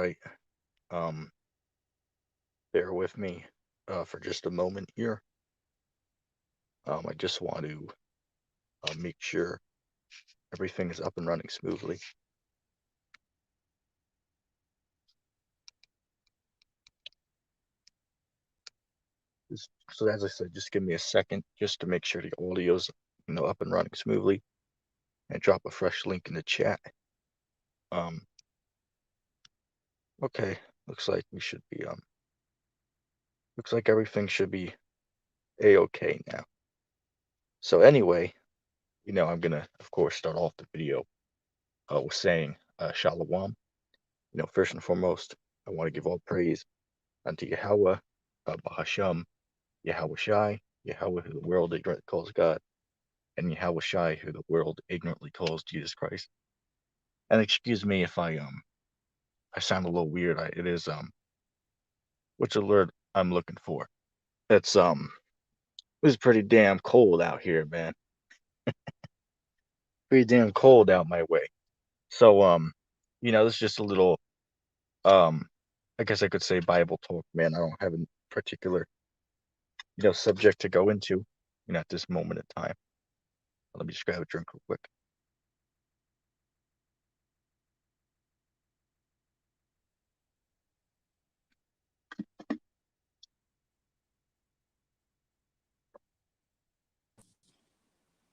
right. Um, Bear with me for just a moment here. I just want to make sure everything is up and running smoothly. So as I said, just give me a second just to make sure the audio's up and running smoothly, and drop a fresh link in the chat. Um, okay, looks like we should be looks like everything should be a-okay now. So anyway, I'm gonna of course start off the video with saying Shalom. First and foremost, I want to give all praise unto Yahweh, Bahasham, Yahweh Shai, Yahweh who the world ignorantly calls God, and Yahweh Shai who the world ignorantly calls Jesus Christ. And excuse me if I sound a little weird. It is what's the word I'm looking for? It's pretty damn cold out here, man. Pretty damn cold out my way. So this is just a little I guess I could say Bible talk, man. I don't have a particular subject to go into, at this moment in time. Let me just grab a drink real quick.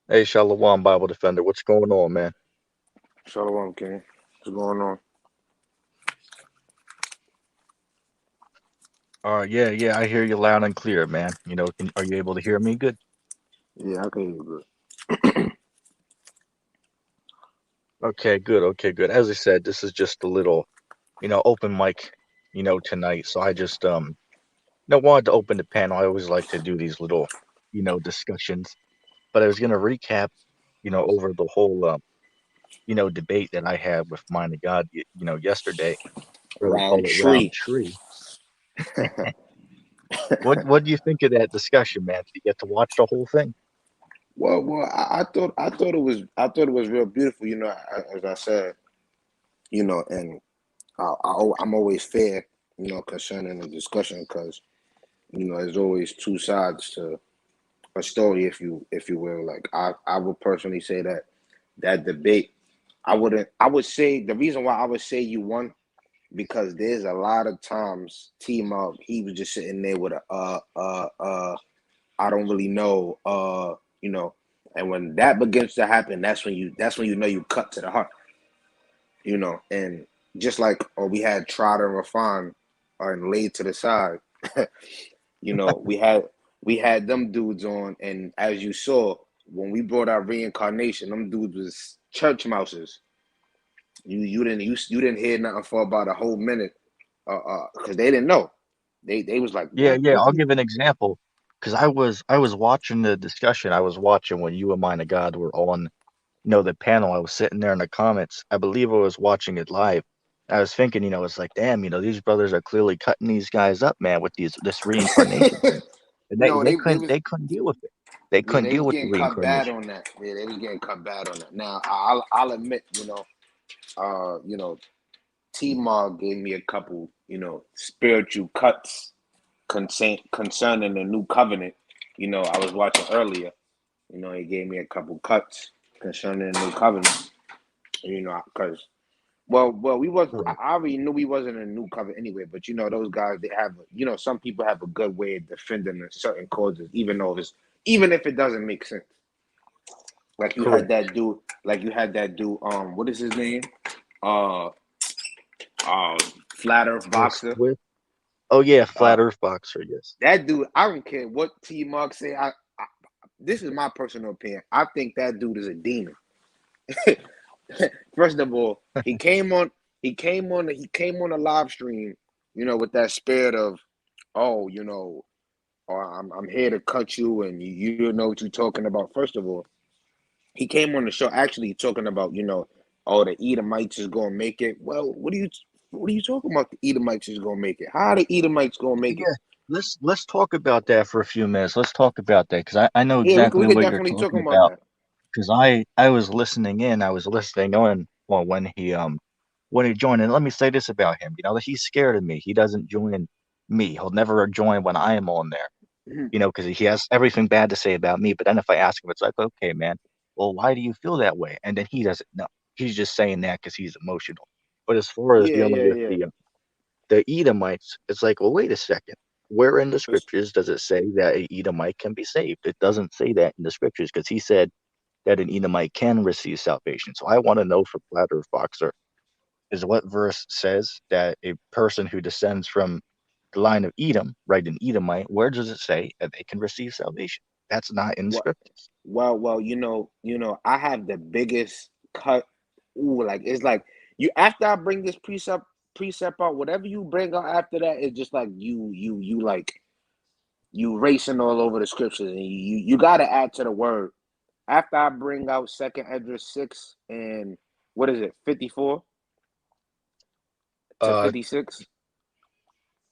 Hey, Shalom, Bible Defender. What's going on, man? Shalom, King. What's going on? Yeah, I hear you loud and clear, man. Are you able to hear me good? Yeah, I can hear you good. Okay, good. As I said, this is just a little, open mic, tonight. So I just wanted to open the panel. I always like to do these little, discussions. But I was gonna recap, over the whole debate that I had with Mind of God, yesterday, or they call Round it round tree. tree. What do you think of that discussion, man? Did you get to watch the whole thing? I thought it was real beautiful. As I said, and I'm always fair, concerning the discussion because there's always two sides to a story, if you will. Like I would personally say that debate, I would say the reason why I would say you won because there's a lot of times T-Mob, he was just sitting there with I don't really know, and when that begins to happen, that's when you know you cut to the heart, and just like we had tried and refined and laid to the side, you know, we had we had them dudes on, and as you saw when we brought out reincarnation, them dudes was church mouses. You didn't hear nothing for about a whole minute, because they didn't know. They was like, Yeah, what? yeah. I'll give an example because I was watching the discussion. I was watching when you and Mind of God were on, the panel. I was sitting there in the comments. I believe I was watching it live. I was thinking, it's like, damn, these brothers are clearly cutting these guys up, man, with this reincarnation thing. And they, No, they they couldn't was they couldn't deal with it. They yeah, couldn't they deal was with the getting cut bad reincarnation. on that. Yeah, they was getting cut bad on that. Now I'll admit, uh, you know, T Mog gave me a couple, spiritual cuts concerning the new covenant. I was watching earlier. He gave me a couple cuts concerning the new covenant. Because we was. Right. I already knew we wasn't in a new covenant anyway. But those guys, they have. Some people have a good way of defending a certain causes, even if it doesn't make sense. Like you had Correct. that dude. Like you had that dude. What is his name? Uh, uh, Flat Earth boxer. Swift. Oh yeah, Uh, flat Earth boxer. Yes. that dude. I don't care what T Mug say. This is my personal opinion. I think that dude is a demon. First of all, he came on a live stream, with that spirit of, oh, I'm here to cut you, and you know what you're talking about. First of all, he came on the show actually talking about, oh, the Edomites is gonna make it. Well, what are you talking about? The Edomites is gonna make it. How are the Edomites gonna make it? Yeah. Let's talk about that for a few minutes. Let's talk about that because I know Yeah, we exactly could what you're definitely talk talking about about. that. Because I was listening in. I was listening on when he when he joined. And let me say this about him, he's scared of me. He doesn't join me. He'll never join when I am on there, Mhm. because he has everything bad to say about me. But then if I ask him, it's like, okay, man, well, why do you feel that way? And then he doesn't know. He's just saying that because he's emotional. But as far as Yeah, dealing yeah, with yeah. the Edomites, it's like, well, wait a second. Where in the It's scriptures does it say that a Edomite can be saved? It doesn't say that in the scriptures because he said that an Edomite can receive salvation. So I want to know for Platter Foxer is what verse says that a person who descends from the line of Edom, right, an Edomite, where does it say that they can receive salvation? That's not in the what scriptures. well, I have the biggest cut. Ooh, like it's like you after I bring this precept out, whatever you bring out after that is just like you like you racing all over the scriptures and you gotta add to the word. After I bring out second Edris 6 and what is it, 54 to Uh, 56?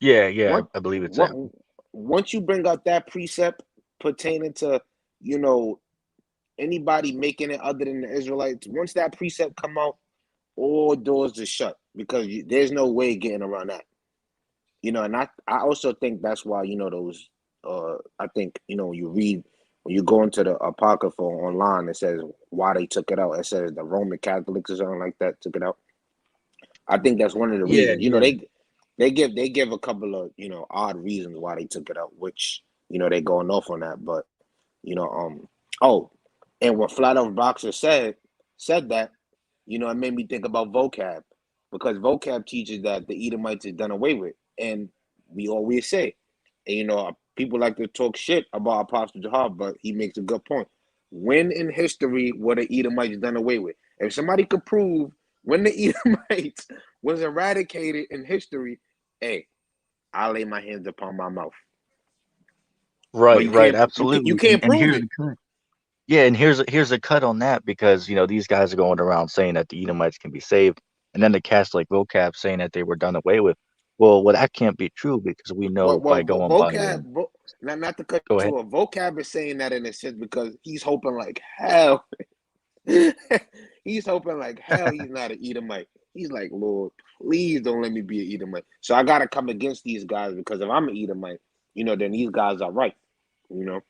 yeah, yeah, What I believe it's what that. once you bring out that precept pertaining to, you know, anybody making it other than the Israelites, once that precept come out, all doors are shut because there's no way getting around that. And I also think that's why, those I think, you read when you go into the Apocrypha online, it says why they took it out. It says the Roman Catholics or something like that took it out. I think that's one of the Yeah, reasons. yeah. They give a couple of, odd reasons why they took it out, which, they're going off on that. But, you know, oh, and what Flat Earth Boxer said that, it made me think about vocab, because vocab teaches that the Edomites is done away with. And we always say, and people like to talk shit about Apostle Jahar, but he makes a good point. When in history were the Edomites done away with? If somebody could prove when the Edomites was eradicated in history, hey, I lay my hands upon my mouth. But Right, you right, can't you absolutely. And can't prove here's it. the cut. Yeah, and here's a cut on that because these guys are going around saying that the Edomites can be saved, and then the cast like vocab saying that they were done away with. Well, that can't be true because we know by going by Not to cut go ahead. you off. Vocab is saying that in a sense because he's hoping like hell. He's hoping like hell he's not an Edomite. He's like, Lord, please don't let me be an Edomite. So I gotta come against these guys because if I'm an Edomite, then these guys are right. You know,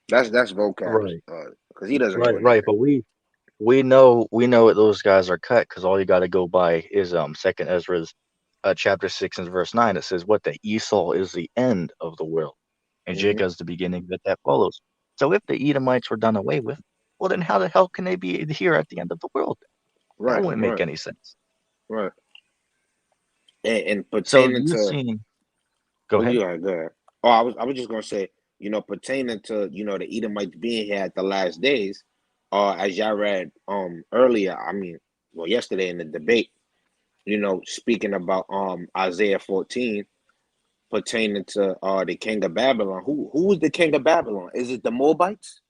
that's vocabs Right, because he doesn't go right, into right. that. But we know what those guys are cut because all you got to go by is Second Ezra's chapter 6 and verse 9. It says what that Esau is the end of the world, and Hmm. Jacob's the beginning that follows. So if the Edomites were done away with, well then how the hell can they be here at the end of the world? That Right, wouldn't make right, any sense. right. And So pertaining you're to seeing, go what ahead. you got, go ahead. Oh, I was just gonna say, pertaining to the Edomites being here at the last days, as y'all read earlier, I mean, well, yesterday in the debate, speaking about Isaiah 14 pertaining to the king of Babylon. Who is the king of Babylon? Is it the Moabites?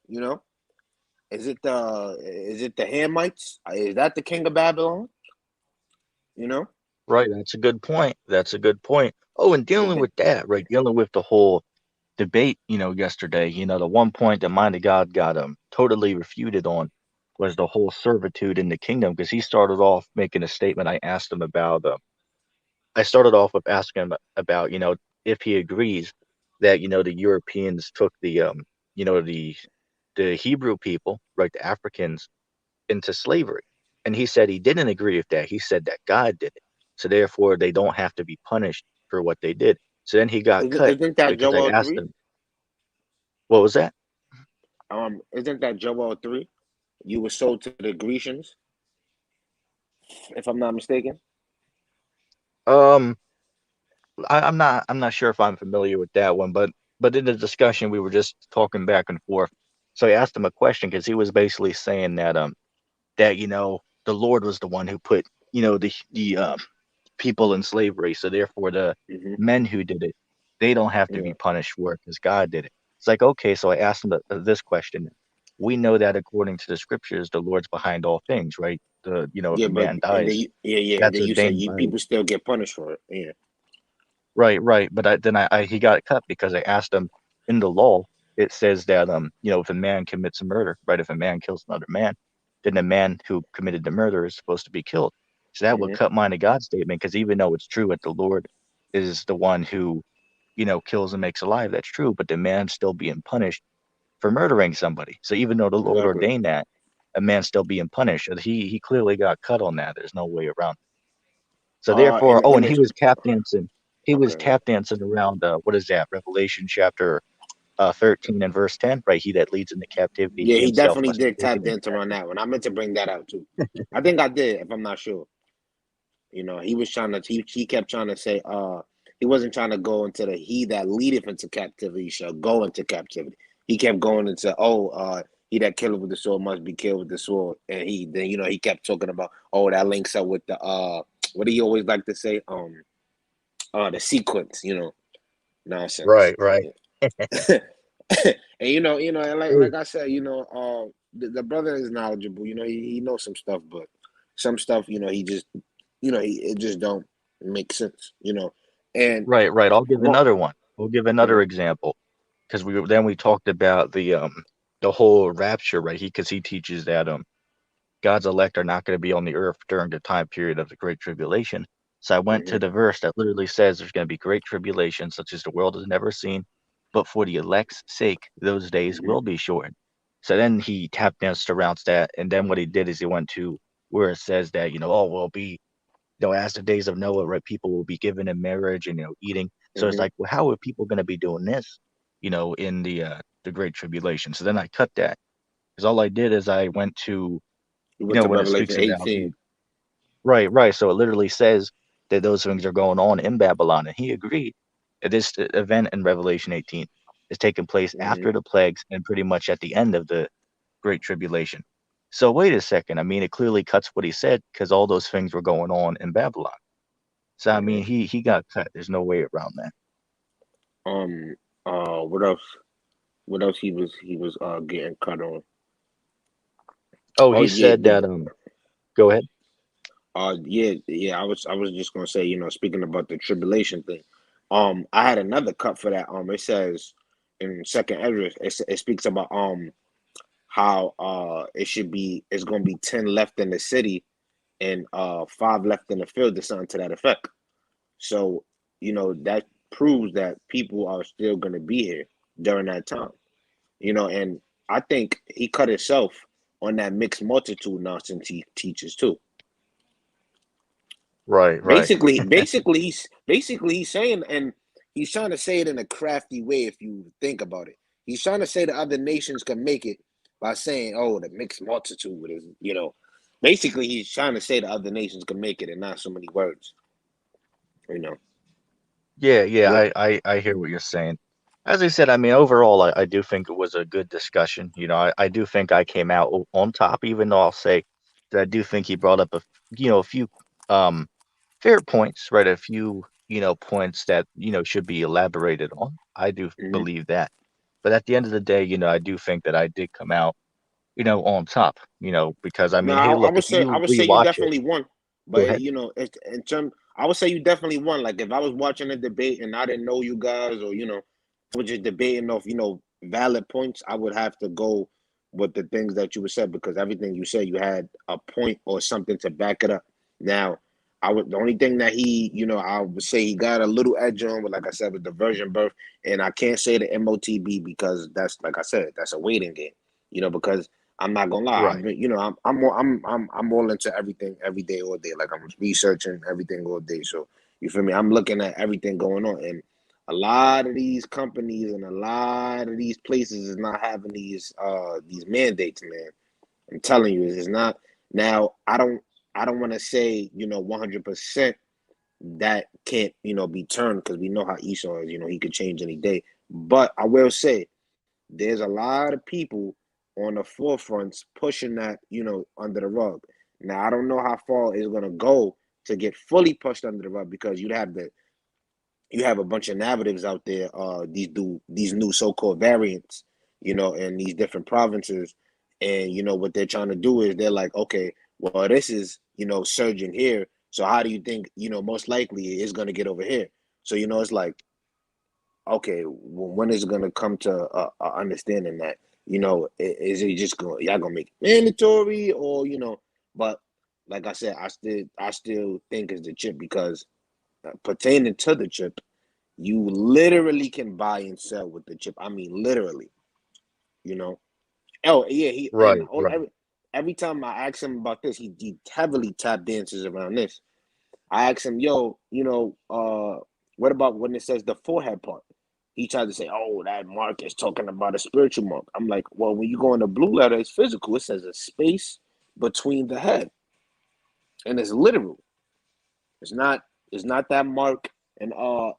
You know, is it the Hamites? Is that the king of Babylon? You know, Right, that's a good point. That's a good point. Oh, and the, dealing the, with that, right? Dealing with the whole debate, yesterday, the one point that Mind of God got totally refuted on was the whole servitude in the kingdom because he started off making a statement. I started off with asking him about, if he agrees that, the Europeans took you know, the Hebrew people, right, the Africans into slavery. And he said he didn't agree with that. He said that God did it. So therefore, they don't have to be punished for what they did. So then he got cut isn't that because I Joel asked 3? him, what was that? Isn't that Joel 3? You were sold to the Grecians, if I'm not mistaken. Um, I'm not sure if I'm familiar with that one, but in the discussion we were just talking back and forth. So I asked him a question because he was basically saying that the Lord was the one who put the people in slavery, so therefore the Hmm. men who did it, they don't have to Yeah, be punished for it because God did it. It's like, okay, so I asked him this question. We know that according to the scriptures, the Lord's behind all things, right? If yeah, a but man and then dies, and that's then you say ordained by people still get punished for it. Yeah, right, right. But he got cut because I asked him in the law, it says that if a man commits a murder, right, if a man kills another man, then the man who committed the murder is supposed to be killed. So that would hmm cut mine to God statement, because even though it's true that the Lord is the one who, kills and makes alive, that's true, but the man's still being punished for murdering somebody. So even though the Lord Exactly. ordained that, a man's still being punished. And he clearly got cut on that. There's no way around. So therefore, In oh, and he image. was tap dancing. He was Okay. tap dancing around what is that? Revelation chapter 13 and verse 10, right? He that leads into captivity, Yeah, he he himself definitely must be did tap taken into dance around that captivity. one. I meant to bring that out too. I think I did, if I'm not sure. He was trying to he kept trying to say he wasn't trying to go into the he that leadeth into captivity shall go into captivity. He kept going into he that killeth with the sword must be killed with the sword. And he kept talking about that links up with the what do you always like to say? The sequence, nonsense. Right, right. And and Hey, like I said, the brother is knowledgeable. He knows some stuff, but some stuff, he just it just don't make sense. And right, right. I'll give well, another one. We'll give another mhm, example, because we talked about the whole rapture, right? Because he teaches that God's elect are not going to be on the earth during the time period of the Great Tribulation. So I went to mhm, the verse that literally says there's going to be great tribulation, such as the world has never seen, but for the elect's sake, those days mhm, will be shortened. So then he tap danced around that, and then what he did is he went to where it says that, oh, we'll be, as the days of Noah, right, people will be given in marriage and, eating. So it's mhm. like, well, how are people going to be doing this, in the Great Tribulation? So then I cut that, because all I did is I went to, We went to when it Revelation speaks about 18. right, right. So it literally says that those things are going on in Babylon, and he agreed that this event in Revelation 18 is taking place Mhm. after the plagues and pretty much at the end of the Great Tribulation. So wait a second. I mean, it clearly cuts what he said, because all those things were going on in Babylon. So I Mhm. mean, he got cut. There's no way around that. Um. What else? What else he was getting cut on? Oh, Oh he yeah, said that. Go ahead. yeah. I was just gonna say, speaking about the tribulation thing. I had another cut for that. It says in Second Ezra, it speaks about how it's gonna be 10 left in the city and 5 left in the field, or something to that effect. So, that proves that people are still gonna be here during that time. And I think he cut himself on that mixed multitude nonsense he teaches too. Right, right. Basically he's saying, and he's trying to say it in a crafty way if you think about it. He's trying to say that other nations can make it by saying, "Oh, the mixed multitude is," Basically, he's trying to say that other nations can make it, and not so many words. You know Yeah, yeah, what? I hear what you're saying. As I said, I mean, overall, I do think it was a good discussion. I do think I came out on top, even though I'll say that I do think he brought up a few um fair points, right? A few, points that, should be elaborated on. I do hmm believe that. But at the end of the day, I do think that I did come out, on top, because I No, mean, hey, I look, would if say I you would say you rewatch it, definitely won, go but ahead. in term, I would say you definitely won. Like if I was watching a debate and I didn't know you guys, or we're just debating off valid points, I would have to go with the things that you would said, because everything you said, you had a point or something to back it up. Now, the only thing that I would say he got a little edge on, but like I said, with the virgin birth, and I can't say the MOTB because that's, like I said, that's a waiting game. Because I'm not gonna lie. I've Right. been, I'm all into everything every day, all day. Like I'm researching everything all day. So you feel me? I'm looking at everything going on, and a lot of these companies and a lot of these places is not having these mandates, man. I'm telling you, it's not. Now, I don't want to say 100% that can't be turned, because we know how Esau is. He could change any day. But I will say there's a lot of people on the forefronts pushing that, under the rug. Now, I don't know how far it's gonna go to get fully pushed under the rug, because you have a bunch of narratives out there, these new so-called variants, in these different provinces. And what they're trying to do is they're like, okay, well, this is, surging here. So how do you think, most likely it's gonna get over here? So it's like, okay, well, when is it gonna come to understanding that? Is it just y'all gonna make it mandatory, or But like I said, I still think it's the chip because pertaining to the chip, you literally can buy and sell with the chip. I mean, literally. You know. Oh yeah, he and Right, right. every time I ask him about this, he heavily tap dances around this. I asked him, yo, what about when it says the forehead part? He tried to say, oh, that mark is talking about a spiritual mark. I'm like, well, when you go in the blue letter, it's physical. It says a space between the head, and it's literal. It's not. It's not that mark in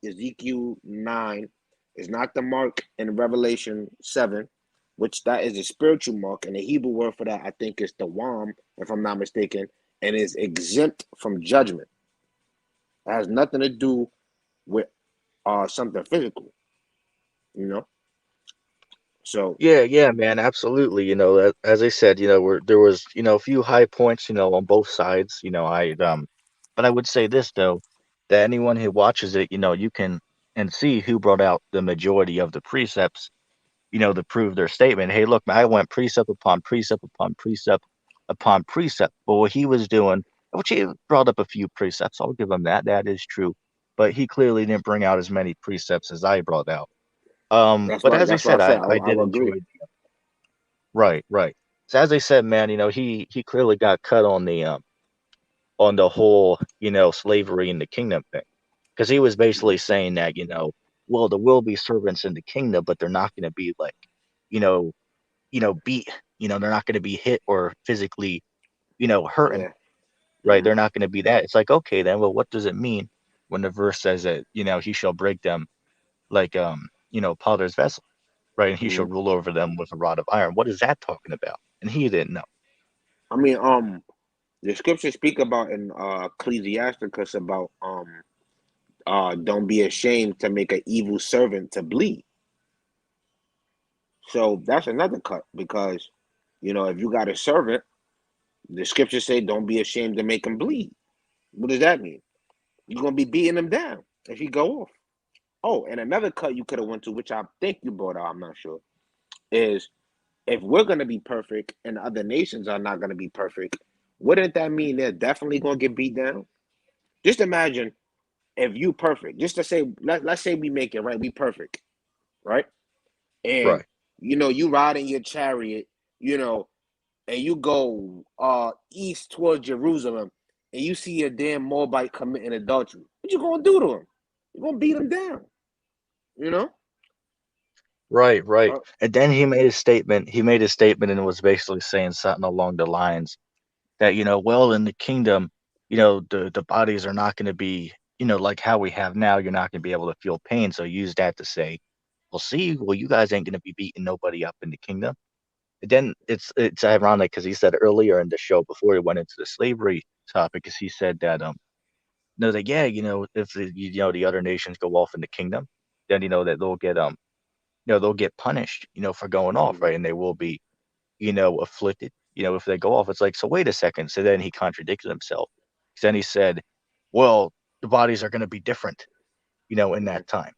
Ezekiel 9. It's not the mark in Revelation 7, which that is a spiritual mark, and the Hebrew word for that I think is the wam, if I'm not mistaken, and is exempt from judgment. It has nothing to do with something physical, you know. So Yeah, yeah, man, absolutely. As I said, there was, a few high points, on both sides. But I would say this though, that anyone who watches it, you can and see who brought out the majority of the precepts, to prove their statement. Hey, look, I went precept upon precept upon precept upon precept. But what he was doing, which he brought up a few precepts, I'll give him that. That is true. But he clearly didn't bring out as many precepts as I brought out. But as I that's why I said, said I I did would agree. enjoy. Right, right. So as I said, man, he clearly got cut on the whole, slavery in the kingdom thing. Because he was basically saying that, well, there will be servants in the kingdom, but they're not gonna be like, you know, beat, they're not gonna be hit or physically, hurting, Yeah. right? They're Hmm. not gonna be that. It's like, okay, then well, what does it mean when the verse says that, he shall break them like potter's vessel, right? And he shall Hmm. rule over them with a rod of iron. What is that talking about? And he didn't know. I mean, the scriptures speak about in Ecclesiasticus about don't be ashamed to make an evil servant to bleed. So that's another cut because if you got a servant, the scriptures say don't be ashamed to make him bleed. What does that mean? You're gonna be beating him down if he go off. Oh, and another cut you could have went to, which I think you brought out, I'm not sure, is if we're gonna be perfect and other nations are not gonna be perfect, wouldn't that mean they're definitely gonna get beat down? Just imagine if you perfect, just to say, let's say we make it right, we perfect, right? And Right. you ride in your chariot, you know, and you go east towards Jerusalem, and you see a damn Moabite committing adultery. What you gonna do to him? You're gonna beat him down, you know? Right, right. Uh, And then he made a statement. He made a statement and was basically saying something along the lines that, well, in the kingdom, the bodies are not going to be, like how we have now. You're not going to be able to feel pain. So use that to say, well, see, well, you guys ain't going to be beating nobody up in the kingdom. And then it's ironic because he said earlier in the show before he went into the slavery topic, because he said that no, that yeah, if the other nations go off in the kingdom, then that they'll get punished, for going off, mm, right? And they will be, afflicted, if they go off. It's like, so wait a second. So then he contradicted himself. Then he said, well, the bodies are going to be different, in mhm. that time.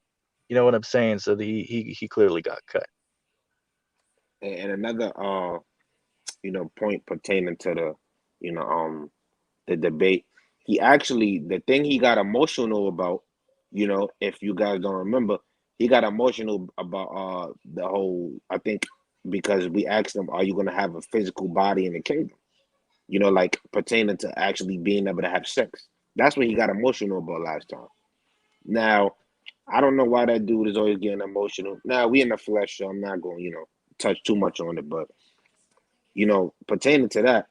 You know what I'm saying? So he clearly got cut. And another point pertaining to the debate. He actually, the thing he got emotional about, if you guys don't remember, he got emotional about the whole, I think, because we asked him, are you going to have a physical body in the kingdom? Like pertaining to actually being able to have sex. That's what he got emotional about last time. Now, I don't know why that dude is always getting emotional. Now, we in the flesh, so I'm not going, touch too much on it. But, pertaining to that,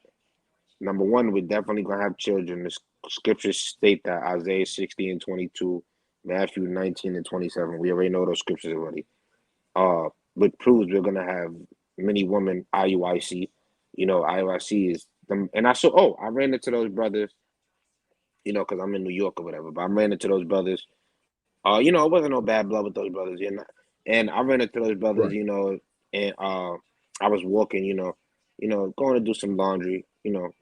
number one, we're definitely gonna have children. The scriptures state that Isaiah 60 and 22, Matthew 19 and 27. We already know those scriptures already. Which proves we're gonna have many women IUIC. IUIC is them, and I ran into those brothers. Because I'm in New York or whatever. But I ran into those brothers. It wasn't no bad blood with those brothers. And I ran into those brothers. Right. And I was walking. Going to do some laundry.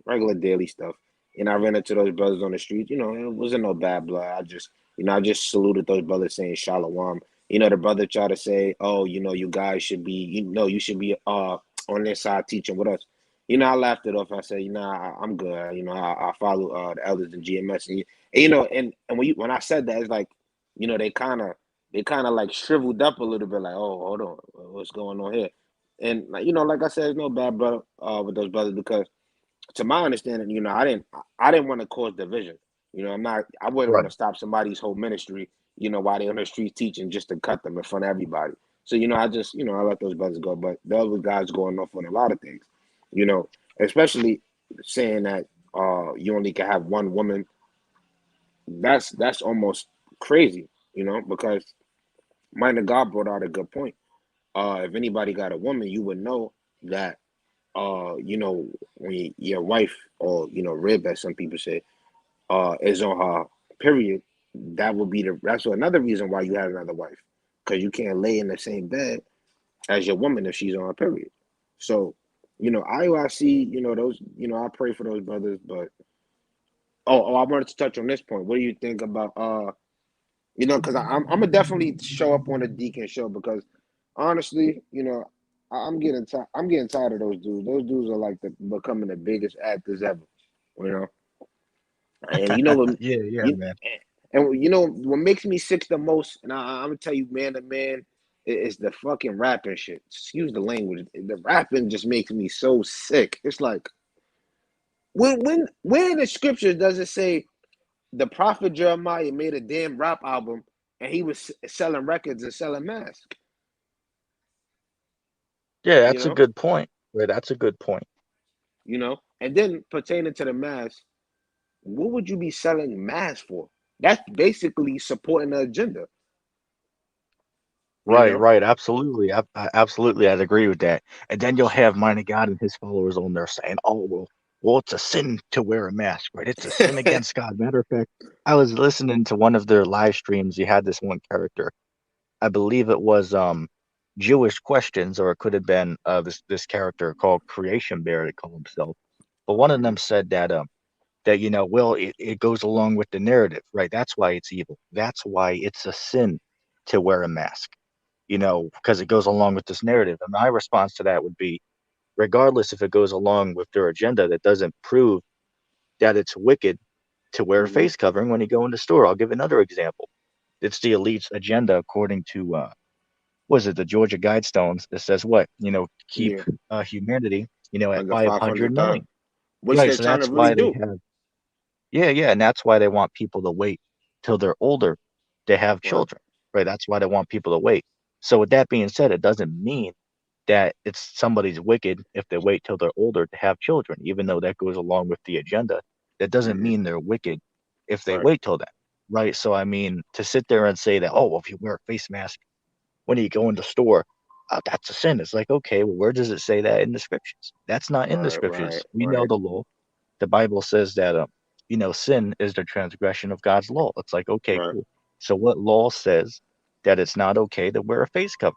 Regular daily stuff. And I ran into those brothers on the street. It wasn't no bad blood. I just saluted those brothers saying Shalom. The brother try to say, "Oh, you guys should be, you should be on their side teaching with us." I laughed it off. I said, I'm good. I follow the elders in GMS, and when I said that, it's like, they kind of like shriveled up a little bit, like, "Oh, hold on, what's going on here?" And like I said, there's no bad brother with those brothers because to my understanding, I didn't want to cause division. I wouldn't want Right. to stop somebody's whole ministry, while they're on the street teaching just to cut them in front of everybody. So, I just, I let those brothers go. But the other guys going off on a lot of things, you know, especially saying that you only can have one woman. That's almost crazy, because Minor God brought out a good point. If anybody got a woman, you would know that when your wife or rib, as some people say, is on her period, that's another reason why you have another wife, because you can't lay in the same bed as your woman if she's on her period. So, IUIC, those, I pray for those brothers, but I wanted to touch on this point. What do you think about because I'm gonna definitely show up on the Deacon show because honestly, I'm getting tired. I'm getting tired of those dudes. Those dudes are like becoming the biggest actors ever. You know, and Yeah, yeah, you man. and what makes me sick the most, and I'm gonna tell you, man to man, is the fucking rapping shit. Excuse the language. The rapping just makes me so sick. It's like where in the scriptures does it say the prophet Jeremiah made a damn rap album and he was selling records and selling masks? Yeah, You that's a know, good point. Right, that's a good point. and then pertaining to the mask, what would you be selling masks for? That's basically supporting the agenda. You Right, know, right, absolutely. Absolutely, I'd agree with that. And then you'll have Minor God and his followers on there saying, "Oh, well, it's a sin to wear a mask, right? It's a sin against God." Matter of fact, I was listening to one of their live streams. You had this one character. I believe it was Jewish Questions, or it could have been this character called Creation Bear to call himself. But one of them said that well, it goes along with the narrative, right? That's why it's evil. That's why it's a sin to wear a mask, because it goes along with this narrative. And my response to that would be, regardless if it goes along with their agenda, that doesn't prove that it's wicked to wear a hmm face covering when you go in the store. I'll give another example. It's the elite's agenda, according to was it the Georgia Guidestones, that says what? Keep yeah, humanity, at under 500 500,000, million. which Right. they're So trying to that's really why they do. have, yeah, yeah, and that's why they want people to wait till they're older to have Right, children, right? That's why they want people to wait. So with that being said, it doesn't mean that it's somebody's wicked if they wait till they're older to have children, even though that goes along with the agenda. That doesn't hmm mean they're wicked if they right, wait till then, right? So I mean, to sit there and say that, oh, well, if you wear a face mask when you go in the store, that's a sin. It's like, okay, well, where does it say that in the scriptures? That's not in the right, right, scriptures. We know right, the law. The Bible says that sin is the transgression of God's law. It's like, okay, right, cool. So what law says that it's not okay to wear a face cover,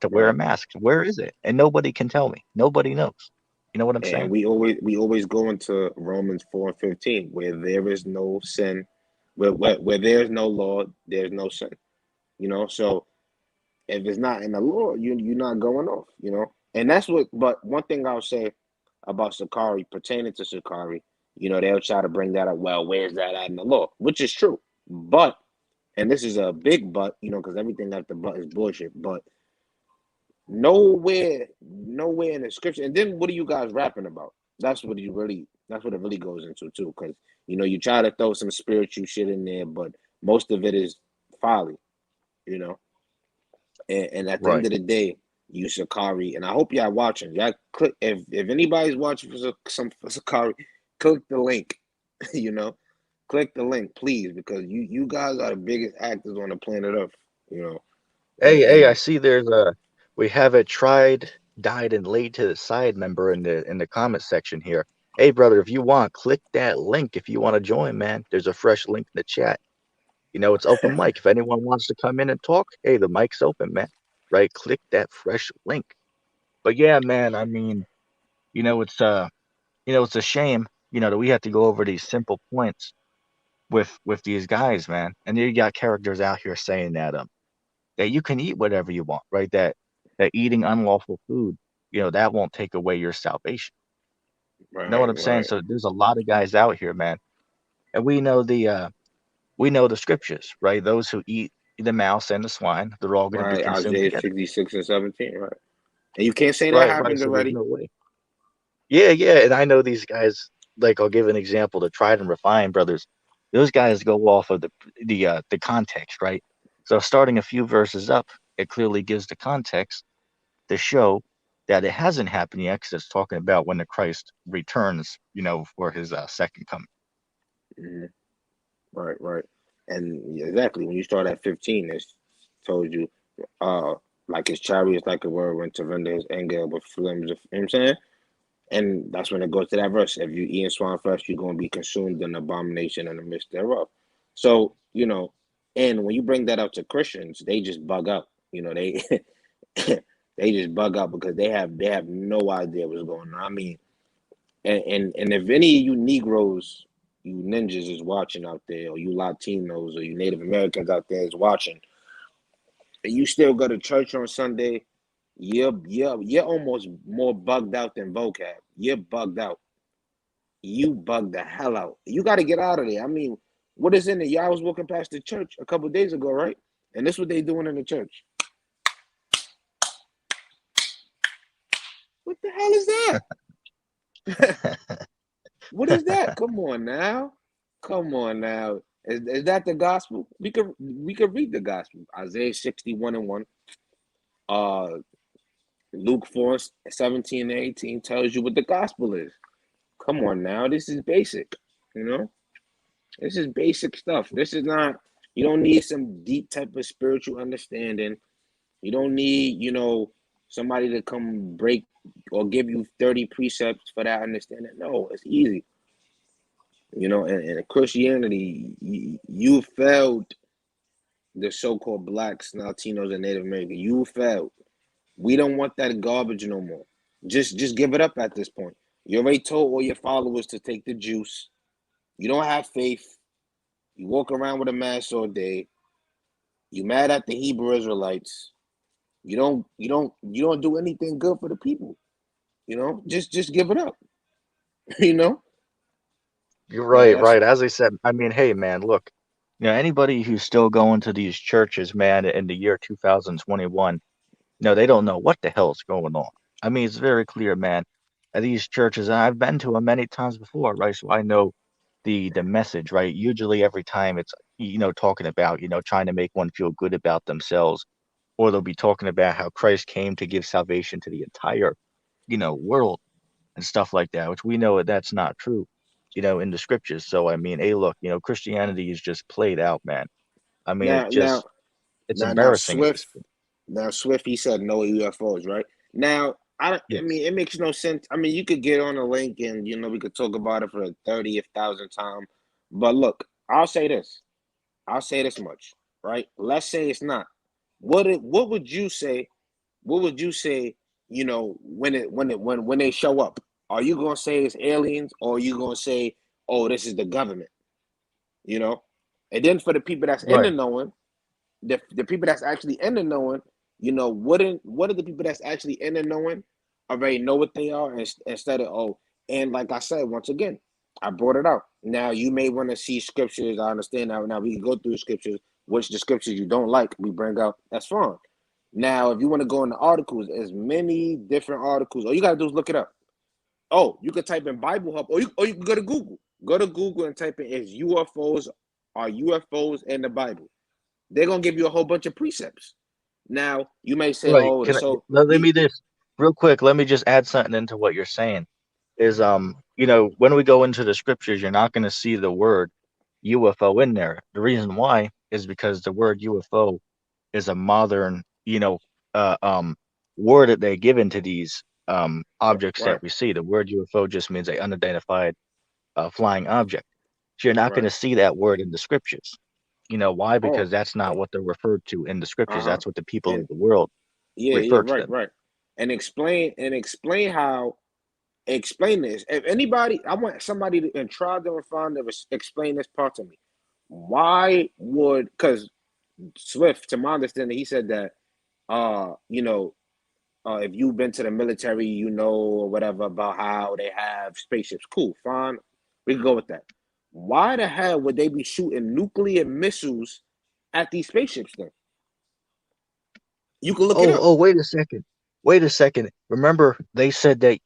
to wear a right. mask? Where is it? And nobody can tell me. Nobody knows. You know what I'm And saying? we always go into Romans 4:15, where there is no sin, where there's no law, there's no sin. So if it's not in the law, you're not going off. And that's what. But one thing I'll say about Sakari, pertaining to Sakari, they'll try to bring that up. Well, where's that at in the law? Which is true, but and this is a big but, because everything after but is bullshit. But nowhere in the scripture. And then what are you guys rapping about? That's what it really goes into too. Because you try to throw some spiritual shit in there, but most of it is folly. You know, and at the end Right. of the day, you Sakari, and I hope y'all watching. Y'all click if anybody's watching for Sakari, click the link. you know, click the link, please, because you guys are the biggest actors on the planet Earth. You know, Hey, hey, I and see we have a tried, died, and laid to the side member in the comment section here. Hey, brother, if you want, click that link if you want to join, man. There's a fresh link in the chat. It's open mic. If anyone wants to come in and talk, hey, the mic's open, man. Right? Click that fresh link. But yeah, man, I mean, it's it's a shame, that we have to go over these simple points with these guys, man. And you got characters out here saying that that you can eat whatever you want, right? That eating unlawful food, that won't take away your salvation. You know what Right, I'm saying? right, So there's a lot of guys out here, man, and we know the scriptures, right? Those who eat the mouse and the swine, they're all going to be right. consumed Isaiah together. 66 and 17, right? And you can't say that Right, right. happened So there's already. no way. Yeah, yeah. And I know these guys, like I'll give an example, the Tried and Refined brothers. Those guys go off of the context, right? So starting a few verses up, it clearly gives the context to show that it hasn't happened yet, because it's talking about when the Christ returns, for his second coming. Mhm. Right, right. And exactly when you start at 15, it told you, uh, like his chariot is like a whirlwind to render his anger, but flames of, you know what I'm saying? And that's when it goes to that verse. If you eat swine flesh, you're going to be consumed in abomination in the midst thereof. So, and when you bring that up to Christians, they just bug out. They they just bug out because they have no idea what's going on. I mean, and if any of you Negroes, you ninjas is watching out there, or you Latinos, or you Native Americans out there is watching, and you still go to church on Sunday, you're almost more bugged out than vocab. You're bugged out. You bugged the hell out. You got to get out of there. I mean, what is in it? Y'all was walking past the church a couple days ago, right? And this what they doing in the church. What the hell is that? What is that? Come on now. Come on now. Is that the gospel? We could read the gospel. Isaiah 61 and 1. Uh Luke 4, 17 and 18 tells you what the gospel is. Come on now. This is basic. You know? This is basic stuff. This is not, you don't need some deep type of spiritual understanding. You don't need, somebody to come break or give you 30 precepts for that understanding. No, it's easy. And Christianity, you failed the so-called blacks, Latinos, and Native American. You failed. We don't want that garbage no more. Just give it up at this point. You already told all your followers to take the juice. You don't have faith. You walk around with a mask all day. You mad at the Hebrew Israelites. You don't do anything good for the people. Just give it up. You know? You're Yeah, right, that's right. As I said, I mean, hey, man, look, anybody who's still going to these churches, man, in the year 2021, no, they don't know what the hell is going on. I mean, it's very clear, man. At these churches, and I've been to them many times before, right? So I know the message, right? Usually every time it's, talking about, trying to make one feel good about themselves, or they'll be talking about how Christ came to give salvation to the entire, world and stuff like that, which we know that that's not true, in the scriptures. So I mean, hey, look, Christianity is just played out, man. I mean, now now it's now embarrassing at this Swift. point. Now Swift, he said no UFOs, right? Now I Yes. mean it makes no sense. I mean you could get on a link and we could talk about it for the 30th thousand time. But look, I'll say this. I'll say this much, right? Let's say it's not. What would you say? What would you say? When they show up, are you gonna say it's aliens, or are you gonna say, oh, this is the government? You know, and then for the people that's in the Right. knowing, the people that's actually in the knowing, wouldn't what are the people that's actually in the knowing already know what they are, instead of, oh, and like I said once again, I brought it out. Now you may want to see scriptures. I understand that. Now we can go through scriptures, which the scriptures you don't like, we bring out. That's fine. Now, if you want to go into articles, as many different articles, all you gotta do is look it up. Oh, you could type in Bible Hub, or you can go to Google. Go to Google and type in is UFOs are UFOs in the Bible. They're gonna give you a whole bunch of precepts. Now you may say, Right. "Oh, Can I, so let you me just real quick, let me just add something into what you're saying. Is when we go into the scriptures, you're not going to see the word UFO in there. The reason why is because the word UFO is a modern, uh, um, word that they give into these objects right, that we see. The word UFO just means a unidentified flying object. So you're not going right? to see that word in the scriptures. You know why? Oh, Because that's not what they're referred to in the scriptures. uh huh. That's what the people And of the world yeah, yeah, refer to right, them. right. And explain how. Explain this. If anybody, I want somebody to try to refine to explain this part to me. Why would? Because Swift, to my understanding, he said that you know, if you've been to the military, you know, or whatever about how they have spaceships. Cool, fine. We can go with that. Why the hell would they be shooting nuclear missiles at these spaceships then? You can look it up. Oh, wait a second. Wait a second. Remember, they said that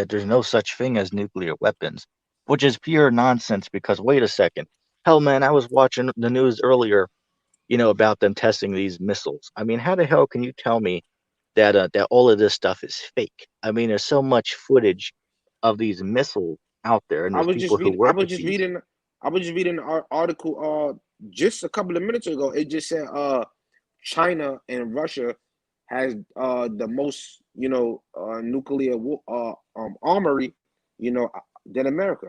there's no such thing as nuclear weapons, which is pure nonsense because wait a second. Hell, man, I was watching the news earlier, about them testing these missiles. I mean, how the hell can you tell me that all of this stuff is fake? I mean, there's so much footage of these missiles out there, and I there's was just people who reading. I work was with just these. reading. I was just reading an article. Just a couple of minutes ago, it just said China and Russia has the most nuclear armory than America.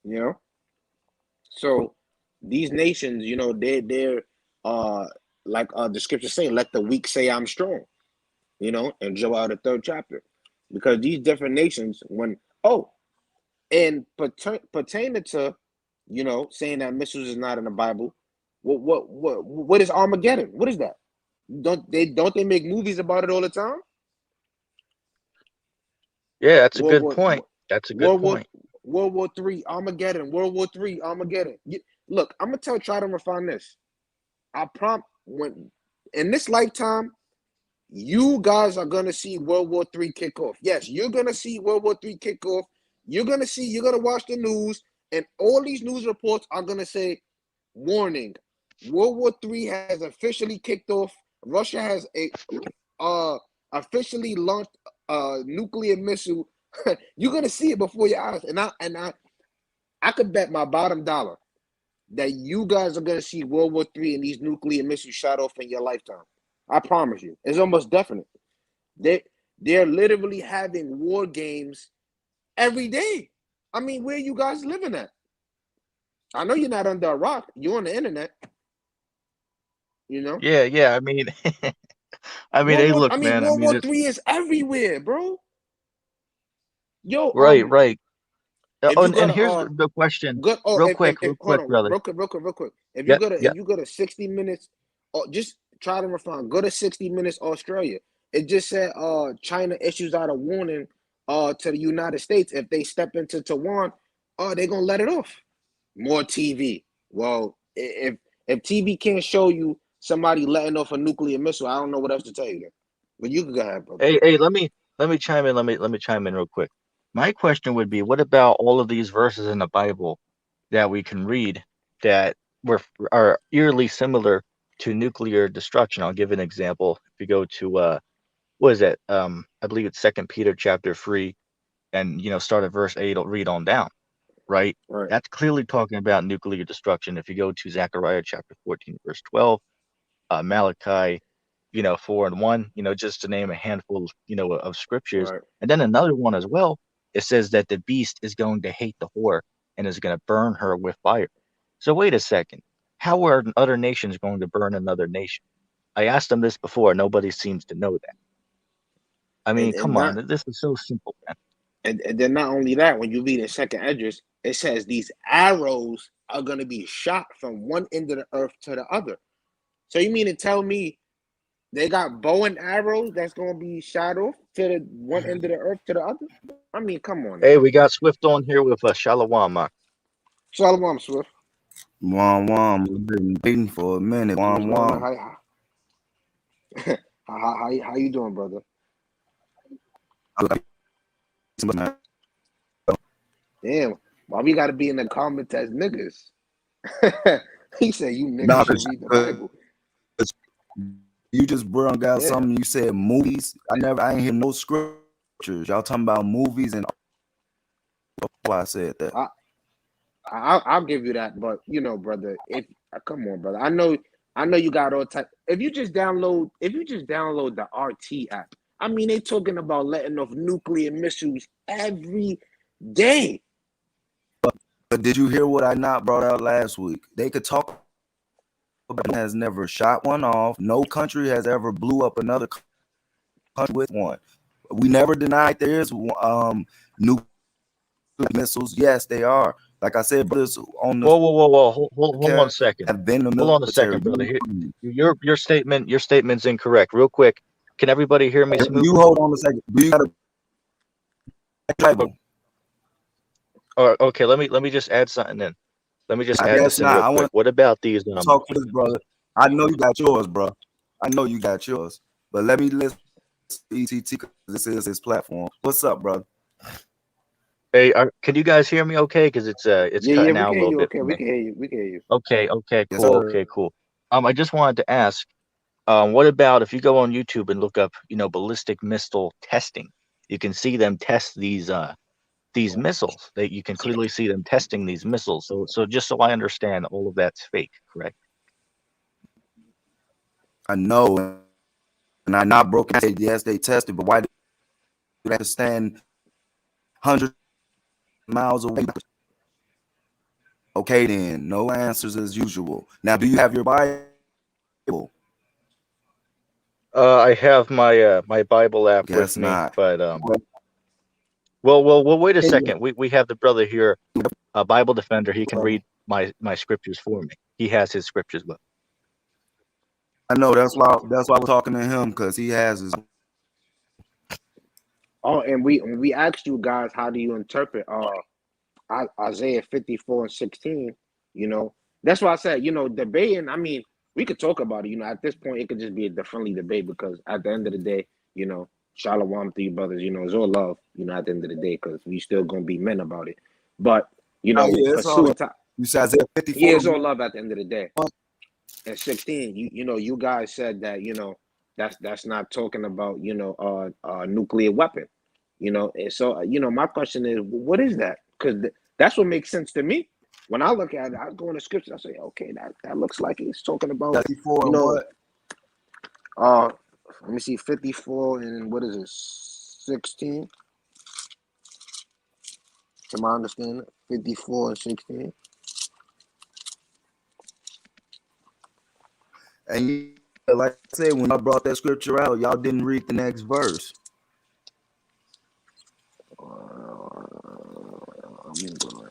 You know, so these nations, they're uh like the scripture say, let the weak say I'm strong. In Joel the third chapter, because these different nations, when and pertaining to saying that missiles is not in the Bible, what is Armageddon? What is that? Don't they make movies about it all the time? Yeah, that's a World good War point. That's a good World War point. World War Three Armageddon. World War Three Armageddon. Look, I'm gonna try to refine this. I prompt when in this lifetime, you guys are gonna see World War Three kick off. Yes, you're gonna see World War Three kick off. You're gonna watch the news, and all these news reports are gonna say, warning, World War Three has officially kicked off. Russia has uh officially launched a nuclear missile. You're gonna see it before your eyes. And I could bet my bottom dollar that you guys are gonna see World War Three and these nuclear missiles shot off in your lifetime. I promise you. It's almost definite. They they're literally having war games every day. I mean, where you guys living at? I know you're not under a rock. You're on the internet, you know. Yeah, yeah. I mean, hey, look, man. I World mean, War it's Three is everywhere, bro. Yo, right, right. if Oh, you go and to here's the question, good. Oh, real if hold quick, on, brother. real quick. Yeah, yeah. If you go to 60 minutes, or just try to refine. Go to 60 minutes Australia. It just said China issues out a warning to the United States if they step into Taiwan, they're gonna let it off. More TV. Well, if TV can't show you somebody letting off a nuclear missile, I don't know what else to tell you then. But you can go ahead, brother. Hey, let me chime in. Let me chime in real quick. My question would be, what about all of these verses in the Bible that we can read that were are eerily similar to nuclear destruction? I'll give an example. If you go to what is that? I believe it's Second Peter chapter 3, and start at verse 8, read on down, right? Right, That's clearly talking about nuclear destruction. If you go to Zechariah chapter 14, verse 12, Malachi 4 and 1, just to name a handful, of scriptures. right. And then another one as well, it says that the beast is going to hate the whore and is going to burn her with fire. So wait a second. How are other nations going to burn another nation? I asked them this before. Nobody seems to know that. I And mean, and come on. not This is so simple, man. and then not only that, when you read in second address, it says these arrows are gonna be shot from one end of the earth to the other. So you mean to tell me they got bow and arrows that's gonna be shot off to the one end of the earth to the other? I mean, come on Hey, now. we got Swift on here with Shalom. Shalom, Swift. Wom wom. I've been waiting for a minute. What's Wom going on? wom. How you doing, brother? Damn, why we gotta be in the comments as niggas? He said you niggas No, should read the Bible. you just brung out Yeah, something. You said movies. I ain't hear no scriptures. Y'all talking about movies, and why I said that. I, I'll give you that, but brother, if come on, brother, I know you got all type. If you just download the RT app, I mean, they talking about letting off nuclear missiles every day. But did you hear what I not brought out last week? They could talk about has never shot one off. No country has ever blew up another country with one. We never denied there is nuclear missiles. Yes, they are. Like I said, brothers on the Whoa. Hold on a podcast second. have been in the Hold on a military. second, brother. Here, your statement's incorrect. Real quick, can everybody hear me You smoothly? hold on a second. Do you got a Bible? Okay, let me just add something in. Let me just I add guess this in not. real I quick. want What about these? to talk to this brother. I know you got yours, bro. I know you got yours. But let me listen to ETT because this is his platform. What's up, brother? Hey, can you guys hear me? Okay, because it's Yeah, cutting we out a can hear little you. bit Okay, for we me. can hear you. We can hear you. Okay, Yes, cool. sir. Okay, cool. I just wanted to ask, what about if you go on YouTube and look up, ballistic missile testing? You can see them test these missiles. You can clearly see them testing these missiles. So just so I understand, all of that's fake, correct? I know. And I not broken. Yes, they tested, but why do they have to stand hundreds of miles away? Okay, then. No answers as usual. Now, do you have your Bible? I have my Bible app with Guess me, not. but well, wait a second. We have the brother here, a Bible defender. He can read my scriptures for me. He has his scriptures book. I know that's why I'm talking to him because he has his. Oh, and we asked you guys, how do you interpret Isaiah 54:16? You know, that's why I said, debating. I mean, we could talk about it. At this point, it could just be a friendly debate because at the end of the day, shalom to you brothers. It's all love. At the end of the day, because we still gonna be men about it. But Oh yeah, it's all. pursuing time. You said Isaiah 54. Yeah, it's all love at the end of the day. And 16, you guys said that that's not talking about nuclear weapon. And so my question is, what is that? Because that's what makes sense to me. When I look at it, I go in the scripture, I say, okay, that looks like it's talking about 54 you and know what? uh let me see, 54 and what is it, 16, to my understanding, 54 and 16. And like I said, when I brought that scripture out, y'all didn't read the next verse. I'm gonna go there.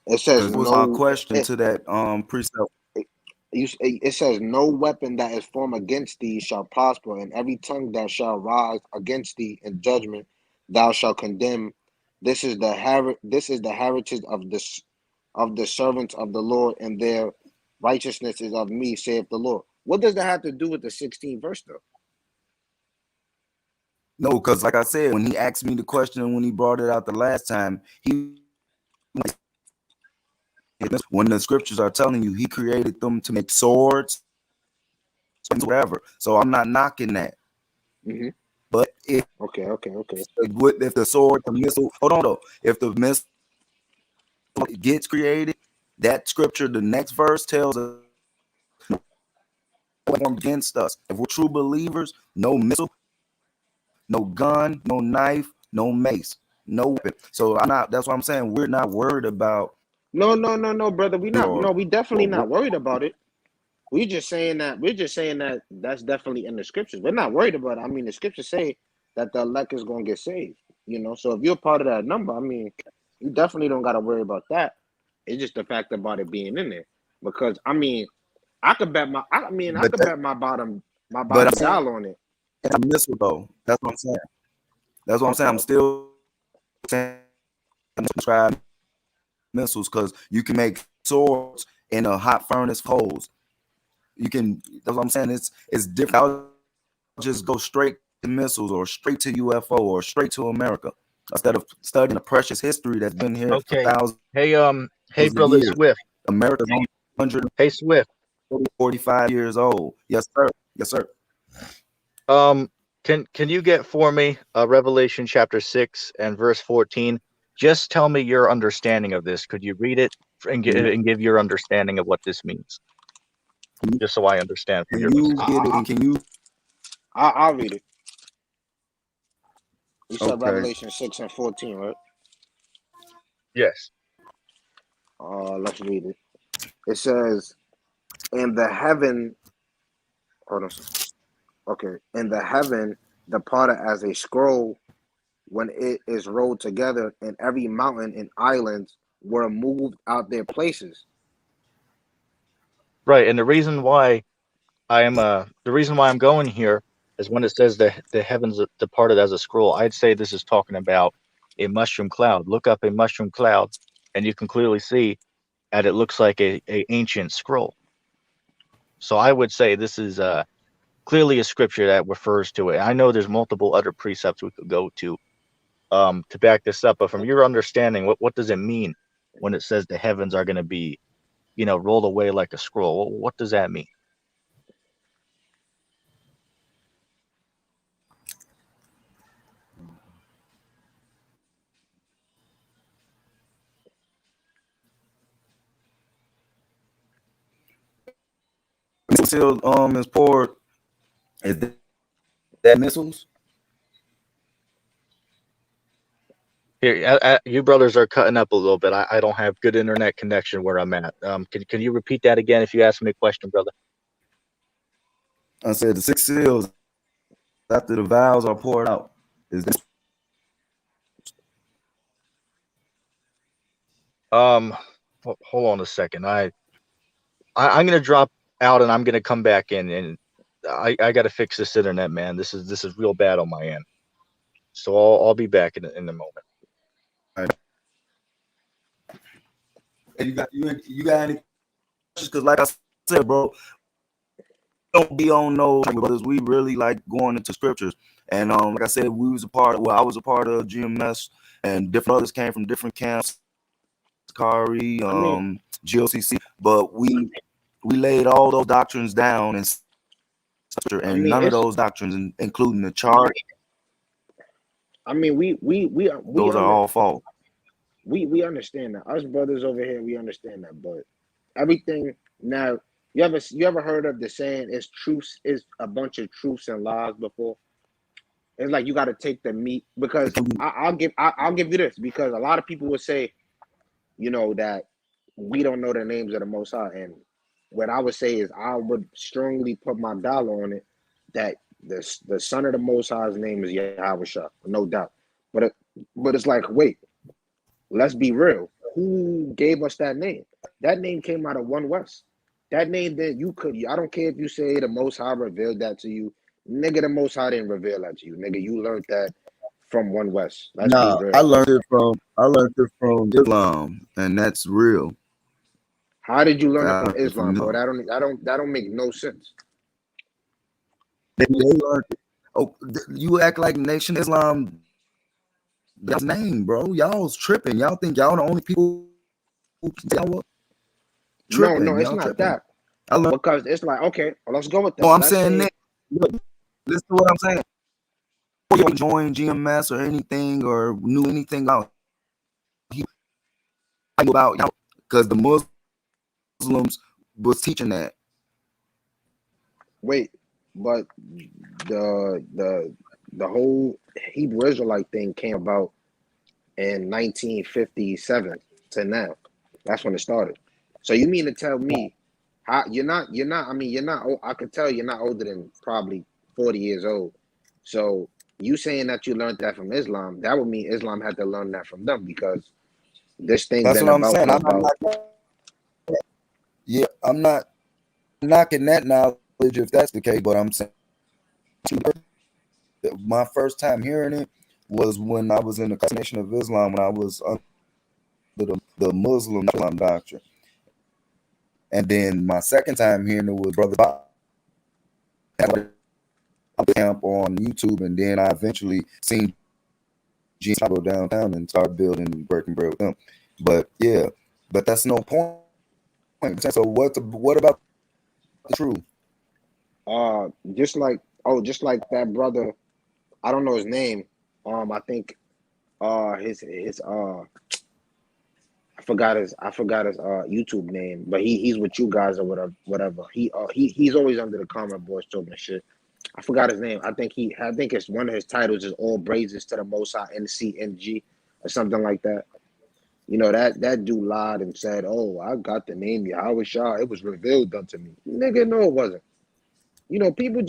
It says Because it was my no. question to that precept. It says, no weapon that is formed against thee shall prosper, and every tongue that shall rise against thee in judgment thou shalt condemn. This is the heritage of the servants of the Lord, and their righteousness is of me, saith the Lord. What does that have to do with the 16th verse, though? No, because like I said, when he asked me the question when he brought it out the last time, when the scriptures are telling you he created them to make swords, whatever. So I'm not knocking that. Mm-hmm. But if Okay. the sword, the missile, hold on though, if the missile gets created, that scripture, the next verse tells us against us. If we're true believers, no missile, no gun, no knife, no mace, no weapon. So I'm not. That's what I'm saying. We're not worried about No, brother. We not. or No, we definitely or not worried about it. We're just saying that that's definitely in the scriptures. We're not worried about it. I mean, the scriptures say that the elect is going to get saved. So if you're part of that number, I mean, you definitely don't got to worry about that. It's just the fact about it being in there. Because I mean, I but could bet my but I'm bottom saying dollar on it. a missile though. That's what I'm saying. That's what I'm saying. Okay. I'm still saying subscribe missiles because you can make swords in a hot furnace holes. You can. That's what I'm saying. It's different. I'll just go straight to missiles or straight to UFO or straight to America instead of studying the precious history that's been here for Okay. thousands Hey, of brother years. Swift. America's only Hey, Swift. 145 years old. Yes, sir. Yes, sir. Um, can you get for me Revelation chapter 6 and verse 14? Just tell me your understanding of this. Could you read it and give your understanding of what this means, just so I understand for Can your you understanding? get it? I, And can you? I'll read it. You said Okay. Revelation 6 and 14, right? Yes. Let's read it. It says, "In the heaven." Hold on. Okay. "In the heaven departed as a scroll when it is rolled together, and every mountain and islands were moved out their places. Right, and the reason why I'm going here is when it says the heavens departed as a scroll. I'd say this is talking about a mushroom cloud. Look up a mushroom cloud, and you can clearly see that it looks like a ancient scroll. So I would say this is clearly a scripture that refers to it. I know there's multiple other precepts we could go to back this up, but from your understanding, what does it mean when it says the heavens are going to be, rolled away like a scroll? What does that mean? Missile is poured. Is that missiles? Here, you brothers are cutting up a little bit. I don't have good internet connection where I'm at. Can you repeat that again if you ask me a question, brother? I said the 6 seals after the vials are poured out. Is this Um, hold on a second. I'm gonna drop out and I'm gonna come back in, and I gotta fix this internet, man. This is real bad on my end. So I'll be back in a moment. you got any questions? Because like I said, bro, don't be on no brothers. We really like going into scriptures. And like I said, I was a part of GMS, and different others came from different camps, Kari, I mean, GOCC, but we laid all those doctrines down I and mean, none of it's. those doctrines, including the chart, I mean, we those are all false. we understand that. Us brothers over here, we understand that. But everything now, you ever heard of the saying "is truths is a bunch of truths and lies" before? It's like you got to take the meat because I'll give you this because a lot of people would say, that we don't know the names of the Most High, and what I would say is I would strongly put my dollar on it that the Son of the Most High's name is Yahweh Shah, no doubt. But it's like, wait, let's be real. Who gave us that name? That name came out of One West. That name that you could. I don't care if you say the Most High revealed that to you, nigga. The Most High didn't reveal that to you, nigga. You learned that from One West. Let's be Nah, I real. learned it from Islam, and that's real. How did you learn it I from learned it from Islam, bro? them. That don't make no sense. They learned it. Oh, you act like Nation Islam. That's name, bro. Y'all's tripping. Y'all think y'all the only people who y'all No, tripping. no, it's Y'all not tripping. that I learned. because it's like, okay, well, let's go with No, that. I'm Let's saying say, that. Look, listen to what I'm saying. Before you join GMS or anything or knew anything about y'all because the Muslims was teaching that. wait, but the whole Hebrew Israelite thing came about in 1957 to now. That's when it started. So you mean to tell me how you're not I mean you're not I could tell you're not older than probably 40 years old. So you saying that you learned that from Islam, that would mean Islam had to learn that from them because this thing That's been what I'm about saying. for about. I'm not knocking that knowledge if that's the case, but I'm saying my first time hearing it was when I was in the Nation of Islam when I was under the Muslim Islam doctrine. And then my second time hearing it was Brother Bob camp on YouTube, and then I eventually seen G go downtown and start building and breaking bread with them. But yeah, but that's no point. So what about the truth? Just like that brother, I don't know his name. I think his I forgot his YouTube name, but he's with you guys or whatever. He's always under the comment boards talking shit. I forgot his name. I think it's one of his titles is All Praises to the Most High NCNG or something like that. That dude lied and said, "Oh, I got the name Yahweh Shah. It was revealed unto me." Nigga, no, it wasn't. People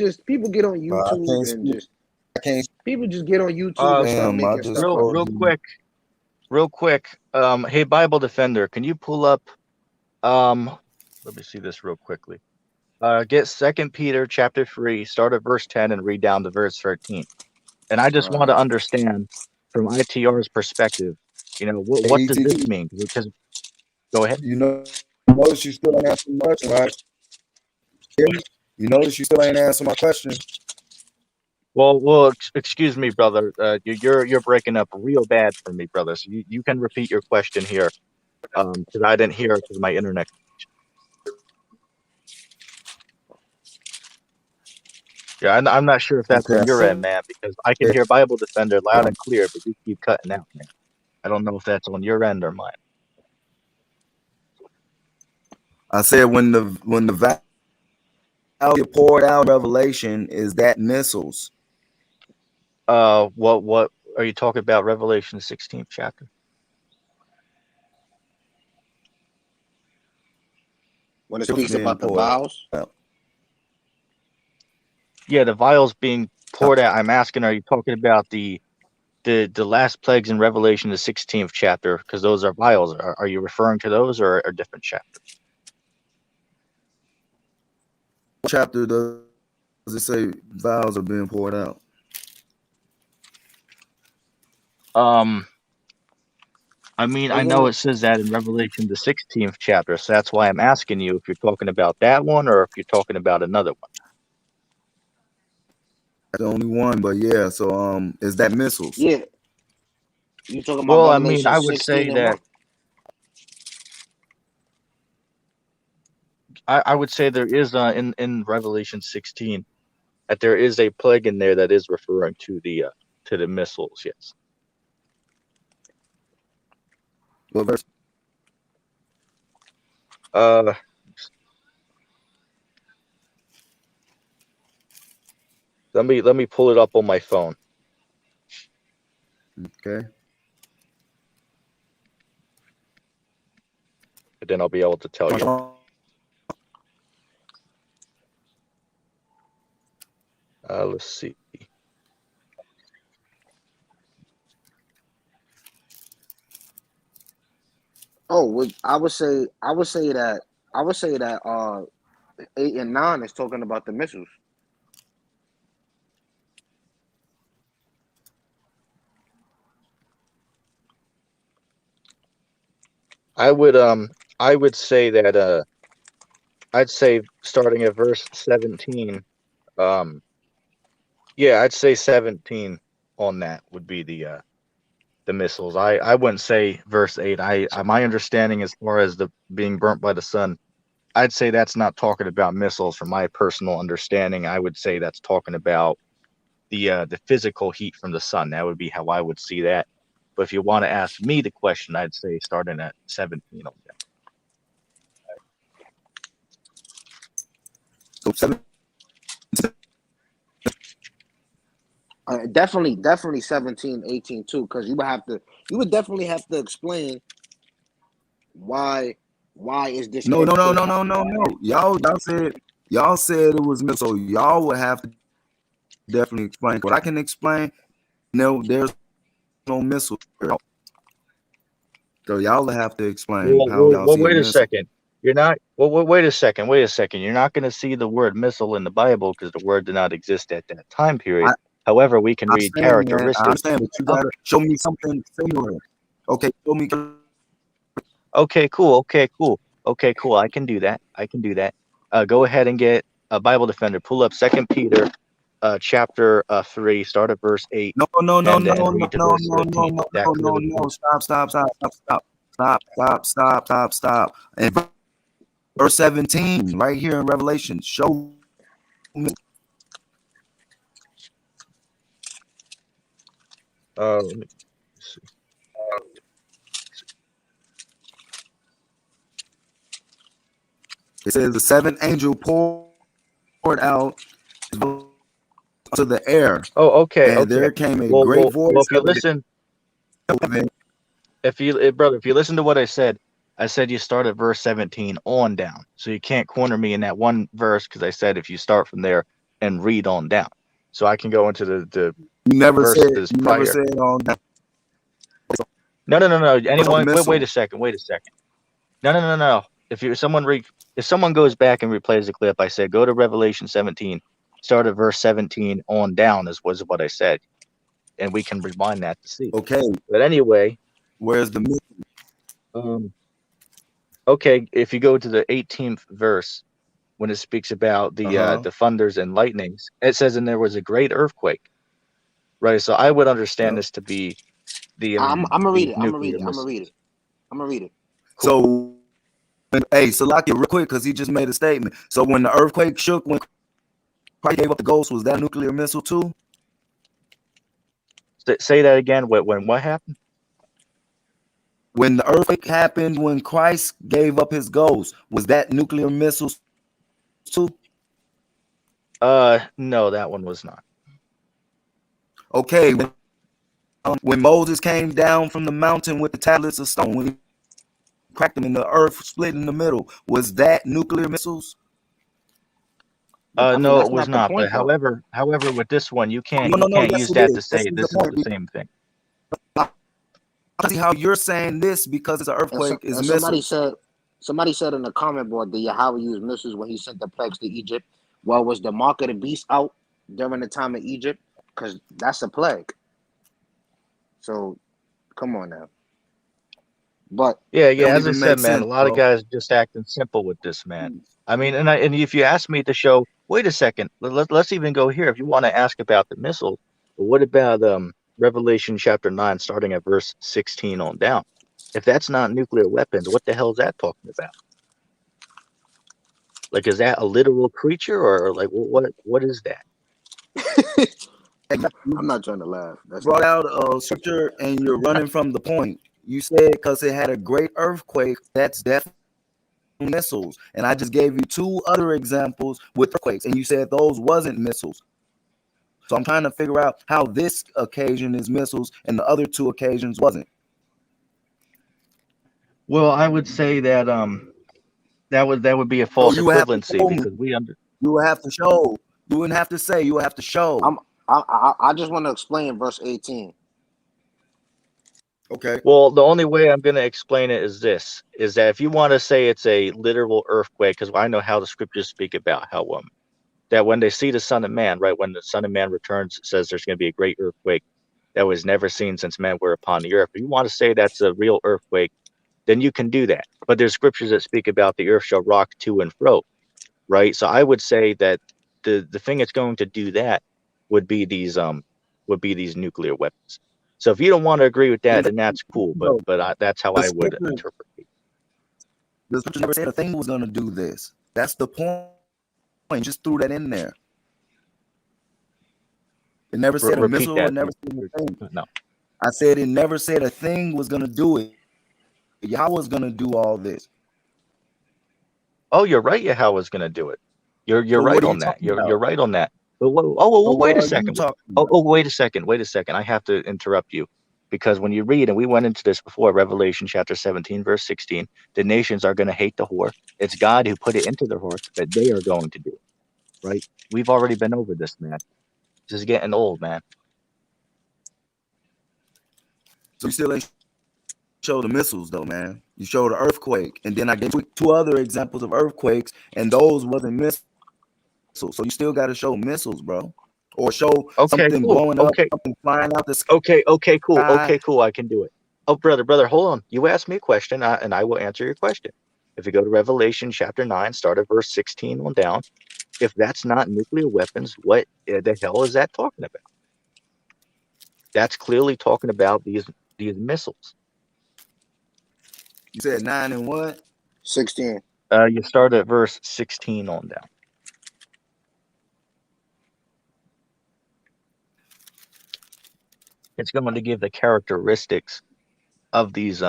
get on I YouTube can't and speak. just I can't. People just get on YouTube and start Damn, I making just stuff real up. called real you. quick, real quick. Hey, Bible Defender, can you pull up? Um, let me see this real quickly. Get 2 Peter chapter 3, start at verse 10 and read down to verse 13. And I just All want to right. understand from ITR's perspective, what does this ATT, mean? Because go ahead. notice you still ain't answering my question, right? You notice you still ain't answering my question. Well, excuse me, brother. You're breaking up real bad for me, brother. So you can repeat your question here, because I didn't hear it because my internet. Yeah, I'm not sure if that's Okay, on I your end, said, man, because I can hear Bible Defender loud and clear, but you keep cutting out, man. I don't know if that's on your end or mine. when the value poured out in Revelation is that missiles. What are you talking about? Revelation 16th chapter. When it It's speaks being about the poured vials, out. Yeah, the vials being poured out. I'm asking, are you talking about the last plagues in Revelation, the 16th chapter? Because those are vials. Are you referring to those or different chapters? What chapter does it say vials are being poured out? Um, I mean, I isn't know it? it says that in Revelation, the 16th chapter. So that's why I'm asking you if you're talking about that one or if you're talking about another one. The only one, but yeah. So is that missiles? Yeah, you talking about Well, I mean, Revelation I would 16 say and that 1? I would say there is in Revelation 16 that there is a plague in there that is referring to the missiles. Yes. What verse? Uh, let me pull it up on my phone, Okay. and then I'll be able to tell you. Let's see. Oh, I would say that 8 and 9 is talking about the missiles. I would say that I'd say starting at verse 17. Um, yeah, I'd say 17 on that would be the missiles. I wouldn't say verse 8. My understanding as far as the being burnt by the sun, I'd say that's not talking about missiles from my personal understanding. I would say that's talking about the physical heat from the sun. That would be how I would see that. But if you want to ask me the question, I'd say starting at 17 on that. So 7. Definitely 17, 18 too, because you would definitely have to explain why why is this No, no, plague no, poured no, out? no, no, no. Y'all said it was missile. Y'all would have to definitely explain. What I can explain, no, there's no missile. So y'all will have to explain how y'all see a Wait a missile. second. You're not. Wait a second. Wait a second. You're not going to see the word missile in the Bible because the word did not exist at that time I period. However, we can read understand, man. I characteristics understand, but you of gotta it. show me something similar. Okay, show me. Okay, cool. Okay, cool. Okay, cool. I can do that. I can do that. Go ahead and get a Bible Defender. Pull up 2 Peter, chapter 3, start at verse 8, No, no, no, and no, then no, read to no, verse no, no, 13. no, That no, no, clearly no. proves. Stop, stop, stop, stop, stop, stop, stop, stop, stop, stop. And verse 17, right here in Revelation, show me. Let me see. It says the seventh angel poured out to the air, Oh, okay, and okay. there came a great Well, voice if you out of listen, heaven. brother, if you listen to what I said you start at verse 17 on down. So you can't corner me in that one verse because I said if you start from there and read on down. so I can go into the You never said. verses You never prior. said on that. No, no, no, no. So the Anyone? Wait a missile. second. Wait a second. No, no, no, no. If someone goes back and replays the clip, I said go to Revelation 17, start at verse 17 on down was what I said, and we can rewind that to see. Okay. But anyway, Where's the missile? um, okay, if you go to the 18th verse when it speaks about the thunders and lightnings, it says, and there was a great earthquake, right? So I would understand Yep. this to be the I'm gonna read these it. I'm gonna read nuclear it. I'm gonna read missiles. it. I'm gonna read it. Cool. So, hey, Salakia, real quick, because he just made a statement. So when the earthquake shook, when Christ gave up the ghost, was that a nuclear missile too? Say that again. When what happened? When the earthquake happened, when Christ gave up his ghost, was that nuclear missiles too? No, that one was not. Okay, when Moses came down from the mountain with the tablets of stone, when he cracked them and the earth split in the middle, was that nuclear missiles? I mean, No, it that's was not the not. But point, though. however, with this one, you can't No, you no, no. can't Yes, use it that is. to This say is the this is point. the same thing. I see how you're saying this because it's an earthquake is And missiles. somebody said in the comment board that Yahweh used missiles when he sent the plagues to Egypt. Well, was the mark of the beast out during the time of Egypt? Because that's a plague. So come on now. But Yeah, It yeah. don't As I even said, make man, a sense, lot of bro. guys just acting simple with this, man. I mean, and if you ask me to show, wait a second, let's even go here. If you want to ask about the missiles, what about Revelation chapter 9, starting at verse 16 on down? If that's not nuclear weapons, what the hell is that talking about? Like, is that a literal creature, or like what is that? You I'm not trying to laugh. That's brought not. out a scripture and you're running from the point. You said because it had a great earthquake, that's definitely missiles. And I just gave you two other examples with earthquakes, and you said those wasn't missiles. So I'm trying to figure out how this occasion is missiles and the other two occasions wasn't. Well, I would say that that would be a So false you would have to equivalency show me. because we under. You would have to show. You wouldn't have to say. You would have to show. I just want to explain verse 18. Okay. Well, the only way I'm going to explain it is this: is that if you want to say it's a literal earthquake, because I know how the scriptures speak about how that when they see the Son of Man, right, when the Son of Man returns, it says there's going to be a great earthquake that was never seen since men were upon the earth. If you want to say that's a real earthquake, then you can do that. But there's scriptures that speak about the earth shall rock to and fro, right? So I would say that the thing that's going to do that would be these nuclear weapons. So if you don't want to agree with that, then that's cool. No, But that's how the I would scripture, interpret it. the scripture never said a thing was going to do this. That's the point. Just threw that in there. It never said a Repeat missile. It that. never said a thing. No. I said it never said a thing was going to do it. Yahweh's going to do all this. Oh, you're right. Yahweh's going to do it. You're So right what are you on that. talking You're about? right on that. But So what wait a are you second. talking about? Wait a second. Wait a second. I have to interrupt you because when you read, and we went into this before, Revelation chapter 17, verse 16, the nations are going to hate the whore. It's God who put it into the whore that they are going to do it. Right? We've already been over this, man. This is getting old, man. So you still ain't show the missiles though, man. You showed the earthquake, and then I gave two other examples of earthquakes, and those wasn't missiles. So you still got to show missiles, bro, or show Okay, something cool. blowing up, something flying out the Okay, cool. sky. Okay, cool. I can do it. Oh, brother, hold on. You asked me a question, and I will answer your question. If you go to Revelation chapter 9, start at verse 16 on down, if that's not nuclear weapons, what the hell is that talking about? That's clearly talking about these missiles. You said 9 and what? 16. You start at verse 16 on down. It's going to give the characteristics of these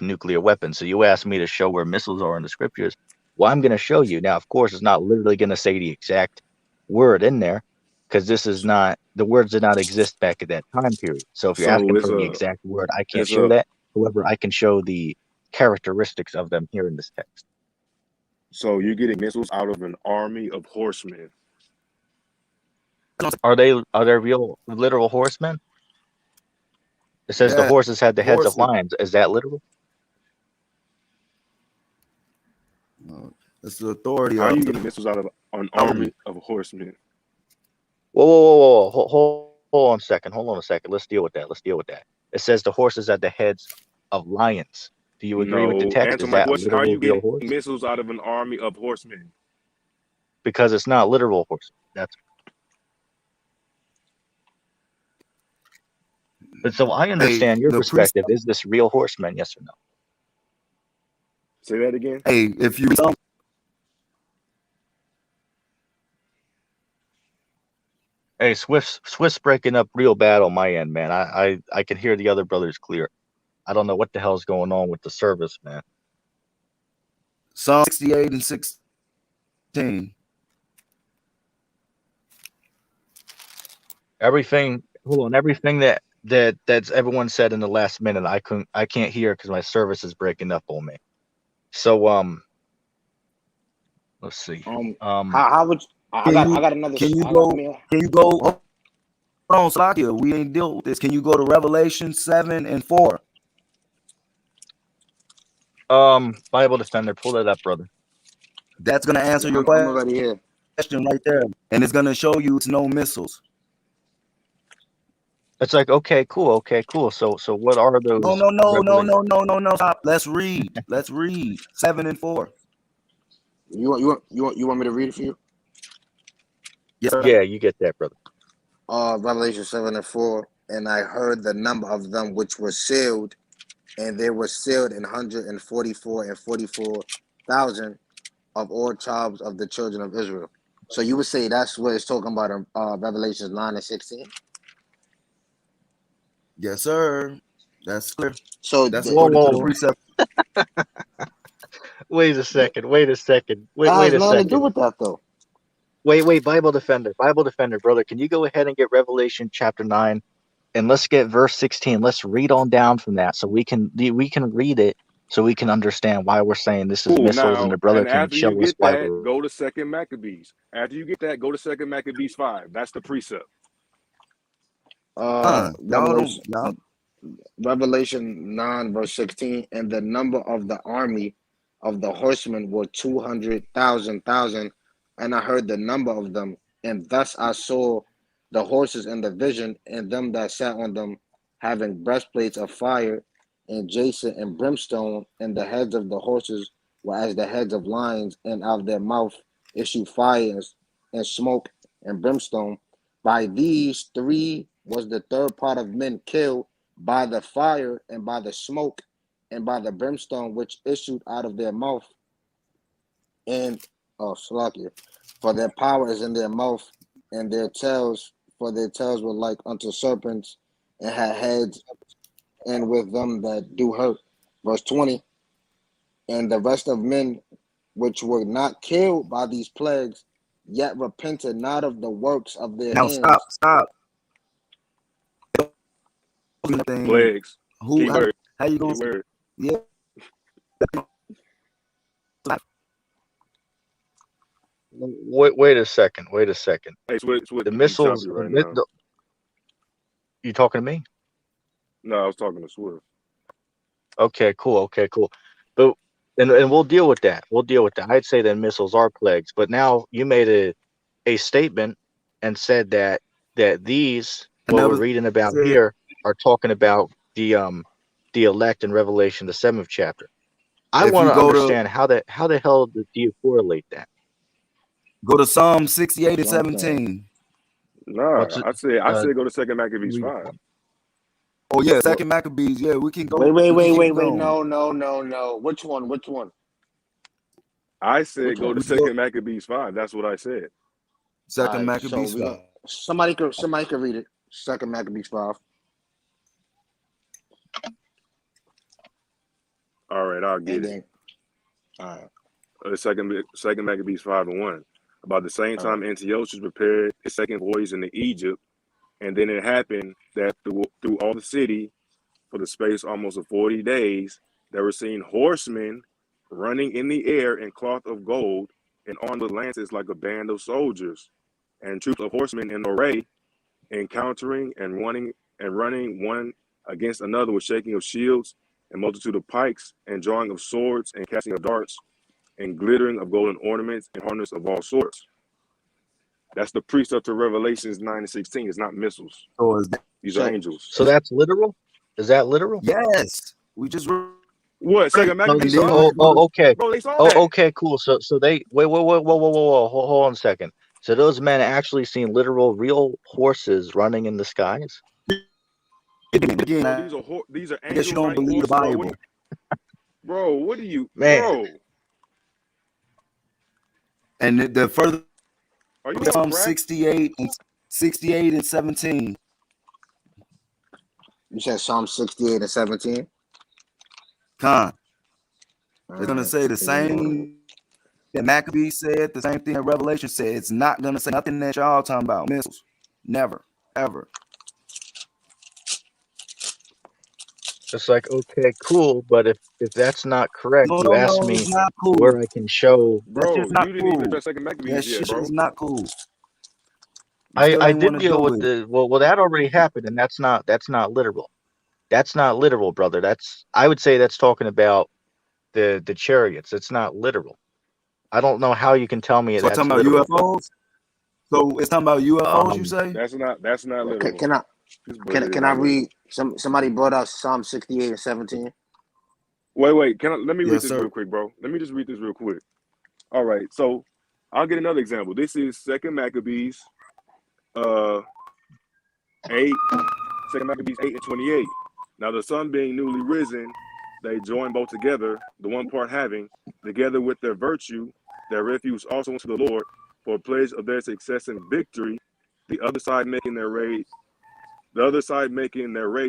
nuclear weapons. So you asked me to show where missiles are in the scriptures. Well, I'm going to show you. Now, of course, it's not literally going to say the exact word in there because this is not the words did not exist back at that time period. So if you're So asking for the exact word, I can't it's show a that. However, I can show the characteristics of them here in this text. so you're getting missiles out of an army of horsemen. Are they real literal horsemen? It says the Yeah, horses had the heads of horses. lions. Is that literal? It's the authority How of you the getting missiles out of an army. army of horsemen? Whoa. Hold on a second. Hold on a second. Let's deal with that. It says the horses had the heads of lions. Do you agree with the No, text? answer Is my that a question. How are literal you real getting horse? missiles out of an army of horsemen? Because it's not literal horse. But so I Hey, understand your the priest. perspective. Is this real horsemen? Yes or no? Say that again. Hey, if you Hey, Swift's breaking up real bad on my end, man. I can hear the other brothers clear. I don't know what the hell's going on with the service, man. Psalm 68 and 16. Everything that's everyone said in the last minute, I can't hear because my service is breaking up on me. So let's see. How would I Can got you another. can you I got go? me. Can you go? Hold on, Slakia. We ain't dealt with this. Can you go to Revelation 7 and 4? Bible Defender, pull that up, brother. That's gonna answer your I'm already here. question right there, and it's gonna show you it's no missiles. It's like okay, cool. So what are those Revelation? No. Stop. Let's read. Let's read 7 and 4. You want me to read it for you? Yes, sir. Yeah, you get that, brother. Revelation 7 and 4. And I heard the number of them which were sealed, and they were sealed in 144 and 44,000 of all tribes of the children of Israel. So you would say that's what it's talking about in Revelation 9 and 16. Yes, sir. That's clear. So That's Whoa, according to the whoa. precept. Wait a second. Wait a second. that Wait has a nothing to do second. with that though. Wait. Bible Defender, brother. Can you go ahead and get Revelation chapter 9 and let's get verse 16. Let's read on down from that so we can read it so we can understand why we're saying this is Cool. missiles and Now, the brother and can after you show us get why that, we're go to Second Maccabees. After you get that, go to Second Maccabees 5. That's the precept. Y'all don't. Y'all. Revelation 9 verse 16. And the number of the army of the horsemen were 200,000. And I heard the number of them, and thus I saw the horses in the vision, and them that sat on them, having breastplates of fire, and jason and brimstone, and the heads of the horses were as the heads of lions, and out of their mouth issued fires and smoke and brimstone. By these three was the third part of men killed, by the fire and by the smoke and by the brimstone which issued out of their mouth. And Salakia, for their power is in their mouth, and their tails, for their tails were like unto serpents, and had heads, and with them that do hurt. Verse 20. And the rest of men which were not killed by these plagues, yet repented not of the works of their Now stop. hands. Stop. Thing. Plagues. Who? Keyword. How you gonna? Keyword. Yeah. wait a second. Hey, Switch, The let me chop missiles you right now. you talking to me? No, I was talking to Swift. Okay, cool. But and we'll deal with that. I'd say that missiles are plagues, but now you made a statement and said that these I what we're never reading about said. here are talking about the elect in Revelation the 7th chapter. I If want you to go to understand how the hell do you correlate that? Psalm 68 and That's what I'm saying. 17. Nah, What's it? I Uh, said go to Second Maccabees read it 5. for me. Oh yeah, What? Second Maccabees. Yeah, we can Wait, go. wait, We can wait, keep wait, wait. going. No. Which one? I said Which go one? to We can go Second Maccabees 5. That's what I said. All Second right, so Maccabees we 5. gonna somebody can read it. Second Maccabees 5. All right, I'll get And it. then all right, Second Maccabees 5 and 1. About the same all right. time Antiochus prepared his second voyage into Egypt, and then it happened that through all the city, for the space almost of 40 days, they were seen horsemen running in the air in cloth of gold and armed with lances like a band of soldiers. and troops of horsemen in array, encountering and running one against another with shaking of shields and multitude of pikes and drawing of swords and casting of darts and glittering of golden ornaments and harness of all sorts. That's the precept of Revelations 9 and 16. It's not missiles. So These are angels. So that's literal? Is that literal? yes, we just What? Second Maccabees So 5? okay. Bro, they saw that. Okay, cool. So they wait, whoa, hold on a second. So those men actually seen literal, real horses running in the skies? again. Bro, these are I guess angels you don't riding believe the horses, Bible. bro. What do you, Man. bro? And the further Are you from on crack? 68 and 17. You said Psalm 68 and 17. Con. It's gonna say the same that Maccabees said, the same thing that Revelation said. It's not gonna say nothing that y'all talking about. Missiles. Never, ever. It's like, okay, cool, but if that's not correct, No, you ask no, me it's not cool. where I can show. That Bro, shit's you not didn't cool. even address Second That Maccabees yet, shit bro. is not cool. You I still ain't did wanna deal do with it. the well that already happened, and that's not literal. That's not literal, brother. I would say that's talking about the chariots. It's not literal. I don't know how you can tell me So that's talking about literal. UFOs? So it's talking about UFOs, you Um, say? That's not literal. Can I read somebody brought out Psalm 68 and 17? Wait. Let me read Yes, this sir. real quick, bro. Let me just read this real quick. All right. So I'll get another example. This is Second Maccabees 8, 2 Maccabees 8 and 28. Now the sun being newly risen, they join both together, the one part having, together with their virtue, their refuge also unto the Lord, for a pledge of their success and victory, the other side making their rage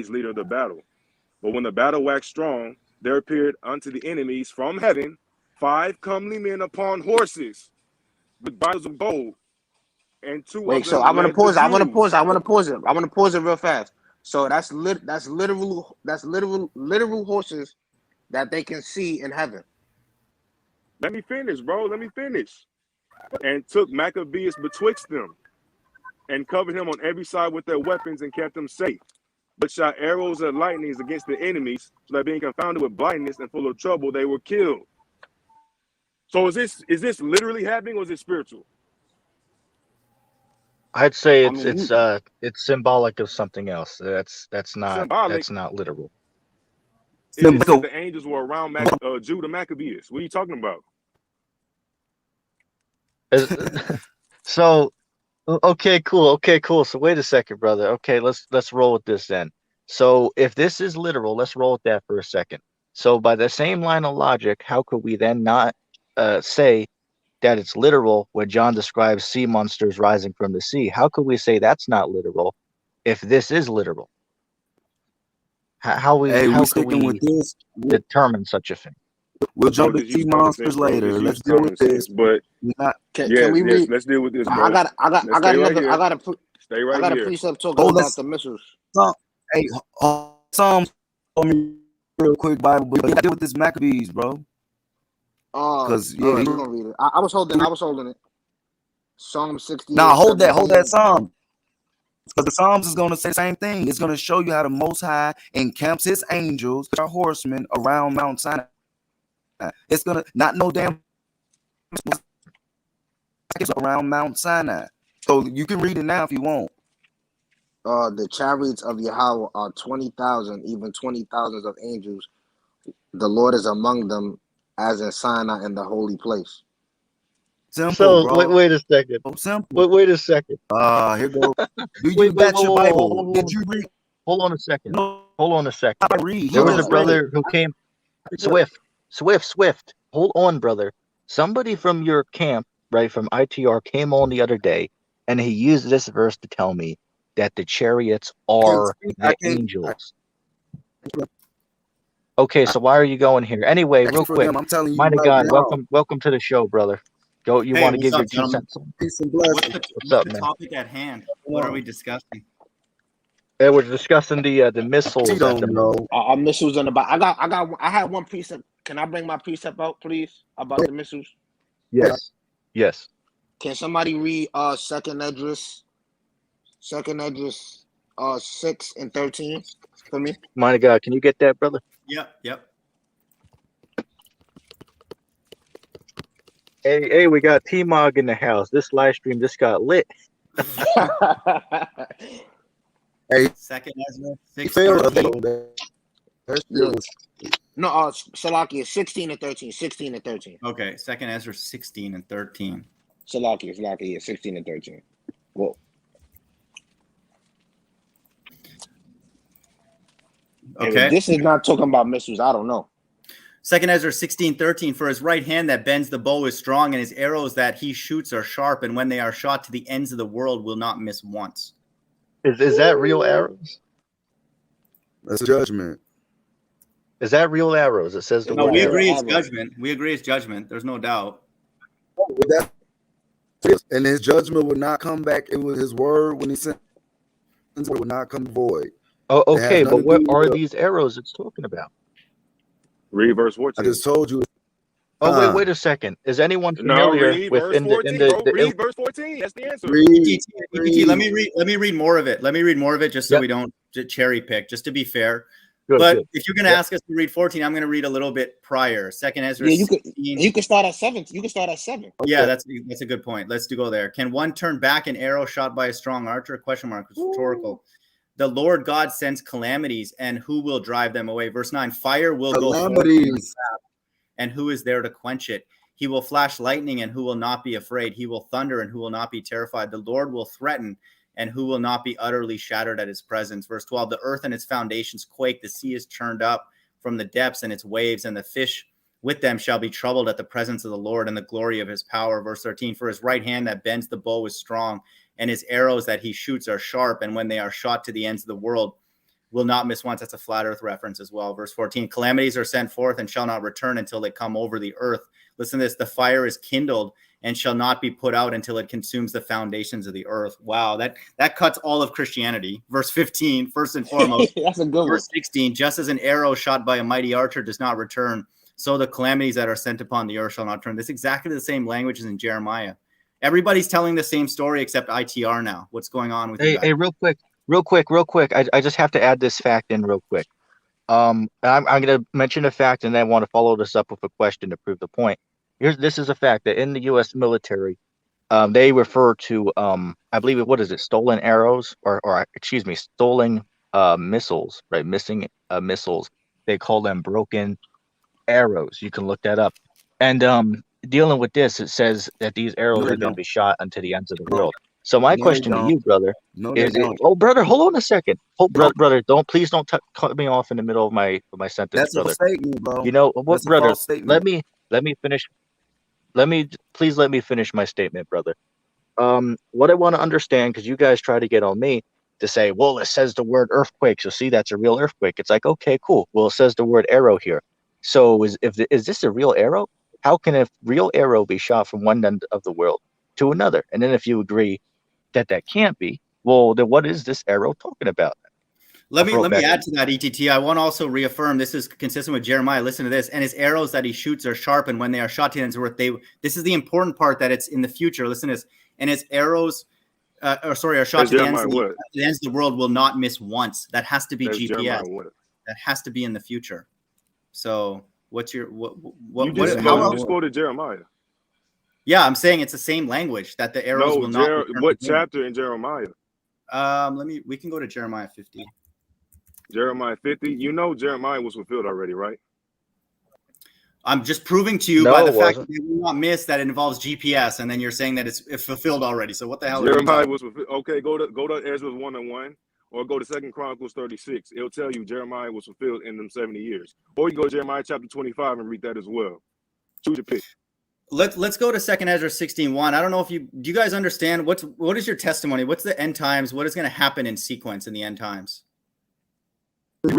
leader of the battle. But when the battle waxed strong, there appeared unto the enemies from heaven 5 comely men upon horses, with bridles of gold, and 2 Wait, of so them I want to led the pause. I want to Jews. pause. I want to pause it. I want to pause it real fast. So that's literal horses that they can see in heaven. Let me finish, bro. Let me finish. And took Maccabeus betwixt them, and covered him on every side with their weapons, and kept him safe. But shot arrows and lightnings against the enemies, so that being confounded with blindness and full of trouble, they were killed. So is this literally happening, or is it spiritual? I'd say I mean, it's symbolic of something else. That's Symbolic. not literal. It said the angels were around Judah Maccabeus. What are you talking about? So okay, cool. So wait a second, brother. Okay, let's roll with this then. So if this is literal, let's roll with that for a second. So by the same line of logic, how could we then not say that it's literal when John describes sea monsters rising from the sea? How could we say that's not literal if this is literal? How Hey, how we could sticking with we this. determine such a thing? We'll jump Bro, to just sea use common sense, monsters bro. later. Just Let's use deal common with sense. this. But Not can we read? let's deal with this, bro. I got Let's another. right here. I got Stay right a here. precept talking about the missiles. Hey, Psalms for me real quick, Bible, but you gotta deal with this Maccabees, bro. Because all right, we're gonna read it. I was holding it. Psalm 68. Now hold that 17. Psalm. Because the Psalms is going to say the same thing. It's going to show you how the Most High encamps his angels, which are horsemen, around Mount Sinai. It's going to, not no damn, around Mount Sinai. So you can read it now if you want. The chariots of Yahweh are 20,000, even 20,000s of angels. The Lord is among them, as in Sinai in the holy place. Simple, So bro. wait a second. Simple. Wait a second. Here goes. Do you Wait, got your Bible? hold Did you read? hold on a second. No, Hold on a second. I read. There was a Hold on, brother who came. Swift. Hold on, brother. Somebody from your camp, right, from ITR, came on the other day, and he used this verse to tell me that the chariots are the angels. Okay, so why are you going here? Anyway, real quick, I'm telling you mind of right God, now. welcome to the show, brother. Go, you Hey, want to what's give up, your 2 gentlemen? cents on? Peace and What's blessings. the up, man? topic at hand? What are we discussing? We're discussing the missiles. You don't know. our missiles on the back. I had one precept. Can I bring my precept out, please, about the missiles? Yes. Can somebody read second Esdras 6 and 13 for me? My God, can you get that, brother? Yep. Hey, we got T-Mog in the house. This live stream just got lit. Hey, Second Ezra he 6, failed 13. That's Yeah. No, Salakia 16 and 13. 16 and 13. Okay, second Ezra 16 and 13. Salakia, yeah, 16 and 13. Well, Okay. if this is not talking about missiles, I don't know. Second Ezra 16:13, for his right hand that bends the bow is strong, and his arrows that he shoots are sharp, and when they are shot to the ends of the world will not miss once. Is that real arrows? That's a judgment. Is that real arrows? It says the No, word we arrows. agree it's judgment. We agree it's judgment. There's no doubt. And his judgment would not come back. It was his word when he sent it would not come void. Oh, It has okay, nothing but to what do are with- these arrows it's talking about? Read verse I 14. just told you. Oh, wait a second. Is anyone No, familiar read with verse 14, bro. Read verse 14. That's the answer. EPT, let me read more of it. Let me read more of it just so Yep. we don't cherry pick, just to be fair. Good, but good. if you're going to ask us to read 14, I'm going to read a little bit prior. Second Ezra. Yeah, 16. you could start at 7. You can start at 7. Yeah, that's a good point. Let's go there. Can one turn back an arrow shot by a strong archer? Question mark. It's rhetorical. The Lord God sends calamities, and who will drive them away? Verse 9, fire will go forth, and who is there to quench it? He will flash lightning, and who will not be afraid? He will thunder, and who will not be terrified? The Lord will threaten, and who will not be utterly shattered at his presence? Verse 12, the earth and its foundations quake. The sea is churned up from the depths and its waves, and the fish with them shall be troubled at the presence of the Lord and the glory of his power. Verse 13, for his right hand that bends the bow is strong, and his arrows that he shoots are sharp, and when they are shot to the ends of the world, will not miss once. That's a flat earth reference as well. Verse 14, calamities are sent forth and shall not return until they come over the earth. Listen to this, the fire is kindled and shall not be put out until it consumes the foundations of the earth. Wow, that cuts all of Christianity. Verse 15, first and foremost. That's a good one. Verse 16, just as an arrow shot by a mighty archer does not return, so the calamities that are sent upon the earth shall not return. This is exactly the same language as in Jeremiah. Everybody's telling the same story except ITR now. What's going on with you guys? Hey, real quick. I just have to add this fact in real quick. I'm going to mention a fact, and then I want to follow this up with a question to prove the point. This is a fact that in the U.S. military, they refer to I believe what is it, stolen arrows or excuse me, stolen missiles, right? Missing missiles. They call them broken arrows. You can look that up. And dealing with this, it says that these arrows are going to be shot unto the ends of the world. So my question to you, brother, is brother, hold on a second. Brother, please don't cut me off in the middle of my sentence, brother. That's a statement, bro. You know what, brother? Let me finish. Please let me finish my statement, brother. What I want to understand, because you guys try to get on me to say, well, it says the word earthquake, so see, that's a real earthquake. It's like, okay, cool. Well, it says the word arrow here. So is this a real arrow? How can a real arrow be shot from one end of the world to another? And then if you agree that can't be, well, then what is this arrow talking about? Let me add to that, ETT. I want to also reaffirm this is consistent with Jeremiah. Listen to this. And his arrows that he shoots are sharp, and when they are shot to the ends of the earth, this is the important part, that it's in the future. Listen to this. And his arrows are shot to the ends of the world will not miss once. That has to be GPS. That has to be in the future. So what's your you just quoted Jeremiah. Yeah, I'm saying it's the same language, that the arrows will not. What chapter in Jeremiah? We can go to Jeremiah 50. Jeremiah 50. You know Jeremiah was fulfilled already, right? I'm just proving to you by the fact that they will not miss that it involves GPS, and then you're saying that it's fulfilled already. So what the hell? Jeremiah was fulfilled. Okay, go to Ezra 1:1, or go to 2 Chronicles 36. It'll tell you Jeremiah was fulfilled in them 70 years. Or you go to Jeremiah chapter 25 and read that as well. Choose your pick. Let's go to 2 Ezra 16:1. I don't know if do you guys understand what is your testimony? What's the end times? What is going to happen in sequence in the end times? Just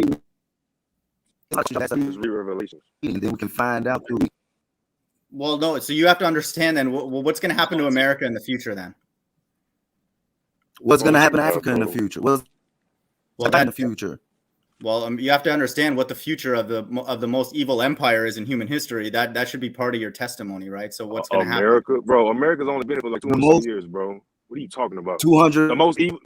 read Revelations. And then we can find out. Well, no. So you have to understand then what's going to happen to America in the future then. What's going to happen to Africa in the future? What's in the future? Well, you have to understand what the future of the most evil empire is in human history. That should be part of your testimony, right? So what's going to happen? America, bro. America's only been for like The 200 some most years, bro. What are you talking about? 200 The most evil.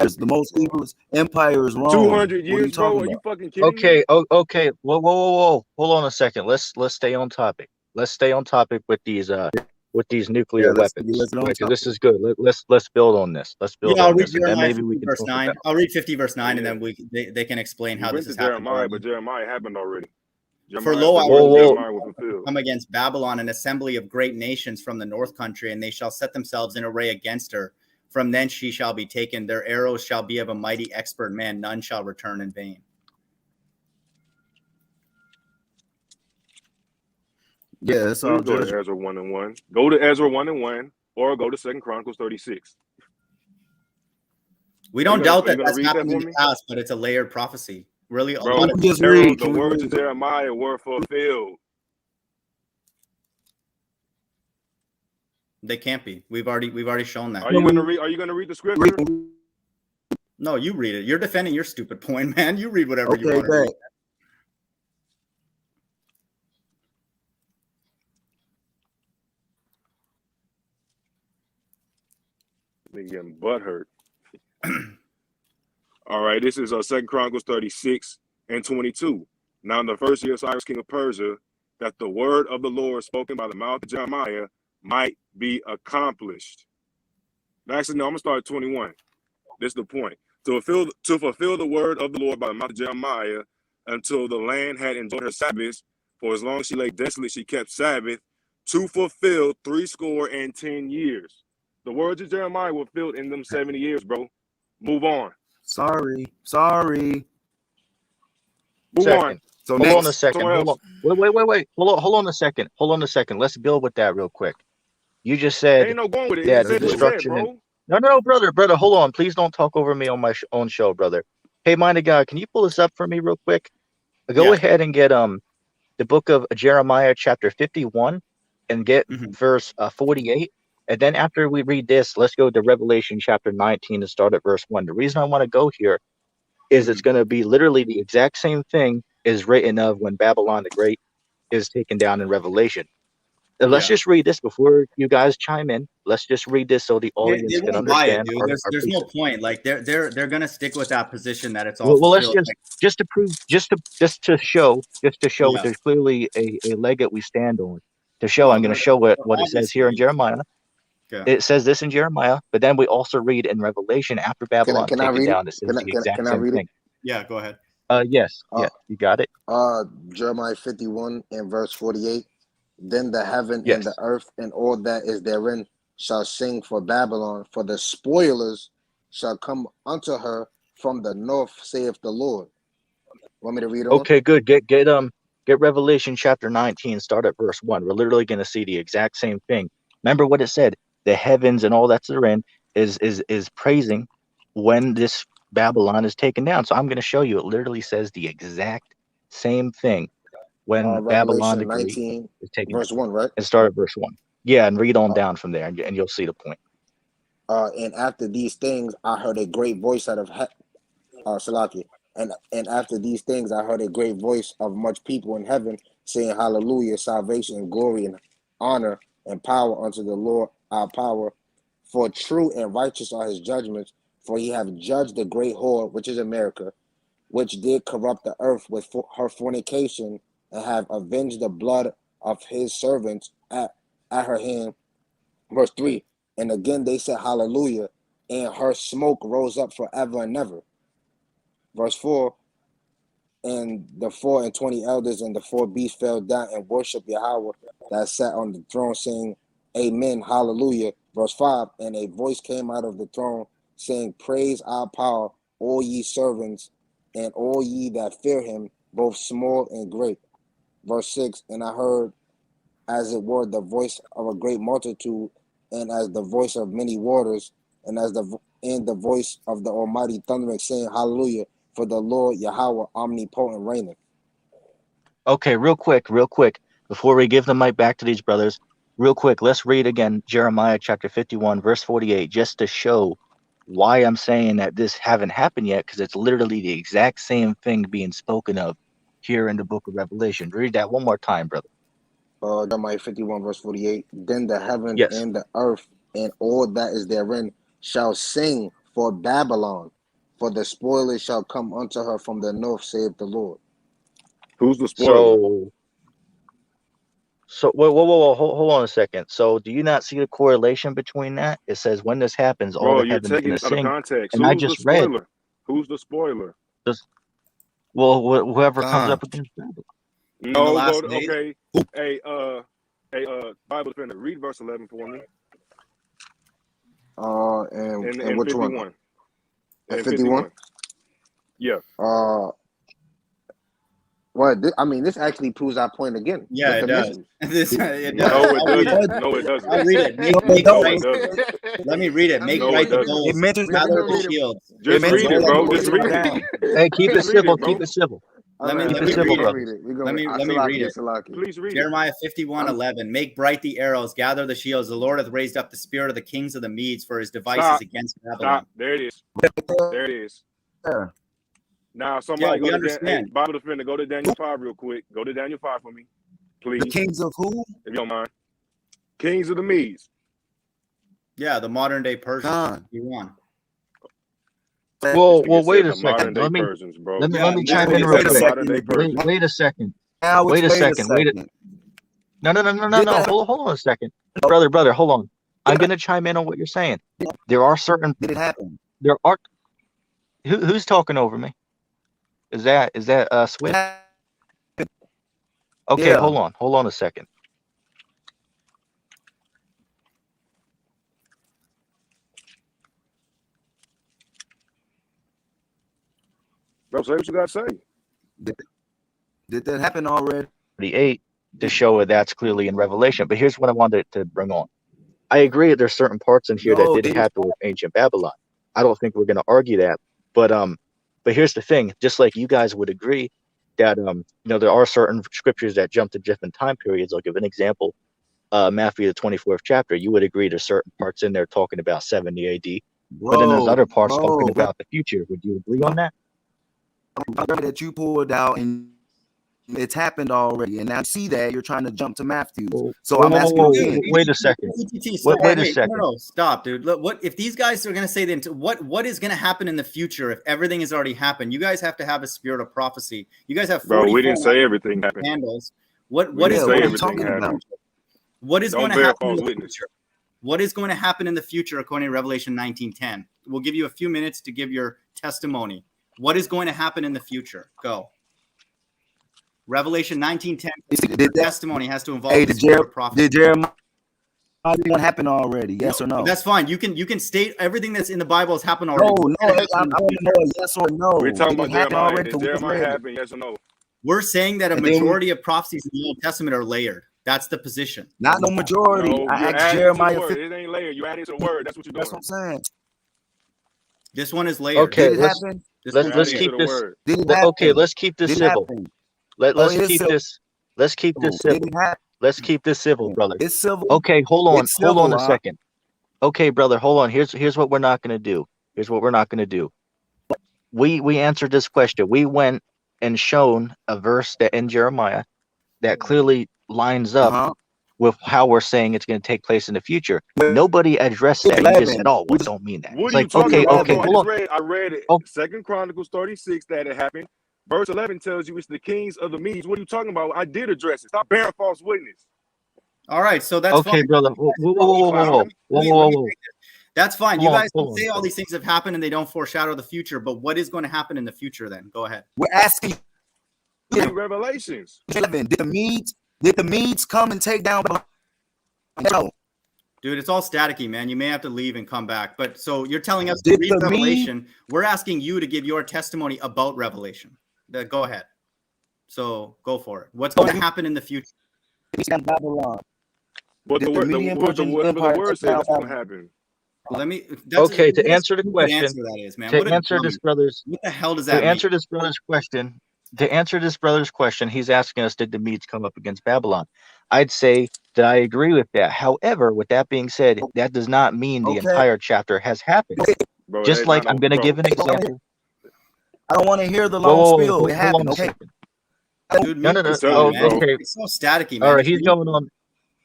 years, the most evilest empire is Rome. 200 What are you years, bro? talking Are about? you fucking kidding me? Okay, okay. Whoa. Hold on a second. Let's stay on topic. Let's stay on topic with these Yeah, nuclear let's weapons. get on Because this topic. is good. Let's build on this. Let's build Yeah, I'll on read this, and then Jeremiah maybe 50 we can verse talk 9. about. I'll read 50 verse 9, and Yeah. then they can explain We how went this to has happened Jeremiah, already. but Jeremiah happened already. For Jeremiah lo, I 51 will and raise Whoa. Jeremiah was fulfilled. come against Babylon an assembly of great nations from the north country, and they shall set themselves in array against her. From thence she shall be taken. Their arrows shall be of a mighty expert man. None shall return in vain. Yeah, it's all Please go to judgment. Ezra 1 and 1. Go to Ezra 1 and 1, or go to 2 Chronicles 36. We Are you don't gonna doubt are you that gonna that's read that happened in for the me? past, but it's a layered prophecy. Really, a Bro, lot of Just Harold, read. the Can we words of read? Jeremiah were fulfilled. they can't be. We've already shown that. Are you gonna read the scripture? No, you read it. You're defending your stupid point, man. You read whatever you Okay, want to read. Nigga getting butt hurt. All right, this is 2 Chronicles 36 and 22. Now in the first year of Cyrus, king of Persia, that the word of the Lord spoken by the mouth of Jeremiah might be accomplished. Actually, no, I'm gonna start at 21. This is the point. To fulfill the word of the Lord by the mouth of Jeremiah, until the land had enjoyed her Sabbaths, for as long as she lay desolate, she kept Sabbath, to fulfill 70 years. The words of Jeremiah were filled in them 70 years, bro. Move on. Sorry. Move on. Second. So Hold on a next, second. Somewhere Hold on. else. Wait. Hold on a second. Hold on a second. Let's build with that real quick. You just said Ain't no going with it. It that just the let's said what it go. said, destruction and bro. no, brother, hold on. Please don't talk over me on my own show, brother. Hey, minded guy, can you pull this up for me real quick? Go Yeah. ahead and get the book of Jeremiah chapter 51 and get Mhm. verse 48. And then after we read this, let's go to Revelation chapter 19 and start at verse 1. The reason I want to go here is it's Mhm. going to be literally the exact same thing is written of when Babylon the Great is taken down in Revelation. Let's Yeah. just read this before you guys chime in. Let's just read this so the They audience can won't buy it, understand dude. our There's no precept. point. Like they're gonna stick with that position that it's all Well, let's fulfilled. Like, just to prove, just to show yeah. there's clearly a leg that we stand on. To show, I'm Well, going to show what it says here in obviously. Jeremiah. Yeah. It says this in Jeremiah, but then we also read in Revelation after Babylon's Can I taken read it? down, it says the Can exact I same read it? thing. Yeah. Go ahead. Yes, Uh, you got it. Jeremiah 51 and verse 48. Then the heaven and the Yes. earth and all that is therein shall sing for Babylon, for the spoilers shall come unto her from the north, saith the Lord. Want me to read on? Okay, good. Get Revelation chapter 19, start at verse 1. We're literally going to see the exact same thing. Remember what it said. The heavens and all that's therein is praising when this Babylon is taken down. So I'm going to show you. It literally says the exact same thing when Babylon the Revelation Great 19, is taken down. verse 1, right? And start at verse 1. Yeah, and read on Uh, down from there, and you'll see the point. and after these things, I heard a great voice out of Salaki. And after these things, I heard a great voice of much people in heaven saying, Hallelujah, salvation and glory and honor and power unto the Lord our power. For true and righteous are his judgments, for he hath judged the great whore, which is America, which did corrupt the earth with her fornication, and have avenged the blood of his servants at her hand. Verse 3. And again they said, Hallelujah, and her smoke rose up forever and ever. Verse 4. And the 24 elders and the 4 beasts fell down and worshiped Yahweh that sat on the throne, saying, Amen, hallelujah. Verse 5. And a voice came out of the throne, saying, Praise our power, all ye servants, and all ye that fear him, both small and great. Verse 6. And I heard, as it were, the voice of a great multitude, and as the voice of many waters, and as the voice of the Almighty thundering, saying, Hallelujah, for the Lord Yahweh omnipotent reigneth. Okay, real quick, before we give the mic back to these brothers, real quick, let's read again Jeremiah chapter 51, verse 48, just to show why I'm saying that this haven't happened yet, because it's literally the exact same thing being spoken of here in the book of Revelation. Read that one more time, brother. Jeremiah 51 verse 48. Then the heaven Yes. and the earth and all that is therein shall sing for Babylon, for the spoilers shall come unto her from the north, saith the Lord. Who's the spoiler? So whoa, hold on a second. So do you not see the correlation between that? It says when this happens, all Bro, the you're heaven's taking gonna it out of sing. context. And I Who's the just read, spoiler? Who's the spoiler? whoever comes up against Babylon. No, last go to, days? okay. Bible defender, read verse 11 for me. And which 51. one? And 51? Yeah. Well, I mean, this actually proves our point again. Yeah, with it the does. mysteries. It No, does. it I'll read doesn't. it. No, it doesn't. I'll read it. Make No, bright. it doesn't. Let me read it. Make No, bright it the doesn't. goals. It mentions Gather We're the gonna shields. Just It read it, mentions bro. that Just read down. it. Hey, keep it Just read civil. it, bro. Keep it civil. All right, Let me we're read gonna it. read it. We're Let gonna me read it. Please read it. Jeremiah 51:11. Make bright the arrows, gather the shields. The Lord hath raised up the spirit of the kings of the Medes for his devices Stop. against Babylon. Stop. There it is. There it is. Yeah. Now, somebody we go to understand. Bible defender, go to Daniel 5 real quick. Go to Daniel 5 for me, please, The kings of who? if you don't mind. Kings of the Medes. Yeah, the modern day Persians. Khan. Iran. Well, This nigga wait said a the modern second. day Persians, bro. Let me Yeah, chime now in it's real Said the quick. modern day Persians. Wait a second. Now Wait a second. No. Did that- Hold on a second, brother. Hold on. I'm gonna chime in on what you're saying. There are certain. Did it happen? There are. Who's talking over me? Is that Swift? Okay, Yeah. hold on a second. Bro, say what you gotta say. Did that happen already? 38 to show that that's clearly in Revelation. But here's what I wanted to bring on. I agree that there's certain parts in here that did happen with ancient Babylon. I don't think we're going to argue that. But here's the thing: just like you guys would agree that there are certain scriptures that jump to different time periods. I'll give an example. Matthew the 24th chapter. You would agree there's certain parts in there talking about 70 AD, but then there's other parts talking about the future. Would you agree on that? That you pulled out and it's happened already, and I see that you're trying to jump to Matthew. So I'm asking again. Wait a second. Wait a second. No, stop, dude. Look, what if these guys are going to say then? What is going to happen in the future if everything has already happened? You guys have to have a spirit of prophecy. You guys have 44 Bro, we didn't say everything happened. handles. What is going everything to happened? happen? What is Don't going to bear happen in false the witness. future? What is going to happen in the future according to Revelation 19:10? We'll give you a few minutes to give your testimony. What is going to happen in the future? Go. Revelation 19:10. Testimony has to involve the spirit of prophecy. Did Jeremiah one happen already? Yes or no? That's fine. You can state everything that's in the Bible has happened already. No, I want to know a yes or no. We're talking Did about it happen Jeremiah. already? Did Jeremiah happen? Yes or no? We're saying that a majority of prophecies in the Old Testament are layered. That's the position. Not no majority. No, I you're asked adding Jeremiah. to the word. It ain't layered. You added to the word. That's what you're doing. That's what I'm saying. This one is layered. Okay, Did it happen? let's keep this. Did it happen? Okay, let's keep this Did it civil. happen? Let's it is keep civil. this. Let's keep this Did civil. it happen? Let's keep this civil, brother. It's civil. Okay, hold on. It's Hold on a civil, second. Okay, brother, hold on. Here's what we're not going to do. Here's what we're not going to do. We answered this question. We went and shown a verse that in Jeremiah that clearly lines up with how we're saying it's going to take place in the future. Nobody addressed that. You just said, "Oh, we don't mean that." What It's are you like, talking about? okay, Bro? hold on. I read it. 2 Chronicles 36 that it happened. Verse 11 tells you it's the kings of the Medes. What are you talking about? I did address it. Stop bearing false witness. All right, so that's okay, fine. brother. Whoa. That's fine. You guys can say all these things have happened and they don't foreshadow the future, but what is going to happen in the future then? Go ahead. We're asking Read Revelations. Did the Medes come and take down Babylon? No. Dude, it's all staticky, man. You may have to leave and come back. But so you're telling us to read Revelation. We're asking you to give your testimony about Revelation. Go ahead. So go for it. What's going to happen in the future? Babylon. What the word says that's going to happen. Let me. Okay, to answer the question. That is, man. To answer this brother's. What the hell does that mean? To answer this brother's question. To answer this brother's question, he's asking us, did the Medes come up against Babylon? I'd say that I agree with that. However, with that being said, that does not mean the entire chapter has happened. Bro, Just that's like not I'm no, gonna bro. give an example. I don't want to hear the Whoa, long whoa, whoa, spiel. It hold on happened. a Okay. second. Dude, No, mute no, no. I'm telling yourself, you, Oh, man. bro. okay. It's so staticky, All man. right, If he's you going on.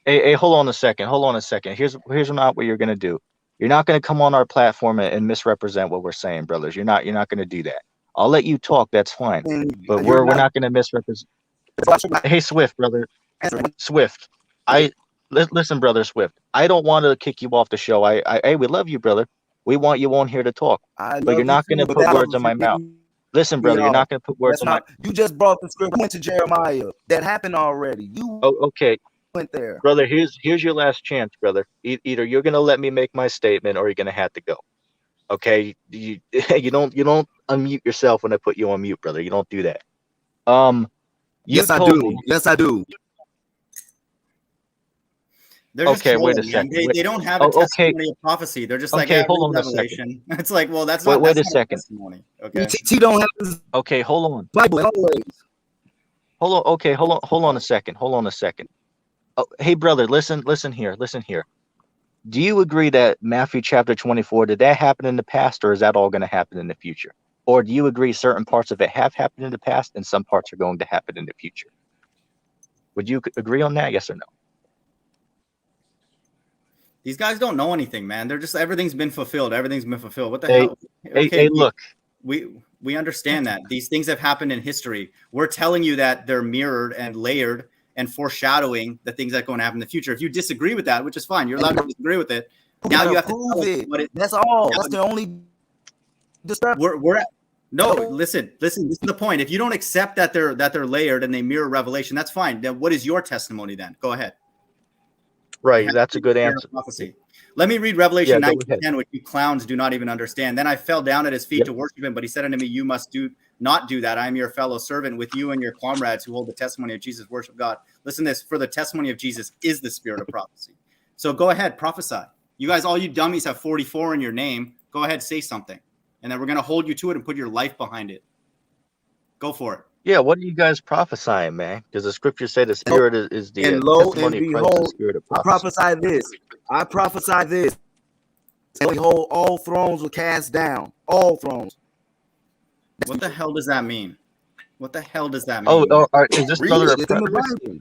Hey, hold on a second. Hold on a second. Here's not what you're gonna do. You're not gonna come on our platform and misrepresent what we're saying, brothers. You're not gonna do that. I'll let you talk. That's fine. And But you're we're not not gonna misrepresent. Hey, Swift, brother. answering. Swift. Listen, brother Swift. I don't want to kick you off the show. Hey, we love you, brother. We want you on here to talk. I But you're love you not gonna too, but put that words in doesn't my get mouth. Listen, me brother. You're off. not gonna put words That's in my. not. You just brought the script. Went to Jeremiah. That happened already. You Oh, okay. went there. Brother, here's your last chance, brother. Either you're gonna let me make my statement, or you're gonna have to go. Okay, you you don't unmute yourself when I put you on mute, brother. You don't do that. You Yes, I told do. me. Yes, I do. They're just Okay, wait a trolling, man. second. They don't have a Oh, okay, testimony of prophecy. They're just like, okay. yeah, read Hold on a second. Revelation. It's like, well, that's Wait, not wait that's a not a second. testimony. Okay. T don't have his Okay, hold on. Bible always. Hold on. Okay, hold on a second. Hold on a second. Oh, hey, brother, listen here. Listen here. Do you agree that Matthew chapter 24, did that happen in the past, or is that all going to happen in the future? Or do you agree certain parts of it have happened in the past and some parts are going to happen in the future? Would you agree on that? Yes or no? These guys don't know anything, man. They're just everything's been fulfilled. Everything's been fulfilled. What the Hey, hell? hey, Okay, hey, look. we understand that these things have happened in history. We're telling you that they're mirrored and layered and foreshadowing the things that are going to happen in the future. If you disagree with that, which is fine, you're allowed to disagree with it. Now you have to prove tell us it. what it. That's all. Now, That's the only discrepancy. we're at, no. Listen. This is the point. If you don't accept that they're layered and they mirror Revelation, that's fine. Then what is your testimony? Then go ahead. Right, that's a good answer. Prophecy. Let me read Revelation Yeah, go ahead. 19:10, which you clowns do not even understand. Then I fell down at his feet Yep. to worship him, but he said unto me, you must not do that. I am your fellow servant with you and your comrades who hold the testimony of Jesus, worship God. Listen to this, for the testimony of Jesus is the spirit of prophecy. So go ahead, prophesy. You guys, all you dummies have 44 in your name. Go ahead, say something. And then we're going to hold you to it and put your life behind it. Go for it. Yeah, what are you guys prophesying, man? Because the scriptures say the spirit is the And lo testimony and of Christ, the behold, spirit of I prophecy. prophesy this. I prophesy this. And behold, all thrones were cast down. All thrones. What the hell does that mean? What the hell does that Oh, mean, man? is this Read brother a it. It's in the preterist? Bible.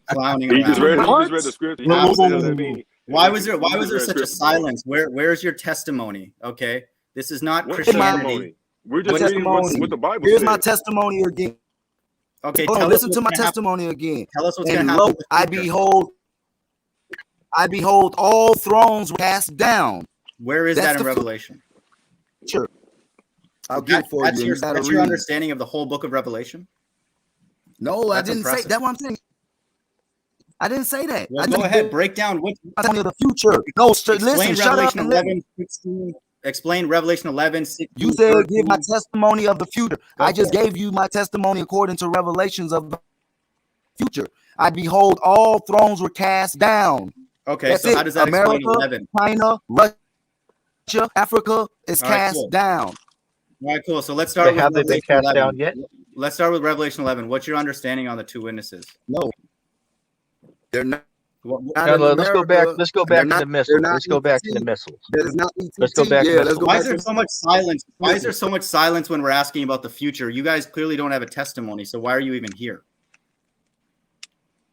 Clowning He around. just read What? the script. He Whoa, just whoa, said whoa, that whoa. mean. Why was there He just read such a scripture, bro. silence? Where's your testimony? Okay, this is not What Christianity. testimony? We're My just reading what the Bible Here's says. my testimony again. Okay, Hold on, tell us listen what's to my gonna happen. testimony again. Tell us what's And going to lo, happen. I behold, all thrones were cast down. Where is That's that in the Revelation? future. I'll get it for That's you. your You gotta that's your read. understanding of the whole book of Revelation. No, I That's didn't say. impressive. That's what I'm saying. I didn't say that. Well, I go didn't ahead, break down what. testimony of the future. No, listen, Explain shut up Revelation and listen. 11, 16. Explain Revelation 11, 16, You said 13. give my testimony of the future. Go I just for it. gave you my testimony according to Revelations of the future. I behold, all thrones were cast down. Okay, That's so it. how does that explain America, 11? China, Russia, Africa is All right, cast cool. down. All right, cool. So let's But start with have they been Revelation cast 11. down yet? Let's start with Revelation 11. What's your understanding on the two witnesses? No, they're not. What, Not No, in no, let's go back. America. Let's go They're back to not. the They're missiles. not Let's go back to the ETT. missiles. That is not ETT. Let's go back to Yeah, let's missiles. go why back is there to so much silence? Why is there so much silence when we're asking about the future? You guys clearly don't have a testimony, so why are you even here?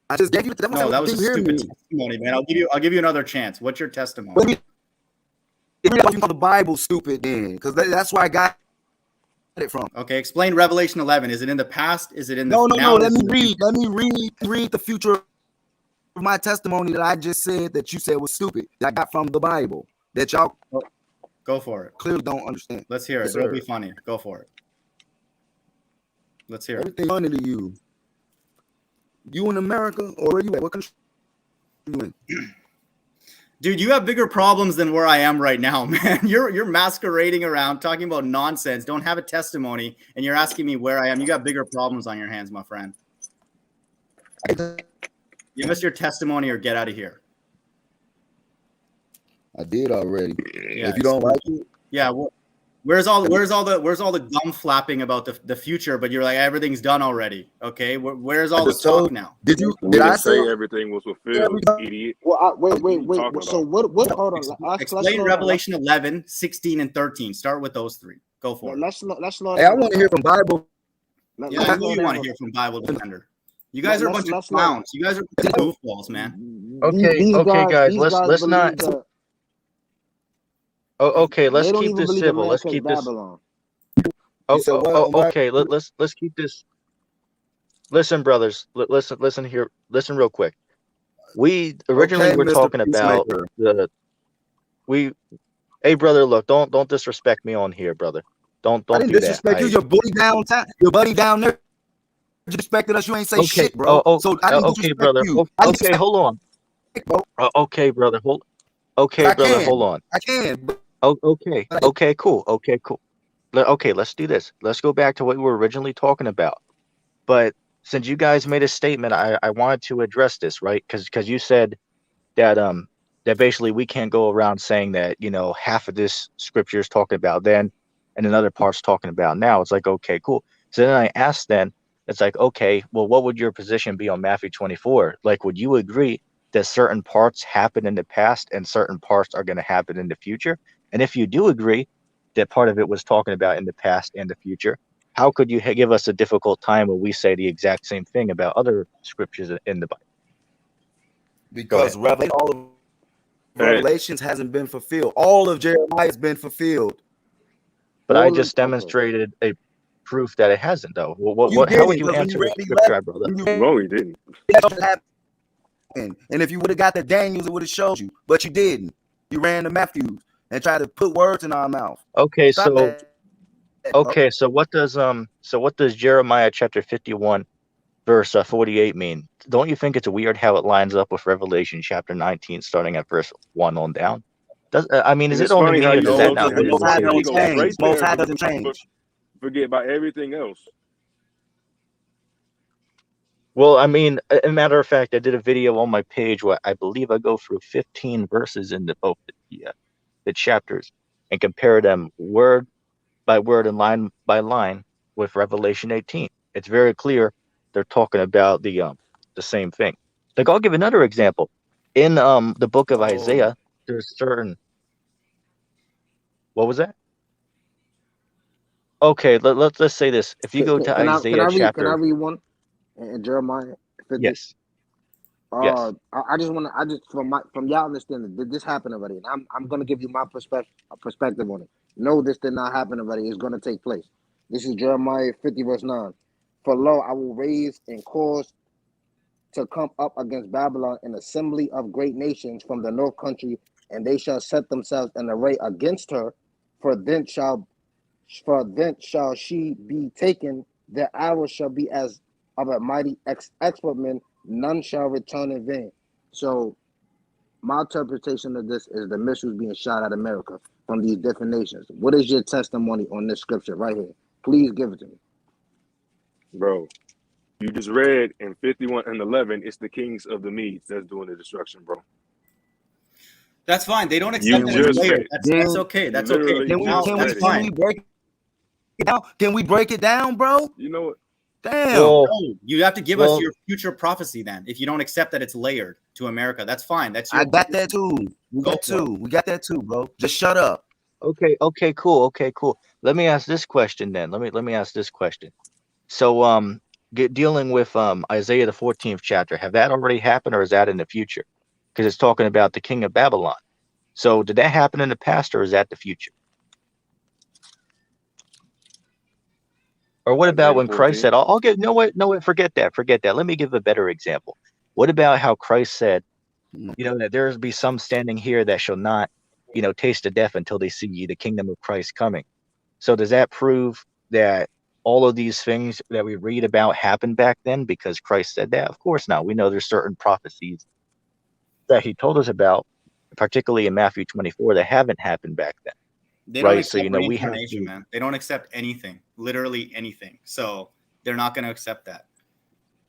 I just gave you. No, that was a Did you hear stupid me? testimony, man. I'll give you another chance. What's your testimony? Let me. If you call the Bible stupid, then, because that's where I got it from. Okay, explain Revelation 11. Is it in the past? Is it in the No. now? Let me read. Let me read the future of my testimony that I just said that you said was stupid. That I got from the Bible that y'all Go for it. clearly don't understand. Let's hear it. Yes, It'll sir. be funny. Go for it. Let's hear it. Everything funny to you. You in America or where you at? What country you in? Dude, you have bigger problems than where I am right now, man. You're masquerading around, talking about nonsense, don't have a testimony, and you're asking me where I am. You got bigger problems on your hands, my friend. Give us your testimony or get out of here. I did already. Yeah, If you don't like it, yeah. Well, Where's all the gum flapping about the future? But you're like, everything's done already. Okay, where's all the talk now? Did We did I didn't say say everything was fulfilled, idiot. Well, wait. What are you talking So about? what? Hold on. Let's Explain slow down. Revelation 11, 16, and 13. Start with those three. Go for it. Let's slow Hey, I down. want to hear from Bible. Yeah, I know you want to hear from Bible Defender. You guys are a bunch of clowns. You guys are goofballs, man. Okay, guys, let's not. That Oh, okay, let's they don't keep even this believe civil. Let's America is keep this. Babylon. Okay. Let's keep this. Listen, brothers. Listen here. Listen real quick. We originally were Mr. talking about Peacemaker. Hey, brother, look, don't disrespect me on here, brother. Don't I didn't do that. disrespect you. Your buddy downtown. Your buddy down there disrespected us. You ain't say shit, bro. So I didn't okay, disrespect brother. you. Okay, hold on. Bro. Okay, brother. Hold on. I can. Oh, okay, cool. Okay, let's do this. Let's go back to what we were originally talking about. But since you guys made a statement, I wanted to address this, right? Because you said that that basically we can't go around saying that, you know, half of this scripture is talking about then and another part's talking about now. It's like, okay, cool. So then I asked then, it's like, okay, well, what would your position be on Matthew 24? Like, would you agree that certain parts happened in the past and certain parts are going to happen in the future? And if you do agree that part of it was talking about in the past and the future, how could you give us a difficult time when we say the exact same thing about other scriptures in the Bible? Because all of Revelations hasn't been fulfilled. All of Jeremiah has been fulfilled. But I just demonstrated a proof that it hasn't, though. How would you answer the scripture, brother? No, he didn't. And if you would have got the Daniels, it would have showed you. But you didn't. You ran to Matthew and tried to put words in our mouth. Okay, Stop that. Okay, so what does Jeremiah chapter 51 verse 48 mean? Don't you think it's weird how it lines up with Revelation chapter 19 starting at verse 1 on down? I mean, is it only me or does that not Most High doesn't change. Forget about everything else. Well, I mean, a matter of fact, I did a video on my page where I believe I go through 15 verses in both the chapters and compare them word by word and line by line with Revelation 18. It's very clear they're talking about the same thing. Like, I'll give another example. In the book of Isaiah, there's certain. What was that? Okay, let's say this. If you go to Isaiah chapter, can I read one in Jeremiah 50? Yes. Yes. I just from y'all understanding, did this happen already? And I'm gonna give you my perspective on it. No, this did not happen already. It's gonna take place. This is Jeremiah 50 verse 9. For lo, I will raise and cause to come up against Babylon an assembly of great nations from the north country, and they shall set themselves in array against her. For then shall she be taken. Their hours shall be as of a mighty expert. None shall return in vain. So my interpretation of this is the missiles being shot at America from these different nations. What is your testimony on this scripture right here? Please give it to me. Bro, you just read in 51 and 11, it's the kings of the Medes that's doing the destruction, bro. That's fine. They don't accept that it's layered. That's okay. That's okay. Can we break it down? Can we break it down, bro? You know what? Damn. No, you have to give us your future prophecy then. If you don't accept that it's layered to America, that's fine. That's your I got that too. We got that too, bro. Just shut up. Okay, cool. Let me ask this question then. Let me ask this question. So dealing with Isaiah the 14th chapter, have that already happened or is that in the future? Because it's talking about the king of Babylon. So did that happen in the past or is that the future? Or what about when Christ said, I'll give, no, wait, forget that. Let me give a better example. What about how Christ said, you know, that there be some standing here that shall not, you know, taste of death until they see the kingdom of Christ coming. So does that prove that all of these things that we read about happened back then because Christ said that? Of course not. We know there's certain prophecies that he told us about, particularly in Matthew 24, that haven't happened back then. They don't accept reincarnation, man. They don't accept anything, literally anything. So they're not going to accept that.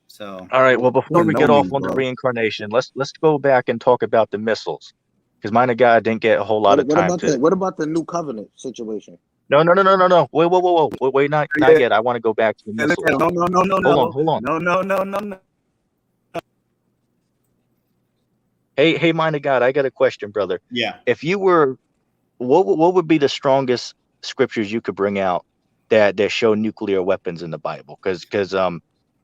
So all right. Well, before we get off on the reincarnation, let's go back and talk about the missiles, because mine God didn't get a whole lot of time. What about the new covenant situation? No. Wait, whoa. Wait, not yet. I want to go back to the missiles. No. Hold on. No. Hey, mind of God, I got a question, brother. Yeah. If you were, what would be the strongest scriptures you could bring out that show nuclear weapons in the Bible? Because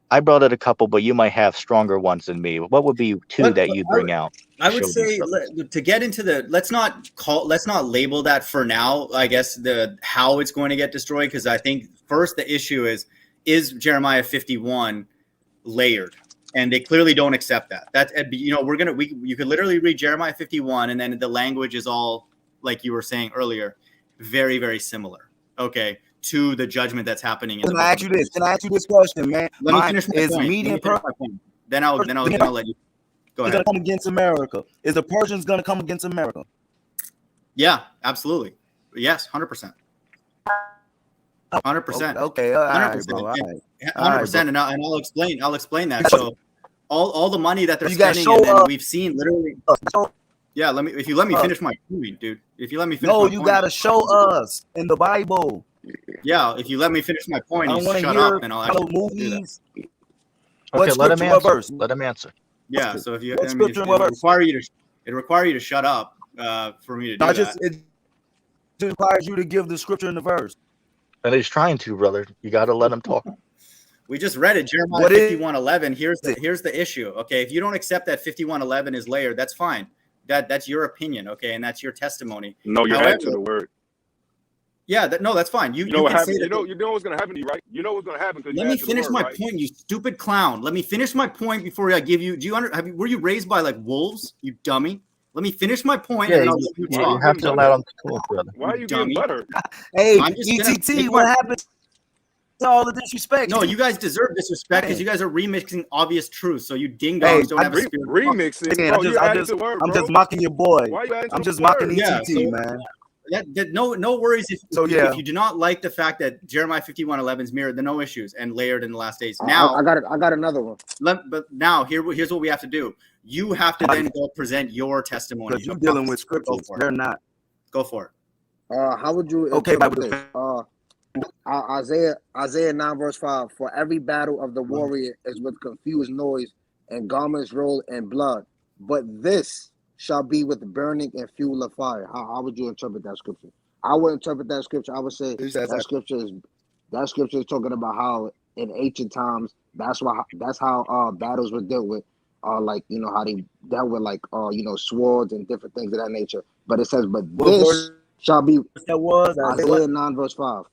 I brought it a couple, but you might have stronger ones than me. What would be two that you'd bring out? I would say to get into the let's not label that for now. I guess the how it's going to get destroyed, because I think first the issue is Jeremiah 51 layered, and they clearly don't accept that. That's you could literally read Jeremiah 51, and then the language is all like you were saying earlier, very very similar. Okay. To the judgment that's happening. Can I ask you this question, man? Let me finish my point. Median Then I'll let you go ahead. Gonna come against America. Is the Persians gonna come against America? Yeah, absolutely. Yes, 100%. 100%. Okay, 100%. 100%. And I'll explain that. So all the money that they're spending, and then we've seen literally. Yeah, if you let me finish my point, dude. If you let me finish my point. No, you gotta show us in the Bible. Yeah, if you let me finish my point, you shut up, and I'll actually movies. Okay, let him answer. Let him answer. Yeah, so if you, it require you to shut up for me to do that. It requires you to give the scripture in the verse. And he's trying to, brother. You got to let him talk. We just read it, Jeremiah 51:11. Here's the issue. Okay, if you don't accept that 51:11 is layered, that's fine. That's your opinion, okay, and that's your testimony. No, you're adding to the word. Yeah, that's fine. You know what happened. You know what's gonna happen to you, right? You know what's gonna happen. Let me finish my point, you stupid clown. Let me finish my point before I give you. Were you raised by like wolves, you dummy? Let me finish my point, and then I'll let you talk. You have to allow him to talk, brother. Why are you getting butter? Hey, ETT, what happened to all the disrespect? No, you guys deserve disrespect because you guys are remixing obvious truths. So you ding-dongs don't have a spirit. Remixing. I'm just mocking your boy. I'm just mocking ETT, man. No worries if you do not like the fact that Jeremiah 51:11 is mirrored, then no issues and layered in the last days. Now I got another one. But now here's what we have to do. You have to then go present your testimony. Because you're dealing with scriptures. They're not. Go for it. How would you? Okay, Isaiah 9:5. For every battle of the warrior is with confused noise and garments rolled in blood, but this shall be with burning and fuel of fire. How would you interpret that scripture? I would interpret that scripture. I would say that scripture is talking about how in ancient times that's how battles were dealt with. Like how they dealt with like swords and different things of that nature. But it says, but this shall be Isaiah 9:5.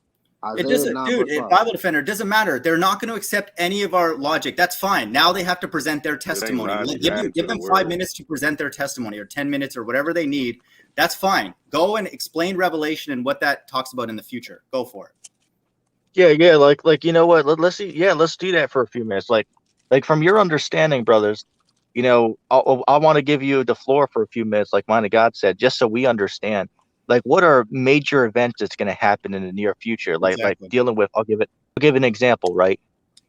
It doesn't, dude. Bible Defender, it doesn't matter. They're not going to accept any of our logic. That's fine. Now they have to present their testimony. Give them 5 minutes to present their testimony, or 10 minutes, or whatever they need. That's fine. Go and explain Revelation and what that talks about in the future. Go for it. Yeah. Like you know what? Let's see. Yeah, let's do that for a few minutes. Like from your understanding, brothers. I want to give you the floor for a few minutes, like Mind of God said, just so we understand. Like, what are major events that's going to happen in the near future? Like dealing with, I'll give an example, right?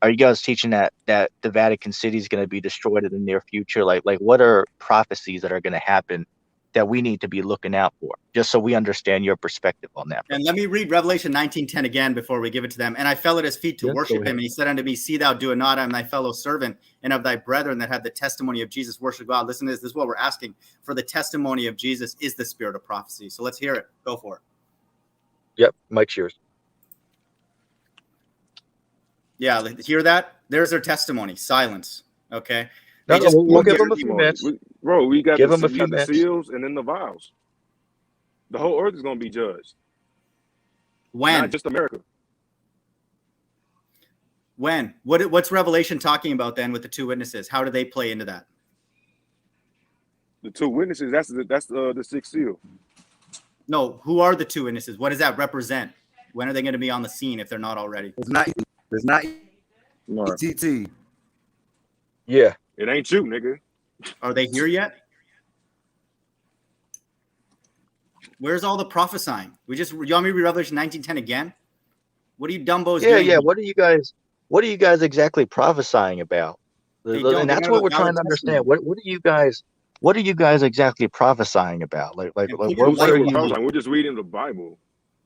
Are you guys teaching that the Vatican City is going to be destroyed in the near future? Like what are prophecies that are going to happen that we need to be looking out for, just so we understand your perspective on that? And let me read Revelation 19:10 again before we give it to them. And I fell at his feet to worship him. And he said unto me, see thou do it not. I am thy fellow servant and of thy brethren that have the testimony of Jesus. Worship God. Listen to this. This is what we're asking for. The testimony of Jesus is the spirit of prophecy. So let's hear it. Go for it. Yep. Mike's yours. Yeah. Hear that? There's their testimony. Silence. Okay. We'll give them a few minutes. Bro, we got the seals and then the vials. The whole earth is going to be judged. When? Not just America. When? What's Revelation talking about then with the two witnesses? How do they play into that? The two witnesses, that's the sixth seal. No, who are the two witnesses? What does that represent? When are they going to be on the scene if they're not already? It's not ETT. Yeah. It ain't you, nigga. Are they here yet? Where's all the prophesying? You want me to read Revelation 19:10 again? What are you dumbos doing? Yeah. What are you guys exactly prophesying about? And that's what we're trying to understand. What are you guys exactly prophesying about? Like what are you? We're just reading the Bible.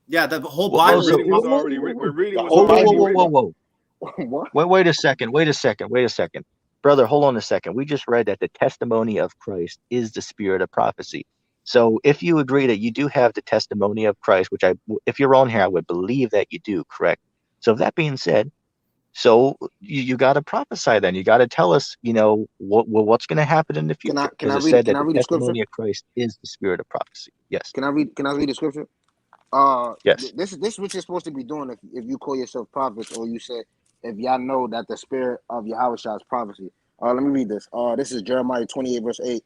Yeah, the whole Well, Bible. so We're reading The what's whole whoa, already whoa, Bible. whoa, written. whoa, whoa. What? Wait a second. Wait a second. Wait a second. Brother, hold on a second. We just read that the testimony of Christ is the spirit of prophecy. So if you agree that you do have the testimony of Christ, which if you're on here, I would believe that you do, correct? So that being said, so you got to prophesy then. You got to tell us, what's going to happen in the future. Can Because I it read it? said Can that I the read the scripture? testimony of Christ is the spirit of prophecy. Yes. Can I read the scripture? Yes. This is what you're supposed to be doing if you call yourself prophets, or you say if y'all know that the spirit of Yahweh is prophecy. Let me read this. This is Jeremiah 28 verse 8.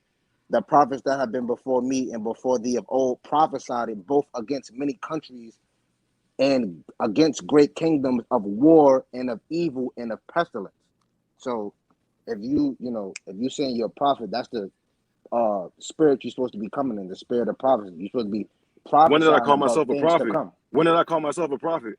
The prophets that have been before me and before thee of old prophesied it both against many countries and against great kingdoms of war and of evil and of pestilence. So if if you saying you're a prophet, that's the spirit you're supposed to be coming in, the spirit of prophecy. You're supposed to be When did I prophesying call about myself a things to prophet? come. When did I call myself a prophet?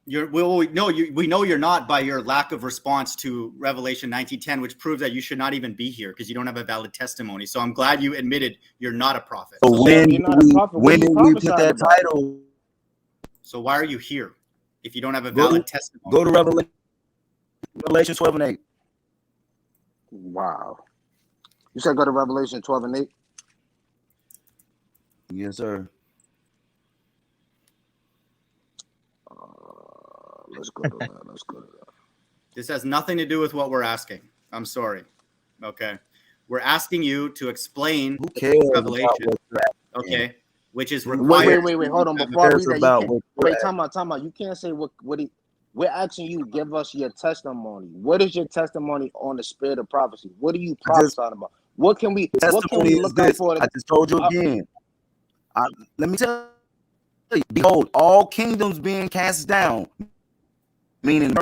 We know you're not by your lack of response to Revelation 19:10, which proves that you should not even be here because you don't have a valid testimony. So I'm glad you admitted you're not a prophet. So If you're not a prophet, what when are you did we put prophesying that about? title? So why are you here if you don't have a Go valid to, testimony? go to Revelation 12 and 8. Wow. You said go to Revelation 12 and 8? Yes, sir. Let's go to that. Let's go to that. This has nothing to do with what we're asking. I'm sorry. Okay. We're asking you to explain Who cares Revelation. about what you're asking? Okay. Which is Who required. Wait. Hold on. Who Before I cares read that, you about can't. what you're Wait, time out. You can't say what we're asking you to give us your testimony. What is your testimony on the spirit of prophecy? What are you Just prophesying about? What can we testimony is look out this. for? I just told you again. Let me tell you. Behold, all kingdoms being cast down, meaning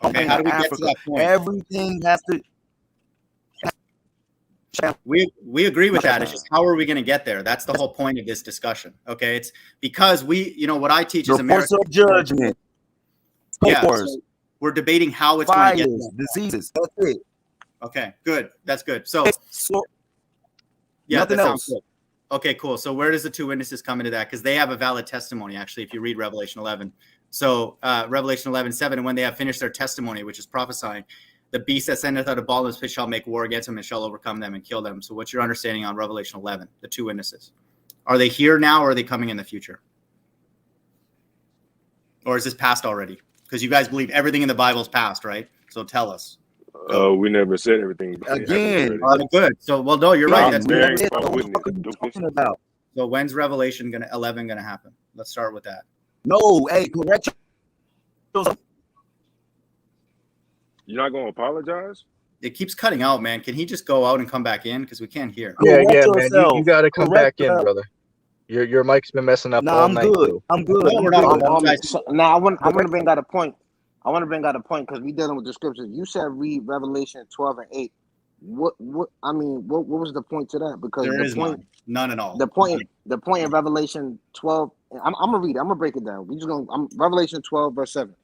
Okay. How do we get to Africa. that point? Everything has to. We agree with that. It's just how are we going to get there? That's the whole point of this discussion. Okay. It's because what I teach is The force American of judgment. Yeah. Wars, So we're debating how it's going to get fires, there. diseases. That's it. Okay. Good. That's good. So yeah, nothing that sounds else. good. Okay, cool. So where does the two witnesses come into that? Because they have a valid testimony, actually, if you read Revelation 11. So Revelation 11:7, and when they have finished their testimony, which is prophesying, the beast that sendeth out a bottomless pit shall make war against them and shall overcome them and kill them. So what's your understanding on Revelation 11, the two witnesses? Are they here now or are they coming in the future? Or is this past already? Because you guys believe everything in the Bible is past, right? So tell us. We never said everything Again. Good. So, well, no, you're right. I'm That's bearing What false the witness. fuck are you talking about? So when's Revelation 11 gonna happen? Let's start with that. No, hey, correct yourself. You're not gonna apologize? It keeps cutting out, man. Can he just go out and come back in? Because we can't hear. Yeah, Correct man. You yourself. got to come Correct back in, yourself. brother. Your mic's been messing up Nah, all I'm night, good. too. I'm good. No, we're not. Now I want to bring out a point. I want to bring out a point because we dealing with the scriptures. You said read Revelation 12 and 8. What was the point to that? Because There the is point, none at all. the point in Revelation 12. I'm gonna read it. I'm gonna break it down. Revelation 12 verse 7.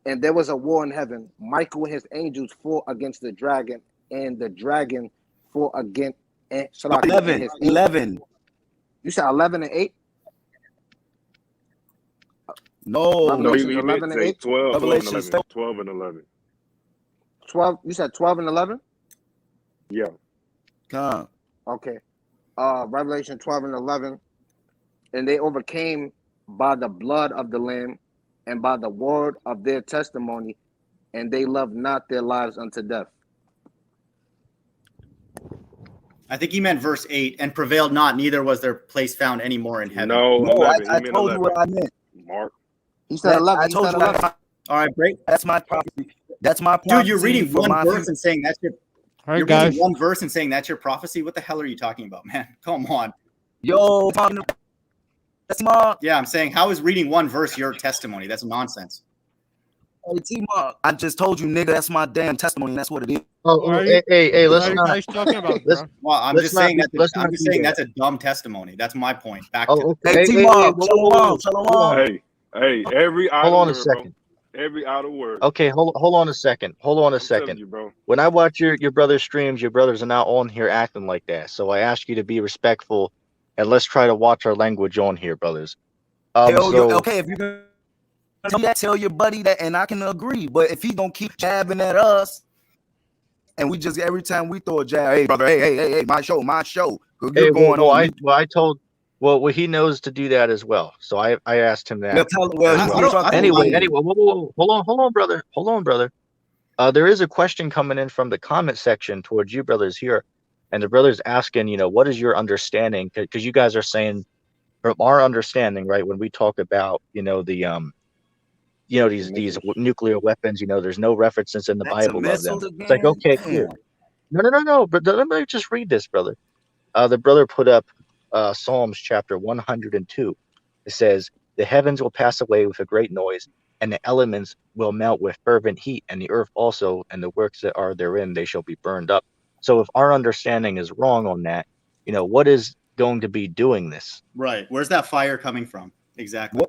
And there was a war in heaven. Michael and his angels fought against the dragon, and the dragon fought against 11. You said 11 and 8. No, No, Revelations he 11 meant to and say 8. 12 and Revelation 11. 12 and 11. 12. You said 12 and 11. Yeah. Come. Okay. Revelation 12 and 11. And they overcame by the blood of the Lamb and by the word of their testimony, and they loved not their lives unto death. I think he meant verse 8, and prevailed not, neither was their place found any more in heaven. No, No, 11. I He meant told 11. you what I meant. Mark. He said 11. I He told said you 11. All right, break. that's my prophecy. That's my prophecy. Dude, you're reading for one my verse future. and saying that's your. All right, You're guys. reading one verse and saying that's your prophecy. What the hell are you talking about, man? Come on. Yo, that's my Yeah, I'm saying how is reading one verse your testimony? That's nonsense. T-Mark. I just told you, nigga, that's my damn testimony. That's what it is. Oh, Are you- hey, What let's are you not. guys talking about, Let's, bro? Well, I'm Let's just not saying be- that. let's not do that. That's a dumb testimony. That's my point. Back to Oh, the. okay. Hey, T-Mark, whoa, whoa, whoa. shalom. Hey, every Hold idle on a word, bro. second. Every idle word. Okay, hold on a second. Hold on a I'm telling second. you, bro. When I watch your brother's streams, your brothers are not on here acting like that. So I ask you to be respectful, and let's try to watch our language on here, brothers. Okay, if you're gonna tell that, tell your buddy that, and I can agree. But if he gonna keep jabbing at us, and we just every time we throw a jab, hey brother, hey, my show, you're Hey, going on mute. I told, well, he knows to do that as well. So I asked him that Well, as he's well. gonna talk Anyway, whoa, hold on, brother. There is a question coming in from the comment section towards you brothers here, and the brothers asking, what is your understanding? Because you guys are saying, from our understanding, right, when we talk about, these nuclear weapons, there's no references in the That's a Bible of them. missiles It's like, again. okay, cool. No, but let me just read this, brother. The brother put up Psalms chapter 102. It says, the heavens will pass away with a great noise, and the elements will melt with fervent heat, and the earth also, and the works that are therein, they shall be burned up. So if our understanding is wrong on that, what is going to be doing this? Right. Where's that fire coming from? Exactly.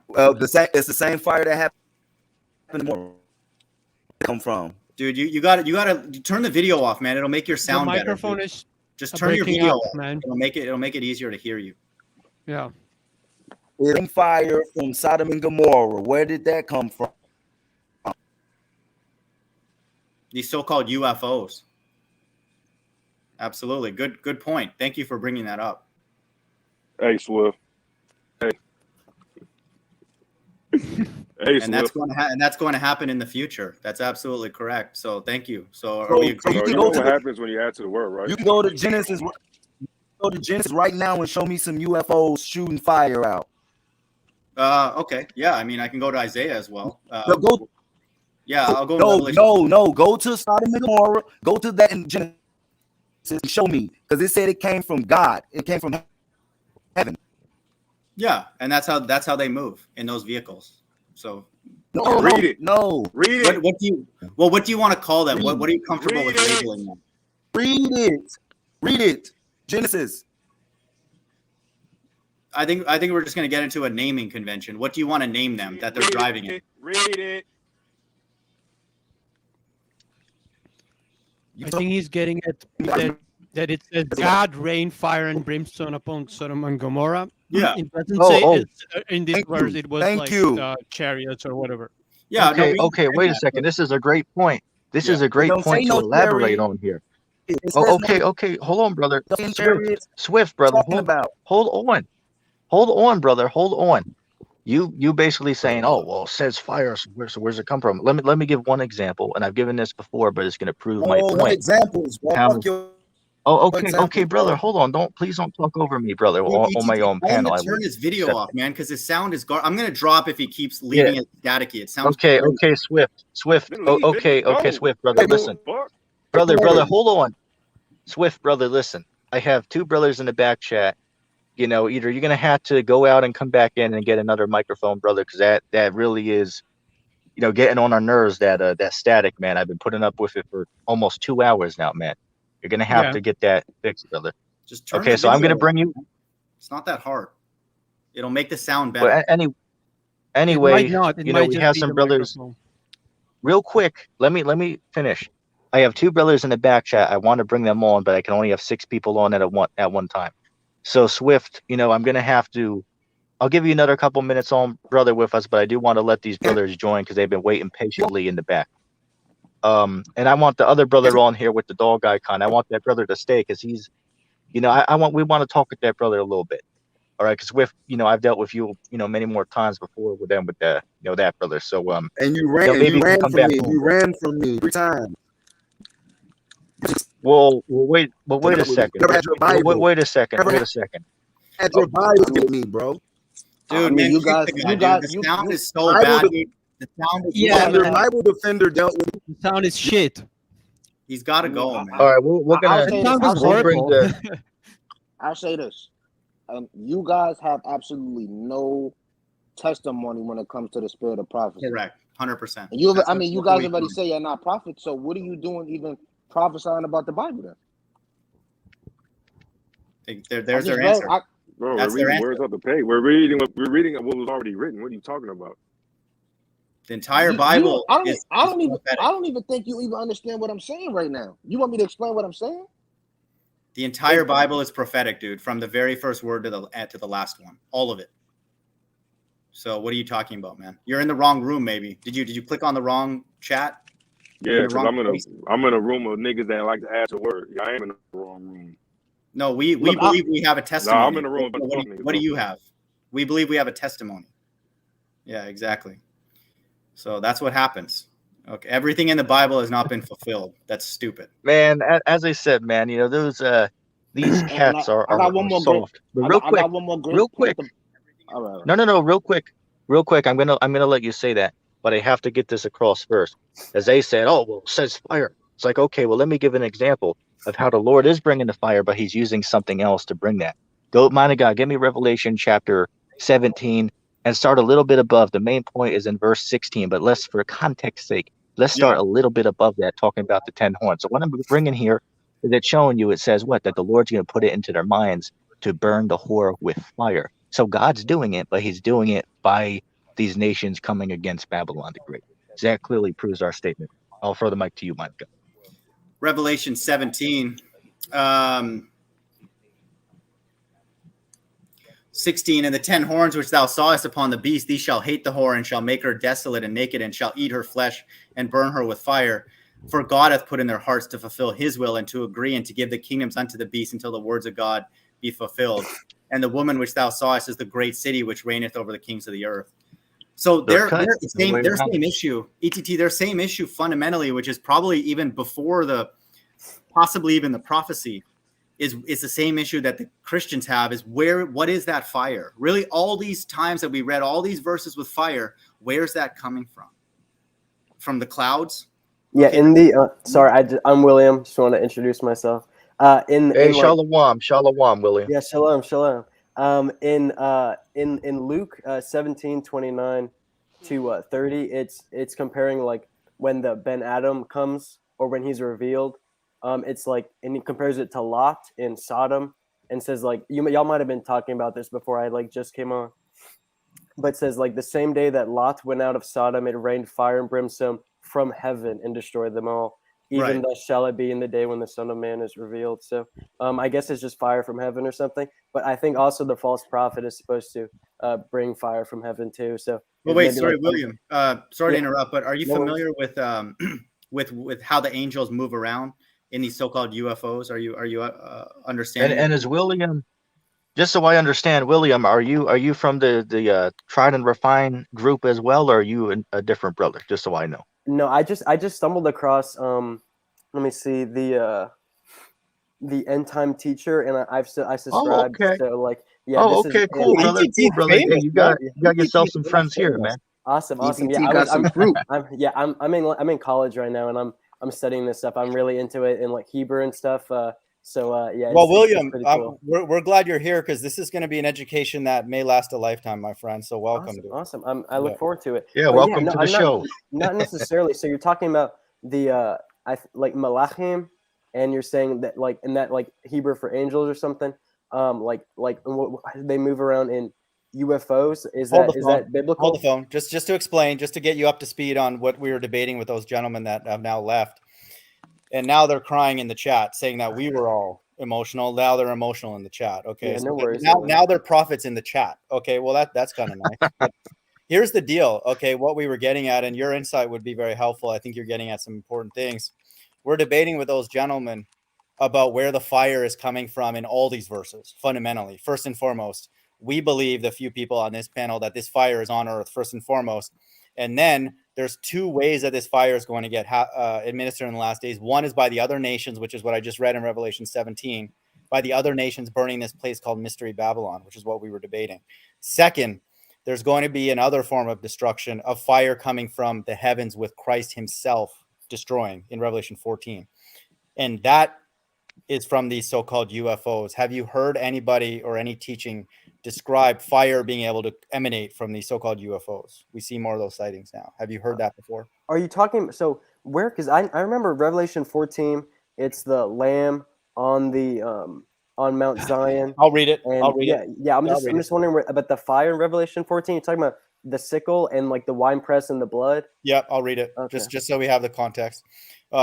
It's the same fire that happened tomorrow. Come from, Dude, you got to turn the video off, man. It'll make your sound better. The microphone is just turn your video off, man. It'll make it easier to hear you. Yeah. Fire from Sodom and Gomorrah. Where did that come from? These so-called UFOs. Absolutely. Good point. Thank you for bringing that up. Hey, Swift. Hey. Hey, and that's going to happen in the future. That's absolutely correct. So thank you. So are we you know what happens when you add to the word, right? You can go to Genesis. Go to Genesis right now and show me some UFOs shooting fire out. Okay. Yeah. I mean, I can go to Isaiah as well. Yeah, I'll go. No. Go to Sodom and Gomorrah. Go to that in Genesis and show me, because it said it came from God. It came from heaven. Yeah, and that's how they move in those vehicles. So read it. What do you want to call them? What are you comfortable with labeling them? Read it. Genesis. I think we're just going to get into a naming convention. What do you want to name them that they're driving in? Read it. I think he's getting it that it says God rained fire and brimstone upon Sodom and Gomorrah. Yeah. It doesn't say in this verse it was chariots or whatever. Yeah. Okay. Wait a second. This is a great point. This is a great point to elaborate on here. Okay. Hold on, brother. Swift, brother. Hold on, brother. Hold on. You basically saying, oh well, it says fire. So where's it come from? Let me give one example, and I've given this before, but it's going to prove my point. Examples. Okay, brother. Hold on. Please don't talk over me, brother. On my own panel. Turn his video off, man, because his sound is. I'm going to drop if he keeps leaving it staticky. It sounds okay. Swift. Okay, Swift, brother. Listen, brother. Hold on, Swift, brother. Listen. I have two brothers in the back chat. Either you're gonna have to go out and come back in and get another microphone, brother, because that really is, getting on our nerves. That static, man. I've been putting up with it for almost 2 hours now, man. You're gonna have to get that fixed, brother. Just turn okay, so I'm gonna bring you. It's not that hard. It'll make the sound better. But anyway, we have some brothers. Microphone. Real quick, let me finish. I have two brothers in the back chat. I want to bring them on, but I can only have 6 people on at one time. So Swift, I'm gonna have to. I'll give you another couple minutes on, brother, with us, but I do want to let these brothers join because they've been waiting patiently in the back. And I want the other brother on here with the dog icon. I want that brother to stay because he's, we want to talk with that brother a little bit. All right, because with I've dealt with you, many more times before with them with that, that brother. So and you ran, you ran from me. You ran from me 3 times. Well, wait a second. Wait a second. Had your Bible with me, bro. Dude, man, the sound is so bad. The sound is your Bible defender dealt with. The sound is shit. He's got to go, man. All right, we're gonna. I'll say this. You guys have absolutely no testimony when it comes to the spirit of prophecy. Correct, 100%. You guys already say you're not prophets. So what are you doing even prophesying about the Bible then? There's their answer. Bro, we're reading words off the page. We're reading what was already written. What are you talking about? The entire Bible. I don't even think you even understand what I'm saying right now. You want me to explain what I'm saying? The entire Bible is prophetic, dude. From the very first word to the last one, all of it. So what are you talking about, man? You're in the wrong room, maybe. Did you click on the wrong chat? Yeah, the because wrong I'm in a room of niggas that like to add to word. Yeah, I am in the wrong room. No, we Look, believe we have a No, testimony. I'm in a room with a bunch of What niggas, do bro. you have? We believe we have a testimony. Yeah, exactly. So that's what happens. Okay, everything in the Bible has not been fulfilled. That's stupid. Man, as I said, man, you know, these And cats are, I got one are more great. soft. But real I quick, got one more great real point. quick. All right. No, real quick. I'm gonna let you say that, but I have to get this across first. As they said, oh well, it says fire. It's like, okay, well, let me give an example of how the Lord is bringing the fire, but He's using something else to bring that. Go, mind of God, give me Revelation chapter 17 and start a little bit above. The main point is in verse 16, but let's, for context sake, let's Yeah. start a little bit above that, talking about the 10 horns. So what I'm bringing here is it showing you, it says what? That the Lord's going to put it into their minds to burn the whore with fire. So God's doing it, but He's doing it by these nations coming against Babylon the Great. So that clearly proves our statement. I'll throw the mic to you, Micah. Revelation 17. 16, and the 10 horns which thou sawest upon the beast, these shall hate the whore, and shall make her desolate and naked, and shall eat her flesh, and burn her with fire. For God hath put in their hearts to fulfill his will, and to agree, and to give the kingdoms unto the beast, until the words of God be fulfilled. And the woman which thou sawest is the great city, which reigneth over the kings of the earth. So their same issue, ETT, their same issue fundamentally, which is probably even before possibly even the prophecy, is the same issue that the Christians have, is what is that fire? Really, all these times that we read all these verses with fire, where's that coming from? From the clouds? Yeah, Okay. in the sorry, I'm William. Just want to introduce myself. Hey, shalom, William. Yeah, shalom. In Luke 17:29 to 30, it's comparing like when the Ben Adam comes or when he's revealed. It's like, and he compares it to Lot in Sodom and says like y'all might have been talking about this before I like just came on, but it says like the same day that Lot went out of Sodom, it rained fire and brimstone from heaven and destroyed them all. Even thus shall it be in the day when the Son of Man is revealed. So I guess it's just fire from heaven or something. But I think also the false prophet is supposed to bring fire from heaven too. So well, wait, sorry, like, William. Sorry to yeah, interrupt, but are you no familiar with with how the angels move around in these so-called UFOs? Are you understanding? And is William, just so I understand, William, are you from the Tried and Refined group as well, or are you a different brother? Just so I know. No, I just stumbled across let me see the end time teacher, and I Oh, subscribed. okay. So like Oh, this is okay, cool, brother. ETT Cool, brother. Hey, famous, you bro. got yourself some ETT friends here, famous. man. Awesome. Yeah, ETT got some fruit. I'm in college right now, and I'm studying this stuff. I'm really into it in like Hebrew and stuff. Yeah. Well, it's William, pretty cool. we're glad you're here, because this is going to be an education that may last a lifetime, my friend. So welcome. Awesome. I look forward to it. Yeah, But welcome no, to the show. not necessarily. So you're talking about the like Malachim, and you're saying that like in that like Hebrew for angels or something. They move around in UFOs. Is that biblical? Hold the phone. Just to explain, just to get you up to speed on what we were debating with those gentlemen that have now left. And now they're crying in the chat saying that we were all emotional. Now they're emotional in the chat. Okay. Yeah, So no worries. now they're prophets in the chat. Okay. Well, that's kind of nice. But here's the deal. Okay. What we were getting at, and your insight would be very helpful. I think you're getting at some important things. We're debating with those gentlemen about where the fire is coming from in all these verses. Fundamentally, first and foremost, we believe, the few people on this panel, that this fire is on earth first and foremost. And then there's two ways that this fire is going to get administered in the last days. One is by the other nations, which is what I just read in Revelation 17, by the other nations burning this place called Mystery Babylon, which is what we were debating. Second, there's going to be another form of destruction, of fire coming from the heavens with Christ himself destroying in Revelation 14. And that is from these so-called UFOs. Have you heard anybody or any teaching describe fire being able to emanate from these so-called UFOs? We see more of those sightings now. Have you heard that before? Are you talking so where? Because I remember Revelation 14. It's the Lamb on the on Mount Zion. I'll read it. And I'll read it. Yeah. I'm just wondering about the fire in Revelation 14. You're talking about the sickle and like the winepress and the blood. Yeah, I'll read it. Okay. Just so we have the context.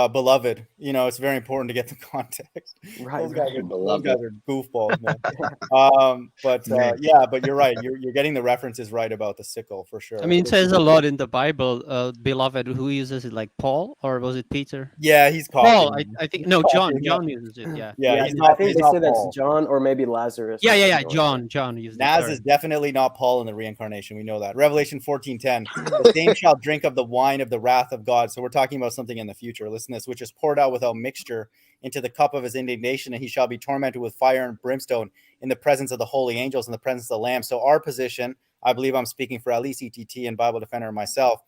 beloved. You know, it's very important to get the context. Right, Those guys right. are goofballs, man. But Man. yeah, but you're right. You're getting the references right about the sickle for sure. I mean, it says a lot in the Bible. Beloved, who uses it? Like Paul, or was it Peter? Yeah, he's Paul, copying. I think He's no, John. copying. John uses it. Yeah. Yeah, Yeah, he's I not. think He's they not say that's Paul. John or maybe Lazarus. Yeah, or yeah, yeah. something like that. John used it. Naz Sorry. is definitely not Paul in the reincarnation. We know that. Revelation 14:10. The same shall drink of the wine of the wrath of God. So we're talking about something in the future. Listen to this, which is poured out without mixture into the cup of his indignation, and he shall be tormented with fire and brimstone in the presence of the holy angels, in the presence of the Lamb. So our position, I believe I'm speaking for at least ETT and Bible Defender and myself,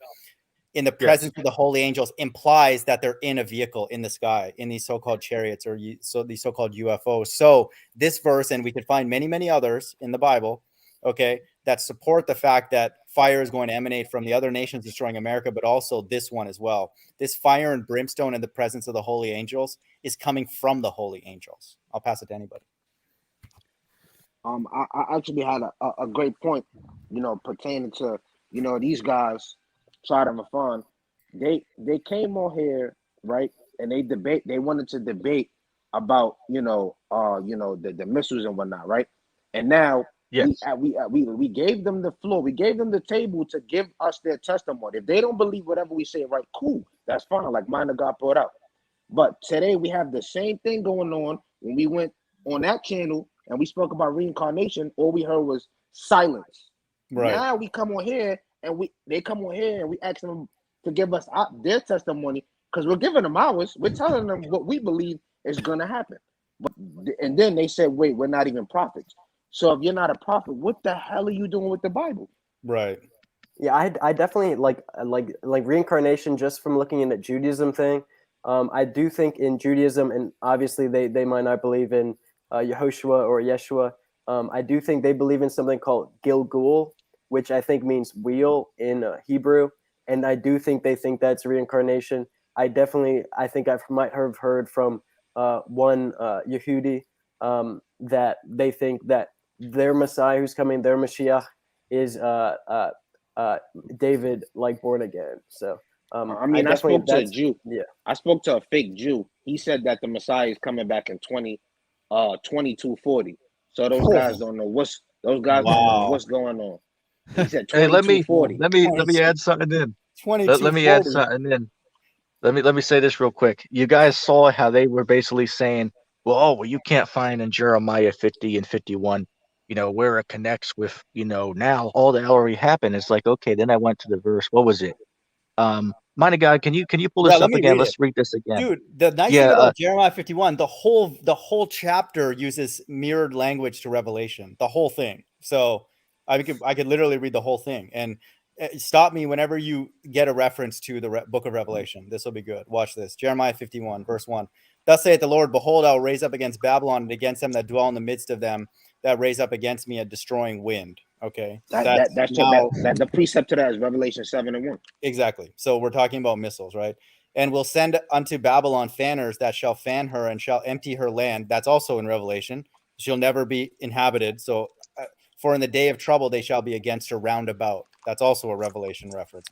in the presence of the holy angels implies that they're in a vehicle in the sky, in these so-called chariots or these so-called UFOs. So this verse, and we could find many, many others in the Bible, okay, that support the fact that fire is going to emanate from the other nations destroying America, but also this one as well. This fire and brimstone in the presence of the holy angels is coming from the holy angels. I'll pass it to anybody. I actually had a great point, pertaining to, these guys, TRIED&REFINED. They came on here, right, and they wanted to debate about, the missiles and whatnot, right? And now Yes. we gave them the floor, we gave them the table to give us their testimony. If they don't believe whatever we say, right, cool, that's fine, like Mind of God brought out. But today we have the same thing going on. When we went on that channel and we spoke about reincarnation, all we heard was silence. Right. Now we come on here and they come on here and we ask them to give us their testimony, because we're giving them ours. We're telling them what we believe is gonna happen. And then they said, wait, we're not even prophets. So if you're not a prophet, what the hell are you doing with the Bible? Right. Yeah, I definitely like reincarnation just from looking into Judaism thing. I do think in Judaism, and obviously they might not believe in Yehoshua or Yeshua. I do think they believe in something called Gilgul, which I think means wheel in Hebrew, and I do think they think that's reincarnation. I think I might have heard from one Yehudi that they think that their Messiah who's coming, their Mashiach, is David, like born again. So I spoke to a Jew. Yeah, I spoke to a fake Jew. He said that the Messiah is coming back in 2240. So those guys don't know what's don't know what's going on. He said Hey, let me 2240. add something in. 2240. Let me add something in. Let me say this real quick. You guys saw how they were basically saying, well, you can't find in Jeremiah 50 and 51, where it connects with, now all that already happened. It's like, okay, then I went to the verse. What was it? Mind of God, can you pull this let up me again? read Let's read this again. Dude, the nice thing about Jeremiah 51, the whole chapter uses mirrored language to Revelation, the whole thing. So I could literally read the whole thing. And stop me whenever you get a reference to the book of Revelation. This will be good. Watch this. Jeremiah 51, verse 1. Thus saith the Lord, behold, I will raise up against Babylon and against them that dwell in the midst of them, that raise up against me a destroying wind. Okay. That's the precept to that is Revelation 7:1. Exactly. So we're talking about missiles, right? And will send unto Babylon fanners that shall fan her and shall empty her land. That's also in Revelation. She'll never be inhabited. So for in the day of trouble, they shall be against her round about. That's also a Revelation reference.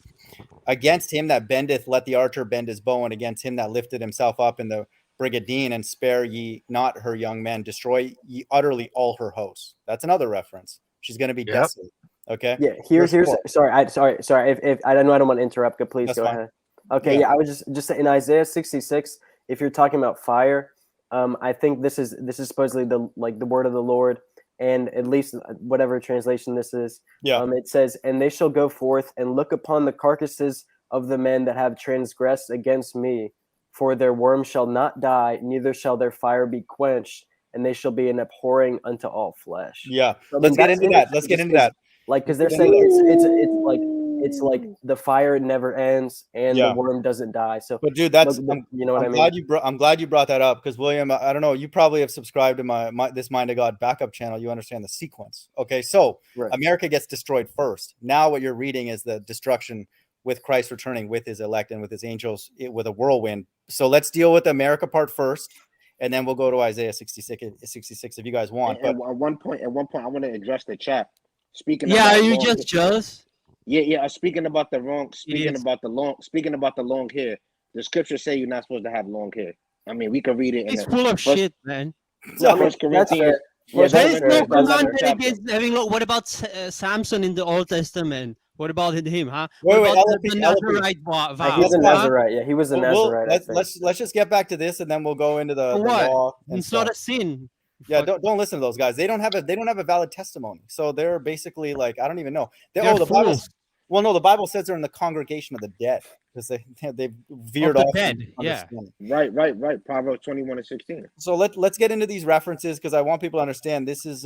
Against him that bendeth, let the archer bend his bow, and against him that lifted himself up in the brigadine, and spare ye not her young men, destroy ye utterly all her hosts. That's another reference. She's going to be desolate. Okay. Yeah. Here's sorry. If I don't want to interrupt, but please go ahead. Okay. Yeah. I was just in Isaiah 66. If you're talking about fire, I think this is supposedly the word of the Lord, and at least whatever translation this is. Yeah. It says, and they shall go forth and look upon the carcasses of the men that have transgressed against me, for their worm shall not die, neither shall their fire be quenched, and they shall be an abhorring unto all flesh. Yeah. So, Let's get into that. Let's get into that. Like, because they're saying it's like the fire never ends and the worm doesn't die. So, but dude, that's you know what I mean. I'm glad you brought that up, because William, I don't know, you probably have subscribed to my this Mind of God backup channel. You understand the sequence. Okay, so America gets destroyed first. Now what you're reading is the destruction with Christ returning with his elect and with his angels with a whirlwind. So let's deal with the America part first, and then we'll go to Isaiah 66 if you guys want. But at one point, I want to address the chat. Speaking just Yeah, speaking about the long hair. The scriptures say you're not supposed to have long hair. I mean, we can read it in He's the full of first, shit, man. I mean, First Corinthians. Yeah, First There that's is fair. no Corinthians, That's 11th commandment fair. chapter. against having. What about Samson in the Old Testament? What about him, huh? Wait, What wait, about LP, the LP. Nazarite vow? He's a fine. Nazarite. Yeah, he was a Nazarite. I think. Let's just get back to this, and then we'll go into the For what? law and It's stuff. not a sin. Yeah, Fuck. don't listen to those guys. They don't have a valid testimony. So they're basically like, I don't even know. They're The Bible. fools. Well, no, the Bible says they're in the congregation of the dead because they've veered Of the off. dead, from yeah. understanding. Right. Proverbs 21:16. So let's get into these references because I want people to understand this is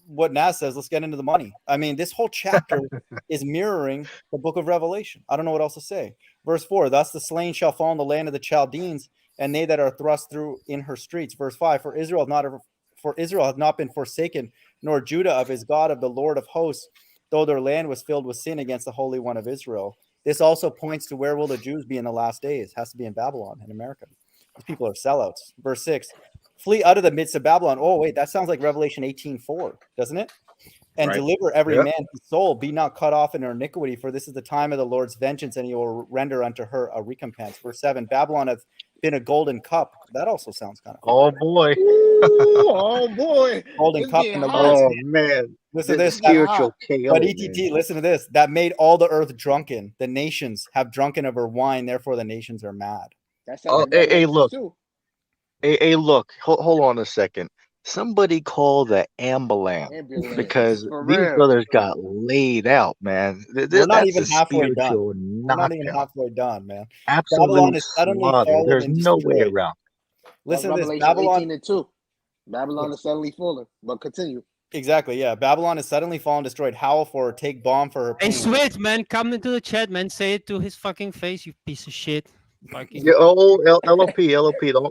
what Naz says. Let's get into the money. I mean, this whole chapter is mirroring the book of Revelation. I don't know what else to say. Verse 4, thus the slain shall fall in the land of the Chaldeans, and they that are thrust through in her streets. Verse 5, for Israel hath not been forsaken, nor Judah of his God, of the Lord of hosts, though their land was filled with sin against the Holy One of Israel. This also points to where will the Jews be in the last days. It has to be in Babylon, in America. These people are sellouts. Verse 6, flee out of the midst of Babylon. Oh, wait, that sounds like Revelation 18:4, doesn't it? And Right. deliver every Yep. man his soul. Be not cut off in her iniquity, for this is the time of the Lord's vengeance, and he will render unto her a recompense. Verse 7, Babylon hath been a golden cup. That also sounds kind of cool. Oh boy. Ooh, oh boy. Golden It's cup getting in the hot. Lord's Oh hand. man. Listen to The this. spiritual KO. But ETT, listen to this. That made all the earth drunken. The nations have drunken of her wine, therefore the nations are mad. That's Oh, in hey, Revelation look. too. Hey, look. Hold on a second. Somebody call the ambulance Ambulance. because For these real. brothers got laid out, man. We're not That's even a halfway done. spiritual We're not even knockout. halfway done, man. Absolute Babylon is suddenly slaughter. fallen There's and no way destroyed. around. That's Listen to this. Revelation Babylon 18:2. Babylon is suddenly falling. But continue. Exactly, yeah. Babylon is suddenly fallen, destroyed. Howl for her, take bomb for her Hey, pain. Switch, man, come into the chat, man. Say it to his fucking face, you piece of shit. Fucking. Yeah, LOP,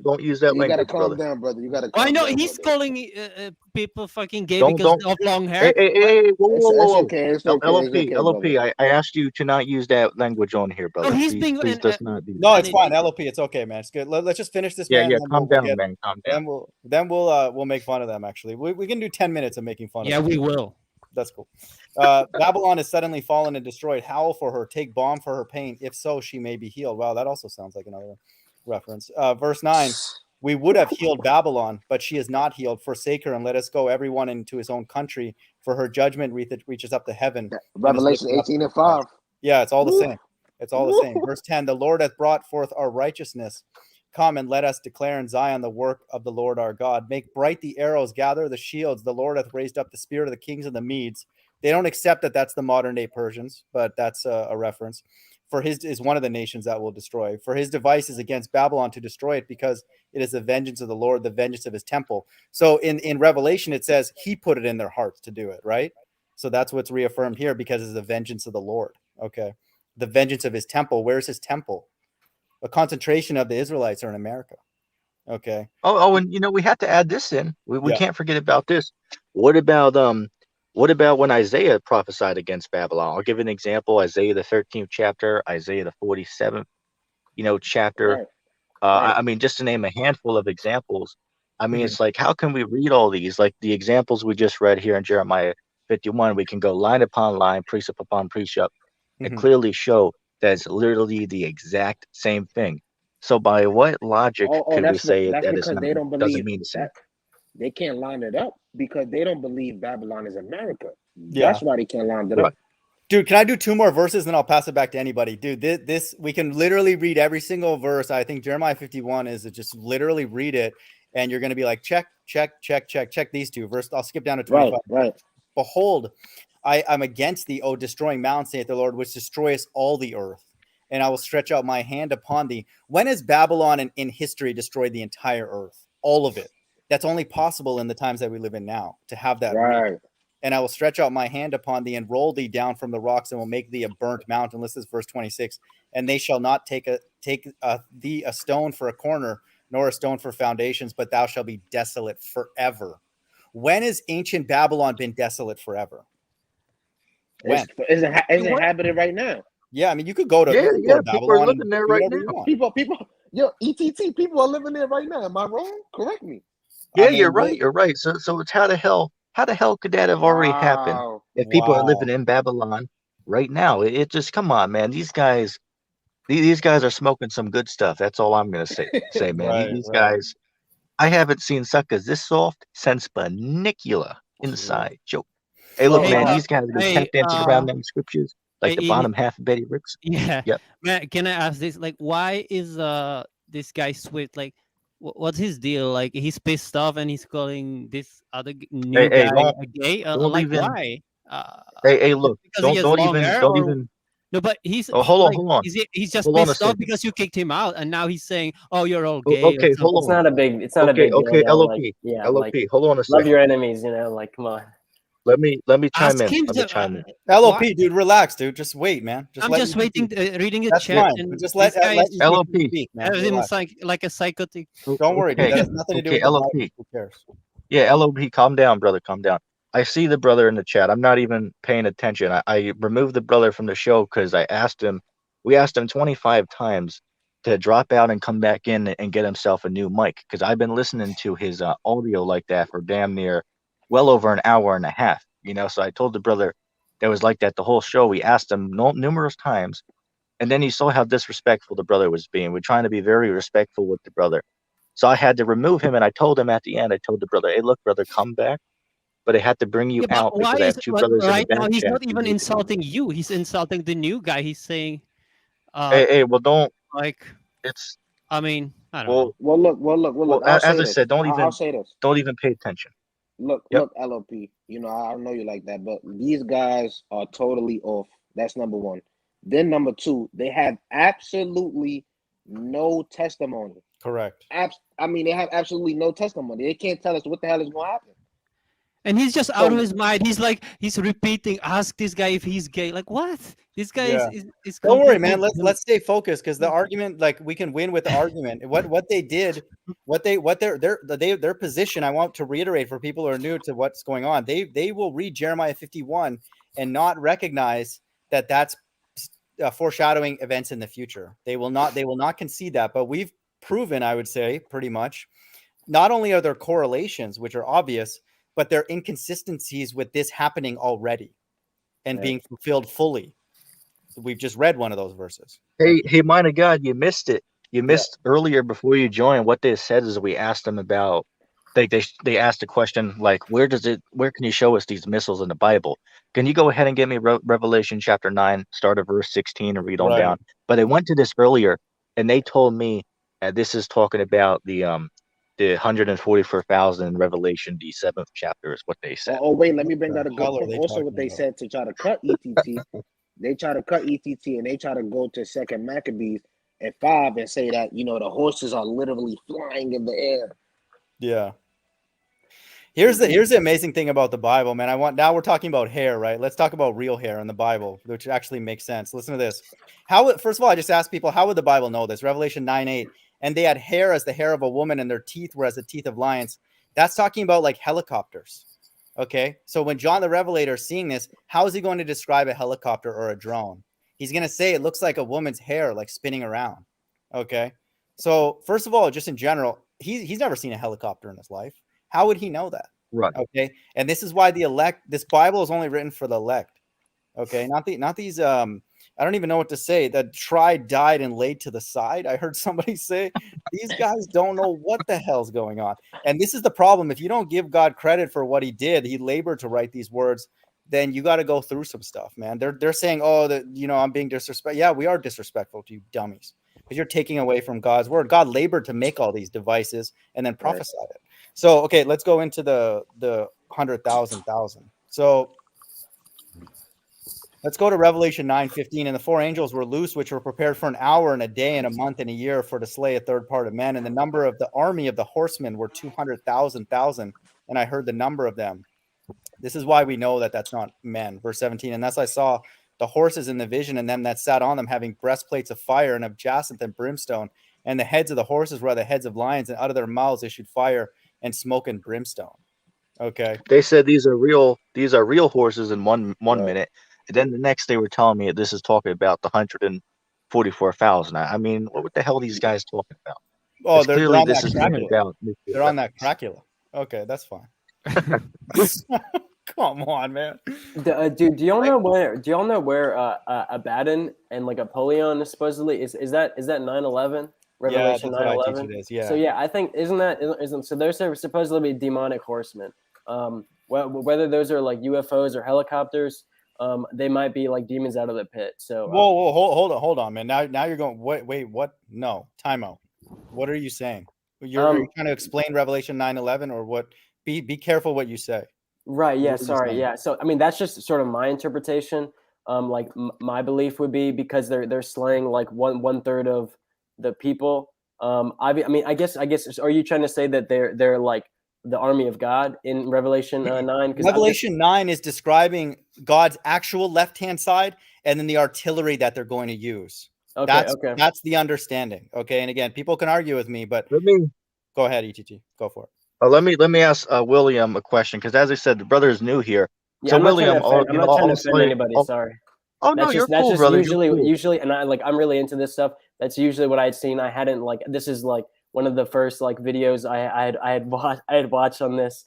don't use that You gotta language, calm brother. down, brother. You gotta Why calm no? down, He's brother. calling people fucking gay Don't- because don't- of long Hey, hair. It's okay. It's okay. LOP, brother. I asked you to not use that language on here, brother. he's Please, being please an- does not do that. No, it's an fine. idiot. LOP, it's okay, man. It's good. Let's just finish this, Yeah, man. yeah, and then calm we'll down, get- man, calm down. we'll make fun of them. Actually, we can do 10 minutes of making fun Yeah, of them. we will. That's cool. Babylon is suddenly fallen and destroyed. Howl for her, take balm for her pain. If so, she may be healed. Wow, that also sounds like another reference. Verse 9, we would have healed Babylon, but she is not healed. Forsake her and let us go, everyone into his own country, for her judgment reaches up to heaven. Revelation 18:5. Yeah, it's all the Woo. same. It's all the same. Verse 10, the Lord hath brought forth our righteousness. Come and let us declare in Zion the work of the Lord our God. Make bright the arrows, gather the shields. The Lord hath raised up the spirit of the kings of the Medes. They don't accept that that's the modern day Persians, but that's a reference. For his is one of the nations that will destroy. For his device is against Babylon to destroy it, because it is the vengeance of the Lord, the vengeance of his temple. So in Revelation, it says he put it in their hearts to do it, right? So that's what's reaffirmed here, because it's the vengeance of the Lord. Okay. The vengeance of his temple. Where's his temple? A concentration of the Israelites are in America. Okay. And we have to add this in. We Yeah. can't forget about this. What about when Isaiah prophesied against Babylon? I'll give an example. Isaiah the 13th chapter, Isaiah the 47th, chapter. Right. I mean, just to name a handful of examples. I mean, Mhm. it's like, how can we read all these? Like the examples we just read here in Jeremiah 51, we can go line upon line, precept upon precept, and Mhm. clearly show that it's literally the exact same thing. So by what logic could we say that's that it's because not, they don't doesn't believe mean the same? that they can't line it up, because they don't believe Babylon is America. Yeah. That's why they can't line it up. Dude, can I do 2 more verses, then I'll pass it back to anybody? Dude, this we can literally read every single verse. I think Jeremiah 51 is just literally read it, and you're going to be like, check these 2 verses. I'll skip down to 25. Right. Behold, I'm against thee, O destroying mountain, saith the Lord, which destroyest all the earth, and I will stretch out my hand upon thee. When has Babylon in history destroyed the entire earth? All of it. That's only possible in the times that we live in now, to have that. Right. And I will stretch out my hand upon thee and roll thee down from the rocks, and will make thee a burnt mountain. Listen to verse 26. And they shall not take thee a stone for a corner, nor a stone for foundations, but thou shalt be desolate forever. When has ancient Babylon been desolate forever? When? It's inhabited right now. Yeah, I mean, you could go to, People Babylon are living there right now. People, ETT, people are living there right now. Am I wrong? Correct me. Yeah, you're right. You're right. So it's how the hell could that have already happened if people are living in Babylon right now? It just, come on, man. These guys, these guys are smoking some good stuff. That's all I'm gonna say, man. Right, These right. guys, I haven't seen suckers this soft since Banicula inside. Joke. Hey, look, Well, Hey, man, these guys been tap hey, dancing around them scriptures like the in bottom half of Betty Ricks. yeah, Yep. man, can I ask this? Like, why is this guy Swift like? What's his deal? Like, he's pissed off and he's calling this other Hey, new hey, guy don't a gay. don't Like, even. why? Uh, Hey, just look, because he has long hair, don't or even. no? But he's Oh, like, hold on, he's just hold on a pissed off second. because you kicked him out, and now he's saying, "Oh, you're all Oh, gay" or okay, something. hold It's on. not a big. It's not a Okay, big deal okay, though. Like, LOP, yeah, like LOP. Hold on a love your second. enemies. You know, like come on. Let me chime Ask in. him Let me to. chime in. Why? LOP, dude, relax, dude. Just wait, man. Just I'm let just waiting, ETT. reading the That's chat, Yeah, fine. and Just this guy let is ETT LOP. speak, man. having Relax. like a psychotic. Don't worry, dude. Okay, That has nothing to do okay, with the Bible. LOP. Who cares? Yeah, LOP. Calm down, brother. Calm down. I see the brother in the chat. I'm not even paying attention. I removed the brother from the show because I asked him. We asked him 25 times to drop out and come back in and get himself a new mic because I've been listening to his audio like that for damn near well over an hour and a half. So I told the brother that was like that the whole show. We asked him numerous times, and then you saw how disrespectful the brother was being. We're trying to be very respectful with the brother. So I had to remove him, and I told him at the end, I told the brother, hey, look, brother, come back. But I had to bring you Yeah, but out why because I is have it two like brothers in the right now back he's chat not who even need to be. insulting you. He's insulting the new guy. He's saying, Well, don't. like, It's I mean, I don't well, know. Well, look. I'll as say I this. said, I'll say this. don't even pay attention. Look, Yep. look, LOP. I know you like that, but these guys are totally off. That's number one. Then number two, they have absolutely no testimony. Correct. I mean, they have absolutely no testimony. They can't tell us what the hell is going to happen. And he's just out of So, his mind. He's like, he's repeating, ask this guy if he's gay. Like, what? This guy Yeah. is Don't worry, completely. man. Let's stay focused because the argument, like, we can win with the argument. What they did, what their position. I want to reiterate for people who are new to what's going on. They will read Jeremiah 51 and not recognize that that's foreshadowing events in the future. They will not concede that. But we've proven, I would say, pretty much. Not only are there correlations, which are obvious, but there are inconsistencies with this happening already and being fulfilled fully. We've just read one of those verses. Hey, mind of God, you missed it. You Yeah. missed earlier before you joined. What they said is we asked them about. They asked a question like, where can you show us these missiles in the Bible? Can you go ahead and get me Revelation chapter 9, start at verse 16 and read on Right. down? But they went to this earlier, and they told me this is talking about the 144,000 in Revelation, the 7th chapter is what they said. oh, wait, let me bring What out a the good hell are point. they Also, what talking they about? said to try to cut ETT, they try to cut ETT and they try to go to Second Maccabees at 5 and say that the horses are literally flying in the air. Yeah. Here's the amazing thing about the Bible, man. Now we're talking about hair, right? Let's talk about real hair in the Bible, which actually makes sense. Listen to this. First of all, I just asked people, how would the Bible know this? Revelation 9:8. And they had hair as the hair of a woman, and their teeth were as the teeth of lions. That's talking about like helicopters. Okay. So when John the Revelator is seeing this, how is he going to describe a helicopter or a drone? He's going to say it looks like a woman's hair, like spinning around. Okay. So first of all, just in general, he's never seen a helicopter in his life. How would he know that? Right. Okay. And this is why this Bible is only written for the elect. Okay. Not these, I don't even know what to say. That tried, died, and laid to the side. I heard somebody say these guys don't know what the hell's going on. And this is the problem. If you don't give God credit for what he did, he labored to write these words, then you got to go through some stuff, man. They're saying, oh, that I'm being disrespectful. Yeah, we are disrespectful to you dummies because you're taking away from God's word. God labored to make all these devices and then prophesied it. So, okay, let's go into the 100,000. So let's go to Revelation 9:15. And the four angels were loose, which were prepared for an hour and a day and a month and a year for to slay a third part of men. And the number of the army of the horsemen were 200,000. And I heard the number of them. This is why we know that that's not men. Verse 17. And thus I saw the horses in the vision, and them that sat on them having breastplates of fire and of jacinth and brimstone. And the heads of the horses were the heads of lions, and out of their mouths issued fire and smoke and brimstone. Okay. They said these are real horses in one minute. And then the next they were telling me this is talking about the 144,000. I mean, what the hell are these guys talking about? Oh, It's they're clearly on this that is talking Cracula. about They're on that Cracula. Okay, that's fine. Come on, man. Do y'all know where? Do y'all know where Abaddon and like Apollyon is supposedly is that 9/11? Yeah, Revelation that's what I teach 9/11. it is. Yeah. So yeah, I think isn't so there's supposedly demonic horsemen. Whether those are like UFOs or helicopters, they might be like demons out of the pit. So Whoa, hold on, man. Now you're going. Wait, what? No, time out. What are you saying? Are you trying to explain Revelation 9/11 or what? Be careful what you say. Right. Yeah. What are you Sorry. saying? Yeah. So I mean, that's just sort of my interpretation. Like my belief would be because they're slaying like one third of the people. I mean, I guess. Are you trying to say that they're like the army of God in Revelation 9? Because Revelation 9 is describing God's actual left-hand side and then the artillery that they're going to use. Okay. That's the understanding. Okay. And again, people can argue with me, but Let me go ahead, ETT. Go for it. let me ask William a question because, as I said, the brother is new here. Yeah, So I'm not trying to William, offend. I'm not trying to offend honestly, anybody. Sorry. oh no, you're That's cool, just brother. You're cool. usually, and I'm really into this stuff. That's usually what I'd seen. I hadn't like this is like one of the first like videos I had watched on this.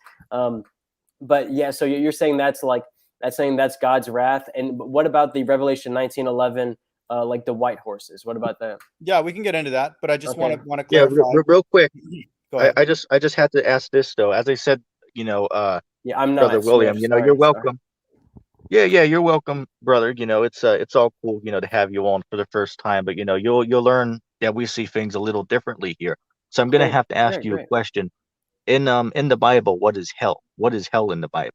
But yeah, so you're saying that's saying that's God's wrath. And what about the Revelation 19:11, like the white horses? What about that? Yeah, we can get into that, but I just Okay. want to Yeah, clarify. real quick. Go ahead. I just had to ask this though. As I said, Yeah, I'm brother not William, Swift. you're Sorry. welcome. Yeah, you're welcome, brother. It's all cool, to have you on for the first time, but you'll learn that we see things a little differently here. So I'm gonna Okay, have to ask you a great. question. In the Bible, what is hell? What is hell in the Bible?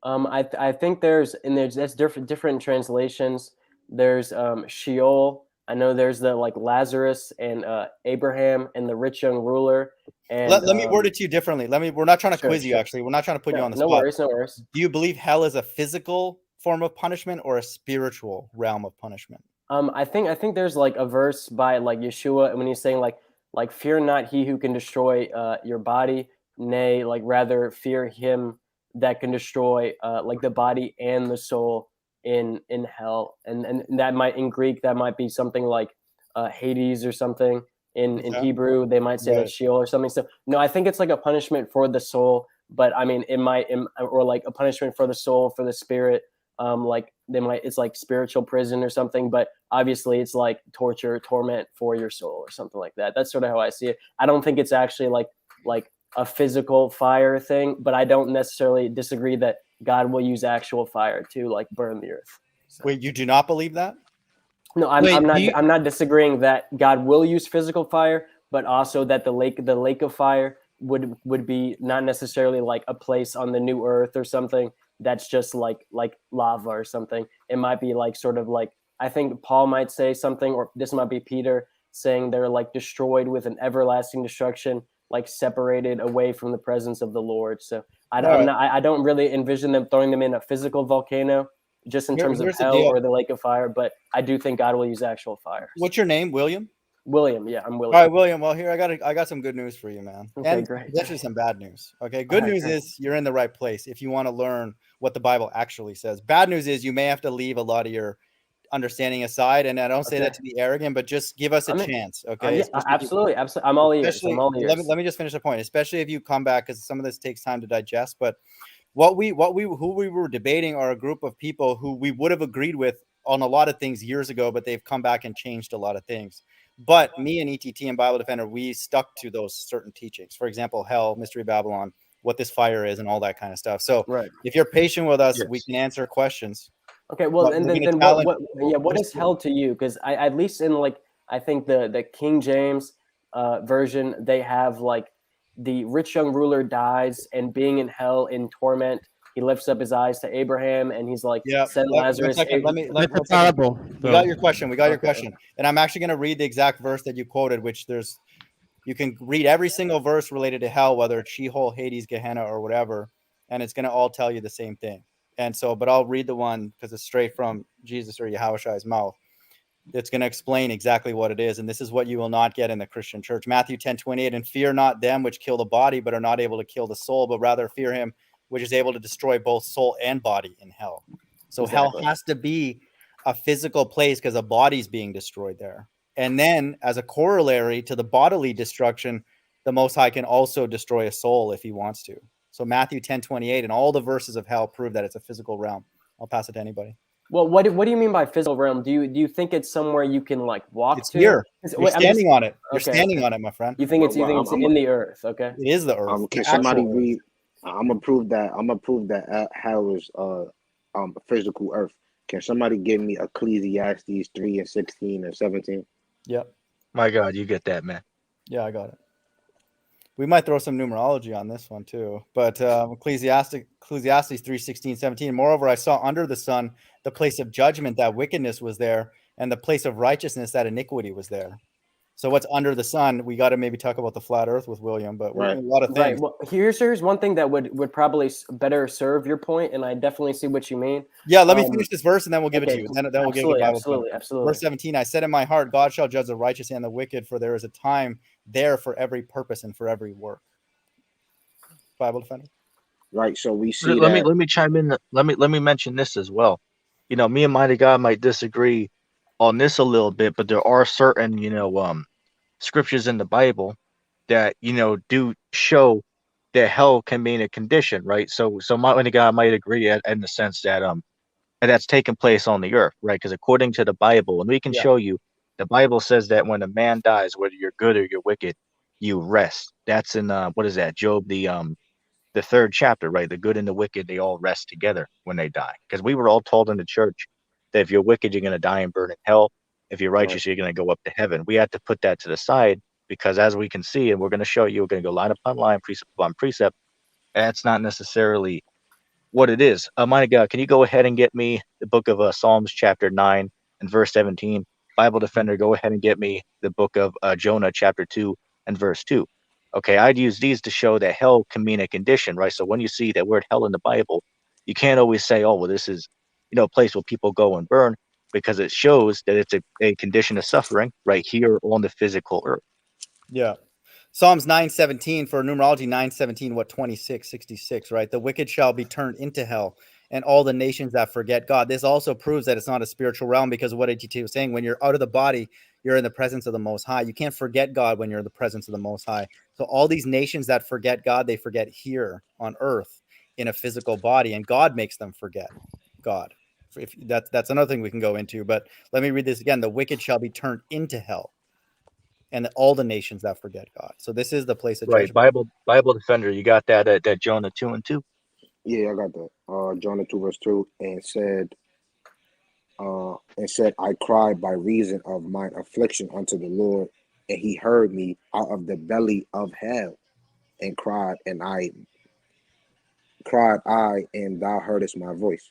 I think there's that's different translations. There's Sheol. I know there's the like Lazarus and Abraham and the rich young ruler. And Let me word it to you differently. We're not trying to quiz you, sure. actually. We're not trying to put you on the No spot. worries, no worries. Do you believe hell is a physical form of punishment or a spiritual realm of punishment? I think there's like a verse by like Yeshua when he's saying like fear not he who can destroy your body, nay, like rather fear him that can destroy like the body and the soul in hell. And that might in Greek that might be something like Hades or something. In Okay. Hebrew they might say Right. like Sheol or something. So no, I think it's like a punishment for the soul, but I mean or like a punishment for the soul, for the spirit. Like it's like spiritual prison or something, but obviously it's like torture, torment for your soul or something like that. That's sort of how I see it. I don't think it's actually like a physical fire thing, but I don't necessarily disagree that God will use actual fire to like burn the earth. So. Wait, you do not believe that? No, I'm not disagreeing that God will use physical fire, but also that the lake of fire would be not necessarily like a place on the new earth or something that's just like lava or something. It might be like sort of like I think Paul might say something, or this might be Peter saying they're like destroyed with an everlasting destruction, like separated away from the presence of the Lord. So I don't really envision them throwing them in a physical volcano, just in terms of Here's the hell deal. or the lake of fire, but I do think God will use actual fire. What's your name, William? William, yeah, I'm William. All right, William. Well, here I got some good news for you, man. Okay, And great. actually some bad news. Okay, good news is you're in the right place if you want to learn what the Bible actually says. Bad news is you may have to leave a lot of your understanding aside, and I don't say that to be arrogant, but just give us a chance, okay? Yeah, absolutely. I'm all ears. Let me just finish the point, especially if you come back, because some of this takes time to digest. But who we were debating are a group of people who we would have agreed with on a lot of things years ago, but they've come back and changed a lot of things. But me and ETT and Bible Defender, we stuck to those certain teachings. For example, hell, Mystery Babylon, what this fire is, and all that kind of stuff. So if you're patient with us, we can answer questions. Okay, well, and then what is hell to you? Because I at least in like I think the King James version, they have like the rich young ruler dies and being in hell in torment, he lifts up his eyes to Abraham and he's like, send Lazarus. That's a parable. We got your question. We got your question. And I'm actually going to read the exact verse that you quoted, which you can read every single verse related to hell, whether it's Sheol, Hades, Gehenna, or whatever, and it's going to all tell you the same thing. And so, but I'll read the one because it's straight from Jesus or Yahushua's mouth. It's going to explain exactly what it is. And this is what you will not get in the Christian church. Matthew 10:28, and fear not them which kill the body, but are not able to kill the soul, but rather fear him which is able to destroy both soul and body in hell. So hell has to be a physical place because a body's being destroyed there. And then as a corollary to the bodily destruction, the Most High can also destroy a soul if he wants to. So Matthew 10:28 and all the verses of hell prove that it's a physical realm. I'll pass it to anybody. Well, what do you mean by physical realm? Do you think it's somewhere you can like walk It's to? here. Is- You're wait, I'm just- standing on it. You're okay, standing okay. on it, my friend. You think it's Well, I'm in the earth? Okay. It is the earth. can the somebody actual earth. read? I'm gonna prove that. Hell is physical earth. Can somebody give me Ecclesiastes 3:16 and 17? Yep. My God, you get that, man. Yeah, I got it. We might throw some numerology on this one too, but Ecclesiastes 3:16, 17. Moreover, I saw under the sun the place of judgment that wickedness was there, and the place of righteousness that iniquity was there. So what's under the sun? We got to maybe talk about the flat Earth with William, but Right. a lot of Right. things. Well, here's one thing that would probably better serve your point, and I definitely see what you mean. Yeah, let me finish this verse and then we'll give it okay, to you. Then we'll give absolutely, it absolutely, absolutely. Verse 17, I said in my heart, God shall judge the righteous and the wicked, for there is a time there for every purpose and for every work. Bible defender. Right. So we see Let that. me chime in. Let me mention this as well. You know, me and Mighty God might disagree on this a little bit, but there are certain, scriptures in the Bible that, do show that hell can mean a condition, right? So Mighty God might agree in the sense that that's taking place on the earth, right? Because according to the Bible, and we can Yeah. show you, the Bible says that when a man dies, whether you're good or you're wicked, you rest. That's in what is that? Job, the third chapter, right? The good and the wicked, they all rest together when they die. Because we were all told in the church that if you're wicked, you're going to die and burn in hell. If you're righteous, you're going to go up to heaven. We had to put that to the side because, as we can see, and we're going to show you, we're going to go line upon line, precept upon precept. That's not necessarily what it is. My God, can you go ahead and get me the book of Psalms chapter 9 and verse 17? Bible defender, go ahead and get me the book of Jonah chapter 2 and verse 2. Okay, I'd use these to show that hell can mean a condition, right? So when you see that word hell in the Bible, you can't always say, oh, well, this is, a place where people go and burn, because it shows that it's a condition of suffering right here on the physical earth. Yeah. Psalms 9:17 for numerology 9:17, what 26:66, right? The wicked shall be turned into hell, and all the nations that forget God. This also proves that it's not a spiritual realm because of what ATT was saying. When you're out of the body, you're in the presence of the Most High. You can't forget God when you're in the presence of the Most High. So all these nations that forget God, they forget here on earth in a physical body, and God makes them forget God. If that's another thing we can go into, but let me read this again. The wicked shall be turned into hell, and all the nations that forget God. So this is the place of Right. judgment. Bible defender, you got that Jonah 2 and 2? Yeah, I got that. Jonah 2:2, and said, I cried by reason of mine affliction unto the Lord, and he heard me out of the belly of hell, and cried, and thou heardest my voice.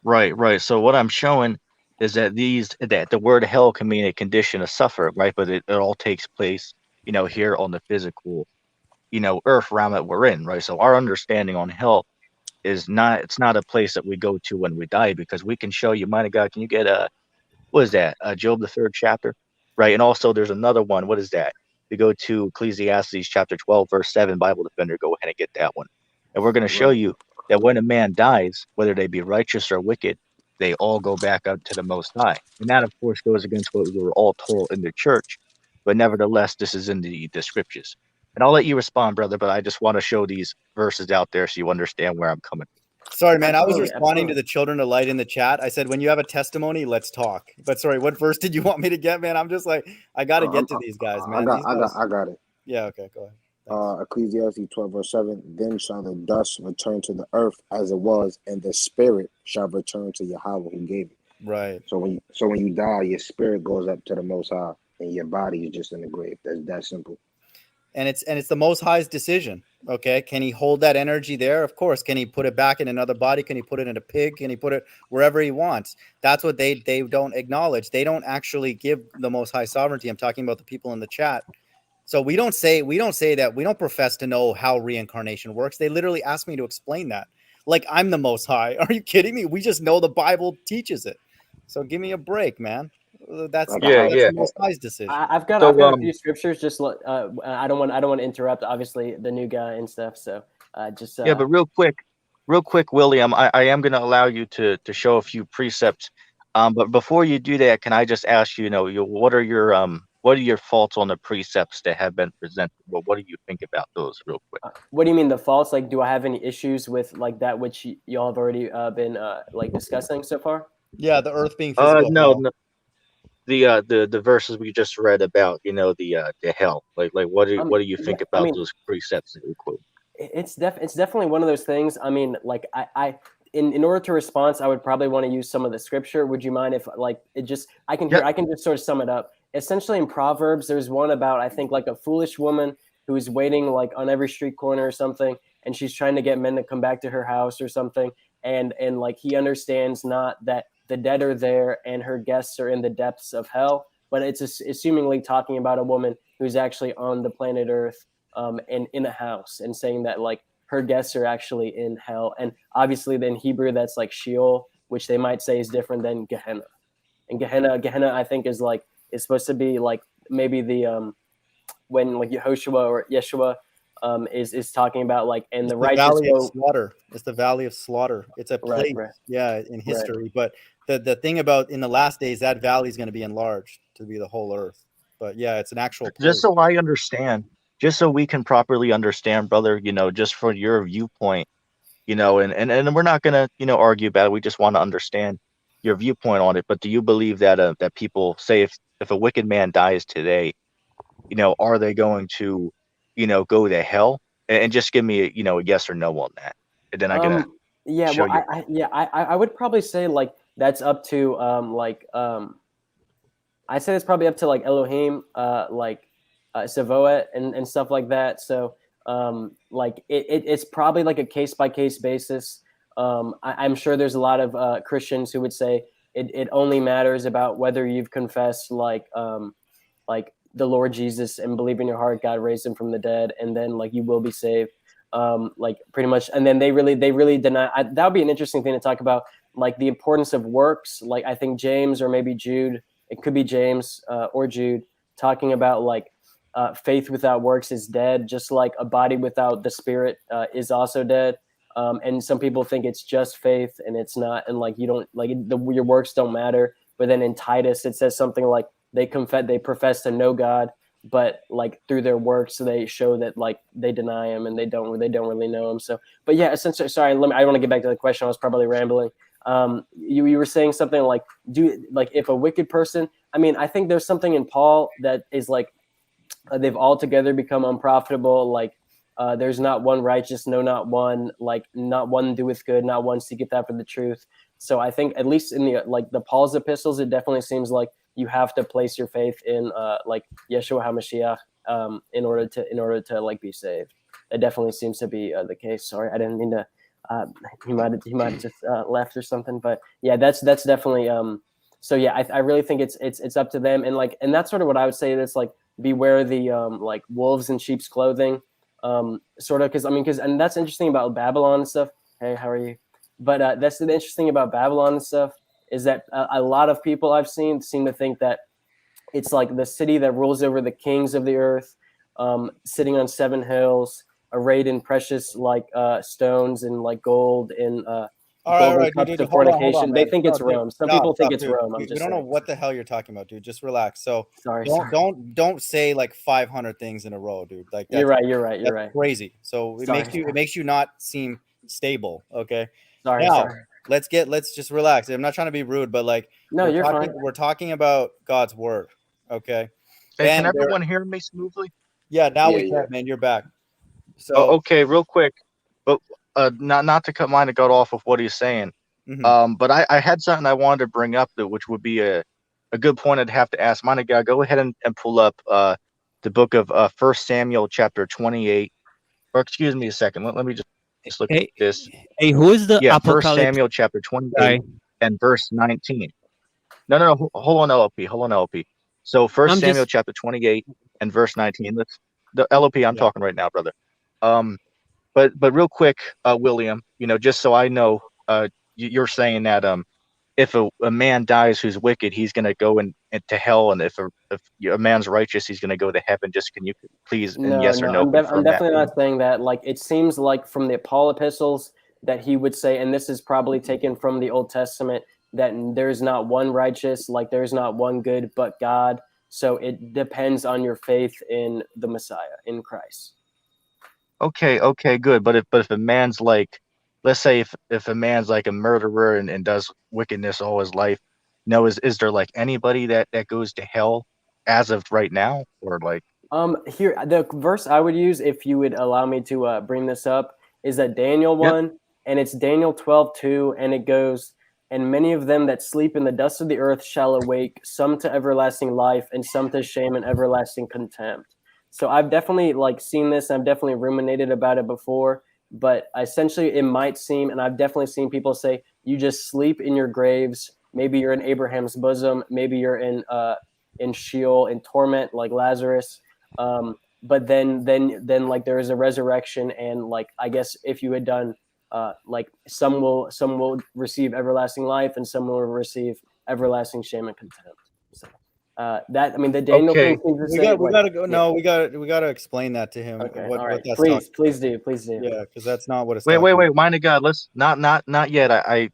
Right. So what I'm showing is that the word hell can mean a condition of suffer, right? But it all takes place, here on the physical, earth realm that we're in, right? So our understanding on hell it's not a place that we go to when we die, because we can show you, mighty God, can you get what is that? Job, the third chapter, right? And also there's another one. What is that? We go to Ecclesiastes chapter 12, verse 7, Bible defender, go ahead and get that one. And we're going to show Right. you that when a man dies, whether they be righteous or wicked, they all go back up to the Most High. And that, of course, goes against what we were all told in the church. But nevertheless, this is in the scriptures. And I'll let you respond, brother, but I just want to show these verses out there so you understand where I'm coming from. Sorry, man. I was Absolutely, responding to absolutely. the children of light in the chat. I said, when you have a testimony, let's talk. But sorry, what verse did you want me to get, man? I'm just like, I got to get to these guys, man. These guys. I got it. Yeah. Okay. Go ahead. Thanks. Ecclesiastes 12:7. Then shall the dust return to the earth as it was, and the spirit shall return to Yahweh who gave it. Right. So when you die, your spirit goes up to the Most High, and your body is just in the grave. That's that simple. And it's the Most High's decision. Okay. Can he hold that energy there? Of course. Can he put it back in another body? Can he put it in a pig? Can he put it wherever he wants? That's what they don't acknowledge. They don't actually give the Most High sovereignty. I'm talking about the people in the chat. So we don't say that. We don't profess to know how reincarnation works. They literally ask me to explain that. Like I'm the Most High. Are you kidding me? We just know the Bible teaches it. So give me a break, man. That's Like Yeah, the yeah. Most High's decision. I've got So, a few scriptures. Just I don't want to interrupt. Obviously, the new guy and stuff. So just yeah, but real quick, William, I am going to allow you to show a few precepts. But before you do that, can I just ask you, what are your what are your thoughts on the precepts that have been presented? Well, what do you think about those, real quick? What do you mean the faults? Like, do I have any issues with like that which y'all have already been like discussing so far? Yeah, the earth being physical. No, no, the verses we just read about, the hell. Like what do you Yeah, think I about mean, those precepts that you quote? it's definitely one of those things. I mean, like in order to respond, I would probably want to use some of the scripture. Would you mind if like it just Yeah, I can just sort of sum it up. Essentially, in Proverbs, there's one about I think like a foolish woman who's waiting like on every street corner or something, and she's trying to get men to come back to her house or something, and like he understands not that the dead are there and her guests are in the depths of hell, but it's assumingly talking about a woman who's actually on the planet Earth and in a house, and saying that like her guests are actually in hell. And obviously, in Hebrew, that's like Sheol, which they might say is different than Gehenna. And Gehenna, I think is supposed to be like maybe the when like Yehoshua or Yeshua is talking about like and It's the the righteous valley of go slaughter. It's the valley of slaughter. It's a right, place, right, yeah, in right. history. But the thing about in the last days, that valley is going to be enlarged to be the whole earth. But yeah, it's an actual just place. so I understand, just so we can properly understand, brother, just for your viewpoint, and we're not gonna, argue about it. We just want to understand your viewpoint on it. But do you believe that that people say if a wicked man dies today, are they going to, go to hell? And just give me a yes or no on that, and then I'm gonna Yeah, show well, you. I would probably say like that's up to I say it's probably up to like Elohim, Savoet and stuff like that. So like it's probably like a case by case basis. I'm sure there's a lot of Christians who would say it only matters about whether you've confessed like the Lord Jesus and believe in your heart God raised him from the dead, and then like you will be saved. Like pretty much, and then they really deny. That would be an interesting thing to talk about, like the importance of works. Like I think James or maybe Jude, it could be James or Jude, talking about like faith without works is dead, just like a body without the spirit is also dead. And some people think it's just faith, and it's not, and like you don't like your works don't matter. But then in Titus, it says something like they profess to know God, but like through their works they show that like they deny him and they don't really know him. So but yeah, essentially, sorry, I want to get back to the question. I was probably rambling. You were saying something like if a wicked person, I mean, I think there's something in Paul that is like they've altogether become unprofitable, like there's not one righteous, no, not one, like not one doeth good, not one seeketh after the truth. So I think at least in the like the Paul's epistles, it definitely seems like you have to place your faith in like Yeshua HaMashiach in order to like be saved. That definitely seems to be the case. Sorry, I didn't mean to. He might have just left or something. But yeah, that's definitely. So yeah, I really think it's up to them, and that's sort of what I would say. That's like beware the like wolves in sheep's clothing, sort of, because and that's interesting about Babylon and stuff. Hey, how are you? But that's the interesting about Babylon and stuff is that a lot of people I've seen seem to think that it's like the city that rules over the kings of the earth, sitting on seven hills, arrayed in precious like stones and like gold and All golden right, dude, cups dude, of hold on, fornication. They man. think No, it's dude, Rome. Some people think it's dude. Rome. I'm We just don't know saying. what the hell you're talking about, dude. Just relax. So Sorry. don't say like 500 things in a row, dude. Like You're that's right. that's crazy. So it makes you not seem stable. Okay. Sorry. Now let's just relax. I'm not trying to be rude, but like No, you're fine. we're talking about God's word. Okay. Hey, can And everyone hear me smoothly? yeah, now Yeah, we yeah. can, man. You're back. Oh, So okay, real quick, but not to cut mine to cut off of what he's saying. mhm. But I had something I wanted to bring up that which would be a good point I'd have to ask. Monica, go ahead and pull up the book of 1 Samuel chapter 28. Or excuse me a second. Let me just look at Hey, this. hey, who is the Yeah, 1 apocalypse Samuel chapter guy? 28 and verse 19. No, hold on, LP. Hold on, LP. So 1 I'm Samuel just chapter 28 and verse 19. Let's the LP, I'm Yeah. talking right now, brother. Um, but real quick, William, just so I know, you're saying that if a man dies who's wicked, he's going to go into hell, and if a man's righteous, he's going to go to heaven. Just can you please, in No, yes or no, no, I'm confirm that definitely for me? not saying that. Like, it seems like from the Paul epistles that he would say, and this is probably taken from the Old Testament, that there's not one righteous, like there's not one good but God. So it depends on your faith in the Messiah, in Christ. Okay, good. But if a man's like, let's say if a man's like a murderer and does wickedness all his life, is there like anybody that goes to hell as of right now, or like? Here the verse I would use, if you would allow me to bring this up, is that Daniel Yep. 1, and it's Daniel 12:2, and it goes, "And many of them that sleep in the dust of the earth shall awake, some to everlasting life, and some to shame and everlasting contempt." So I've definitely like seen this. I've definitely ruminated about it before, but essentially it might seem, and I've definitely seen people say, you just sleep in your graves. Maybe you're in Abraham's bosom. Maybe you're in Sheol in torment, like Lazarus. But then like there is a resurrection, and like I guess if you had done like some will receive everlasting life, and some will receive everlasting shame and contempt. So that, I mean, the Daniel Okay. thing seems to We say got we like, gotta go. yeah. No, we gotta explain that to him. Okay, What all right, that's please talking. please do. Yeah, because that's not what it's Wait, talking. mind of God, let's not yet.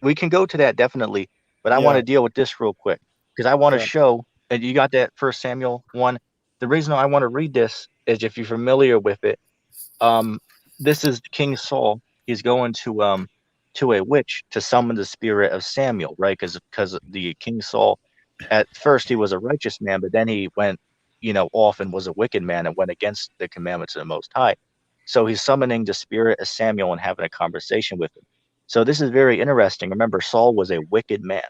We can go to that definitely, but I want Yeah. to deal with this real quick because I want to Okay. show that you got that First Samuel 1. The reason I want to read this is if you're familiar with it. Um, this is King Saul. He's going to a witch to summon the spirit of Samuel, right? Because the King Saul, at first he was a righteous man, but then he went, off and was a wicked man and went against the commandments of the Most High. So he's summoning the spirit of Samuel and having a conversation with him. So this is very interesting. Remember, Saul was a wicked man,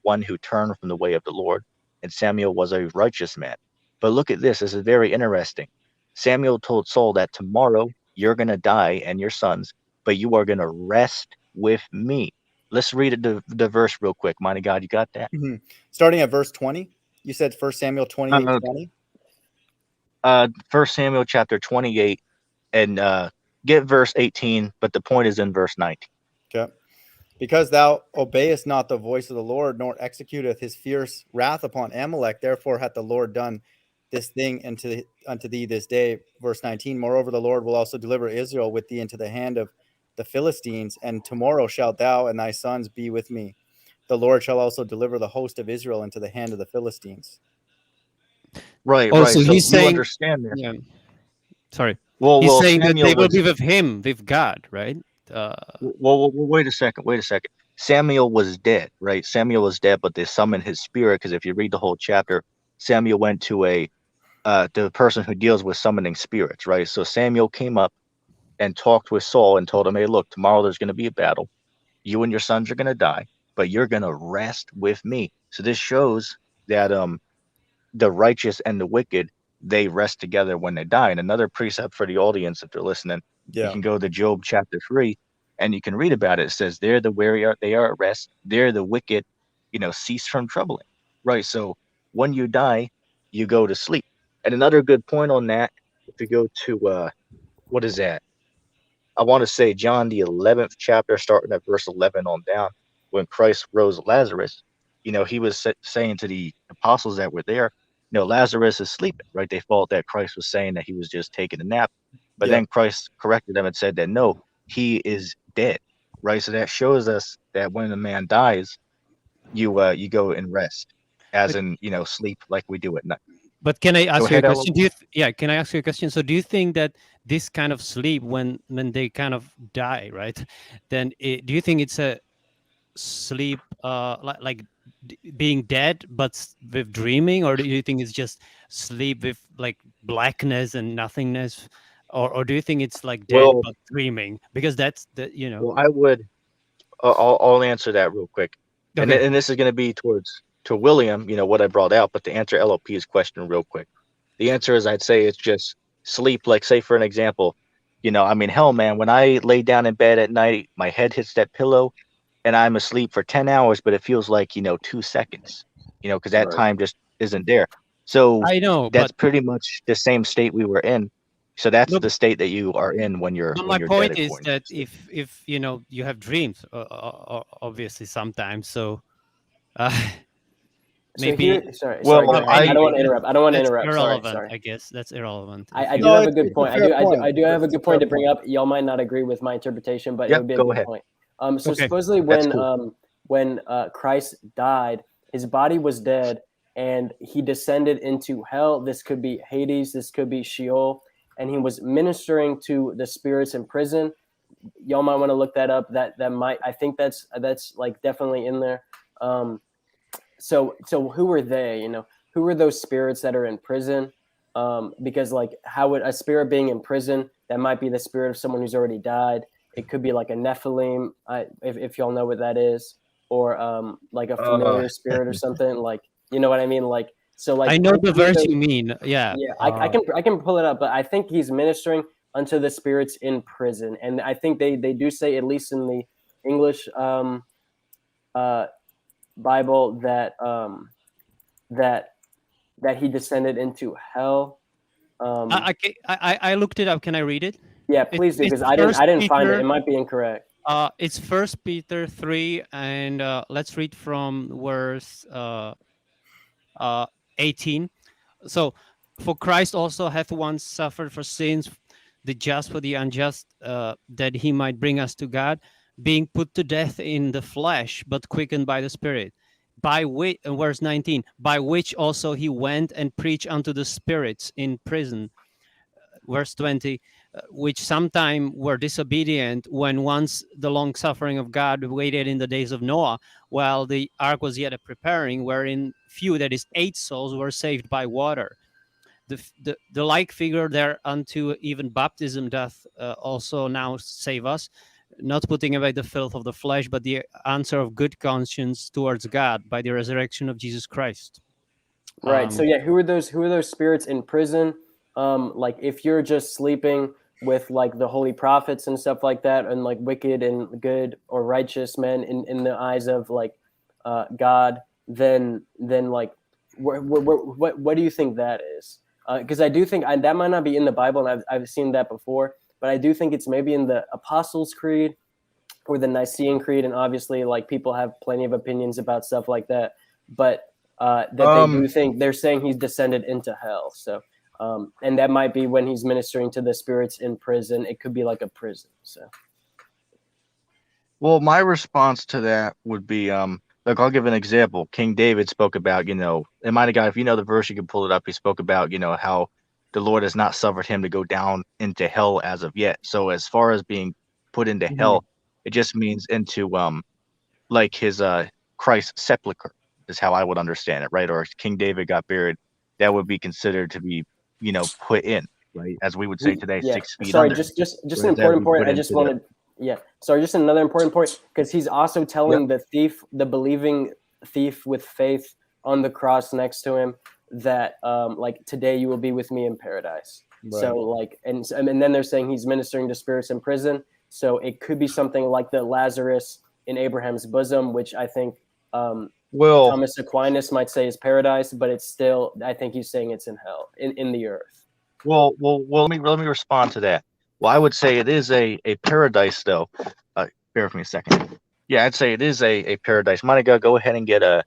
one who turned from the way of the Lord, and Samuel was a righteous man. But look at this. This is very interesting. Samuel told Saul that tomorrow you're going to die and your sons, but you are going to rest with me. Let's read the verse real quick. Mighty God, you got that? Mhm. Starting at verse 20, you said 1 Samuel 28, Uh, 20. First Samuel chapter 28 and get verse 18, but the point is in verse 19. Okay. Because thou obeyest not the voice of the Lord, nor executeth his fierce wrath upon Amalek, therefore hath the Lord done this thing unto thee this day. Verse 19. Moreover, the Lord will also deliver Israel with thee into the hand of the Philistines, and tomorrow shalt thou and thy sons be with me. The Lord shall also deliver the host of Israel into the hand of the Philistines. Right, Oh, right. so So he's you saying, understand this. yeah, sorry. He's Well, saying that they Samuel will was. be with him, with God, right? Uh, Wait a second. Wait a second. Samuel was dead, right? Samuel was dead, but they summoned his spirit because if you read the whole chapter, Samuel went to the person who deals with summoning spirits, right? So Samuel came up and talked with Saul and told him, "Hey, look, tomorrow there's going to be a battle. You and your sons are going to die, but you're going to rest with me." So this shows that the righteous and the wicked, they rest together when they die. And another precept for the audience, if they're listening, you Yeah. can go to Job chapter 3 and you can read about it. It says, "There the weary are, they are at rest. There the wicked, cease from troubling." Right. So when you die, you go to sleep. And another good point on that, if you go to what is that? I want to say John the 11th chapter, starting at verse 11 on down, when Christ rose Lazarus, he was saying to the apostles that were there, Lazarus is sleeping, right? They thought that Christ was saying that he was just taking a nap, but Yeah. then Christ corrected them and said that no, he is dead, right? So that shows us that when a man dies, you go and rest, as but in sleep like we do at night. but can I Go ask you a ahead, Ella. question? Yeah, can I ask you a question? So do you think that this kind of sleep, when they kind of die, right? Then do you think it's a sleep being dead but with dreaming, or do you think it's just sleep with like blackness and nothingness, or do you think it's like dead Well, but dreaming? Because that's the. I would. I'll answer that real quick, and Okay. and this is going to be to William, what I brought out, but to answer LOP's question real quick, the answer is I'd say it's just sleep. Like say for an example, I mean, hell, man, when I lay down in bed at night, my head hits that pillow, and I'm asleep for 10 hours, but it feels like 2 seconds, because that Right. time just isn't there. So I know, that's but pretty much the same state we were in. So that's no, the state that you are in when you're but when my you're dead, point is according to that the state. if you have dreams, obviously sometimes, so uh, so maybe. here, sorry, go Well, ahead. I I don't Anyway, want to interrupt. I don't want to that's interrupt. irrelevant, Sorry. I guess. That's irrelevant. I If do you No, have a good it's a point. fair point. I do have a It's a good fair point to bring point. up. Y'all might not agree with my interpretation, but it yeah, would be a go good ahead. point. So okay, supposedly That's cool. when Christ died, his body was dead, and he descended into hell. This could be Hades, this could be Sheol, and he was ministering to the spirits in prison. Y'all might want to look that up. That might, I think that's like definitely in there. So who are they? You know, who are those spirits that are in prison? Because like, how would a spirit being in prison, that might be the spirit of someone who's already died. It could be like a Nephilim, if y'all know what that is, or like a familiar spirit or something. Like, you know what I mean? Like, so like, I know the verse you mean. Yeah. yeah, I can pull it up, but I think he's ministering unto the spirits in prison, and I think they do say, at least in the English Bible, that he descended into hell. I looked it up. Can I read it? Yeah, please do, It's because I First didn't find it. Peter. It might be incorrect. It's 1 Peter 3, and let's read from verse 18. So, for Christ also hath once suffered for sins, the just for the unjust, that he might bring us to God, being put to death in the flesh, but quickened by the Spirit. By which, verse 19, by which also he went and preached unto the spirits in prison. Verse 20, which sometime were disobedient, when once the long suffering of God waited in the days of Noah, while the ark was yet a preparing, wherein few, that is 8 souls, were saved by water. The like figure thereunto even baptism doth also now save us, not putting away the filth of the flesh, but the answer of good conscience towards God by the resurrection of Jesus Christ. Right. So yeah, who are those spirits in prison? Like, if you're just sleeping with like the holy prophets and stuff like that, and like wicked and good or righteous men in the eyes of like God, then like what do you think that is? Because I do think that might not be in the Bible, and I've seen that before, but I do think it's maybe in the Apostles' Creed or the Nicene Creed, and obviously like people have plenty of opinions about stuff like that, but that they do think they're saying he's descended into hell. So and that might be when he's ministering to the spirits in prison. It could be like a prison. So Well, my response to that would be, like, I'll give an example. King David spoke about, it might have got, if you know the verse, you can pull it up. He spoke about, how the Lord has not suffered him to go down into hell as of yet. So as far as being put into hell, it just means into, like his Christ's sepulcher is how I would understand it, right? Or if King David got buried, that would be considered to be, put in, right? As we would say today, yeah. 6 feet Sorry, under. just an Whereas that would important be point. put I just into the wanted. Yeah. Sorry, just another important point, because he's also telling the thief, the believing thief with faith on the cross next to him, that like, today you will be with me in paradise. Right. So like, and then they're saying he's ministering to spirits in prison. So it could be something like the Lazarus in Abraham's bosom, which I think Well, Thomas Aquinas might say is paradise, but it's still, I think he's saying it's in hell, in the earth. well, let me respond to that. Well, I would say it is a paradise, though. Bear with me a second. Yeah, I'd say it is a paradise. Monica, go ahead and get a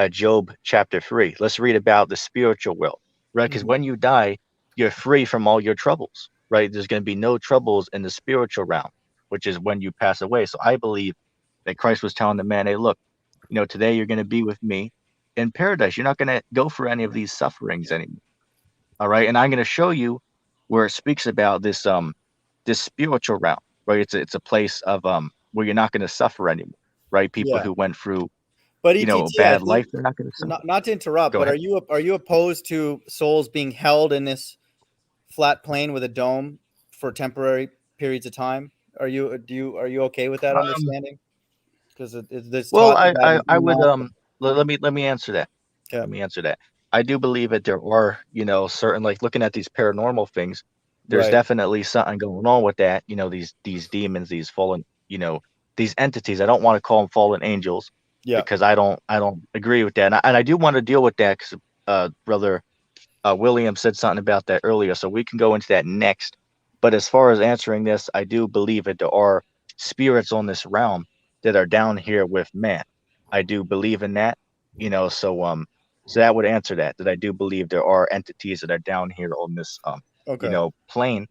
Job chapter 3. Let's read about the spiritual world, right? Because when you die, you're free from all your troubles, right? There's going to be no troubles in the spiritual realm, which is when you pass away. So I believe that Christ was telling the man, hey, look, today you're going to be with me in paradise. You're not going to go through any of these sufferings anymore. All right. And I'm going to show you where it speaks about this spiritual realm, right? It's a place of where you're not going to suffer anymore, right? People Yeah. who went through, But a ETT, bad life, they're not going to suffer. not to interrupt, Go but ahead. are you opposed to souls being held in this flat plane with a dome for temporary periods of time? Are you okay with that understanding? Because there's Well, taught that I would not. let me answer that. Okay. Let me answer that. I do believe that there are, certain, like, looking at these paranormal things, there's Right. definitely something going on with that. These demons, these fallen, these entities. I don't want to call them fallen angels, Yeah. because I don't agree with that. And I do want to deal with that because brother William said something about that earlier, so we can go into that next. But as far as answering this, I do believe that there are spirits on this realm that are down here with man. I do believe in that, so that would answer that I do believe there are entities that are down here on this Okay. plane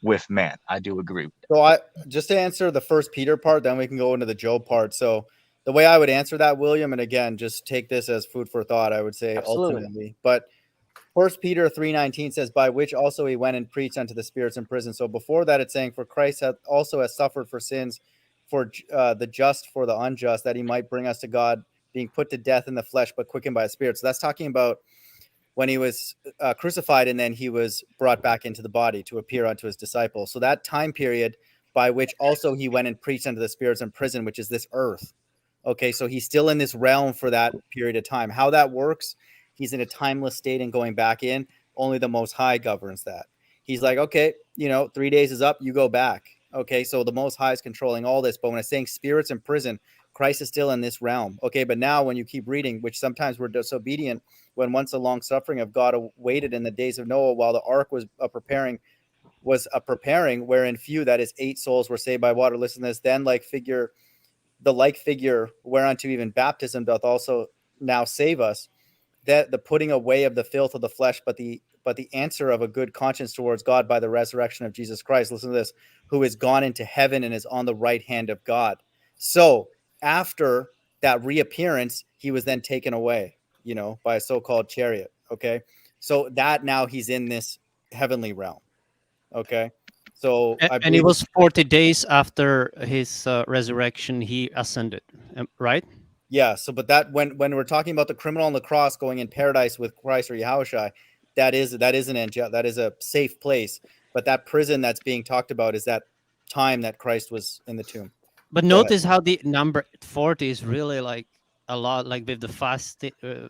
with man. I do agree with that. So I just to answer the first Peter part, then we can go into the Job part. So the way I would answer that, William, and again, just take this as food for thought, I would say Absolutely. ultimately, but 1 Peter 3:19 says, by which also he went and preached unto the spirits in prison. So before that, it's saying, for Christ hath also has suffered for sins, for the just for the unjust, that he might bring us to God, being put to death in the flesh, but quickened by the Spirit. So that's talking about when he was crucified and then he was brought back into the body to appear unto his disciples. So that time period by which also he went and preached unto the spirits in prison, which is this earth. Okay, so he's still in this realm for that period of time. How that works, he's in a timeless state and going back in. Only the Most High governs that. He's like, okay, 3 days is up, you go back. Okay, so the Most High is controlling all this. But when it's saying spirits in prison, Christ is still in this realm. Okay, but now when you keep reading, which sometimes we're disobedient, when once the long suffering of God awaited in the days of Noah, while the ark was preparing, wherein few, that is 8 souls, were saved by water. Listen to this. Then the like figure whereunto even baptism doth also now save us, that the putting away of the filth of the flesh, but the answer of a good conscience towards God by the resurrection of Jesus Christ. Listen to this, who is gone into heaven and is on the right hand of God. So after that reappearance, he was then taken away, by a so-called chariot. Okay. So that now he's in this heavenly realm. Okay. So I And it believe was 40 days after his resurrection, he ascended, right? yeah. So, but that when we're talking about the criminal on the cross going in paradise with Christ or Yahushua, that is an angel, that is a safe place. But that prison that's being talked about is that time that Christ was in the tomb. But Go ahead. notice how the number 40 is really like a lot, like with the fast,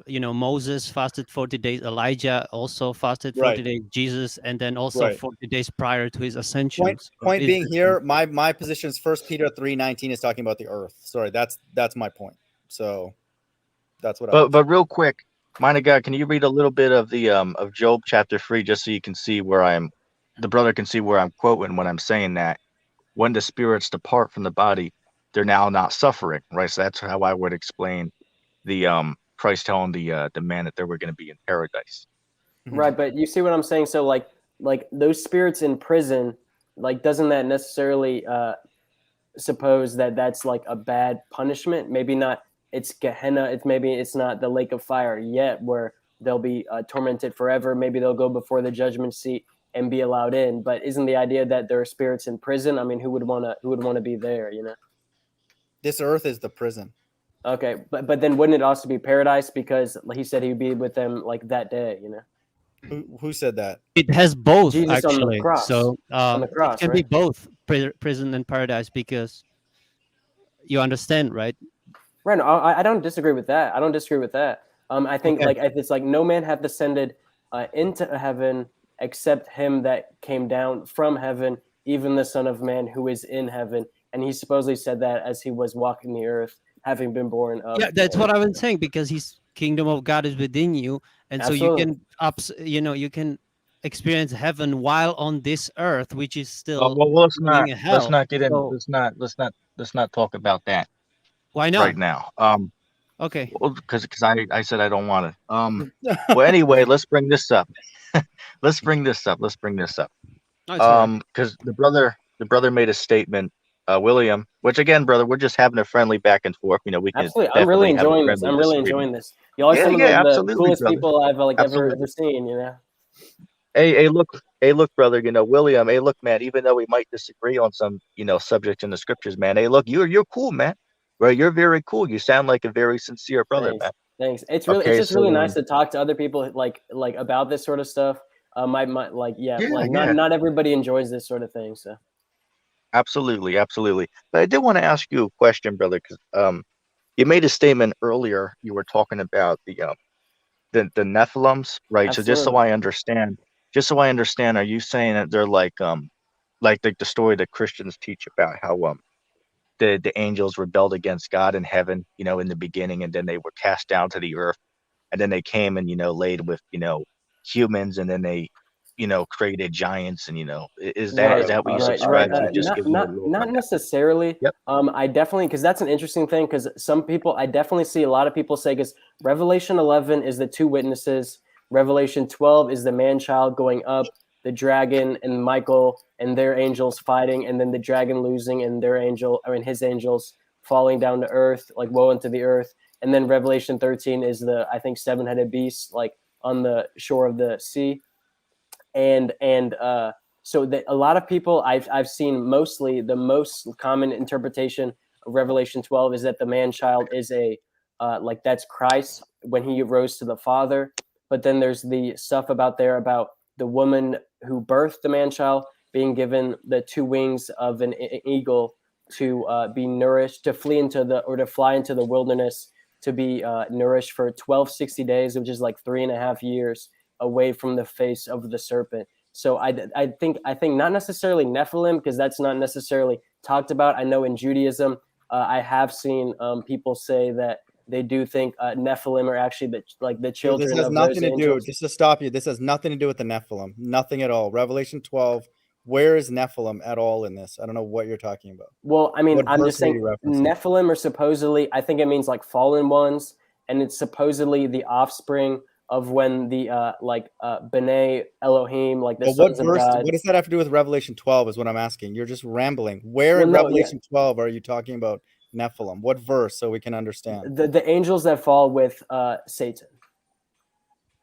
Moses fasted 40 days, Elijah also fasted 40 Right. days, Jesus, and then also Right. 40 days prior to his ascension. Point So point is being this- here, my position is 1 Peter 3:19 is talking about the earth. Sorry, that's my point. So that's what I would say. But real quick, mind of God, can you read a little bit of the of Job chapter 3 just so you can see the brother can see where I'm quoting when I'm saying that when the spirits depart from the body, they're now not suffering, right? So that's how I would explain the Christ telling the man that they were going to be in paradise. Right, but you see what I'm saying? So like those spirits in prison, like doesn't that necessarily suppose that that's like a bad punishment? Maybe not. It's Gehenna. It's not the lake of fire yet, where they'll be tormented forever. Maybe they'll go before the judgment seat and be allowed in. But isn't the idea that there are spirits in prison? I mean, who would want to be there? This earth is the prison. Okay, but then wouldn't it also be paradise because he said he'd be with them like that day? Who said that? It has both Jesus on the actually. cross. So On the it cross, can be right? both prison and paradise because you understand, right? Right. No, I don't disagree with that. I don't disagree with that. I think Okay. like it's like no man hath descended into heaven except him that came down from heaven, even the Son of Man who is in heaven. And he supposedly said that as he was walking the earth, having been born of. Yeah, that's what I was saying because his kingdom of God is within you, and so you Absolutely. can you can experience heaven while on this earth, which is still Well, being a let's hell. not get in So let's not talk about that why not? right now. Okay. Well, because I said I don't want to. Well, anyway, let's bring this up. Let's bring this up. No, it's all right. Because the brother made a statement, William, which again, brother, we're just having a friendly back and forth. We can Absolutely. I'm really definitely have a enjoying this. friendly I'm really disagreement. enjoying this. Y'all are Yeah, some of yeah, the absolutely, coolest brother. people I've like ever Absolutely. seen. Hey, look, brother. William. Hey, look, man. Even though we might disagree on some, subjects in the scriptures, man. Hey, look, you're cool, man. Right? You're very cool. You sound like a very sincere brother, Thanks. man. Thanks. It's Okay, just really so nice to talk to other people like about this sort of stuff. My like yeah, yeah, like yeah, not everybody enjoys this sort of thing. So absolutely, absolutely. But I did want to ask you a question, brother, because you made a statement earlier. You were talking about the Nephilims, right? So absolutely. just so I understand, are you saying that they're like the story that Christians teach about how the angels rebelled against God in heaven, in the beginning, and then they were cast down to the earth, and then they came and laid with humans, and then they created giants, and is Right, that what you All right. subscribe right. to? Just give me a little Not rundown. necessarily. Yep. I definitely because that's an interesting thing because some people I definitely see a lot of people say because Revelation 11 is the 2 witnesses, Revelation 12 is the man child going up, the dragon and Michael and their angels fighting, and then the dragon losing and his angels falling down to earth, like woe unto the earth. And then Revelation 13 is the, I think, 7-headed beast, like on the shore of the sea. And so that a lot of people I've seen, mostly the most common interpretation of Revelation 12 is that the man child is a like that's Christ when he rose to the Father. But then there's the stuff about the woman who birthed the man child being given the 2 wings of an eagle to be nourished, to fly into the wilderness, to be nourished for 1260 days, which is like 3.5 years away from the face of the serpent. So I think not necessarily Nephilim, because that's not necessarily talked about. I know in Judaism, I have seen people say that they do think Nephilim are actually the children This has of nothing those to do. angels. Just to stop you, this has nothing to do with the Nephilim. Nothing at all. Revelation 12. Where is Nephilim at all in this? I don't know what you're talking about. Well, I mean, What I'm verse just are you saying referencing? Nephilim are supposedly, I think it means like fallen ones, and it's supposedly the offspring of when the B'nai Elohim, like the But what sons of verse? God. What does that have to do with Revelation 12? Is what I'm asking. You're just rambling. Where Well, in no, yeah. Revelation 12 are you talking about Nephilim? What verse, so we can understand? The angels that fall with Satan.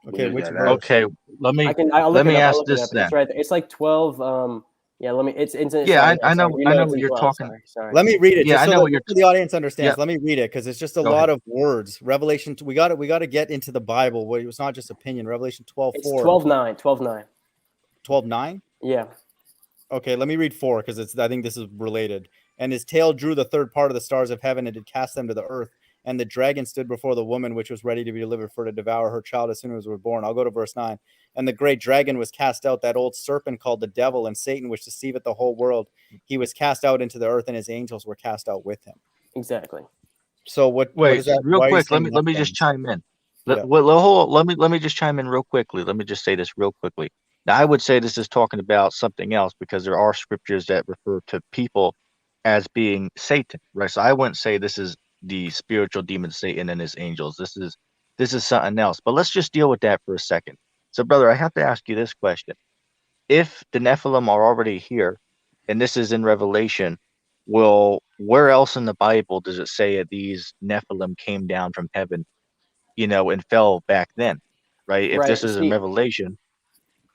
Okay, which Yeah, verse? Okay, I'll look let it me up. I'll ask look it this up. then. It's right there. It's like 12. Yeah, let me. It's Yeah, sorry, I sorry. know You I know know it's what in you're 12. talking. Sorry. Let me read it, Yeah, just I so know that what you're. the audience understands. Yep. Let me read it, because it's just a Go lot ahead. of words. Revelation. We got to get into the Bible. It's not just opinion. Revelation 12:4. It's 12:9. 12:9. 12:9. Yeah. Okay, let me read 4, because I think this is related. And his tail drew the third part of the stars of heaven and did cast them to the earth. And the dragon stood before the woman, which was ready to be delivered for to devour her child as soon as it was born. I'll go to verse 9. And the great dragon was cast out, that old serpent called the devil and Satan, which deceiveth the whole world. He was cast out into the earth, and his angels were cast out with him. Exactly. So what Wait, is that? real Why are you quick. saying Let me just Nephilim? chime in. Yeah. Let me just chime in real quickly. Let me just say this real quickly. Now, I would say this is talking about something else, because there are scriptures that refer to people as being Satan, right? So I wouldn't say this is the spiritual demon Satan and his angels. This is something else. But let's just deal with that for a second. So, brother, I have to ask you this question. If the Nephilim are already here, and this is in Revelation, well, where else in the Bible does it say that these Nephilim came down from heaven, and fell back then, right? If this Right. is in See, Revelation,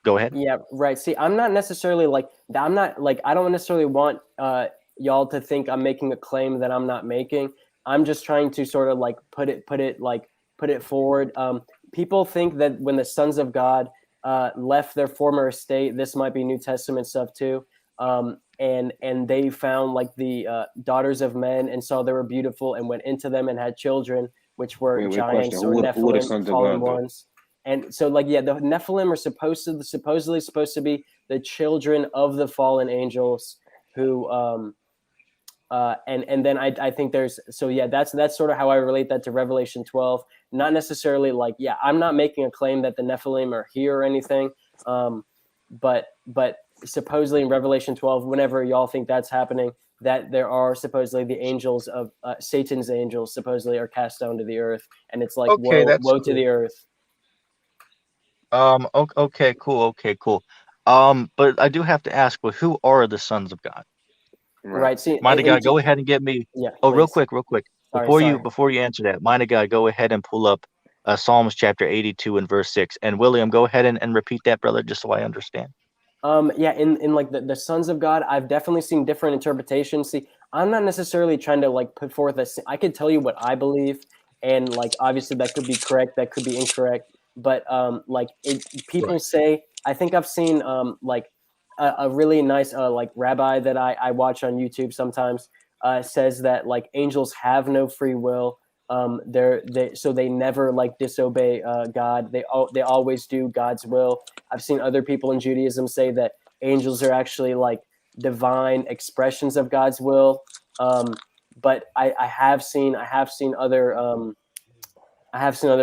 go ahead. yeah, right. See, I'm not necessarily I don't necessarily want y'all to think I'm making a claim that I'm not making. I'm just trying to sort of like put it forward. People think that when the sons of God left their former estate, this might be New Testament stuff too. And they found like the daughters of men and saw they were beautiful and went into them and had children, which were Wait, question. giants or Who are the Nephilim, sons of fallen God, though? ones. And so, like, yeah, the Nephilim are supposedly supposed to be the children of the fallen angels who, and then I think there's, so yeah, that's sort of how I relate that to Revelation 12. Not necessarily like, yeah, I'm not making a claim that the Nephilim are here or anything, but supposedly in Revelation 12, whenever y'all think that's happening, that there are supposedly the angels of Satan's angels supposedly are cast down to the earth, and it's like Okay, that's woe to cool. the earth. Okay, cool. Okay, cool. But I do have to ask, well, who are the sons of God? Right. See, Mighty God, go ahead and get me. yeah, Oh, please. real quick. Sorry. Before you answer that, Mighty God, go ahead and pull up Psalms chapter 82 and verse 6. And William, go ahead and repeat that, brother, just so I understand. Yeah, in like the sons of God, I've definitely seen different interpretations. See, I'm not necessarily trying to like put forth I could tell you what I believe, and like obviously that could be correct, that could be incorrect, but people Right. say, I think I've seen like a really nice like rabbi that I watch on YouTube sometimes says that like angels have no free will. So they never like disobey God. They always do God's will. I've seen other people in Judaism say that angels are actually like divine expressions of God's will. But I have seen other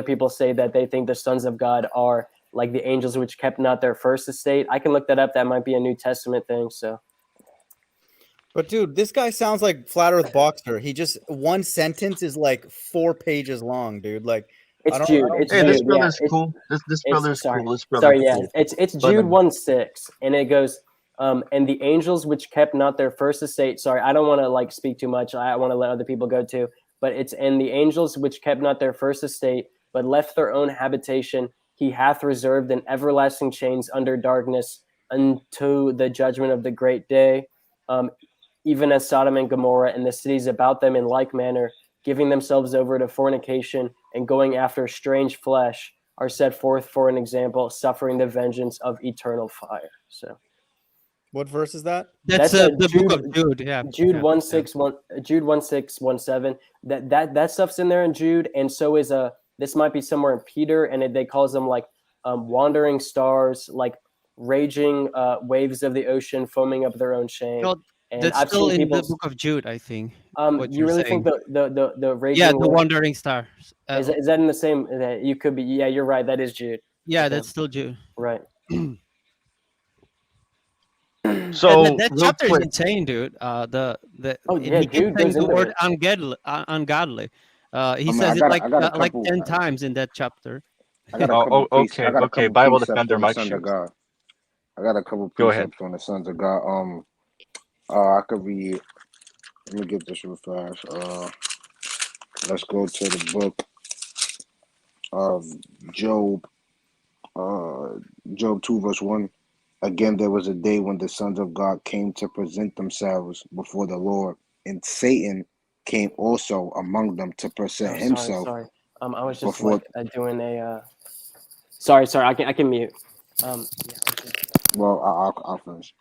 people say that they think the sons of God are like the angels which kept not their first estate. I can look that up. That might be a New Testament thing. So, But dude, this guy sounds like Flat Earth Boxer. He just, one sentence is like 4 pages long, dude. Like, it's Jude. It's Hey, this Jude. Yeah. brother's cool. This It's brother's sorry. cool. This brother's Sorry. Yeah. cool. It's But Jude 1:6, and it goes. And the angels which kept not their first estate. Sorry, I don't want to like speak too much. I want to let other people go too. But it's and the angels which kept not their first estate, but left their own habitation, he hath reserved in everlasting chains under darkness unto the judgment of the great day. Even as Sodom and Gomorrah and the cities about them in like manner, giving themselves over to fornication and going after strange flesh, are set forth for an example, suffering the vengeance of eternal fire. So What verse is that? that's the book of Jude. Jude. Yeah. Jude yeah, 1:6, Jude 1:6, 1:7. That stuff's in there in Jude, and so is this might be somewhere in Peter, and they calls them like wandering stars, like raging waves of the ocean, foaming up their own shame. No, And that's I've still seen in the people. book of Jude, I think. What You you're really saying. think the raging Yeah, the wave, wandering stars. is that in the same? You could be. Yeah, you're right. That is Jude. Yeah, Okay. that's still Jude. Right. So That real chapter is quick, insane, dude. Oh yeah, He keeps Jude saying goes the into word it. ungodly. Ungodly. He I mean, says it I got a like couple. 10 times in that chapter. I got a oh, couple I okay, got a okay. couple Bible precepts defender on the Mike sons of shoots. God. I got a couple Go ahead. precepts on the sons of God. I could read. Let me get this real fast. Let's go to the book of Job. Job 2:1. Again, there was a day when the sons of God came to present themselves before the Lord, and Satan came also among them to present himself Sorry. I was just before. like doing a. Sorry. I can mute. Yeah. Well, I'll finish.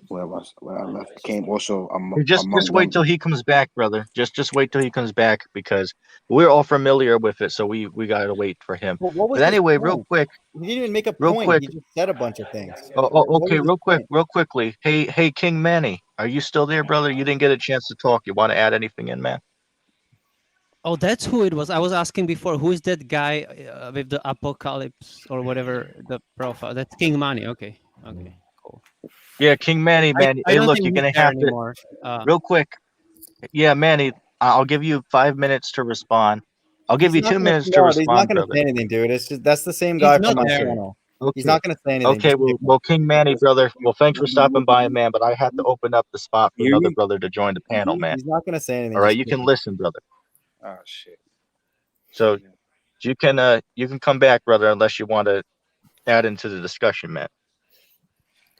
Where I left came also Just among wait them. till he comes back, brother. Just wait till he comes back because we're all familiar with it, so we gotta wait for him. Well, what was But his anyway, real point? quick, He didn't even make a real point. quick. He just said a bunch of things. What was his point? real quickly. Hey, King Manny, are you still there, brother? You didn't get a chance to talk. You want to add anything in, man? Oh, that's who it was. I was asking before. Who is that guy with the apocalypse or whatever the profile? That's King Money. Okay. Cool. Yeah, King Manny, man. I Hey, don't look, think you're he's gonna there have to anymore. real quick. Yeah, Manny, I'll give you 5 minutes to respond. I'll give He's you not 2 minutes to no, he's not respond, gonna brother. say anything, dude. It's just that's the same He's guy not from my there. channel. He's Okay. not gonna say anything. Okay, Just pick him. well, King Manny, brother. Well, thanks for stopping by, man. But I have to open up the spot for Hear another you? brother to join the panel, man. He's not gonna say anything. All right, Just you pick can him. listen, brother. Oh shit. So you can come back, brother, unless you want to add into the discussion, man.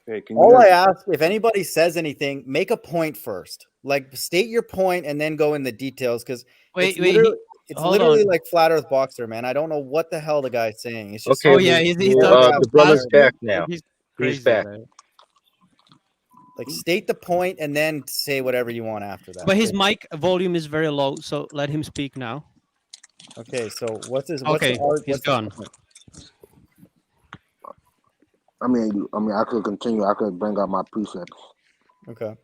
Hey, can you All I guys? ask, if anybody says anything, make a point first. Like state your point and then go in the details because Wait. it's Hold literally on. like flat Earth Boxer, man. I don't know what the hell the guy's saying. It's just Okay, Oh so yeah, well, he's every talking time the so brother's fast, back dude. now. He's He's crazy, back. man. like state the point and then say whatever you want after that. But his mic volume is very low, so let him speak now. Okay, so what's the Okay, art? he's gone. I mean, I could continue. I could bring out my precepts. Okay.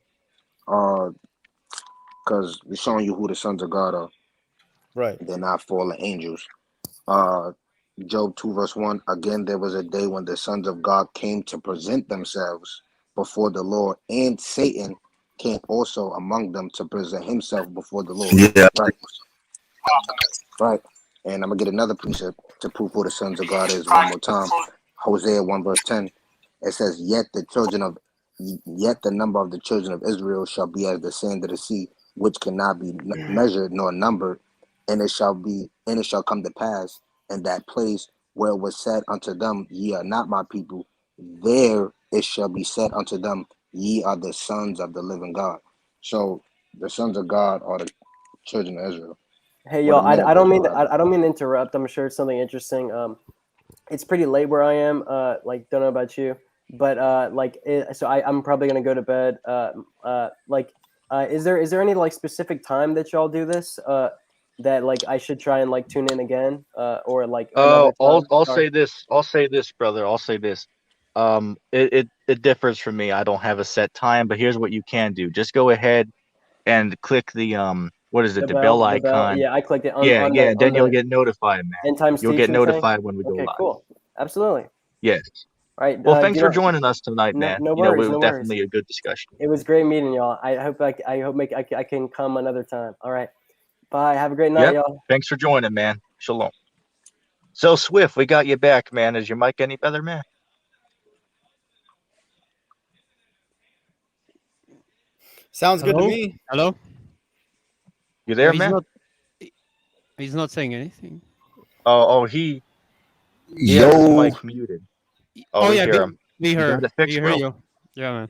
Because we're showing you who the sons of God are. Right. They're not fallen angels. Job 2:1. Again, there was a day when the sons of God came to present themselves before the Lord, and Satan came also among them to present himself before the Lord. Yeah. Right. And I'm gonna get another precept to prove who the sons of God is one more time. Hosea 1:10. It says, Yet the number of the children of Israel shall be as the sand of the sea, which cannot be measured nor numbered, and it shall come to pass in that place where it was said unto them, Ye are not my people, there it shall be said unto them, Ye are the sons of the living God. So the sons of God are the children of Israel. Hey Or y'all, the men of I don't mean Israel. I don't mean to interrupt. I'm sure it's something interesting. It's pretty late where I am. Like don't know about you, but so I'm probably gonna go to bed. Is there any like specific time that y'all do this? That like I should try and like tune in again. Or like another time. I'll Sorry. say this. I'll say this, brother. I'll say this. It differs from me. I don't have a set time, but here's what you can do. Just go ahead and click the what is it, the bell The bell. icon. Yeah, I clicked it Yeah, yeah. on Then you'll the get notified, man. end times You'll get teaching thing. notified when we go Okay, live. cool. Absolutely. Yes. All right. Well, thanks for joining us tonight, no, man. no You know, it worries, was no worries. definitely a good discussion. It was great meeting y'all. I hope I can come another time. All right. Bye. Have a great night, Yep. y'all. Thanks for joining, man. Shalom. So Swift, we got you back, man. Is your mic any better, man? Sounds good to Hello? me. Hello? You there, He's man? not. He's not saying anything. Oh, he has his Yo, mic muted. Oh, Oh we yeah, hear him. we You got heard. it We fixed, hear bro? you. Yeah, man.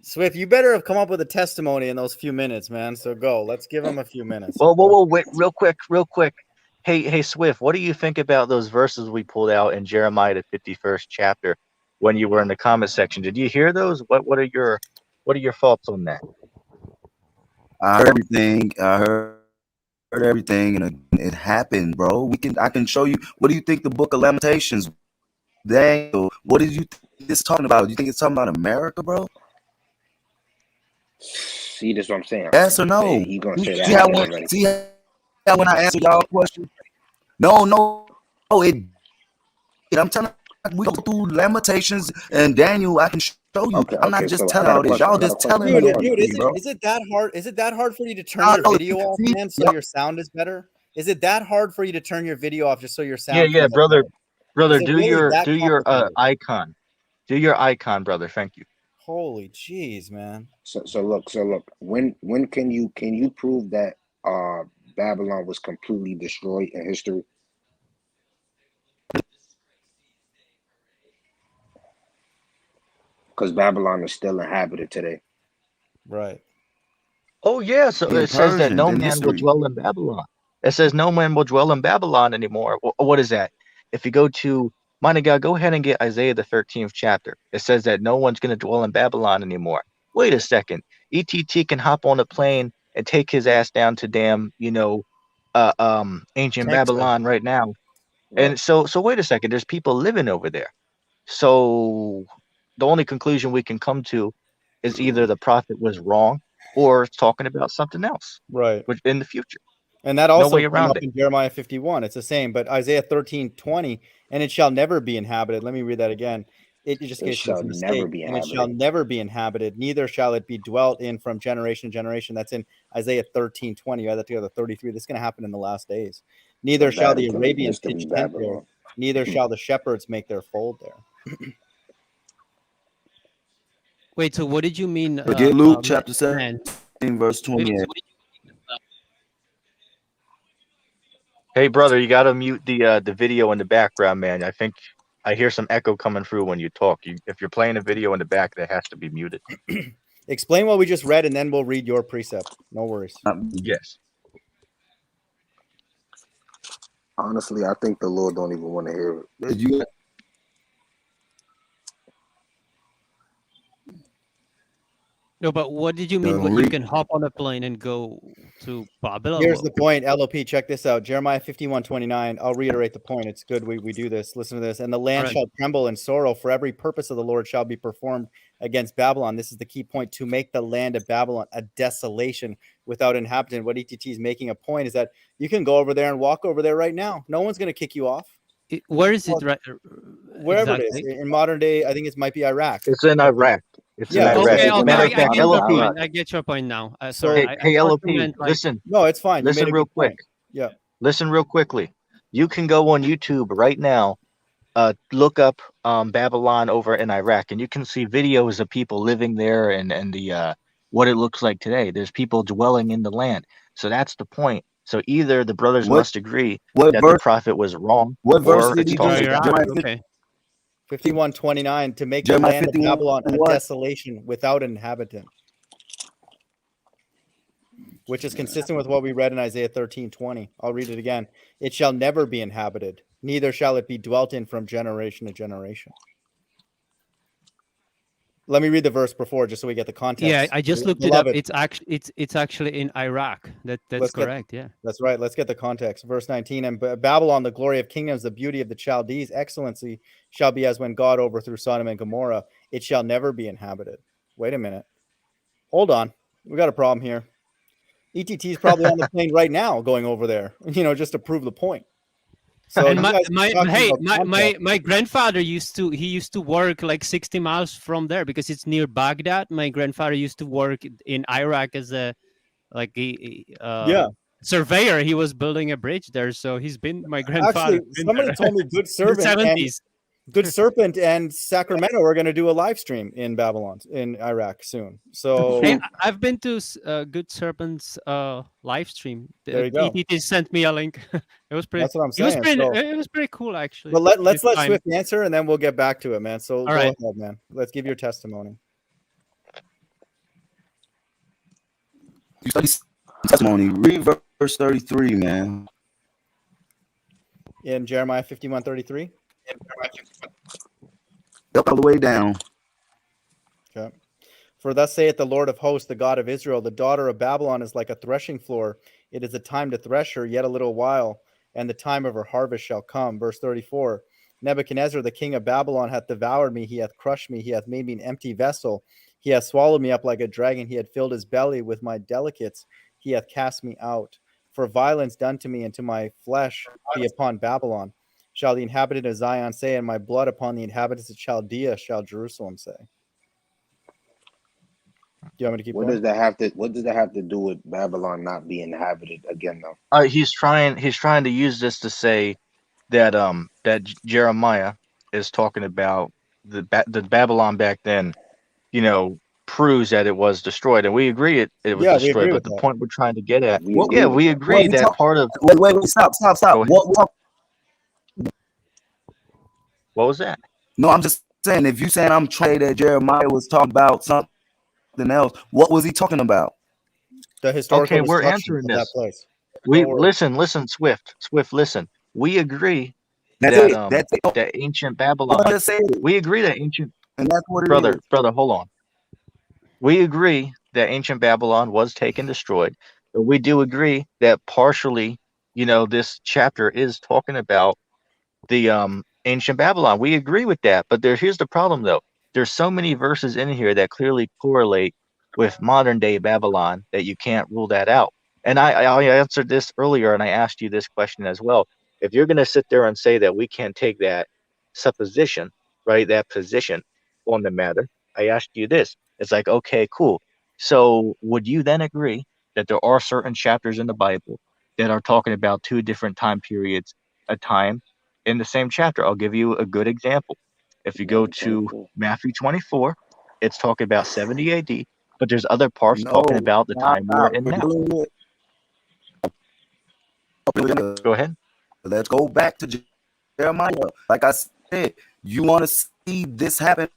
Swift, you better have come up with a testimony in those few minutes, man. So go. Let's give him a few minutes. Whoa, wait, real quick. Hey, Swift, what do you think about those verses we pulled out in Jeremiah the 51st chapter when you were in the comment section? Did you hear those? What are your thoughts on that? I heard everything. I heard everything, and it happened, bro. I can show you. What do you think the Book of Lamentations? Daniel, what did you think it's talking about? You think it's talking about America, bro? See, this is what I'm saying. Yes or no? He gonna say that See how happened already. when I answer y'all question? No, it. I'm telling you, we go through Lamentations and Daniel. I can show you. Okay, I'm not okay. just So I telling got a all this. question. Y'all I got a just question. I telling got a me Dude, question. everything, bro. is it that hard? Is it that hard for you to turn your video off, See, man, so your sound is better? Is it that hard for you to turn your video off just so your Yeah, sound comes up brother. better? Brother, Is it really that do your complicated? icon. Do your icon, brother. Thank you. Holy jeez, man. So look. When can you prove that Babylon was completely destroyed in history? Because Babylon is still inhabited today. Right. Oh yeah, so in it says that Persians no in man will history. dwell in Babylon. It says no man will dwell in Babylon anymore. What is that? If you go to mighty God, go ahead and get Isaiah the 13th chapter. It says that no one's gonna dwell in Babylon anymore. Wait a second. ETT can hop on a plane and take his ass down to damn, ancient Texas. Babylon right now. Right. And so wait a second, there's people living over there. So the only conclusion we can come to is either the prophet was wrong or it's talking about something else, Right. which in the future. And that No also way came around up it. in Jeremiah 51. It's the same, but Isaiah 13:20, and it shall never be inhabited. Let me read that again. It just in It case it was shall a never mistake, be and it shall inhabited. never be inhabited, neither shall it be dwelt in from generation to generation. That's in Isaiah 13:20. You add that together, 33. This is going to happen in the last days. So Neither shall that the is going to Arabian exist to be pitch tent there, Babylon. neither shall the shepherds make their fold there. Wait. So what did you mean? Get Luke Man, chapter man. 17, verse 28. Hey brother, you gotta mute the video in the background, man. I think I hear some echo coming through when you talk. If you're playing a video in the back, that has to be muted. Explain what we just read, and then we'll read your precept. No worries. Yes. Honestly, I think the Lord don't even want to hear it. You No, but what did you mean? What you can hop on a plane and go to Babylon? Here's the point, LOP. Check this out. Jeremiah 51:29. I'll reiterate the point. It's good we do this. Listen to this. And the land Right. shall tremble in sorrow, for every purpose of the Lord shall be performed against Babylon. This is the key point, to make the land of Babylon a desolation without inhabitant. What ETT is making a point is that you can go over there and walk over there right now. No one's going to kick you off. Where is it? Right. Wherever Exactly. it is. In modern day, I think it might be Iraq. It's in Iraq. It's in Yeah. Iraq. Okay. It's in Matter Okay. of I fact, get your LOP. point. I get your point now. So- Sorry. Hey, I thought LOP, you meant, like, listen. No, it's fine. You made Listen a real good point. quick. Yeah. Listen real quickly. You can go on YouTube right now, look up Babylon over in Iraq, and you can see videos of people living there and the what it looks like today. There's people dwelling in the land. So that's the point. So either the brothers What- must agree what that verse? the prophet was wrong, What verse or did it's he talking do? about Jeremiah Okay. 51:29, to make the Jeremiah land of 51, Babylon a what? desolation without inhabitant, which is consistent with what we read in Isaiah 13:20. I'll read it again. It shall never be inhabited, neither shall it be dwelt in from generation to generation. Let me read the verse before, just so we get the context. Yeah, I just looked it up. Beloved, It's actually in Iraq. That's Let's get- correct. Yeah. That's right. Let's get the context. Verse 19. And Babylon, the glory of kingdoms, the beauty of the Chaldees, excellency shall be as when God overthrew Sodom and Gomorrah. It shall never be inhabited. Wait a minute. Hold on. We got a problem here. ETT is probably on the plane right now going over there, just to prove the point. So And you guys are talking about context. my grandfather used to work like 60 miles from there because it's near Baghdad. My grandfather used to work in Iraq as a Yeah. surveyor. He was building a bridge there, so my grandfather Actually, somebody told me good in the servant. And 70s. Good Serpent and Sacramento are going to do a live stream in Babylon, in Iraq soon. So Hey, I've been to Good Serpent's live stream. There you go. ETT sent me a link. It was pretty. That's what I'm It was saying. pretty. So, It was pretty cool, actually. but let's This let time. Swift answer, and then we'll get back to it, man. So go right. ahead, man. Let's give your testimony. You study testimony. Read verse 33, man. In Jeremiah 51:33. Up all the way down. Okay. For thus saith the Lord of hosts, the God of Israel, the daughter of Babylon is like a threshing floor. It is a time to thresh her, yet a little while, and the time of her harvest shall come. Verse 34. Nebuchadnezzar, the king of Babylon, hath devoured me. He hath crushed me. He hath made me an empty vessel. He hath swallowed me up like a dragon. He hath filled his belly with my delicates. He hath cast me out. For violence done to me and to my flesh be upon Babylon. Shall the inhabitant of Zion say, and my blood upon the inhabitants of Chaldea shall Jerusalem say. Do you want me to keep What going? does that have to? What does that have to do with Babylon not being inhabited again, though? He's trying to use this to say that Jeremiah is talking about the Babylon back then, proves that it was destroyed, and we agree it was Yeah, we destroyed. agree But with the that. point we're trying to get at, We What- agree yeah, with we that. agree he that talk- part of Wait, stop. Go ahead. What was that? No, I'm just saying, if you saying I'm trying that Jeremiah was talking about something else, what was he talking about? The historical Okay, we're destruction answering of that this. place. We Don't worry. listen, Swift, listen. We agree That's that it. That's it. that ancient Babylon. I just said it. We agree that ancient And that's what it brother, is. hold on. We agree that ancient Babylon was taken, destroyed, but we do agree that partially, this chapter is talking about the ancient Babylon. We agree with that, but here's the problem though. There's so many verses in here that clearly correlate with modern day Babylon that you can't rule that out. And I answered this earlier, and I asked you this question as well. If you're going to sit there and say that we can't take that supposition, right, that position on the matter, I asked you this. It's like, okay, cool. So would you then agree that there are certain chapters in the Bible that are talking about two different time periods, a time in the same chapter? I'll give you a good example. If you go to Matthew 24, it's talking about 70 AD, but there's other parts talking No, about the time we're in we're now. dealing with. Go ahead. Let's go back to Jeremiah. Like I said, you want to see this happen.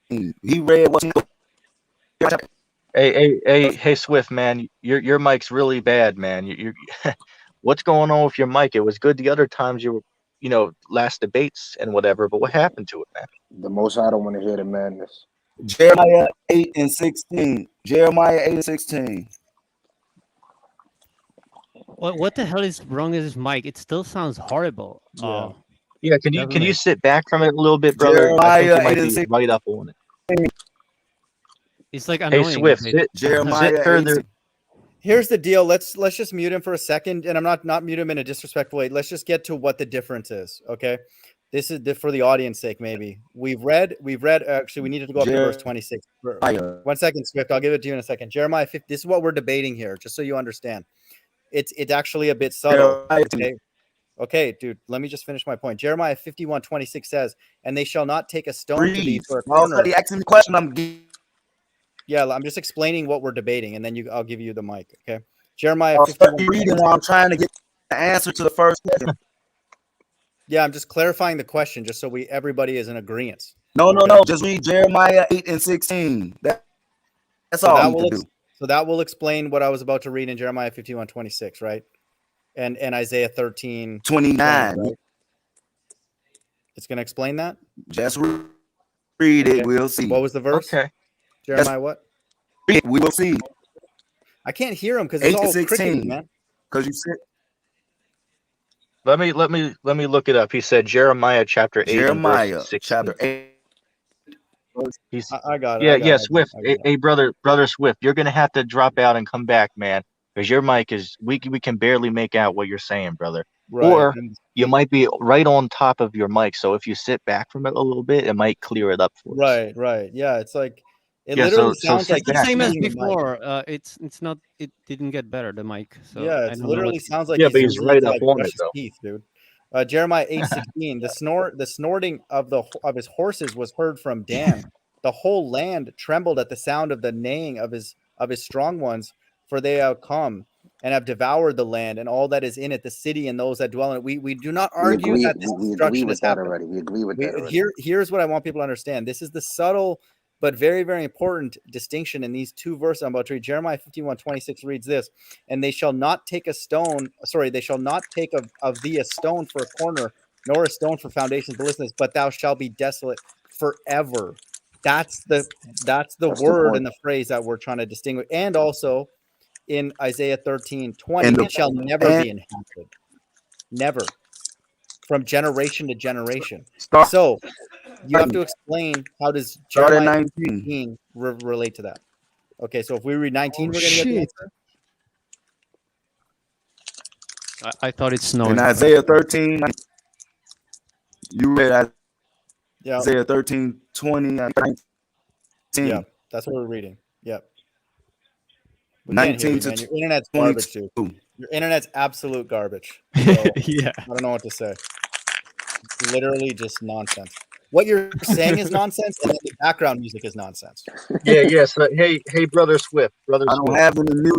He read what. Hey, Swift, man, your mic's really bad, man. You're what's going on with your mic? It was good the other times you were, last debates and whatever, but what happened to it, man? The most I don't want to hear the madness. Jeremiah 8:16. Jeremiah 8:16. What the hell is wrong with this mic? It still sounds horrible. Yeah. Yeah, can you sit back from it a little bit, brother? I think you might be right up on it. It's like Hey, annoying. Swift, sit Jeremiah further. 8. Here's the deal. Let's just mute him for a second, and I'm not mute him in a disrespectful way. Let's just get to what the difference is. Okay, this is for the audience sake. Maybe we've read. Actually, we needed to go up to verse 26. 1 second, Swift. I'll give it to you in a second. Jeremiah 50. This is what we're debating here, just so you understand. It's actually a bit subtle. Okay, dude. Let me just finish my point. Jeremiah 51:26 says, "And they shall not take a stone to thee for a corner." He asking the question. Yeah, I'm just explaining what we're debating, and then I'll give you the mic. Okay, Jeremiah I'll 51. reading while I'm trying to get the answer to the first question. Yeah, I'm just clarifying the question, just so everybody is in agreement. No. Just read Jeremiah 8:16. That's all I need to do. So that will explain what I was about to read in Jeremiah 51:26, right? And Isaiah 13:29. Right? It's going to explain that. Just read it. We'll see. What was the verse? Okay. Jeremiah what? Read it, we will see. I can't hear him because it's all cricket, man. Because you said. Let me look it up. He said Jeremiah chapter 8 Jeremiah verse 16. chapter 8. I got it. Yeah, Swift. Hey, brother Swift, you're gonna have to drop out and come back, man, because your mic is we can barely make out what you're saying, brother. Right. Or you might be right on top of your mic, so if you sit back from it a little bit, it might clear it up for us. Right. Yeah, it's like it Yeah, literally so sounds sit like It's the same as using the mic. before. It's not. It didn't get better. The mic. So Yeah, I it don't know literally what- sounds like Yeah, but he's using right to, up on brush it, his though. teeth, dude. Jeremiah 8:16. The snorting of his horses was heard from Dan. The whole land trembled at the sound of the neighing of his strong ones, for they have come and have devoured the land and all that is in it, the city and those that dwell in it. We do not argue that this We agree destruction with has that happened. already. We agree with that already. Here's what I want people to understand. This is the subtle but very, very important distinction in these two verses I'm about to read. Jeremiah 51:26 reads this, and they shall not take they shall not take of thee a stone for a corner, nor a stone for foundations. But listen to this, but thou shalt be desolate forever. That's the word and the phrase that we're trying to distinguish. And also in Isaiah 13:20, it shall never be inhabited. Never. From generation to generation. So you have to explain, how does Jeremiah 19 relate to that? Okay, so if we read 19, we're going to get the answer. I thought it's snowing. In Isaiah 13, you read Isaiah 13, 20, 19. Yeah, that's what we're reading. Yep. 19 to Your internet's garbage, dude. Your internet's absolute garbage. So Yeah. I don't know what to say. It's literally just nonsense. What you're saying is nonsense, and then the background music is nonsense. Yeah. So, hey, brother Swift, I don't have any music.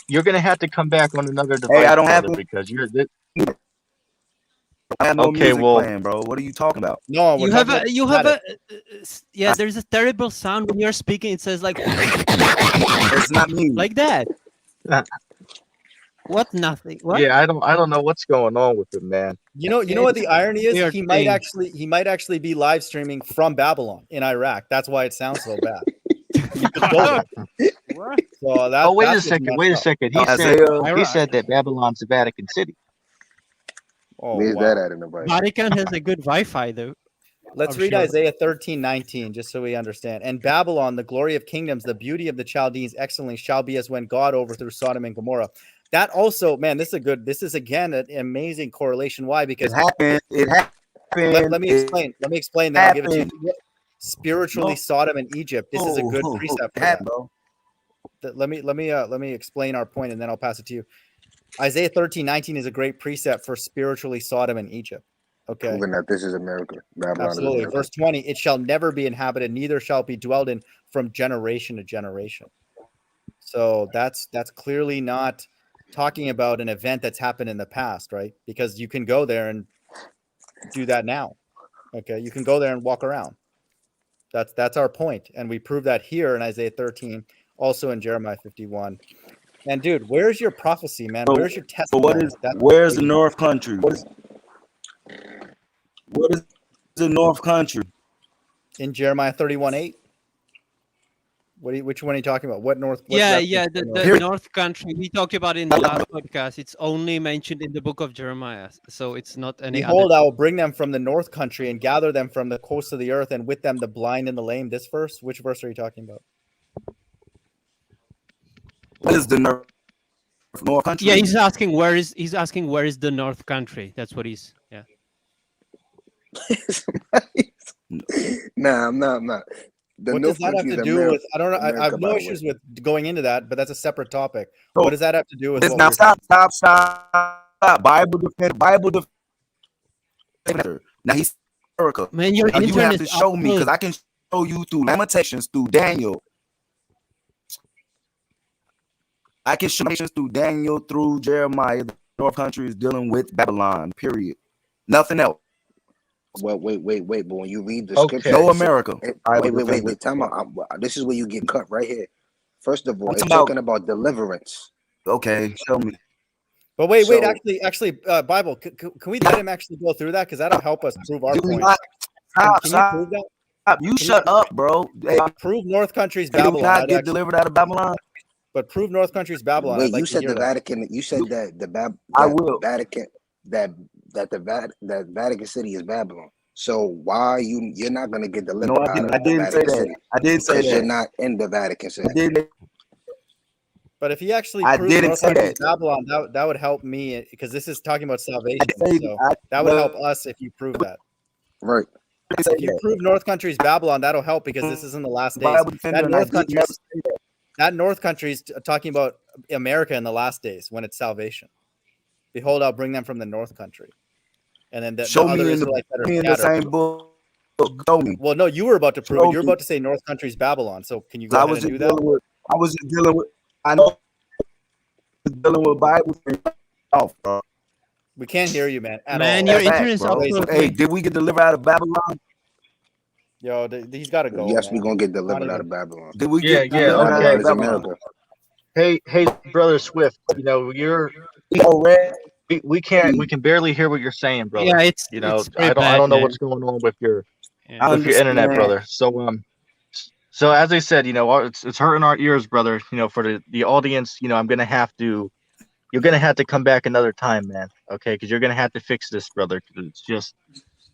You're gonna have to come back on another device. Hey, I don't have because you're. I have no Okay, music playing, bro. What are you talking about? No, You have yeah. There's a terrible sound when you're speaking. It says like It's not me. like that. What? Nothing. What? Yeah, I don't know what's going on with him, man. You know what the irony is? Weird He might thing. actually be live streaming from Babylon in Iraq. That's why it sounds so bad. You could go there. What? So that, Oh, wait a that's what's second. messed Wait a up. second. Isaiah, He said that Babylon's the Vatican City. Oh, Where's wow. that at in the Bible? Vatican has a good Wi-Fi though. Let's I'm read sure. Isaiah 13:19, just so we understand. And Babylon, the glory of kingdoms, the beauty of the Chaldeans, excellently shall be as when God overthrew Sodom and Gomorrah. That also, man, this is again an amazing correlation. Why? Because it happened. let me explain. Then I'll give it to you. Spiritually, Sodom and Egypt. This is a good precept for that. Bro. Let me explain our point, and then I'll pass it to you. Isaiah 13:19 is a great precept for spiritually Sodom and Egypt. Okay. Proving that this is America. Babylon Absolutely. is America. Verse 20, it shall never be inhabited, neither shall it be dwelled in from generation to generation. So that's clearly not talking about an event that's happened in the past, right? Because you can go there and do that now. Okay, you can go there and walk around. That's our point, and we prove that here in Isaiah 13, also in Jeremiah 51. And dude, where's your prophecy, man? Where's your testimony? Where's the North Country? What is the North Country? In Jeremiah 31:8. Which one are you talking about? What North? What Yeah, reference to the North Country we talked about in the last podcast. It's only mentioned in the book of Jeremiah, so it's not any Behold, other. I will bring them from the North Country and gather them from the coast of the earth, and with them the blind and the lame. This verse, which verse are you talking about? What is the North Country? Yeah, he's asking where is the North Country. That's what he's. Yeah. Nah, I'm not. What does that have to do with? I don't know. I have no issues with going into that, but that's a separate topic. What does that have to do with? Now stop. Bible defender. Now he's America. Man, your now you internet have to is show me, because up. I can show you through Lamentations, through Daniel. I can show Lamentations through Daniel, through Jeremiah. The North Country is dealing with Babylon. Period. Nothing else. Well, wait. But when you read the Okay. scripture, No America. Wait. Time out. This is where you get cut right here. First of all, it's talking about deliverance. Okay, show me. But wait. Actually, Bible. Can we let him actually go through that? Because that'll help us prove our point. Can you prove that? You shut up, bro. Hey, prove North Country's did Babylon. not get delivered out of Babylon? But prove North Country's Babylon. Wait, like you said the that. Vatican. You said that I will. Vatican that Vatican City is Babylon. So why you're not gonna get delivered No, out of I didn't say Vatican that. City? I did say Because you're that. not in the Vatican City. I did. But if he actually I proved didn't North say Country's that. Babylon, that would help me, because this is talking about salvation. say- So I- that would help us if you prove that. Right. If you prove North Country's Babylon, that'll help, because this is in the last days. Bible defender, That and I North did Country, never say that. that North Country's talking about America in the last days when it's salvation. Behold, I'll bring them from the North Country. and then the Show other me in Israelites that are the scattered. same book. Show me. Well, no, you were about to prove Show it. You're me. about to say North Country's Babylon. So can you go I ahead was and just do that? dealing with. I was just dealing with. I know. Dealing with Bible. Off, bro. We can't hear you, man, at Man, all. your That's facts, internet's bro. absolutely. Hey, did we get delivered out of Babylon? Yo, he's got to go. Yes, man. we're gonna get Not delivered out even- of Babylon. Did we Yeah, get yeah, delivered out Babylon of is Babylon? America. Hey, brother Swift. You know, we can barely hear what you're saying, brother. Yeah, it's You know, pretty I bad, don't know man. what's going on with your Yeah. internet, brother. So as I said, you know, it's hurting our ears, brother. You know, for the audience, you know, you're gonna have to come back another time, man. Okay, because you're gonna have to fix this, brother. Because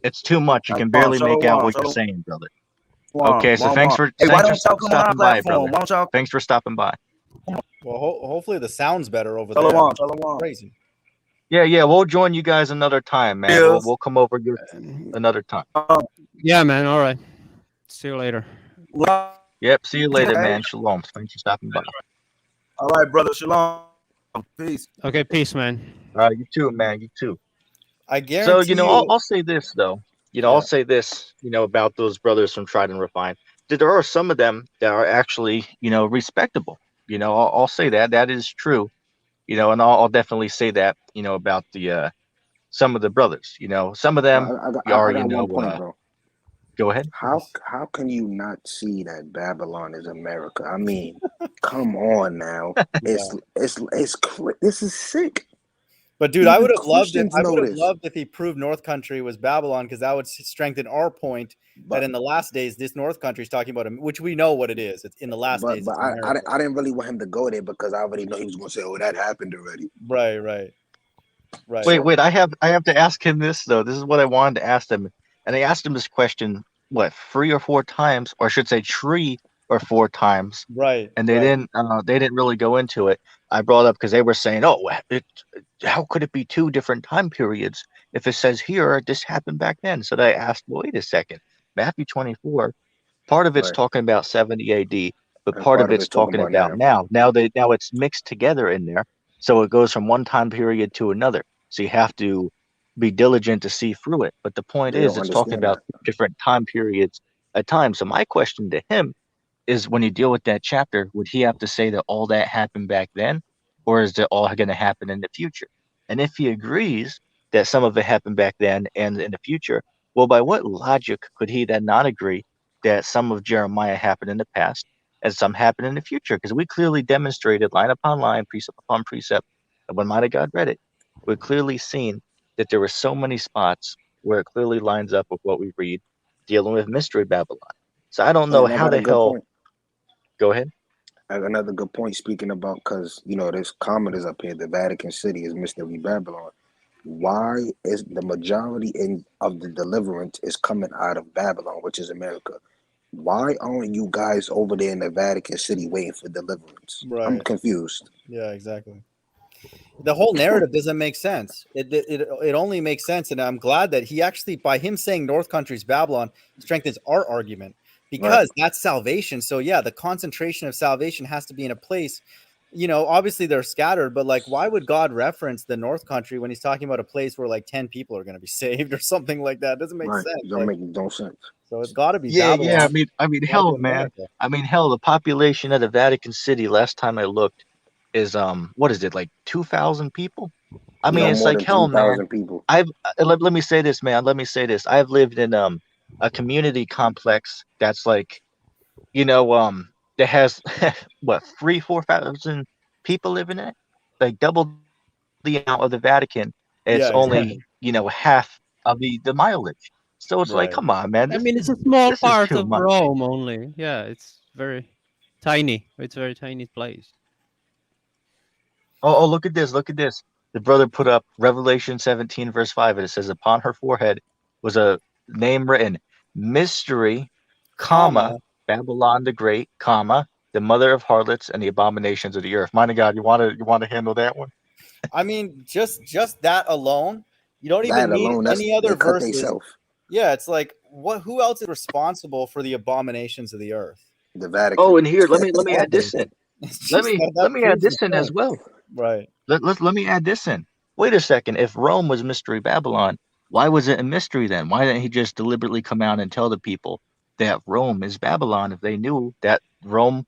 it's too much. You can barely make out what you're saying, brother. Okay, so thanks for Hey, why thanks for don't y'all come on our stopping by, platform? brother. Why don't y'all? Thanks for stopping by. Well, hopefully the sound's better over there. Shalom. Crazy. Yeah, we'll join you guys another time, man. Yes. We'll come over another time. Yeah, man. All right. See you later. Yep. See you later, Okay. man. Shalom. Thanks for stopping by. All right, brother. Shalom. Peace. Okay, peace, man. You too, man. You too. I So, guarantee you know, you. I'll say this though. You know, Yeah. I'll say this, you know, about those brothers from Tried and Refined. That there are some of them that are actually, you know, respectable. You know, I'll say that is true. You know, and I'll definitely say that, you know, about the some of the brothers. You know, some of them I are, you got know, one point, bro. go ahead. How can you not see that Babylon is America? I mean, come on now. This is sick. But dude, I Even would have loved it. Christians I know would have this. loved if he proved North Country was Babylon, because that would strengthen our point that in the last days, this North Country is talking about him, which we know what it is. It's in the last days. But It's I America. didn't really want him to go there because I already know he was gonna say, "Oh, that happened already." Right. Wait, I have to ask him this though. This is what I wanted to ask him, and I asked him this question what 3 or 4 times, or I should say 3 or 4 times, Right. and they didn't really go into it. I brought up because they were saying, "Oh, how could it be 2 different time periods if it says here this happened back then?" So I asked, well, wait a second, Matthew 24, part of it's Right. talking about 70 AD, but And part part of of it's it's talking talking about about now. now. Now it's mixed together in there, so it goes from one time period to another. So you have to be diligent to see through it. But the point They is, don't it's talking understand about that. different time periods at times. So my question to him is, when you deal with that chapter, would he have to say that all that happened back then, or is it all going to happen in the future? And if he agrees that some of it happened back then and in the future, well, by what logic could he then not agree that some of Jeremiah happened in the past and some happened in the future? Because we clearly demonstrated line upon line, precept upon precept, and when Mighty God read it, we've clearly seen that there were so many spots where it clearly lines up with what we read dealing with Mystery Babylon. So I don't know And I how got a the good hell. point. Go ahead. I got another good point speaking about, because this comment is up here. The Vatican City is Mystery Babylon. Why is the majority of the deliverance is coming out of Babylon, which is America? Why aren't you guys over there in the Vatican City waiting for deliverance? I'm Right. confused. Yeah, exactly. The whole narrative doesn't make sense. It only makes sense, and I'm glad that he actually, by him saying North Country's Babylon, strengthens our argument, Right. because that's salvation. So yeah, the concentration of salvation has to be in a place. Obviously they're scattered, but like, why would God reference the North Country when he's talking about a place where like 10 people are going to be saved or something like that? It doesn't make Right. sense. Don't make no sense. So it's got to be Yeah. Babylon. I mean, Gotta be hell, man. America. I mean, hell. The population of the Vatican City last time I looked is what is it, like 2,000 people? I mean, No it's more like than hell, man. 3,000 people. Let me say this, man. Let me say this. I've lived in a community complex that's like, that has what 3 or 4 thousand people living in it, like double the amount of the Vatican. It's Yeah, only exactly. half of the mileage. So it's like, Right. come on, man. I This mean, it's this a small this is part too of much. Rome only. Yeah, it's very tiny. It's a very tiny place. Oh, look at this. Look at this. The brother put up Revelation 17, verse 5, and it says, upon her forehead was a name written, Mystery, comma, Comma. Babylon the Great, comma, the mother of harlots and the abominations of the earth. My God, you want to handle that one? I mean, just that alone, you don't even That need alone, any they other cut verses. themselves. Yeah, it's like, who else is responsible for the abominations of the earth? The Vatican. Oh, and here, let me add Exactly. this in. It's Let just me that let me add proves the this in as point. well. Right. Let me add this in. Wait a second. If Rome was Mystery Babylon, Why was it a mystery then? Why didn't he just deliberately come out and tell the people that Rome is Babylon if they knew that Rome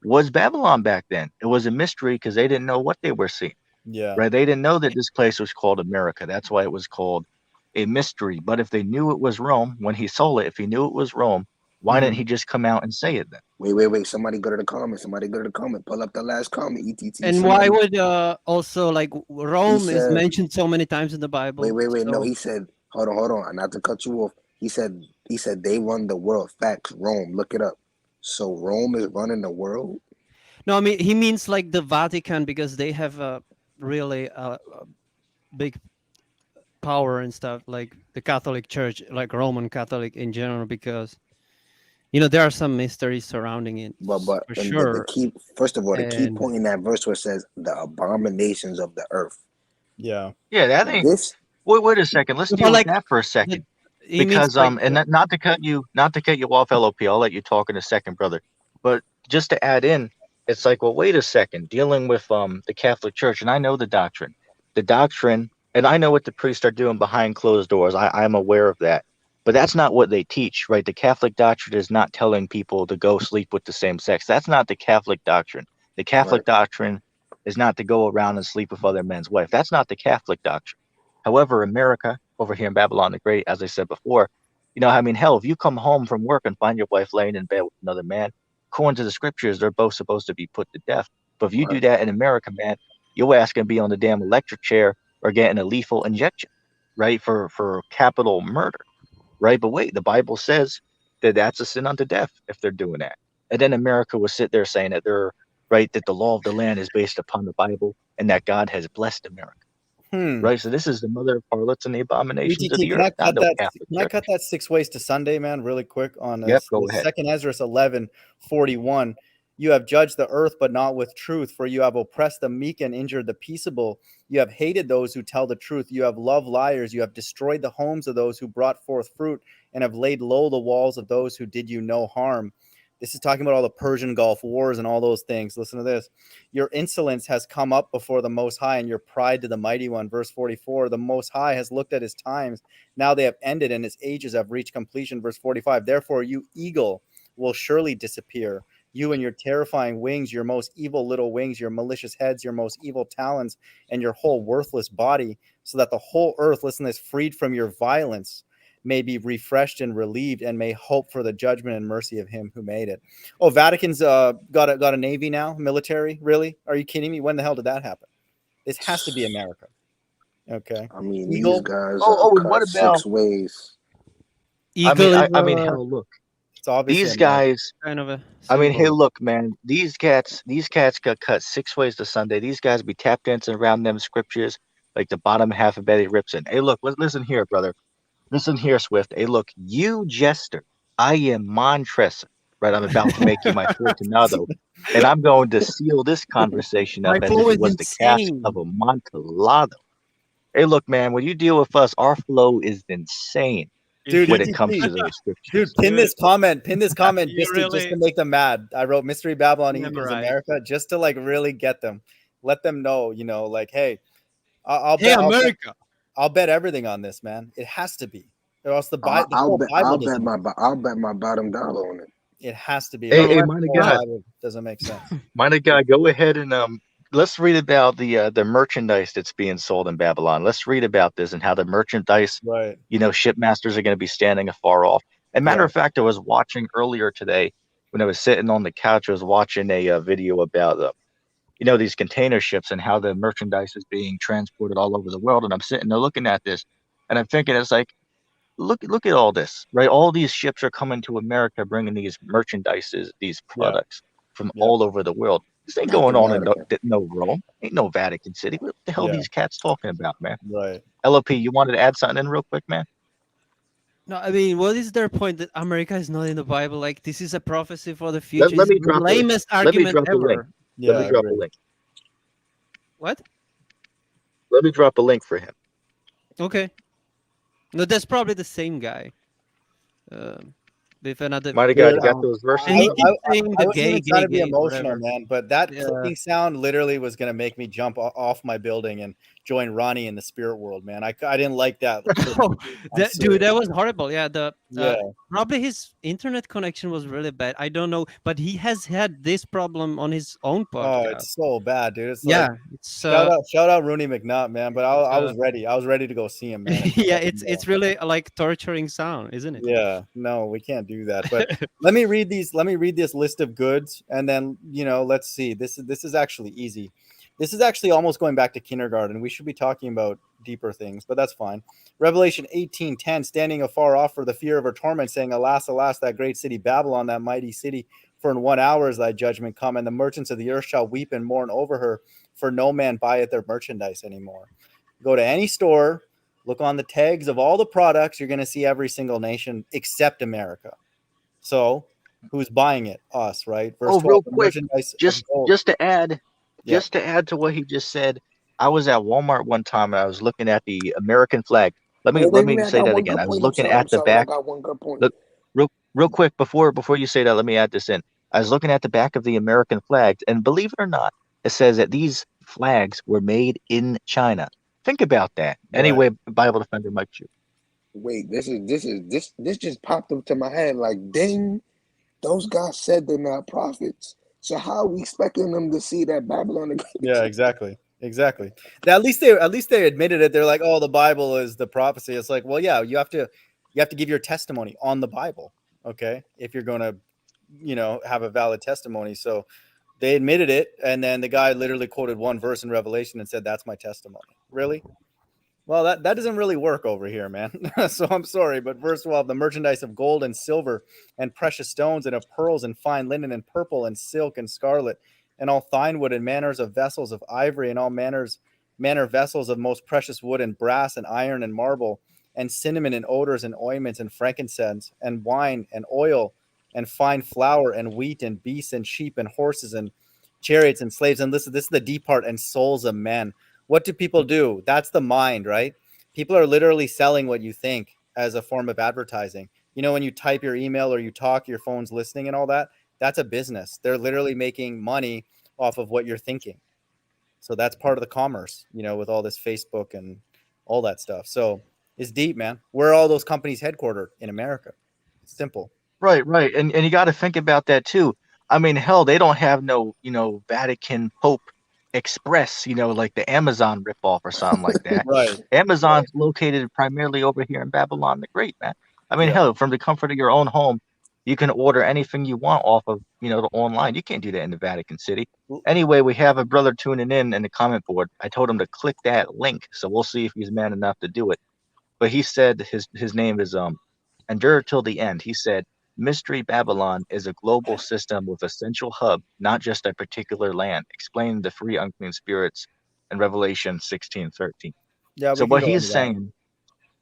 was Babylon back then? It was a mystery because they didn't know what they were seeing, Yeah. right? They didn't know that this place was called America. That's why it was called a mystery. But if they knew it was Rome, when he saw it, if he knew it was Rome, why didn't he just come out and say it then? Wait. Somebody go to the comment. Somebody go to the comment. Pull up the last comment. ETT. And why Somebody. would also like He Rome is said. mentioned so many times in the Bible? Wait. No, So he said. Hold on. Not to cut you off. He said they run the world. Facts. Rome. Look it up. So Rome is running the world. no, I mean he means like the Vatican because they have a really big power and stuff, like the Catholic Church, like Roman Catholic in general, because there are some mysteries surrounding it But for and the sure. key. First of all, the key And point in that verse where it says the abominations of the earth. Yeah. Yeah, that ain't. This. Wait a second. Let's but deal with like that for a second. he means Because like not to cut you off, LOP. I'll let you talk in a second, brother. But just to add in, it's like, well, wait a second. Dealing with the Catholic Church, and I know the doctrine, and I know what the priests are doing behind closed doors. I'm aware of that, but that's not what they teach, right? The Catholic doctrine is not telling people to go sleep with the same sex. That's not the Catholic doctrine. The Right. Catholic doctrine is not to go around and sleep with other men's wife. That's not the Catholic doctrine. However, America, over here in Babylon the Great, as I said before, I mean, hell, if you come home from work and find your wife laying in bed with another man, according to the scriptures, they're both supposed to be put to death. But if you do Right. that in America, man, your ass can be on the damn electric chair or getting a lethal injection, right? For capital murder, right? But wait, the Bible says that that's a sin unto death if they're doing that. And then America will sit there saying that they're right, that the law of the land is based upon the Bible and that God has blessed America. Right, so this is the mother of harlots and the abominations of ETT, the earth, not no Catholic can I Church. cut that 6 ways to Sunday, man, really quick on Yep, this? go ahead. 2nd Ezra 11:41. You have judged the earth, but not with truth, for you have oppressed the meek and injured the peaceable. You have hated those who tell the truth. You have loved liars. You have destroyed the homes of those who brought forth fruit, and have laid low the walls of those who did you no harm. This is talking about all the Persian Gulf Wars and all those things. Listen to this. Your insolence has come up before the Most High, and your pride to the Mighty One. Verse 44, the Most High has looked at his times. Now they have ended, and his ages have reached completion. Verse 45, therefore you eagle will surely disappear. You and your terrifying wings, your most evil little wings, your malicious heads, your most evil talons, and your whole worthless body, so that the whole earth, listen to this, freed from your violence, may be refreshed and relieved, and may hope for the judgment and mercy of him who made it. Oh, Vatican's got a navy now, military. Really? Are you kidding me? When the hell did that happen? This has to be America. Okay. I mean, Eagle. these guys Oh, are and what cut about? 6 ways. eagle is I mean, hell, look, It's obviously these America. guys. kind of a I mean, hey, symbol. look, man, these cats got cut 6 ways to Sunday. These guys be tap dancing around them scriptures like the bottom half of Betty Ripson. Hey, look, listen here, brother. Listen here, Swift. Hey, look, you jester. I am Montressa. Right, I'm about to make you my Fortunado, and I'm going to seal this conversation up My as if flow it is was the cast insane. of a Montellado. Hey, look, man, when you deal with us, our flow is insane Dude, when it ETT. comes to those Dude, scriptures. pin this comment You just to really make them mad. I wrote Mystery Babylon equals memorize. America just to like really get them, let them know, like, hey, I'll Hey, bet America. I'll bet everything on this, man. It has to be, or else the whole Bible I'll doesn't. bet my bottom dollar on it. It has to be. Hey, Otherwise, mind the of whole God, Bible doesn't make sense. go ahead and let's read about the merchandise that's being sold in Babylon. Let's read about this and how the merchandise, Right. Shipmasters are going to be standing afar off. And matter Yeah. of fact, I was watching earlier today when I was sitting on the couch. I was watching a video about these container ships and how the merchandise is being transported all over the world. And I'm sitting there looking at this, and I'm thinking, it's like, look at all this, right? All these ships are coming to America, bringing these merchandises, these Yeah. products from Yeah. all over the world. This ain't Not the going on in Vatican. no Rome. Ain't no Vatican City. What the hell Yeah. these cats talking about, man? Right. LOP, you wanted to add something in real quick, man? No, I mean, what is their point that America is not in the Bible? Like, this is a prophecy for the Let, future. let It's me the drop a lamest let me argument drop a link. ever. Yeah. Let me I drop a agree. link. What? Let me drop a link for him. Okay. No, that's probably the same guy. With another. Might have got Dude, you got those verses. And he up? keeps saying I the wasn't even trying to be emotional, whatever. man, but that Yeah. clicking sound literally was gonna make me jump off my building and join Ronnie in the spirit world, man. I didn't like that. Oh, I'm dude, serious. that was horrible. Yeah, Yeah. probably his internet connection was really bad. I don't know, but he has had this problem on his own Oh, podcast. it's so bad, dude. It's Yeah, like it's shout out Rooney McNutt, man. But I was uh, ready. I was ready to go see him, man. yeah, it's really like torturing sound, isn't it? Yeah, no, we can't do that. But let me read these. Let me read this list of goods, and then let's see. This is actually easy. This is actually almost going back to kindergarten. We should be talking about deeper things, but that's fine. Revelation 18:10, standing afar off for the fear of her torment, saying, "Alas, alas, that great city Babylon, that mighty city! For in 1 hour is thy judgment come, and the merchants of the earth shall weep and mourn over her, for no man buyeth their merchandise anymore." Go to any store. Look on the tags of all the products. You're going to see every single nation except America. So who's buying it? Us, right? Verse Oh, 12, real the quick, merchandise of just gold. just to add, Yeah. just to add to what he just said, I was at Walmart one time and I was looking at the American flag. Let me Wait, I say got that one again. good I was point. I'm looking sorry. at the I back. got one good point. Look, real quick before you say that, let me add this in. I was looking at the back of the American flags, and believe it or not, it says that these flags were made in China. Think about that. Right. Anyway, Bible defender Mike Chu. Wait, this just popped up to my head like, ding, those guys said they're not prophets. So how are we expecting them to see that Babylon? Yeah, exactly. At least they admitted it. They're like, "Oh, the Bible is the prophecy." It's like, well, yeah, you have to give your testimony on the Bible, okay? If you're going to, have a valid testimony. So they admitted it, and then the guy literally quoted one verse in Revelation and said, "That's my testimony." Really? Well, that doesn't really work over here, man. So I'm sorry, but verse 12, the merchandise of gold and silver and precious stones and of pearls and fine linen and purple and silk and scarlet and all fine wood and manners of vessels of ivory and all manner vessels of most precious wood and brass and iron and marble and cinnamon and odors and ointments and frankincense and wine and oil and fine flour and wheat and beasts and sheep and horses and chariots and slaves. And listen, this is the deep part, and souls of men. What do people do? That's the mind, right? People are literally selling what you think as a form of advertising. When you type your email or you talk, your phone's listening and all that, that's a business. They're literally making money off of what you're thinking. So that's part of the commerce, with all this Facebook and all that stuff. So it's deep, man. Where are all those companies headquartered? In America. It's simple. Right. And you got to think about that too. I mean, hell, they don't have no, Vatican Pope Express, like the Amazon ripoff or something like that. Right. Amazon's located primarily over here in Babylon the Great, man. I mean, Yeah. hell, from the comfort of your own home, you can order anything you want off of, the online. You can't do that in the Vatican City. Anyway, we have a brother tuning in the comment board. I told him to click that link, so we'll see if he's man enough to do it. But he said his name is Endure Till the End. He said, Mystery Babylon is a global system with a central hub, not just a particular land, explaining the three unclean spirits in Revelation 16:13. Yeah. So what he's saying,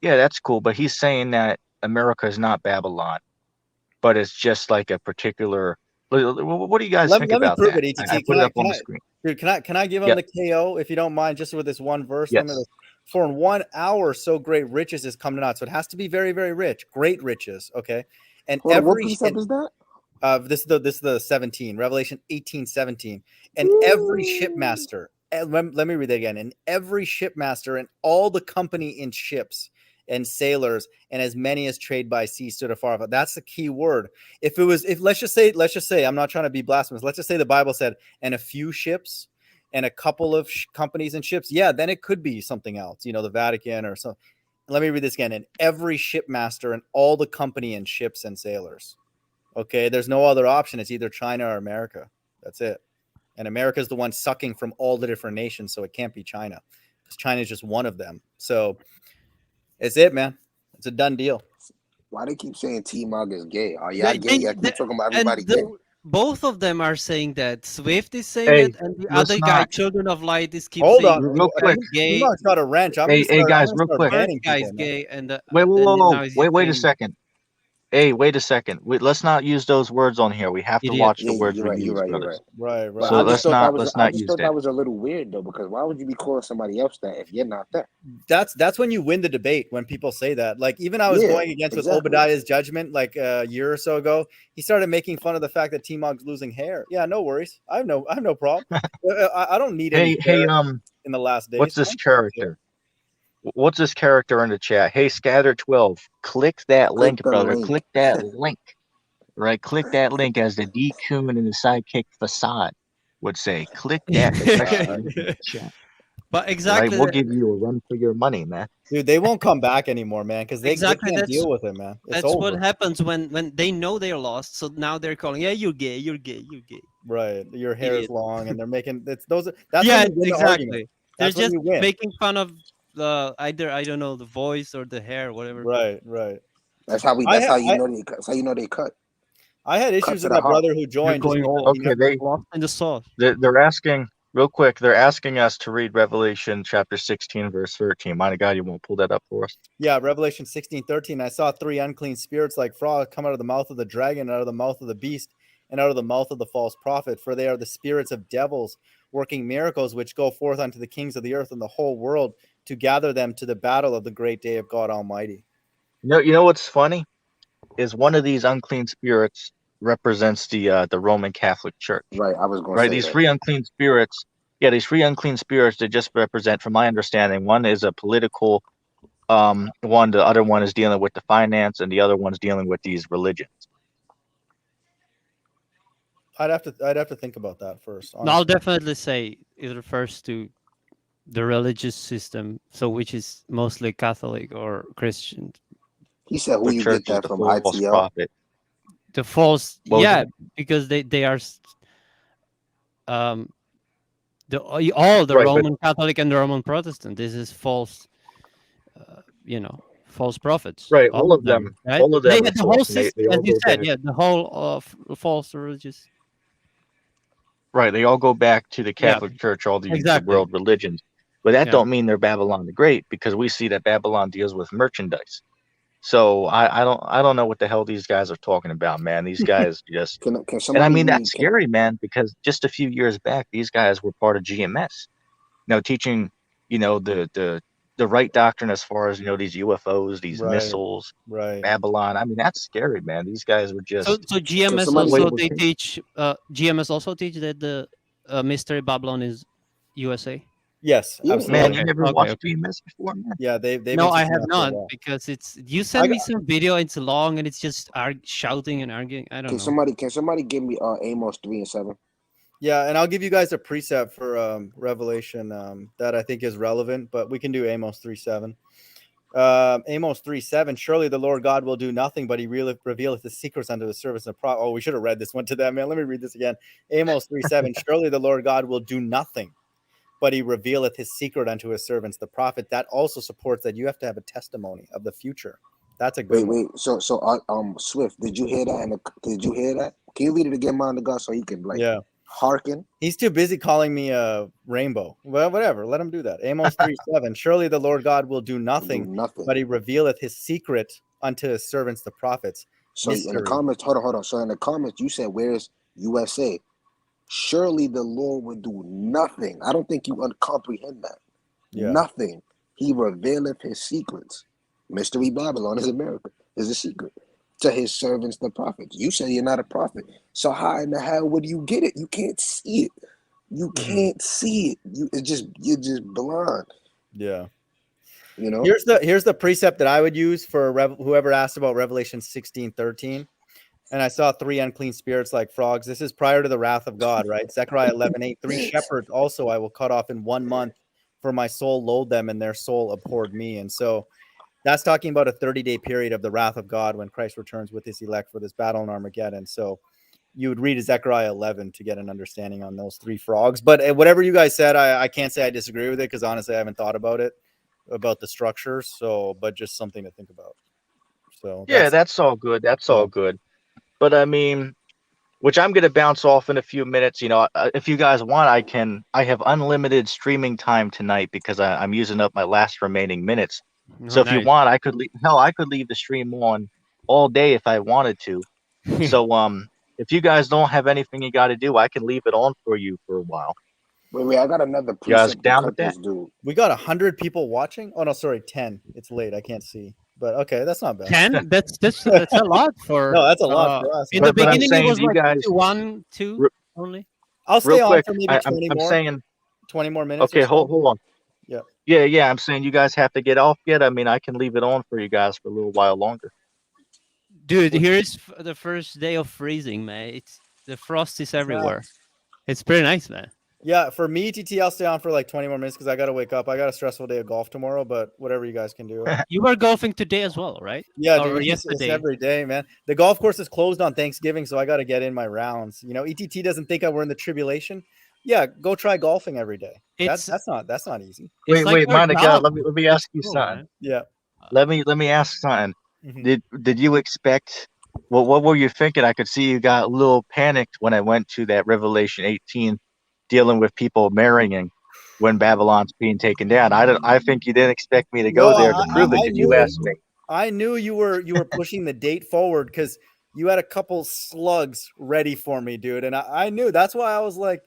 yeah, that's cool. But he's saying that America is not Babylon, but it's just like a particular. What do you guys think Let me about prove that? it, I ETT. put it up on the screen. Dude, can I give him Yeah. the KO if you don't mind, just with this one verse? Yes. For in 1 hour, so great riches has come to naught. So it has to be very, very rich, great riches. Okay, and Hold on, what every precept is that? this is the 17, Revelation 18:17, and every shipmaster. Let me read that again. And every shipmaster and all the company in ships and sailors and as many as trade by sea stood afar off. That's the key word. If let's just say, I'm not trying to be blasphemous. Let's just say the Bible said, and a few ships and a couple of companies and ships. Yeah, then it could be something else, the Vatican or something. Let me read this again. And every shipmaster and all the company in ships and sailors. Okay, there's no other option. It's either China or America. That's it. And America is the one sucking from all the different nations, so it can't be China because China is just one of them. So it's it, man. It's a done deal. Why they keep saying T-Mog is gay? Are y'all gay? Y'all keep talking about everybody gay. Both of them are saying that. Swift is saying Hey, it, and the let's other guy, not- Children of Light, is keep Hold saying on, real quick. gay. T-Mog's got a wrench. Hey, guys, real quick. First guy's gay, and Wait, then now he's wait a saying- second. Hey, wait a second. Let's not use those words on here. We have to Idiot. watch Yeah, the words you're we right. You're use, right. You're right. brothers. Right, But right. So I just thought that was let's I not just use thought that that. was a little weird though, because why would you be calling somebody else that if you're not that? That's when you win the debate, when people say that. Like, even I was Yeah, going against with exactly. Obadiah's judgment like a year or so ago. He started making fun of the fact that T-Mog's losing hair. Yeah, no worries. I have no problem. I don't need any Hey, hair in the last what's days. this character? What's this character in the chat? Hey, Scatter12, click that Click link, the brother. link. Click that link. Right? Click that link, as the D Coon and the sidekick Facade would say. Click that freaking link in the chat. But Right? exactly, We'll give you a run for your money, man. Dude, they won't come back anymore, man, because they exactly. can't That's deal with it, man. It's that's what over. happens when they know they're lost. So now they're calling, yeah, you're gay, you're gay, you're gay. Right. Your hair is Idiot. long, and they're making it's those. That's Yeah, when you win the argument. exactly. They're That's when just you win. making fun of the either, I don't know, the voice or the hair, whatever. Right, right. That's how I That's how you I, know they. That's how you know they cut. I had Cut issues to with the my heart. brother who They're joined just going because all he Okay, lost in the sauce. they're asking real quick. They're asking us to read Revelation chapter 16, verse 13. My God, you won't pull that up for us? Yeah, Revelation 16:13. I saw 3 unclean spirits like frogs come out of the mouth of the dragon, out of the mouth of the beast, and out of the mouth of the false prophet. For they are the spirits of devils, working miracles, which go forth unto the kings of the earth and the whole world to gather them to the battle of the great day of God Almighty. You know what's funny is one of these unclean spirits represents the Roman Catholic Church. Right. I was gonna Right? say These that. three unclean spirits. Yeah, these three unclean spirits, they just represent, from my understanding, one is a political one, the other one is dealing with the finance, and the other one's dealing with these religions. I'd have to think about that first. No, I'll Honestly. definitely say it refers to the religious system, so which is mostly Catholic or Christian. He said, "Who The you church get is that the from? false ITL." prophet. The false, What was yeah, that? because they are um all the Right, but Roman Catholic and the Roman Protestant. This is false, false prophets. right, All of them, right? all of They them are had the false, whole and they system, as all you go said, back. yeah, the whole of false religious. Right, they all go back to the Yeah, Catholic Church, all the exactly. world religions. But that Yeah. don't mean they're Babylon the Great, because we see that Babylon deals with merchandise. So I don't know what the hell these guys are talking about, man. These guys just, Can and I somebody mean read? that's scary, man, because just a few years back, these guys were part of GMS. Teaching, the right doctrine as far as, these UFOs, these Right, missiles, right. Babylon. I mean, that's scary, man. These guys were So just Can GMS somebody? also flavor they king. teach GMS also teach that the mystery Babylon is USA. Yes, Yeah. Man, absolutely. you never Okay, watched okay. GMS before, man? Yeah, they've been No, I teaching have that for a not, while. because you I sent me got, some video. It's long and it's just shouting and arguing. I don't know. Can somebody give me Amos 3:7? yeah, and I'll give you guys a precept for Revelation that I think is relevant, but we can do Amos 3:7. Amos 3:7. Surely the Lord God will do nothing, but he revealeth the secrets unto his servants. Oh, we should have read this one to them, man. Let me read this again. Amos 3:7. Surely the Lord God will do nothing, but he revealeth his secret unto his servants, the prophet. That also supports that you have to have a testimony of the future. That's a good one. Wait. So Swift, did you hear that? Did you hear that? Can you read it again, man, to God, so he can Yeah. hearken? He's too busy calling me a rainbow. Well, whatever. Let him do that. Amos 3:7. Surely the Lord God will do nothing, Do nothing. but he revealeth his secret unto his servants, the prophets. So in the Mystery. comments, hold on. So in the comments, you said, "Where's USA?" Surely the Lord will do nothing. I don't think you comprehend that. Yeah. Nothing. He revealeth his secrets. Mystery Babylon is America. Is a secret to his servants, the prophets. You say you're not a prophet. So how in the hell would you get it? You can't see it. You can't see it. You're just blind. Yeah. You know? Here's the precept that I would use for whoever asked about Revelation 16:13. And I saw 3 unclean spirits like frogs. This is prior to the wrath of God, right? Zechariah 11:8. 3 shepherds also I will cut off in 1 month, for my soul loathed them, and their soul abhorred me. And so that's talking about a 30-day period of the wrath of God when Christ returns with his elect for this battle in Armageddon. So you would read Zechariah 11 to get an understanding on those 3 frogs. But whatever you guys said, I can't say I disagree with it, because honestly, I haven't thought about it, about the structures. So, but just something to think about. So Yeah, that's all good. That's all good. But I mean, which I'm gonna bounce off in a few minutes. If you guys want, I have unlimited streaming time tonight because I'm using up my last remaining minutes. So if you Nice. want, I could leave the stream on all day if I wanted to. So if you guys don't have anything you got to do, I can leave it on for you for a while. Wait, I got another You guys precept to down with cut that? this dude. We got 100 people watching. Oh no, sorry, 10. It's late. I can't see. But okay, that's not bad. 10? That's a lot for. No, that's a lot for us. In the But I'm beginning, it saying, was do you like guys 1, 2 re- only. I'll real stay on quick? for maybe 20 I'm more, saying 20 more minutes. okay. Or so. Hold on. Yeah. Yeah. I'm saying you guys have to get off yet. I mean, I can leave it on for you guys for a little while longer. Dude, here's the first day of freezing, man. The frost is everywhere. It's pretty nice, man. Yeah, for me, TT, I'll stay on for like 20 more minutes because I gotta wake up. I got a stressful day of golf tomorrow, but whatever you guys can do. You were golfing today as well, right? Yeah, Or dude, it's yesterday. every day, man. The golf course is closed on Thanksgiving, so I got to get in my rounds. You know, ETT doesn't think we're in the tribulation. Yeah, go try golfing every day. That's not easy. It's like Wait, our Monica, job. let me ask you Cool, something. man. Yeah. Let me ask something. Mhm. Did you expect? What were you thinking? I could see you got a little panicked when I went to that Revelation 18, dealing with people marrying when Babylon's being taken down. I think you didn't expect me to go No, there to prove it. I Did you knew. ask me? I knew you were pushing the date forward because you had a couple slugs ready for me, dude, and I knew. That's why I was like,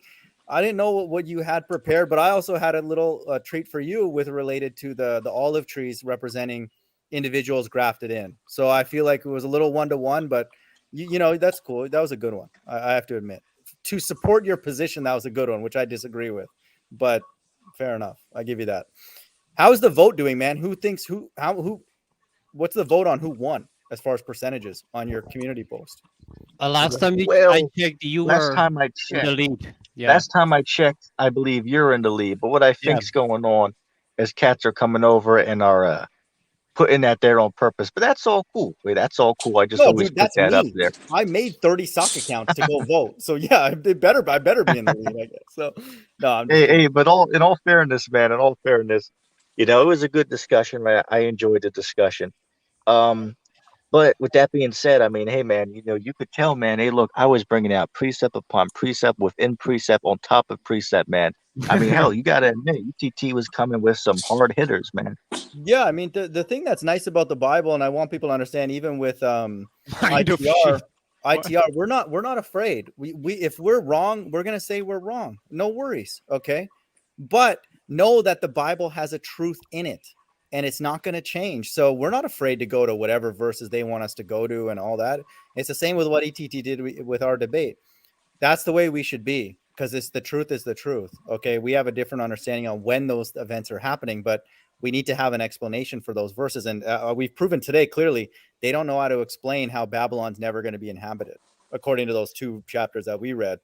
I didn't know what you had prepared, but I also had a little treat for you with related to the olive trees representing individuals grafted in. So I feel like it was a little 1-to-1, but you know that's cool. That was a good one. I have to admit. To support your position, that was a good one, which I disagree with, but fair enough. I give you that. How's the vote doing, man? Who thinks who? What's the vote on who won as far as percentages on your community post? Last time I Well, checked, you last were time I in the checked, lead. Yeah. last time I checked, I believe you're in the lead. But what I Yeah. think's going on is cats are coming over and are putting that there on purpose. But that's all cool. Wait, that's all cool. I just No, always dude, put that's that up me. there. I made 30 sock accounts to go vote. So yeah, I better be in the lead, I guess. So no, I'm just kidding. Hey, but in all fairness, man, in all fairness, it was a good discussion, man. I enjoyed the discussion. Um, but with that being said, I mean, hey, man, you could tell, man, hey, look, I was bringing out precept upon precept within precept on top of precept, man. I mean, hell, you gotta admit, UTT was coming with some hard hitters, man. Yeah, I mean the thing that's nice about the Bible, and I want people to understand, even with Kind of ITR, shit. ITR, we're not afraid. We if we're wrong, we're gonna say we're wrong. No worries, okay? But know that the Bible has a truth in it, and it's not gonna change. So we're not afraid to go to whatever verses they want us to go to and all that. It's the same with what ETT did with our debate. That's the way we should be, because it's the truth is the truth. Okay, we have a different understanding on when those events are happening, but we need to have an explanation for those verses, and we've proven today clearly they don't know how to explain how Babylon's never going to be inhabited according to those 2 chapters that we read.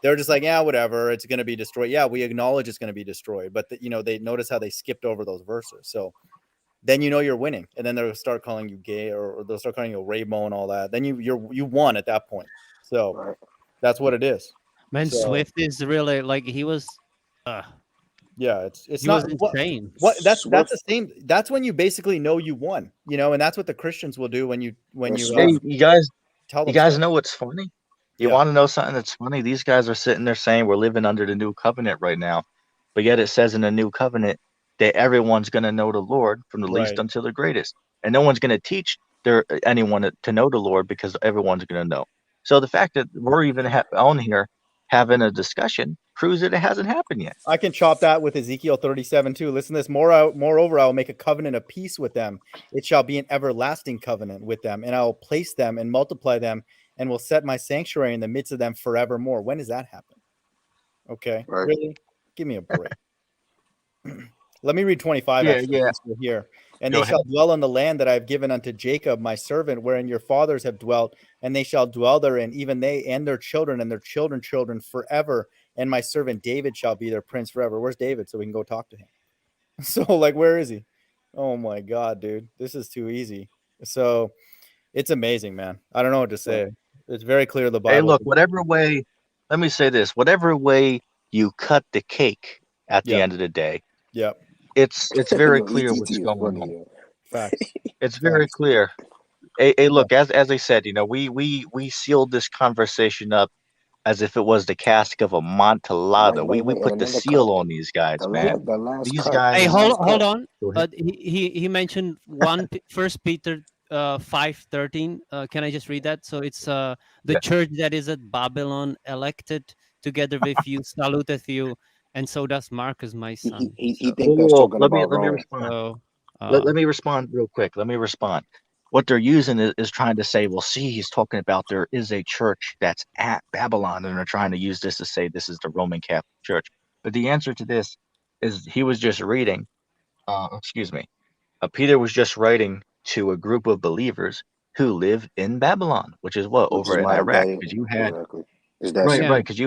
They're just like, yeah, whatever, it's going to be destroyed. Yeah, we acknowledge it's going to be destroyed, but they notice how they skipped over those verses. So then you're winning, and then they'll start calling you gay, or they'll start calling you a Rabo and all that. Then you won at that point. So Right. that's what it is. Man, So, Swift is really like he was. yeah, it's He not was insane. what that's Swift, the same. That's when you basically know you won, and that's what the Christians will do when you Hey, Swift. tell you them guys stuff. know what's funny? You Yeah, want to know something that's funny? These guys are sitting there saying we're living under the new covenant right now, but yet it says in the new covenant that everyone's going to know the Lord from the least right. until the greatest, and no one's going to teach anyone to know the Lord because everyone's going to know. So the fact that we're even on here having a discussion proves that it hasn't happened yet. I can chop that with Ezekiel 37 too. Listen to this. Moreover, I will make a covenant of peace with them. It shall be an everlasting covenant with them, and I will place them and multiply them, and will set my sanctuary in the midst of them forevermore. When does that happen? Okay, Right. really? Give me a break. Let me read 25 Yeah, actually, yeah. since we're here. And Go they ahead. shall dwell on the land that I have given unto Jacob, my servant, wherein your fathers have dwelt, and they shall dwell therein, even they and their children and their children forever. And my servant David shall be their prince forever. Where's David? So we can go talk to him. So, like, where is he? Oh my God, dude. This is too easy. So it's amazing, man. I don't know what to say. It's very clear the Hey, Bible. look, whatever way, let me say this, whatever way you cut the cake at the Yeah. end of the day, Yeah. it's very Yo, clear ETT what's is going on. funny, yo. Facts. It's very Facts. clear. Hey, look, as I said, we sealed this conversation up as if it was the cask of Amontillado. We Wait, and put the another cut. seal on these guys, The man. last, the last These cut. Hey, The guys. hold last hold cut. on. Go ahead. He mentioned First Peter 5:13. Can I just read that? So it's the Yeah. church that is at Babylon elected together with you saluteth you, and so does Marcus my son. He So, think Whoa, that's whoa, whoa. talking about Let me Rome. respond. so Let me respond real quick. Let me respond. What they're using is trying to say, well, see, he's talking about there is a church that's at Babylon, and they're trying to use this to say this is the Roman Catholic Church. But the answer to this is he was just reading, excuse me, Peter was just writing to a group of believers who live in Babylon, which is what, Which over is in my Iraq, that because you had exactly. Is that right, yeah. simple? right, because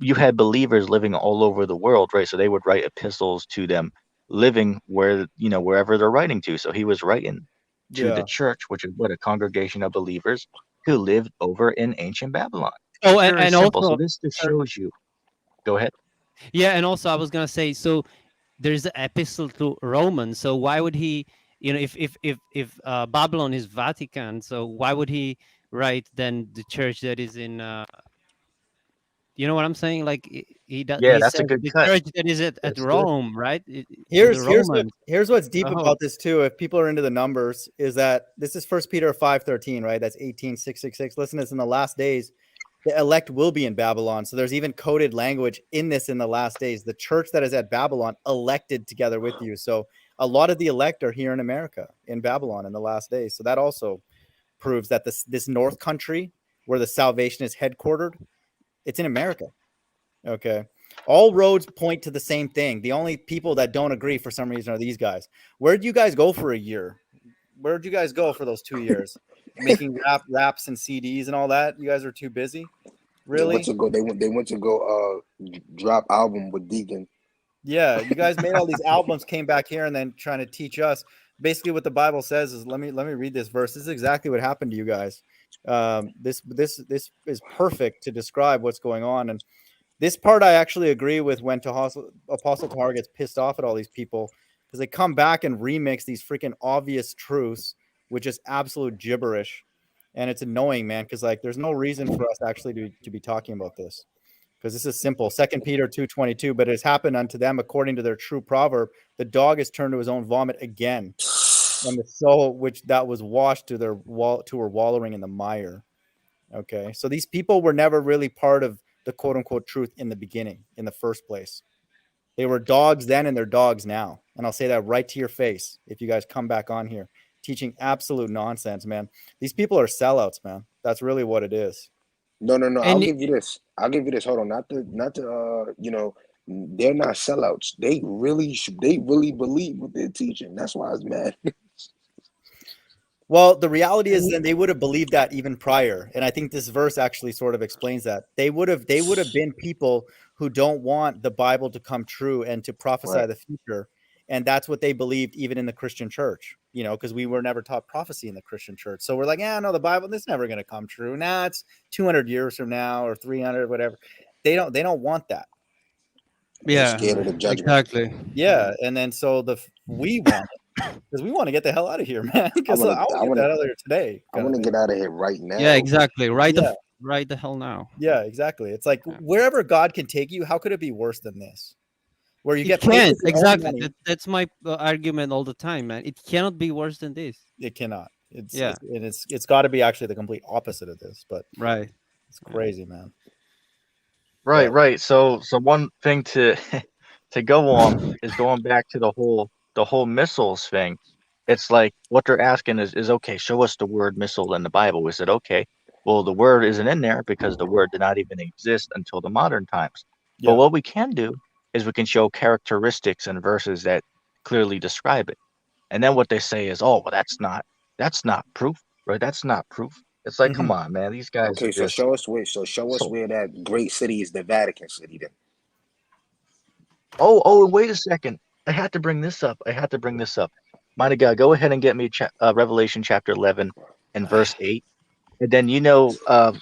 you had believers living all over the world, right? So they would write epistles to them living where, wherever they're writing to. So he was writing to the Yeah. church, which is what, a congregation of believers who lived over in ancient Babylon. Oh, It's very and simple. So also, this just sorry. shows you. Go ahead. Yeah, and also I was gonna say, so there's the epistle to Romans. So why would he, if Babylon is Vatican, so why would he write then the church that is in? You know what I'm saying? Like he does. Yeah, He that's a says good the cut. church that is at That's good. Rome, right? To the Romans. Here's what's deep Oh, about this too. If people are into the numbers, is that this is First Peter 5:13, right? That's 18666. Listen, to this in the last days, the elect will be in Babylon. So there's even coded language in this in the last days. The church that is at Babylon elected together with you. So a lot of the elect are here in America, in Babylon in the last days. So that also proves that this North Country, where the salvation is headquartered, it's in America. Okay. All roads point to the same thing. The only people that don't agree for some reason are these guys. Where'd you guys go for a year? Where'd you guys go for those 2 years? Making raps and CDs and all that? You guys are too busy? They went Really? to go. They went to go. Drop album with Deacon. Yeah, you guys made all these albums, came back here, and then trying to teach us. Basically, what the Bible says is, let me read this verse. This is exactly what happened to you guys. This is perfect to describe what's going on. And this part I actually agree with when Apostle Tahar gets pissed off at all these people because they come back and remix these freaking obvious truths, which is absolute gibberish. And it's annoying, man, because like there's no reason for us actually to be talking about this. Because this is simple. 2 Peter 2:22, but it has happened unto them according to their true proverb. The dog is turned to his own vomit again, and the soul which that was washed to her wallowing in the mire. Okay. So these people were never really part of the quote unquote truth in the beginning, in the first place. They were dogs then and they're dogs now. And I'll say that right to your face if you guys come back on here teaching absolute nonsense, man. These people are sellouts, man. That's really what it is. No. I'll and give you this. Hold on. Not to. They're not sellouts. They really They really believe what they're teaching. That's why I was mad. Well, the reality is then they would have believed that even prior. And I think this verse actually sort of explains that. They would have been people who don't want the Bible to come true and to prophesy Right. the future. And that's what they believed even in the Christian church, because we were never taught prophecy in the Christian church. So we're like, yeah, no, the Bible, this is never going to come true. Nah, it's 200 years from now or 300, whatever. They don't want that. They're yeah, scared of the judgment. exactly. Yeah. And then so we want it because we want to get the hell out of here, man. Because I want to get the hell out of here today. I want to get out of here right now. Yeah, exactly. Right Yeah. right the hell now. Yeah, exactly. It's like Yeah. wherever God can take you, how could it be worse than this? Where you It get paid can't. with your own Exactly. money. That's my argument all the time, man. It cannot be worse than this. It cannot. It's Yeah. it's got to be actually the complete opposite of this, but Right. it's crazy, man. Right, But right. So one thing to to go on is going back to the whole missiles thing. It's like what they're asking is okay, show us the word missile in the Bible. We said, okay, well, the word isn't in there because the word did not even exist until the modern times. But yeah. what we can do is we can show characteristics and verses that clearly describe it. And then what they say is, oh, well, that's not proof, right? That's not proof. It's like, come Mhm. on, man, these guys are Okay, so just show us where that great city is the Vatican City then. Oh, wait a second. I had to bring this up. Mighty God, go ahead and get me Revelation chapter 11 and verse 8. And then,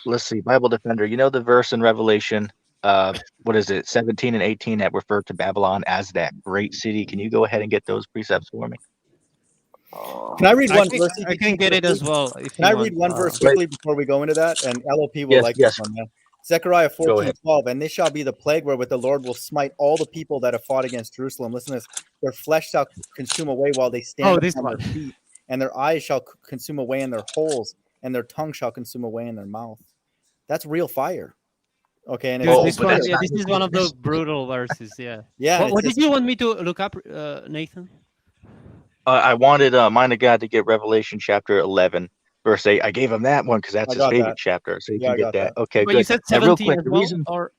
let's see, Bible Defender, the verse in Revelation, what is it, 17 and 18 that refer to Babylon as that great city. Can you go ahead and get those precepts for me? Can I read I one can verse? I can get it as well if Can you I read want. one verse Right. quickly before we go into that? And LOP will Yes, like this yes. one, man. Zechariah Go 14:12, and this shall be the plague wherewith the Lord will smite all the people that have fought against Jerusalem. Listen to this: their flesh shall consume away while they stand Oh, this upon their one. feet, and their eyes shall consume away in their holes, and their tongue shall consume away in their mouth. That's real fire. Okay, and Dude, it's Oh, this but one, that's yeah, not this is one of those brutal verses. Yeah. yeah, and What did it's you want me to look up, Nathan? I wanted Mind of God to get Revelation chapter 11, verse 8. I gave him that one because that's I his got favorite that. chapter, so he Yeah, can I get got that. that. Okay, But you good. said Now, real 17 quick, as the well, reason or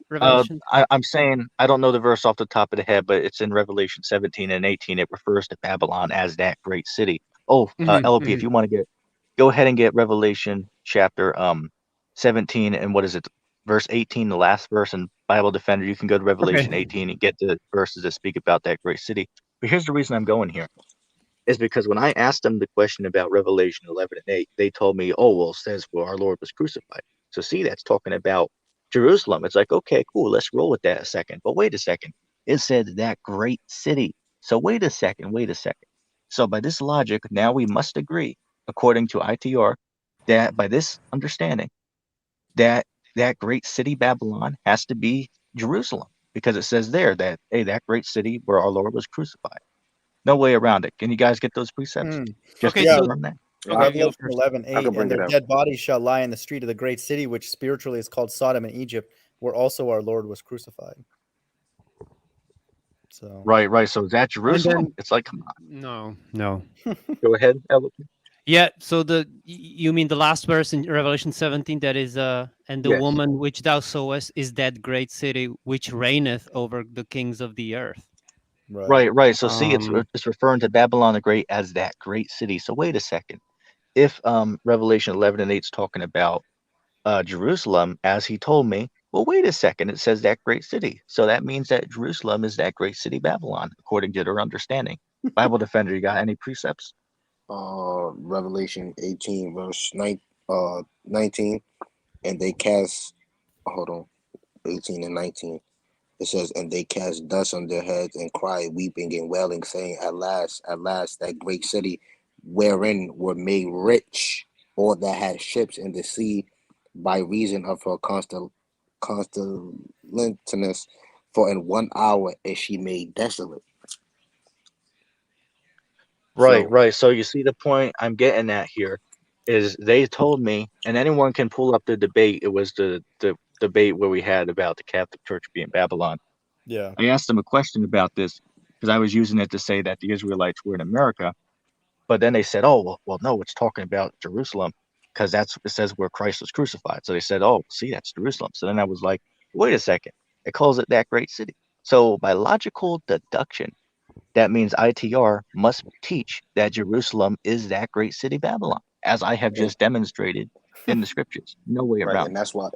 Revelation? I'm saying I don't know the verse off the top of the head, but it's in Revelation 17 and 18. It refers to Babylon as that great city. Oh, LP, if you want to go ahead and get Revelation chapter 17 and what is it, verse 18, the last verse in Bible Defender. You can go to Revelation Okay. 18 and get the verses that speak about that great city. But here's the reason I'm going here. Is because when I asked them the question about Revelation 11 and 8, they told me, oh, well, it says, well, our Lord was crucified. So see, that's talking about Jerusalem. It's like, okay, cool, let's roll with that a second. But wait a second. It said that great city. So wait a second. So by this logic, now we must agree, according to ITR, that by this understanding, that that great city Babylon has to be Jerusalem, because it says there that, hey, that great city where our Lord was crucified. No way around it. Can you guys get those precepts? Just Okay, to Yeah, so confirm that. Yeah, okay, go Revelation first. 11, I 8, could and bring it their out. dead bodies shall lie in the street of the great city, which spiritually is called Sodom and Egypt, where also our Lord was crucified. So Right. So is that And Jerusalem? then It's like, come on. no. Go ahead, Elwood. Yeah, so you mean the last verse in Revelation 17 that is and the Yes. woman which thou sawest is that great city which reigneth over the kings of the earth. right. Right. So see, Um it's referring to Babylon the Great as that great city. So wait a second. If Revelation 11 and 8 is talking about Jerusalem, as he told me, well, wait a second. It says that great city. So that means that Jerusalem is that great city Babylon, according to their understanding. Bible Defender, you got any precepts? Revelation 18 verse 19, and they cast. Hold on, 18 and 19. It says, and they cast dust on their heads and cried, weeping and wailing, saying, at last, that great city wherein were made rich all that had ships in the sea by reason of her constantness, for in 1 hour is she made desolate. So, Right. So you see the point I'm getting at here is they told me, and anyone can pull up the debate. It was the debate where we had about the Catholic Church being Babylon. Yeah. I asked them a question about this because I was using it to say that the Israelites were in America, but then they said, "Oh, well, no, it's talking about Jerusalem because that's it says where Christ was crucified." So they said, "Oh, see, that's Jerusalem." So then I was like, "Wait a second, it calls it that great city." So by logical deduction, that means ITR must teach that Jerusalem is that great city Babylon, as I have and just demonstrated in the scriptures. No way right, around and that's why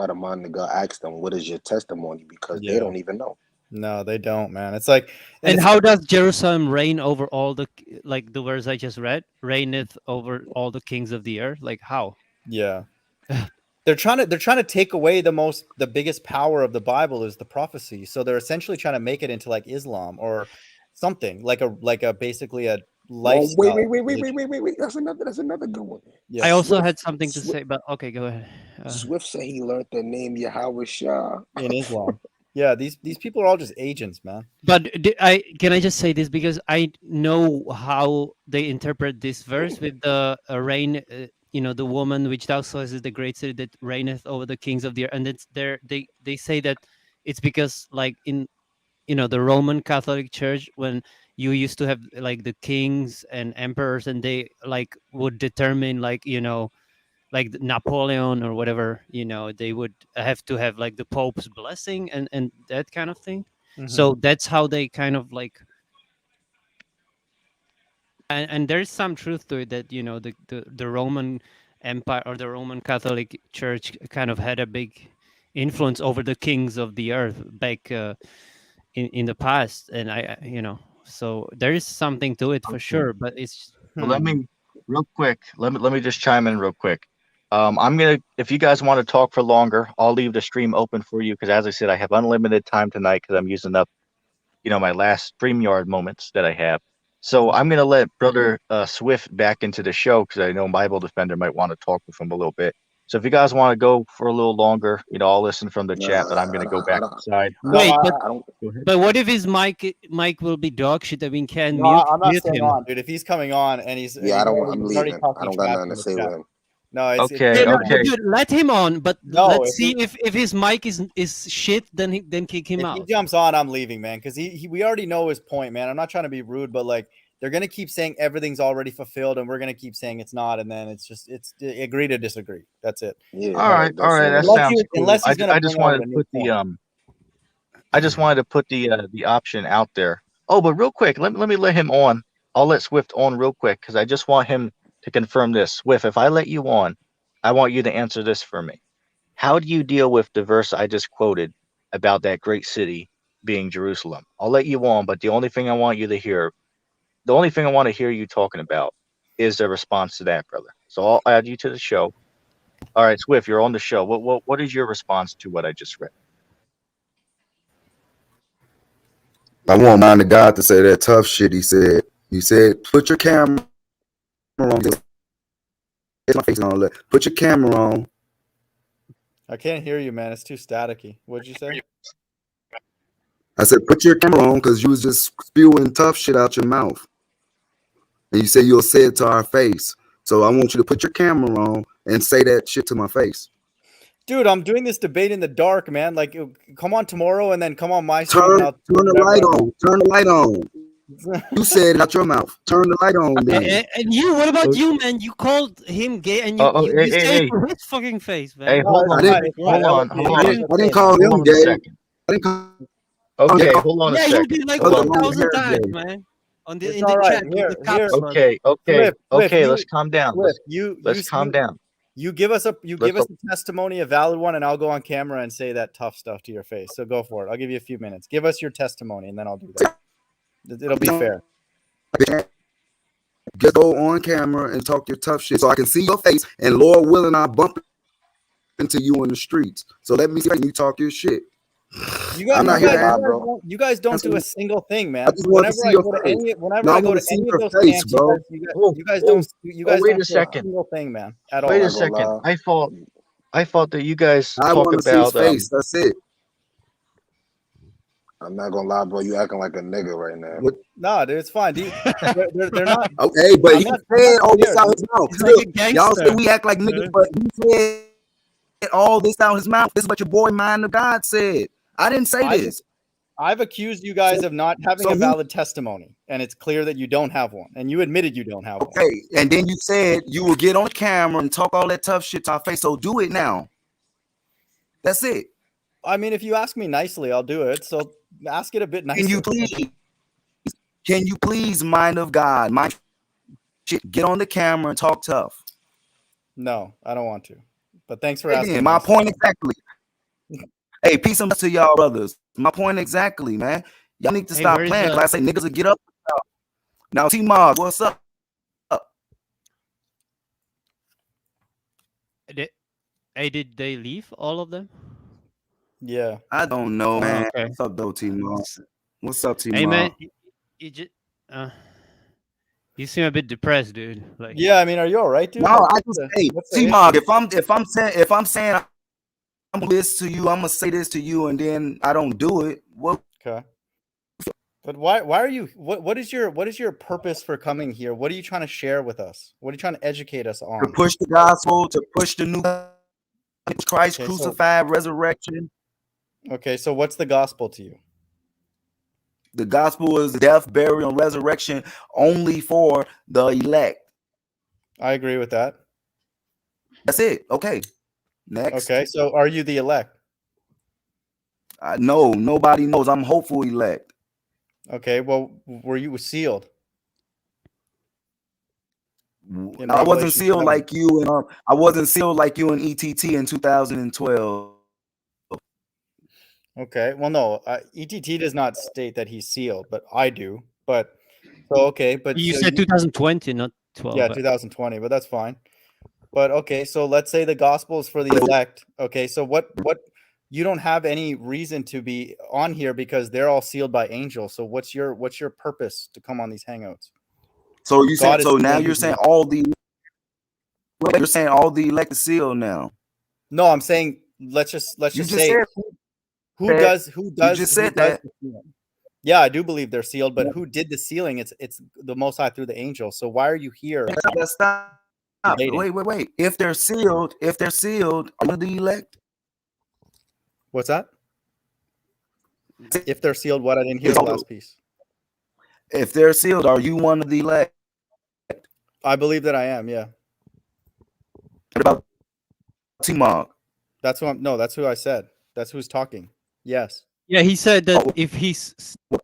the man of God asked them, "What is your testimony?" Because they Yeah. don't even know. No, they don't, man. It's like, and and it's how does Jerusalem reign over all like the verse I just read? Reigneth over all the kings of the earth? Like how? yeah. They're trying to take away the biggest power of the Bible is the prophecy. So they're essentially trying to make it into like Islam or something like a basically a Well, wait, lifestyle wait, wait, wait, wait, religion. wait, wait, wait. That's another good one. I Yeah. also Swift, had something to Swift, say, but okay, go ahead. Swift said he learned the name Yahweh Shah. In Islam. Yeah, these people are all just agents, man. But I can I just say this because I know how they interpret this verse with the reign, the woman which thou sawest is the great city that reigneth over the kings of the earth, and it's there. They say that it's because like in the Roman Catholic Church when you used to have like the kings and emperors, and they like would determine like Napoleon or whatever, they would have to have like the Pope's blessing and that kind of thing. Hmm. So that's how they kind of like, and there's some truth to it that the Roman Empire or the Roman Catholic Church kind of had a big influence over the kings of the earth back in the past, and so there is something to it for that. sure, but it's So let Hmm. me real quick. Let me just chime in real quick. I'm gonna if you guys want to talk for longer, I'll leave the stream open for you because as I said, I have unlimited time tonight because I'm using up, my last StreamYard moments that I have. So I'm gonna let Brother Swift back into the show because I know Bible Defender might want to talk with him a little bit. So if you guys want to go for a little longer, I'll listen from the chat, but I'm Nah, gonna go back inside. Wait, but I don't. Go ahead. but what if his mic will be dog shit that we can No, mute I'm not mute staying him? on, dude. If he's coming on and he's Yeah, I don't. I'm he's already leaving. I talking don't got trash nothing in to the say chat. with him. No, it's Okay, No, okay. dude, let him on. But No, let's see if his mic is shit, then kick him if out. he jumps on, I'm leaving, man, because we already know his point, man. I'm not trying to be rude, but like they're gonna keep saying everything's already fulfilled, and we're gonna keep saying it's not, and then it's agree to disagree. That's it. Yeah, All right, that's that it. sounds cool. Unless he's gonna I bring just out wanted a to new put point. I just wanted to put the option out there. Oh, but real quick, let me let him on. I'll let Swift on real quick because I just want him to confirm this. Swift, if I let you on, I want you to answer this for me. How do you deal with the verse I just quoted about that great city being Jerusalem? I'll let you on, but the only thing I want you to hear, the only thing I want to hear you talking about is the response to that, brother. So I'll add you to the show. All right, Swift, you're on the show. What is your response to what I just read? I want mind to God to say that tough shit. He said, put your camera on. My face and all that. Put your camera on. I can't hear you, man. It's too staticky. What'd you say? I said, put your camera on because you was just spewing tough shit out your mouth. And you say you'll say it to our face. So I want you to put your camera on and say that shit to my face. Dude, I'm doing this debate in the dark, man. Like, come on tomorrow and then come on my stream. Turn the light on. Turn the light on. You said it out your mouth. Turn the light on, then. And you, what about you, man? You called him gay, and you say it to his fucking face, man. Hey, hold on, hold on. I didn't call him Hold on a gay. second. I didn't call Okay, hold on a Yeah, you second. did like Hold on. 1,000 times, man. In It's the all right. chat with the caps lock. Okay, Swift, let's calm down. Let's calm down. You give us a testimony, a valid one, and I'll go on camera and say that tough stuff to your face. So go for it. I'll give you a few minutes. Give us your testimony, and then I'll do that. It'll be fair. Just go on camera and talk your tough shit so I can see your face, and Lord willing, I'll bump into you in the streets. So let me see you talk your shit. You guys don't do a single thing, man. Whenever I go to any of those camps, bro. you guys don't wait do a second. a single thing, man. At all. Wait a second. I thought that you guys I talk want to see his about face. That's it. I'm not gonna lie, bro. You acting like a nigga right now. No, dude, it's fine. They're not. Okay, but he said all this out his mouth. Look, y'all say we act like niggas, but he said all this out his mouth. This is what your boy Mind of God said. I didn't say this. I've accused you guys of not having a valid testimony, and it's clear that you don't have one, and you admitted you don't have one. Okay, and then you said you will get on camera and talk all that tough shit to our face, so do it now. That's it. I mean, if you ask me nicely, I'll do it, so ask it a bit nicer. Can you please, Mind of God, get on the camera and talk tough? No, I don't want to, but thanks for asking. My point exactly. Hey, peace and blessings to y'all, brothers. My point exactly, man. Y'all need to stop playing. I say niggas will get up. Now, T-Mob, what's up? Did they leave, all of them? Yeah. I don't know, man. Okay. What's up, though, T-Mob? What's up, T-Mob? Hey, man, you seem a bit depressed, dude. Like, yeah, I mean, are you all right, dude? No, I just T-Mob. If I'm saying I'm this to you, I'm gonna say this to you, and then I don't do it. What? Okay. But why are you? What is your purpose for coming here? What are you trying to share with us? What are you trying to educate us on? To push the gospel, to push the new Christ crucified, resurrection. Okay, so what's the gospel to you? The gospel is death, burial, and resurrection only for the elect. I agree with that. That's it. Okay. Next. Okay, so are you the elect? No, nobody knows. I'm hopeful elect. Okay, well, were you sealed? I wasn't sealed like you, and I wasn't sealed like you in ETT in 2012. Okay, well, no, ETT does not state that he's sealed, but I do. But so okay, but you said 2020, not 12. Yeah, 2020, but that's fine. But okay, so let's say the gospel is for the elect. Okay, so what you don't have any reason to be on here because they're all sealed by angels. So what's your purpose to come on these hangouts? So you said so now you're saying all the elect are sealed now. No, I'm saying let's just You say said who that. does You just said that. the sealing? Yeah, I do believe they're sealed, but who did the sealing? It's the Most High through the angel. So why are you here? Stop. Debating? Wait. If they're sealed, are the elect? What's that? If they're sealed, what? I didn't hear the last piece. If they're sealed, are you one of the elect? I believe that I am. Yeah, What about T-Mog? that's who I said. That's who's talking. Yes. Yeah, he said that Oh. if he's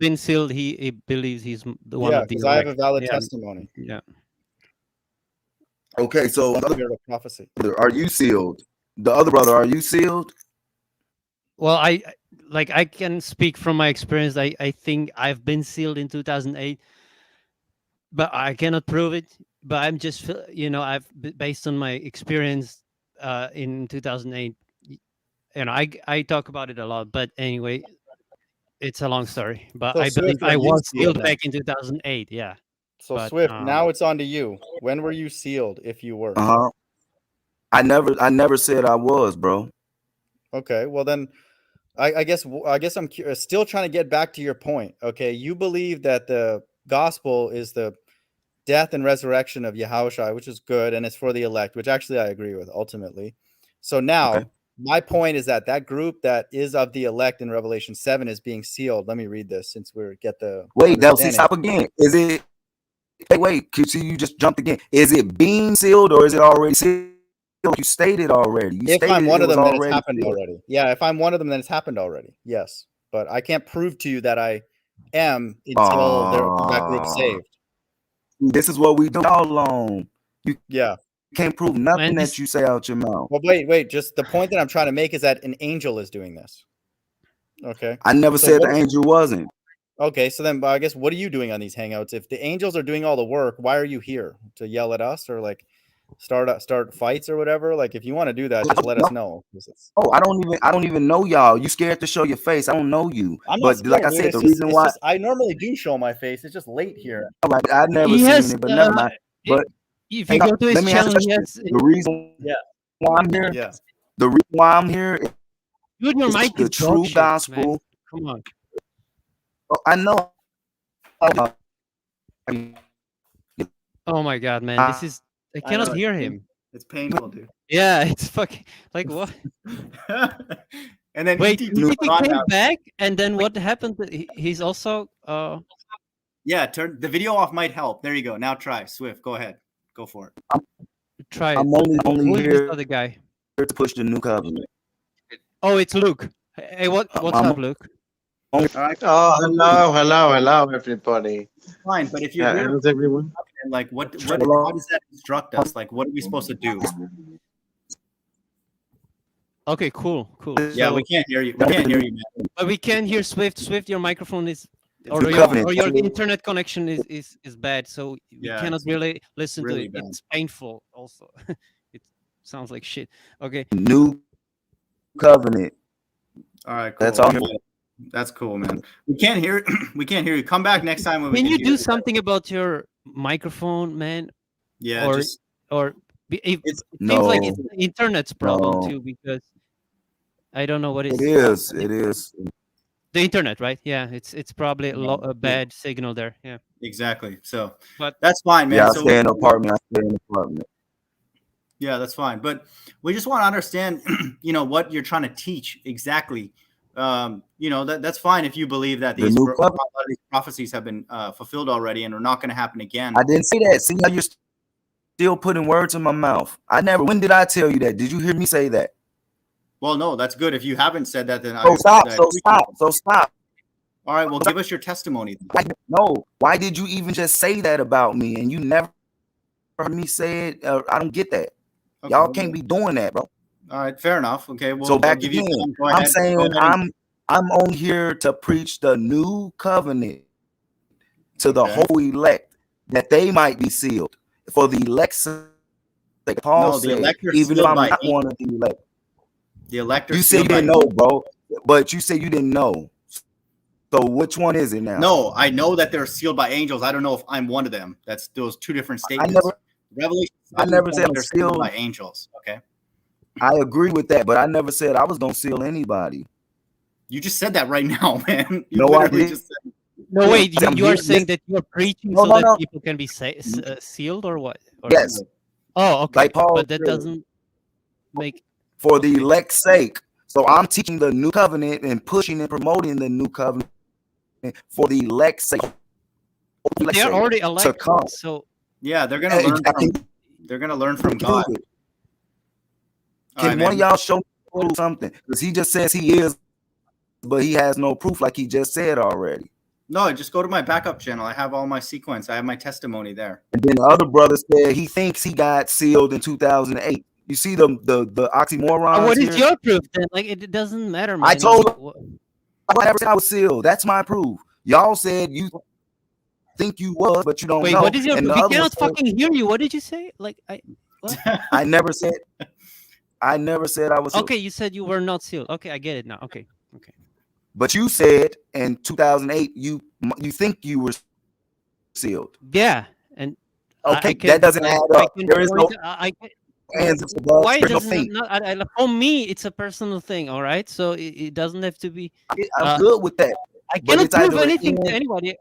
been sealed, he believes he's the one Yeah, of the because I have a elect. valid Yeah. testimony. Yeah. Okay, so Spirit of prophecy. are you sealed? The other brother, are you sealed? Well, I can speak from my experience. I think I've been sealed in 2008, but I cannot prove it. But I'm just, based on my experience in 2008, I talk about it a lot. But anyway, it's a long story. But So I believe Swift, are I you was sealed sealed now? back in 2008. Yeah. So But Swift, now it's on to you. When were you sealed, if you were? Uh-huh. I never said I was, bro. Okay, well then, I guess I'm still trying to get back to your point. Okay, you believe that the gospel is the death and resurrection of Yahushua, which is good, and it's for the elect, which actually I agree with ultimately. So now, Okay. my point is that group that is of the elect in Revelation 7 is being sealed. Let me read this since we get the Wait, Delcy, understanding. stop again. Is it? Wait, you just jumped again. Is it being sealed or is it already sealed? You stated already. If I'm one of them, then it's already happened sealed. already. Yeah, if I'm one of them, then it's happened already. Yes, but I can't prove to you that I am until that group's saved. This is what we do all along. You Yeah. can't prove nothing And that you say out your mouth. Well, wait. Just the point that I'm trying to make is that an angel is doing this. Okay. I never So said what- the angel wasn't. Okay, so then I guess what are you doing on these hangouts? If the angels are doing all the work, why are you here? To yell at us or like start fights or whatever? Like if you want to do that, just let us know. Oh, I don't even know y'all. You scared to show your face. I don't know you. I'm not But scared, like I dude. said, It's the just, reason why I normally do show my face. It's just late here. like, I never he seen has, it, but never mind. But if you go to his let me ask channel, you he a has. question. The reason why I'm here, Yeah. the reason why I'm here Dude, your is mic the is dog true shit, man. gospel. Come on. I know. Oh my god, man, this is. I I cannot know, hear him. It's painful, dude. Yeah, it's fucking like what? And then Wait, ET2 he came back, and then what happened? He's also. Yeah, turn the video off might help. There you go. Now try. Swift, go ahead. Go for it. Try it. I'm only Who is this here other guy? to push the new covenant. Oh, it's Luke. Hey, what's up, Luke? All right. Oh, hello, everybody. Fine, but if you're here, How's everyone? like how does that instruct us? Like what are we supposed to do? Okay, cool. Yeah, we can't hear you. We can't hear you, man. But we can hear Swift. Swift, your microphone is, or New your, covenant. or your internet connection is bad, so we Yeah, cannot it's really listen really to it. bad. It's painful. Also, it sounds like shit. Okay. New covenant. All right, cool. That's all. That's cool, man. We can't hear. We can't hear you. Come back next time when we Can can you hear do you. something about your microphone, man? Yeah, Or just it it's seems like No. it's the internet's problem No. too, because I don't know what It is. It is. the internet, right? Yeah, it's probably a bad signal there. Yeah. exactly. So, But that's fine, man. Yeah, I So stay in an apartment. yeah, that's fine. But we just want to understand, what you're trying to teach exactly. That's fine if you believe that The these new covenant. prophecies have been fulfilled already and are not going to happen again. I didn't say that. See how you're still putting words in my mouth. When did I tell you that? Did you hear me say that? Well, no, that's good. If you haven't said that, then Stop. All right, well, give us your testimony. No. Why did you even just say that about me? And you never heard me say it. I don't get that. Okay, Y'all can't be doing that, bro. All right, fair enough. Okay, well, So back I'll give again, you. Go I'm ahead. saying Go ahead I'm on here to preach the new covenant to the Okay. whole elect, that they might be sealed. For the elect's sake, Paul No, the said, elect are even if sealed I'm by not one of the elect. The elect are You said you sealed by didn't know, bro. But you said you didn't know. So which one is it now? No, I know that they're sealed by angels. I don't know if I'm one of them. That's those two different statements. Revelation. I never said I'm they're sealed by angels. Okay. I agree with that, but I never said I was gonna seal anybody. You just said that right now, man. You No, I literally didn't. just said. No, wait. I'm You are here. saying that you're preaching No, so no, that no. people can be sealed, or what? Or Yes, oh, okay. like Paul But that said, doesn't make for the okay. elect's sake. So I'm teaching the new covenant and pushing and promoting the new covenant for the elect's sake. They are already To elected, come. so Yeah, they're gonna Hey, learn I from. can They're gonna learn from prove God. it. All Can right, one of man. y'all show me something? Because he just says he is, but he has no proof, like he just said already. No, just go to my backup channel. I have all my sequence. I have my testimony there. And then the other brother said he thinks he got sealed in 2008. You see the oxymorons what is here? your proof then? Like it doesn't matter, man. I told What, I was sealed. That's my proof. Y'all said you think you was, but you don't wait, know. what is your And proof? the We other one cannot said, fucking hear you. What did you say? Like what? I never said I was sealed. Okay, you said you were not sealed. Okay, I get it now. Okay. But you said in 2008 you think you were sealed. Yeah, and I Okay, can that doesn't like add I up. can There is no point. I can, hands above. why There's no doesn't feet. not? For me, it's a personal thing. All right, so it doesn't have to be. I'm good with that. I But cannot it's prove either an anything to in, anybody.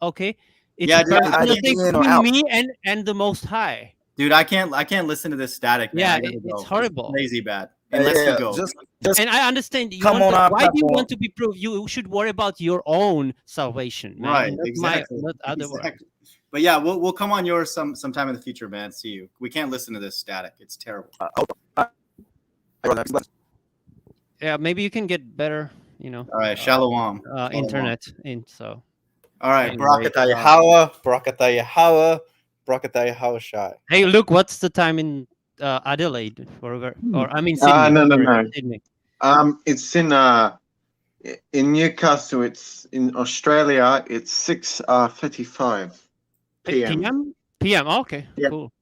Okay, it's Yeah, a dude, I personal can't, thing in or between out. me and the Most High. dude, I can't listen to this static, man. Yeah, I gotta it's go. horrible. It's crazy bad. Unless you Yeah, go. just And I understand you come want on to, our why do you platform. want to be proved? You should worry about your own salvation, man. Right, Not exactly. not otherwise. Exactly. But yeah, we'll come on yours sometime in the future, man. See you. We can't listen to this static. It's terrible. Yeah, maybe you can get better, you know, All right, shalom. internet in. So All right, anyway, Barakatah Yahweh, Barakatah Yahweh, Barakatah Yahweh Shai. hey, look, what's the time in Adelaide or I mean Sydney? No, sorry, no. Sydney. It's in Newcastle. It's in Australia. It's 6:35 p.m. PM? PM. Oh, okay, Yeah. cool.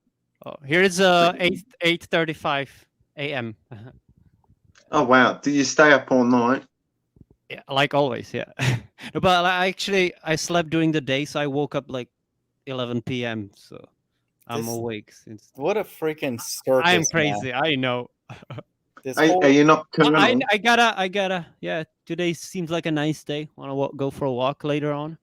Oh, here it's 8:35 a.m. Oh wow! Did you stay up all night? Yeah, like always, yeah. No, but I slept during the day, so I woke up like 11 p.m. So I'm This- awake since. What a freaking circus! I am man. crazy. I know. This Are whole you not I criminal? I gotta. Yeah, today seems like a nice day. Want to go for a walk later on?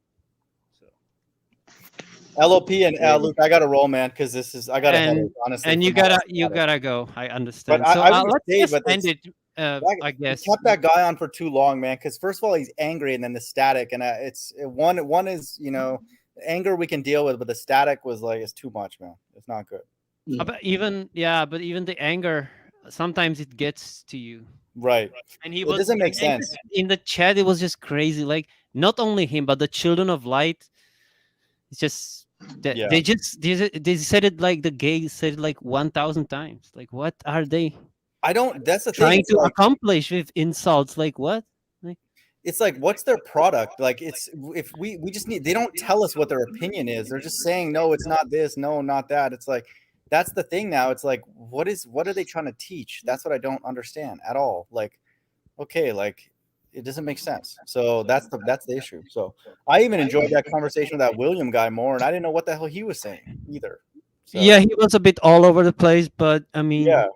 LOP and Luke, I gotta roll, man, because this is I got a headache, honestly. And you from all gotta this static. go. I understand. But So I would've let's stayed, just but end it's- it. That- I we guess. kept that guy on for too long, man. Because first of all, he's angry, and then the static, and it's one is anger we can deal with, but the static was like it's too much, man. It's not good. But even the anger, sometimes it gets to you. Right. And he It was doesn't make and sense. in the chat. It was just crazy. Like not only him, but the children of light. It's just that Yeah. they said it like the gays said it like 1,000 times. Like what are they I don't. That's the thing. trying It's to like, accomplish with insults? Like what? it's like, what's their product? Like, it's if we just need. They don't tell us what their opinion is. They're just saying, no, it's not this, no, not that. It's like that's the thing now. It's like, what are they trying to teach? That's what I don't understand at all. Like, okay, like it doesn't make sense. So that's the issue. So I even enjoyed that conversation with that William guy more, and I didn't know what the hell he was saying either. So, Yeah, he was a bit all over the place, but I mean, yeah.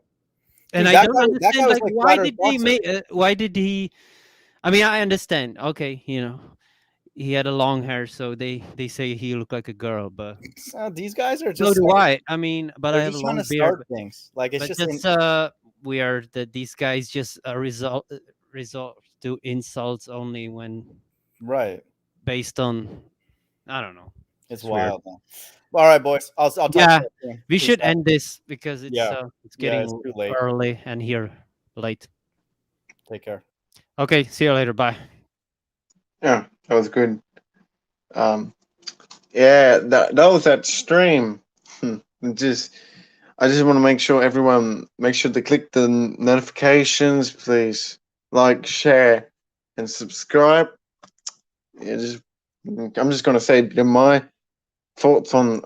and Dude, I that don't guy understand was like like why flat did earth he boxer. make? Why did he? I mean, I understand. Okay, he had a long hair, so they say he looked like a girl, but These guys are so just do like, I. I mean, but I they're have a just trying long to beard. start things. Like it's But just just weird that these guys just resort to insults only when right. based on I don't know. It's weird. wild, man. All right, boys. I'll talk Yeah, to you soon. we Peace should out. end this because it's Yeah. it's Yeah, getting it's too late. early and here late. Take care. Okay, see you later. Bye. Yeah, that was good. Yeah, that was that stream. I just want to make sure everyone make sure to click the notifications, please. Like, share, and subscribe. Yeah, I'm just gonna say my thoughts on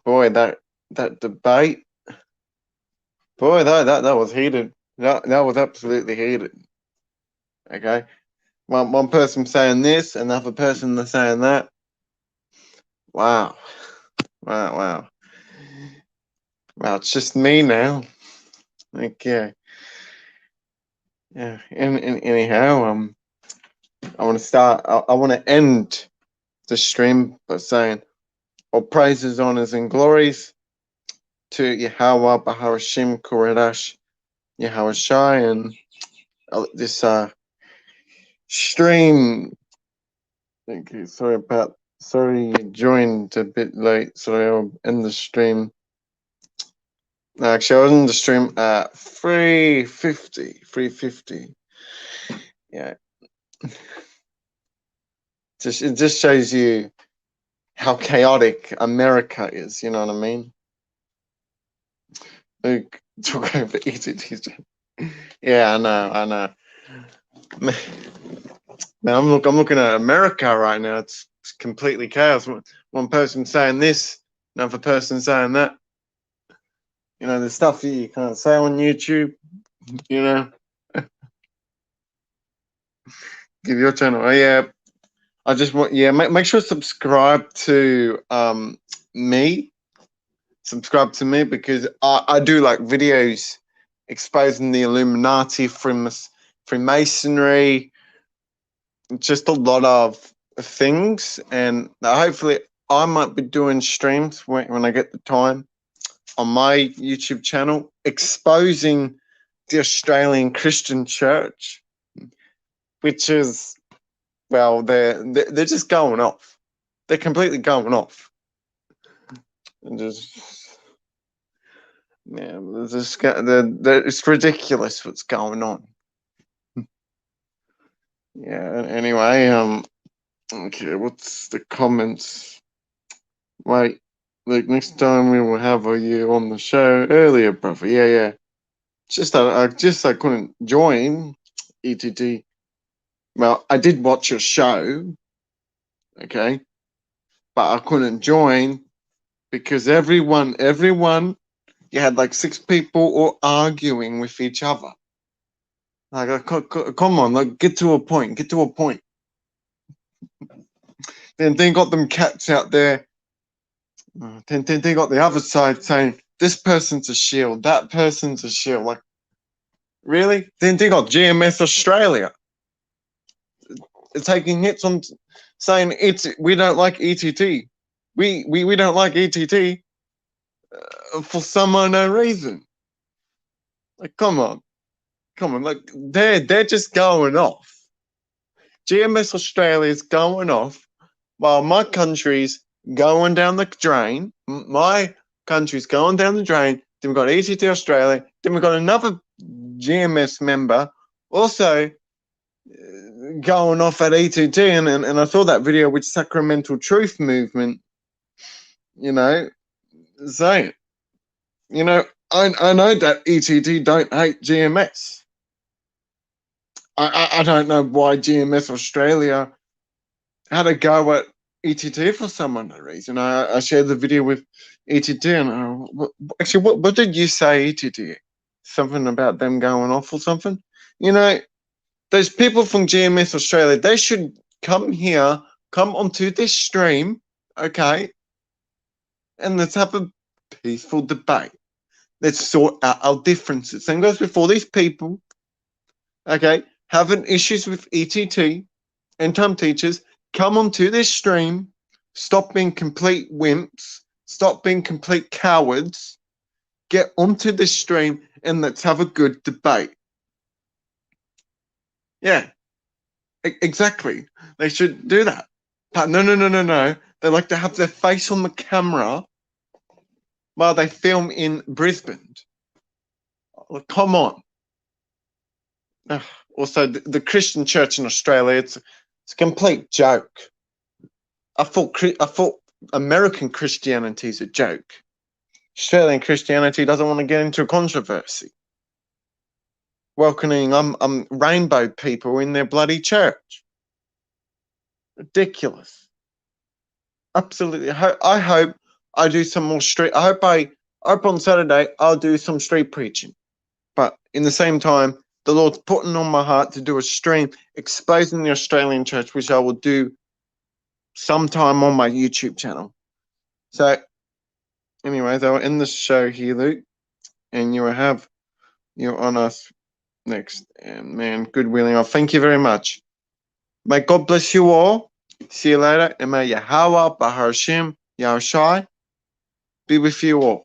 boy that debate. Boy, that was heated. That was absolutely heated. Okay. One person saying this, another person saying that. Wow. Wow. Well, it's just me now. Like, yeah. And anyhow, I want to start. I want to end the stream by saying, all praises, honors, and glories to Yahweh, Baharashim, Koredash, Yahweh Shai, and this stream. Thank you. Sorry you joined a bit late. Sorry, I'll end the stream. No, actually, I was in the stream at 3:50. Yeah. It just shows you how chaotic America is, you know what I mean? Like, talk over ETT's. Yeah, I know. Man, I'm looking at America right now. It's completely chaos. One person saying this, another person saying that. You know, the stuff that you can't say on YouTube. You know, give your channel. Oh yeah, I just want make sure to subscribe to me. Subscribe to me because I do like videos exposing the Illuminati, Freemasonry, just a lot of things, and hopefully I might be doing streams when I get the time on my YouTube channel exposing the Australian Christian Church, which is, well, they're just going off. They're completely going off. And just, yeah, it's ridiculous what's going on. Yeah. Anyway, okay. What's the comments? Wait, like next time we will have you on the show earlier, brother. Yeah. Just I couldn't join ETT. Well, I did watch your show, okay, but I couldn't join because everyone, you had like 6 people all arguing with each other. Like, come on, like, get to a point. Then they got them cats out there. Then they got the other side saying this person's a shield, that person's a shield. Like, really? Then they got GMS Australia taking hits on saying we don't like ETT. We don't like ETT for some unknown reason. Like, come on, like they're just going off. GMS Australia is going off while my country's going down the drain. My country's going down the drain. Then we've got ETT Australia. Then we've got another GMS member also going off at ETT. And I saw that video with Sacramental Truth Movement, you know, saying, you know, I know that ETT don't hate GMS. I don't know why GMS Australia had a go at ETT for some unknown reason. I shared the video with ETT, and actually, what did you say, ETT? Something about them going off or something? You know, those people from GMS Australia, they should come here, come onto this stream, okay, and let's have a peaceful debate. Let's sort out our differences. Same goes with all these people, okay, having issues with ETT and time teachers. Come onto this stream, stop being complete wimps, stop being complete cowards, get onto this stream, and let's have a good debate. Yeah, exactly. They should do that. But no. They like to have their face on the camera while they film in Brisbane. Like, come on. Also, the Christian church in Australia, it's a complete joke. I thought American Christianity is a joke. Australian Christianity doesn't want to get into a controversy. Welcoming rainbow people in their bloody church. Ridiculous. Absolutely. I hope I do some more street. I hope on Saturday I'll do some street preaching. But in the same time, the Lord's putting on my heart to do a stream exposing the Australian church, which I will do sometime on my YouTube channel. So, anyways, I'll end the show here, Luke, and you will have you're on us next. And man, good willing. Thank you very much. May God bless you all. See you later. And may Yahweh, Bahar Hashem, Yahushai be with you all.